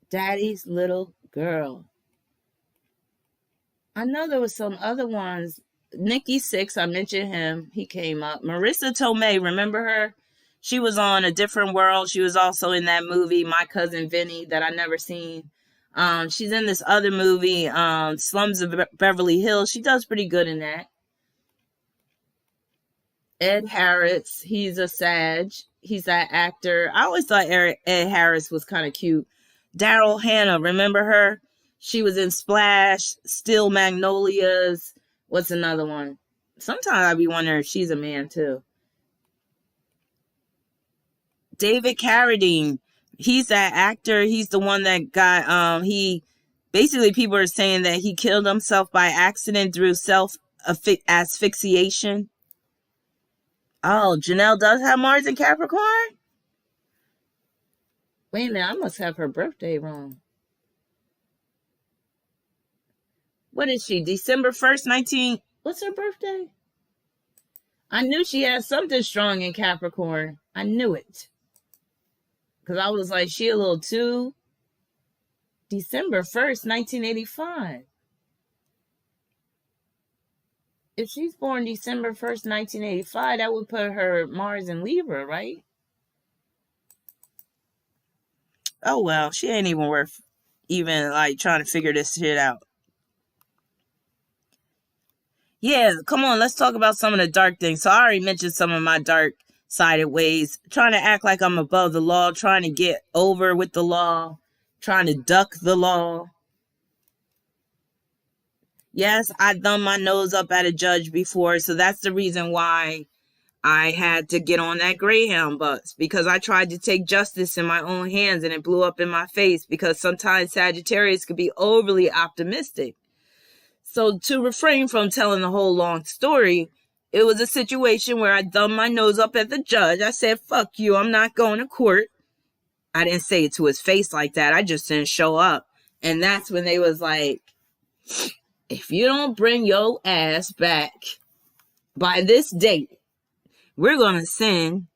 Speaker 1: Daddy's little girl. I know there was some other ones. Nikki Sixx, I mentioned him. He came up. Marissa Tomei, remember her? She was on A Different World. She was also in that movie, My Cousin Vinny, that I never seen. She's in this other movie, Slums of Beverly Hills. She does pretty good in that. Ed Harris, he's a Sag. He's that actor. I always thought Ed Harris was kind of cute. Daryl Hannah, remember her? She was in Splash, Steel Magnolias. What's another one? Sometimes I be wondering if she's a man too. David Carradine, he's that actor. He's the one that got, he, basically people are saying that he killed himself by accident through self-asphyxiation. Oh, Janelle does have Mars in Capricorn? Wait a minute, I must have her birthday wrong. What is she? December 1st, what's her birthday? I knew she had something strong in Capricorn. I knew it. Because I was like, she a little too. December 1st, 1985. If she's born December 1st, 1985, that would put her Mars in Libra, right? Oh, well, she ain't even worth even, like, trying to figure this shit out. Yeah, come on, let's talk about some of the dark things. So I already mentioned some of my dark-sided ways. Trying to act like I'm above the law, trying to get over with the law, trying to duck the law. Yes, I thumbed my nose up at a judge before, so that's the reason why I had to get on that Greyhound bus, because I tried to take justice in my own hands and it blew up in my face, because sometimes Sagittarius could be overly optimistic. So to refrain from telling the whole long story, it was a situation where I thumbed my nose up at the judge. I said, fuck you, I'm not going to court. I didn't say it to his face like that. I just didn't show up. And that's when they was like, if you don't bring your ass back by this date, we're going to send,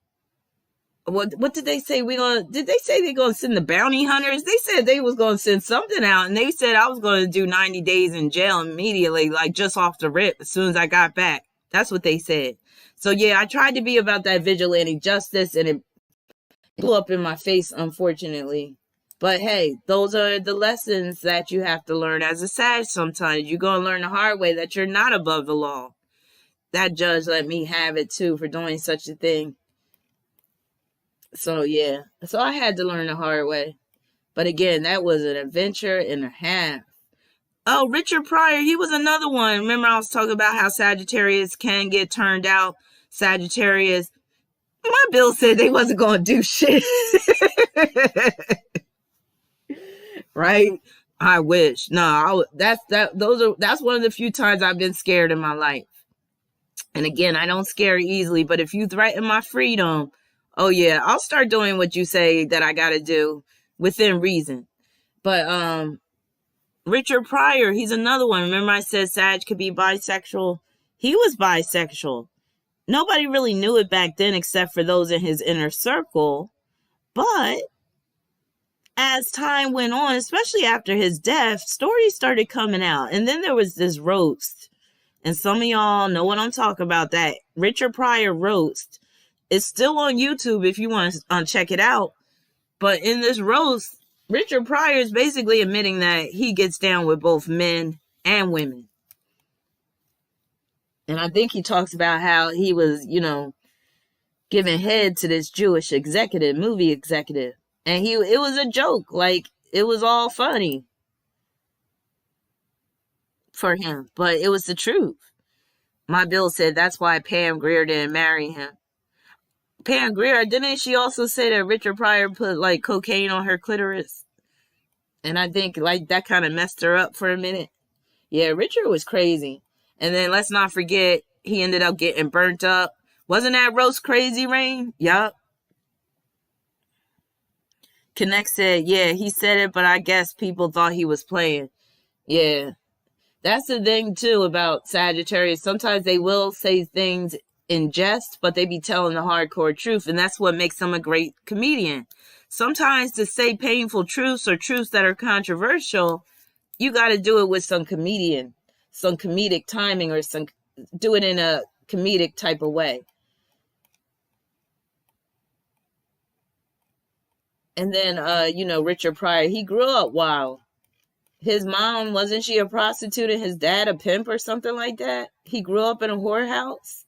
Speaker 1: what did they say? Did they say they're going to send the bounty hunters? They said they was going to send something out, and they said I was going to do 90 days in jail immediately, like just off the rip, as soon as I got back. That's what they said. So yeah, I tried to be about that vigilante justice, and it blew up in my face, unfortunately. But hey, those are the lessons that you have to learn as a Sag sometimes. You're going to learn the hard way that you're not above the law. That judge let me have it too for doing such a thing. So yeah, so I had to learn the hard way. But again, that was an adventure and a half. Oh, Richard Pryor, he was another one. Remember I was talking about how Sagittarius can get turned out. Sagittarius, my bill said they wasn't going to do shit. Right? I wish. No, that's one of the few times I've been scared in my life. And again, I don't scare easily, but if you threaten my freedom, oh yeah, I'll start doing what you say that I got to do within reason. But Richard Pryor, he's another one. Remember I said Sag could be bisexual? He was bisexual. Nobody really knew it back then except for those in his inner circle. But as time went on, especially after his death, stories started coming out. And then there was this roast. And some of y'all know what I'm talking about. That Richard Pryor roast is still on YouTube if you want to check it out. But in this roast, Richard Pryor is basically admitting that he gets down with both men and women. And I think he talks about how he was, giving head to this Jewish movie executive. And it was a joke. Like, it was all funny for him. But it was the truth. My bill said that's why Pam Grier didn't marry him. Pam Grier, didn't she also say that Richard Pryor put, like, cocaine on her clitoris? And I think, like, that kind of messed her up for a minute. Yeah, Richard was crazy. And then let's not forget, he ended up getting burnt up. Wasn't that roast crazy, Rain? Yup. Connect said, yeah, he said it, but I guess people thought he was playing. Yeah. That's the thing, too, about Sagittarius. Sometimes they will say things in jest, but they be telling the hardcore truth, and that's what makes them a great comedian. Sometimes to say painful truths or truths that are controversial, you got to do it with some comedic timing, or do it in a comedic type of way. And then, Richard Pryor, he grew up wild. His mom, wasn't she a prostitute and his dad a pimp or something like that? He grew up in a whorehouse.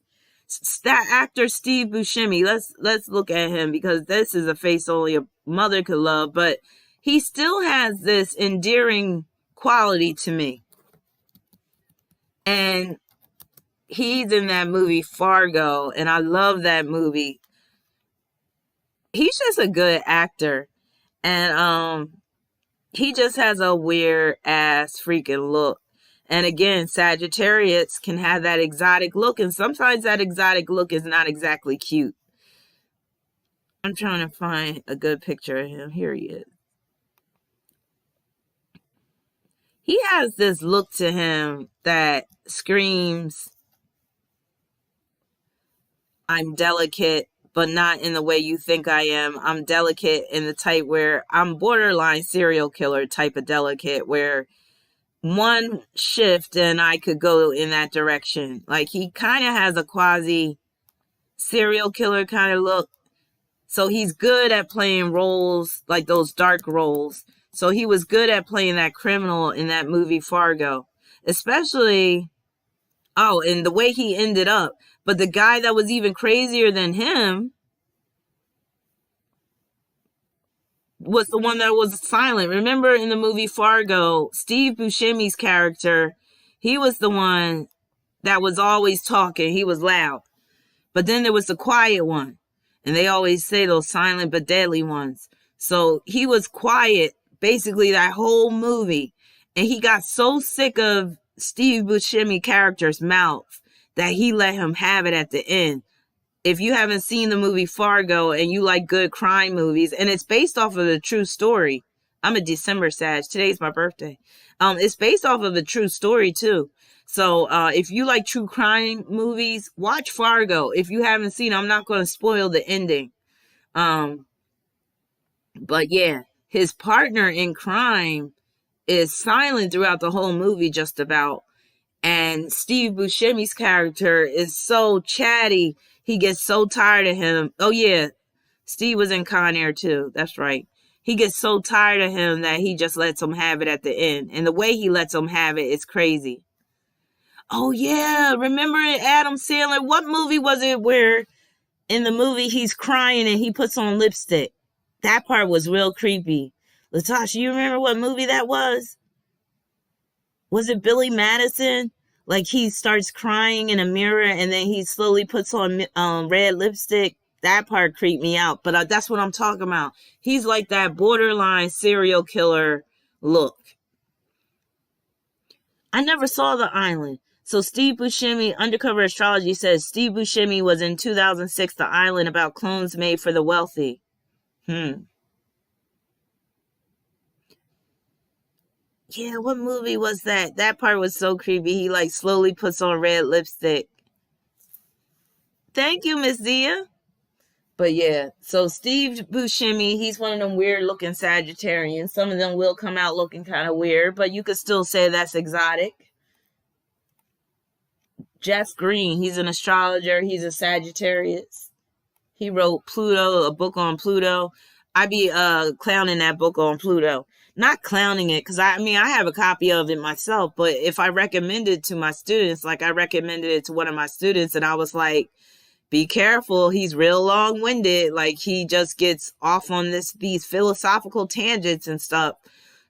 Speaker 1: That actor Steve Buscemi, let's look at him, because this is a face only a mother could love, but he still has this endearing quality to me. And he's in that movie Fargo, and I love that movie. He's just a good actor, and he just has a weird ass freaking look. And again, Sagittarius can have that exotic look, and sometimes that exotic look is not exactly cute. I'm trying to find a good picture of him. Here he is. He has this look to him that screams, I'm delicate, but not in the way you think I am. I'm delicate in the type where I'm borderline serial killer type of delicate, where one shift and I could go in that direction. Like, he kind of has a quasi serial killer kind of look. So he's good at playing roles, like those dark roles. So he was good at playing that criminal in that movie Fargo. Especially, and the way he ended up. But the guy that was even crazier than him was the one that was silent. Remember in the movie Fargo, Steve Buscemi's character, he was the one that was always talking. He was loud. But then there was the quiet one. And they always say those silent but deadly ones. So he was quiet basically that whole movie. And he got so sick of Steve Buscemi character's mouth that he let him have it at the end. If you haven't seen the movie Fargo and you like good crime movies, and it's based off of a true story. I'm a December Sag. Today's my birthday. It's based off of a true story too. So if you like true crime movies, watch Fargo. If you haven't seen it, I'm not going to spoil the ending. But yeah, his partner in crime is silent throughout the whole movie just about. And Steve Buscemi's character is so chatty. He gets so tired of him. Oh yeah, Steve was in Con Air too. That's right. He gets so tired of him that he just lets him have it at the end. And the way he lets him have it is crazy. Oh yeah, remember Adam Sandler? What movie was it where in the movie he's crying and he puts on lipstick? That part was real creepy. Latasha, you remember what movie that was? Was it Billy Madison? Like, he starts crying in a mirror and then he slowly puts on red lipstick. That part creeped me out. But that's what I'm talking about. He's like that borderline serial killer look. I never saw The Island. So Steve Buscemi, Undercover Astrology says Steve Buscemi was in 2006 The Island, about clones made for the wealthy. Yeah, what movie was that? That part was so creepy. He like slowly puts on red lipstick. Thank you, Miss Zia. But yeah, so Steve Buscemi, he's one of them weird looking Sagittarians. Some of them will come out looking kind of weird, but you could still say that's exotic. Jeff Green, he's an astrologer. He's a Sagittarius. He wrote Pluto, a book on Pluto. I be clowning that book on Pluto. Not clowning it, because I have a copy of it myself, but if I recommend it to my students, like I recommended it to one of my students, and I was like, be careful, he's real long-winded, like he just gets off on these philosophical tangents and stuff.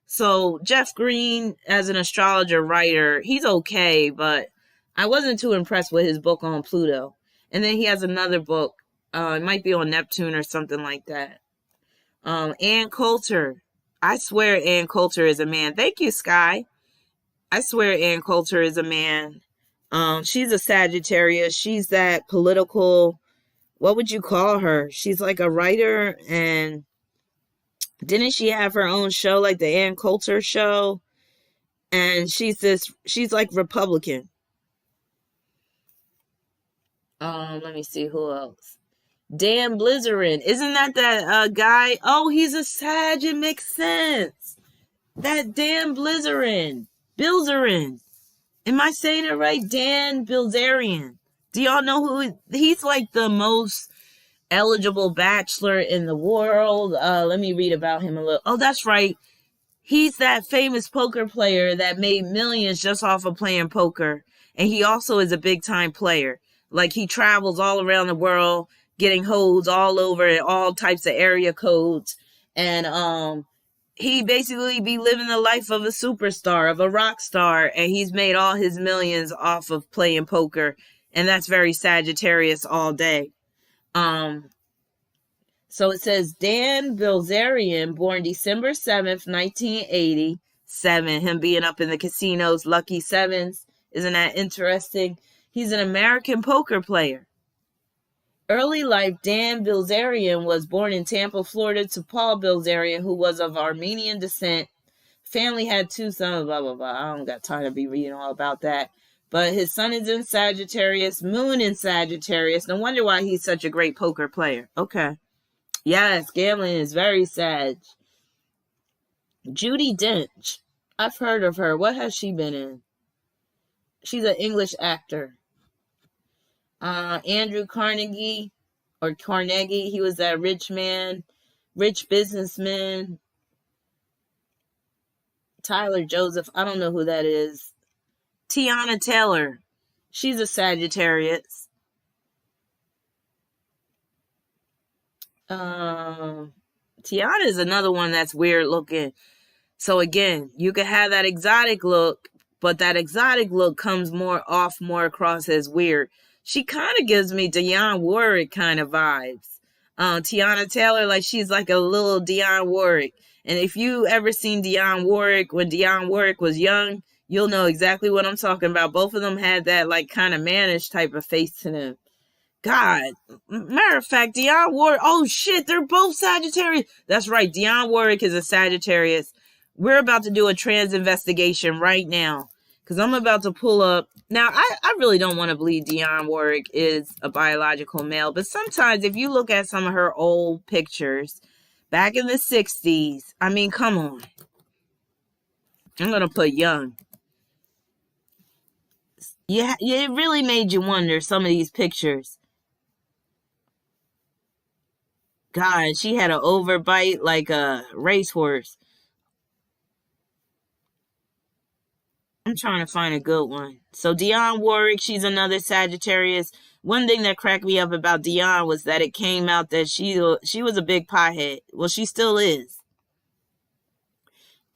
Speaker 1: So Jeff Green, as an astrologer writer, he's okay, but I wasn't too impressed with his book on Pluto. And then he has another book, it might be on Neptune or something like that. Ann Coulter. I swear Ann Coulter is a man. Thank you, Sky. I swear Ann Coulter is a man. She's a Sagittarius. She's that political, what would you call her? She's like a writer, and didn't she have her own show, like the Ann Coulter show? And she's like Republican. Let me see who else. Dan Blizzard. Isn't that guy? Oh, he's a Sag. It makes sense. That Dan Blizzard. Bilzerian. Am I saying it right? Dan Bilzerian. Do y'all know who he's like the most eligible bachelor in the world? Let me read about him a little. Oh, that's right. He's that famous poker player that made millions just off of playing poker. And he also is a big time player. Like he travels all around the world, getting hoes all over and all types of area codes. And he basically be living the life of a superstar, of a rock star, and he's made all his millions off of playing poker. And that's very Sagittarius all day. So it says Dan Bilzerian, born December 7th, 1987. Him being up in the casinos, lucky sevens. Isn't that interesting? He's an American poker player. Early life, Dan Bilzerian was born in Tampa, Florida, to Paul Bilzerian, who was of Armenian descent. Family had 2 sons, blah, blah, blah. I don't got time to be reading all about that. But his son is in Sagittarius, moon in Sagittarius. No wonder why he's such a great poker player. Okay. Yes, gambling is very sad. Judi Dench. I've heard of her. What has she been in? She's an English actor. Andrew Carnegie, or Carnegie. He was that rich man, rich businessman. Tyler Joseph. I don't know who that is. Tiana Taylor. She's a Sagittarius. Tiana is another one that's weird looking. So again, you could have that exotic look, but that exotic look comes more across as weird. She kind of gives me Dionne Warwick kind of vibes. Tiana Taylor, like she's like a little Dionne Warwick. And if you ever seen Dionne Warwick when Dionne Warwick was young, you'll know exactly what I'm talking about. Both of them had that like kind of mannish type of face to them. God, matter of fact, Dionne Warwick, oh shit, they're both Sagittarius. That's right, Dionne Warwick is a Sagittarius. We're about to do a Transvestigation right now. Because I'm about to pull up. Now, I really don't want to believe Dionne Warwick is a biological male. But sometimes if you look at some of her old pictures back in the 60s, I mean, come on. I'm going to put young. Yeah, it really made you wonder, some of these pictures. God, she had an overbite like a racehorse. I'm trying to find a good one. So Dionne Warwick, she's another Sagittarius. One thing that cracked me up about Dionne was that it came out that she was a big pothead. Well, she still is.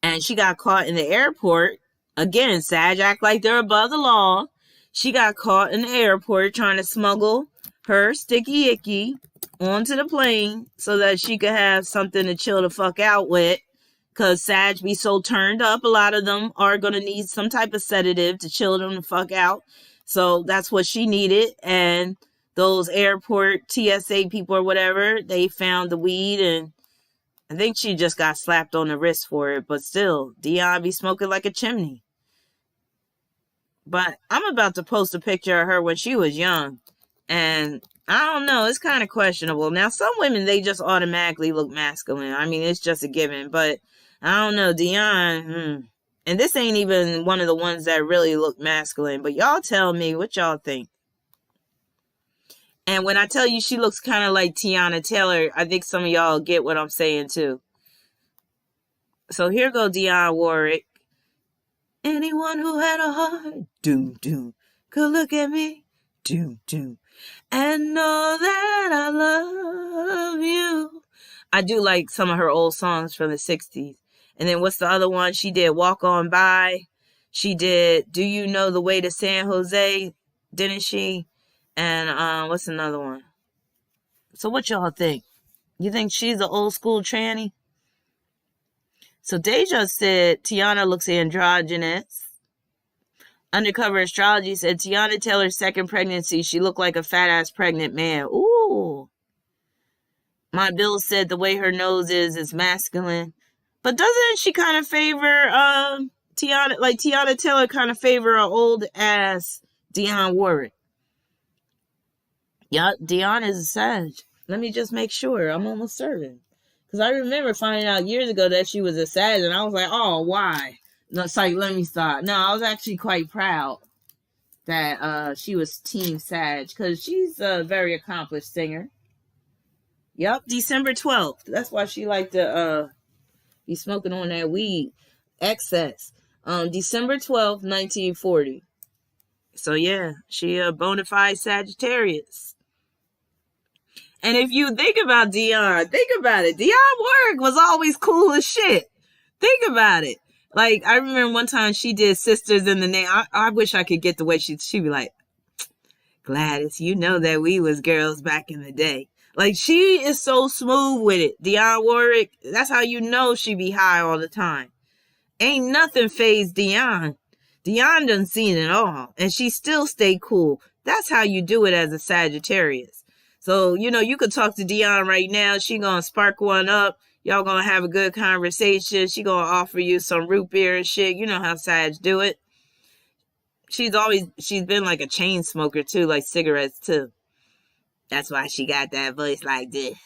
Speaker 1: And she got caught in the airport. Again, Sag act like they're above the law. She got caught in the airport trying to smuggle her sticky icky onto the plane so that she could have something to chill the fuck out with. Because Sag be so turned up, a lot of them are going to need some type of sedative to chill them the fuck out. So that's what she needed. And those airport TSA people or whatever, they found the weed. And I think she just got slapped on the wrist for it. But still, Dionne be smoking like a chimney. But I'm about to post a picture of her when she was young. And I don't know, it's kind of questionable. Now, some women, they just automatically look masculine. I mean, it's just a given. But I don't know, Dionne, and this ain't even one of the ones that really look masculine, but y'all tell me what y'all think. And when I tell you she looks kind of like Tiana Taylor, I think some of y'all get what I'm saying too. So here go Dionne Warwick. Anyone who had a heart, doom, doom, could look at me, doom, doom, and know that I love you. I do like some of her old songs from the 60s. And then what's the other one? She did Walk On By. She did Do You Know the Way to San Jose? Didn't she? And what's another one? So what y'all think? You think she's an old school tranny? So Deja said Tiana looks androgynous. Undercover Astrology said Tiana Taylor's second pregnancy, she looked like a fat ass pregnant man. Ooh. My Bill said the way her nose is masculine. But doesn't she kind of favor Tiana, like Tiana Taylor kind of favor an old ass Dionne Warwick? Yeah, Dion is a Sag. Let me just make sure. I'm almost certain. Because I remember finding out years ago that she was a Sag, and I was like, oh, why? No, it's like, let me stop. No, I was actually quite proud that she was Team Sag, because she's a very accomplished singer. Yep, December 12th. That's why she liked to be smoking on that weed. Excess. December 12th, 1940. So yeah, she a bona fide Sagittarius. And if you think about Dion, think about it. Dionne Warwick was always cool as shit. Think about it. Like, I remember one time she did Sisters in the Name. I wish I could get the way she'd be like, Gladys, you know that we was girls back in the day. Like, she is so smooth with it. Dionne Warwick, that's how you know she be high all the time. Ain't nothing phased Dionne. Dionne done seen it all, and she still stay cool. That's how you do it as a Sagittarius. So, you know, you could talk to Dionne right now. She gonna spark one up. Y'all gonna have a good conversation. She gonna offer you some root beer and shit. You know how Sag do it. She's been like a chain smoker too, like cigarettes too. That's why she got that voice like this.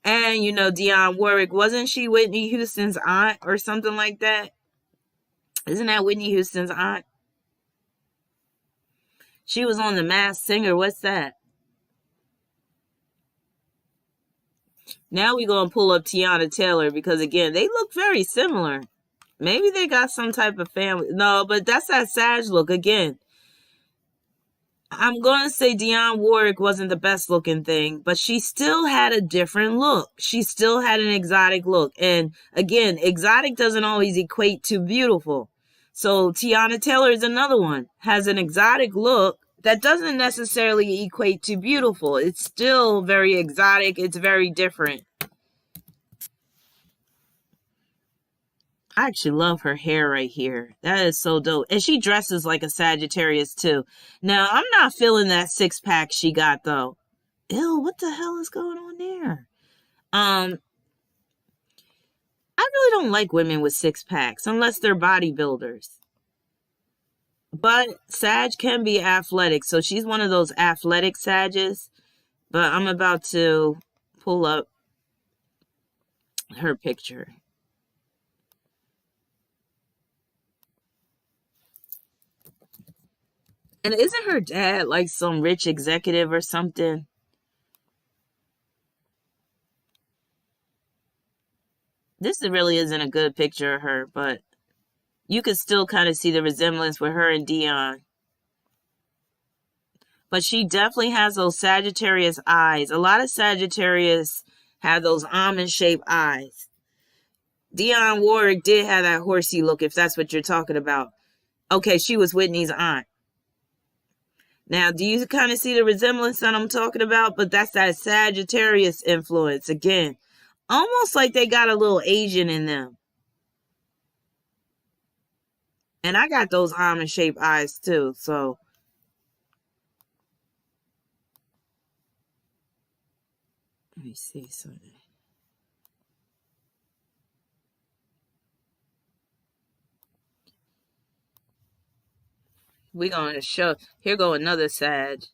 Speaker 1: And, you know, Dionne Warwick, wasn't she Whitney Houston's aunt or something like that? Isn't that Whitney Houston's aunt? She was on The Masked Singer. What's that? Now we're going to pull up Tiana Taylor because, again, they look very similar. Maybe they got some type of family. No, but that's that Sag look again. I'm going to say Dionne Warwick wasn't the best looking thing, but she still had a different look. She still had an exotic look. And again, exotic doesn't always equate to beautiful. So Tiana Taylor is another one. Has an exotic look that doesn't necessarily equate to beautiful. It's still very exotic. It's very different. I actually love her hair right here. That is so dope. And she dresses like a Sagittarius too. Now, I'm not feeling that six pack she got though. Ew, what the hell is going on there? I really don't like women with six packs unless they're bodybuilders. But Sag can be athletic, so she's one of those athletic Sages. But I'm about to pull up her picture. And isn't her dad like some rich executive or something? This really isn't a good picture of her, but you could still kind of see the resemblance with her and Dionne. But she definitely has those Sagittarius eyes. A lot of Sagittarius have those almond-shaped eyes. Dionne Warwick did have that horsey look, if that's what you're talking about. Okay, she was Whitney's aunt. Now, do you kind of see the resemblance that I'm talking about? But that's that Sagittarius influence again. Almost like they got a little Asian in them. And I got those almond-shaped eyes too, so. Let me see something. We're going to show. Here go another Sag.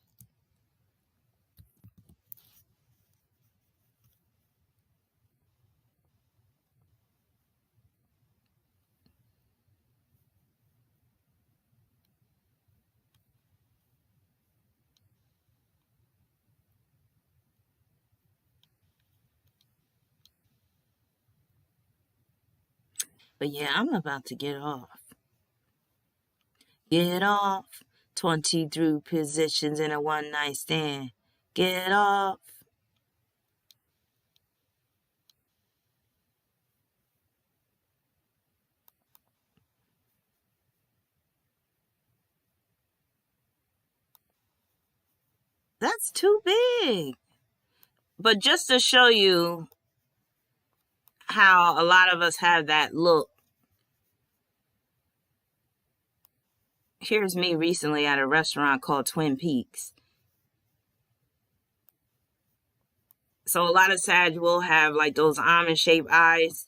Speaker 1: But yeah, I'm about to get off. Get off. 23 positions in a one night stand. Get off. That's too big. But just to show you how a lot of us have that look. Here's me recently at a restaurant called Twin Peaks. So a lot of Sag will have like those almond-shaped eyes.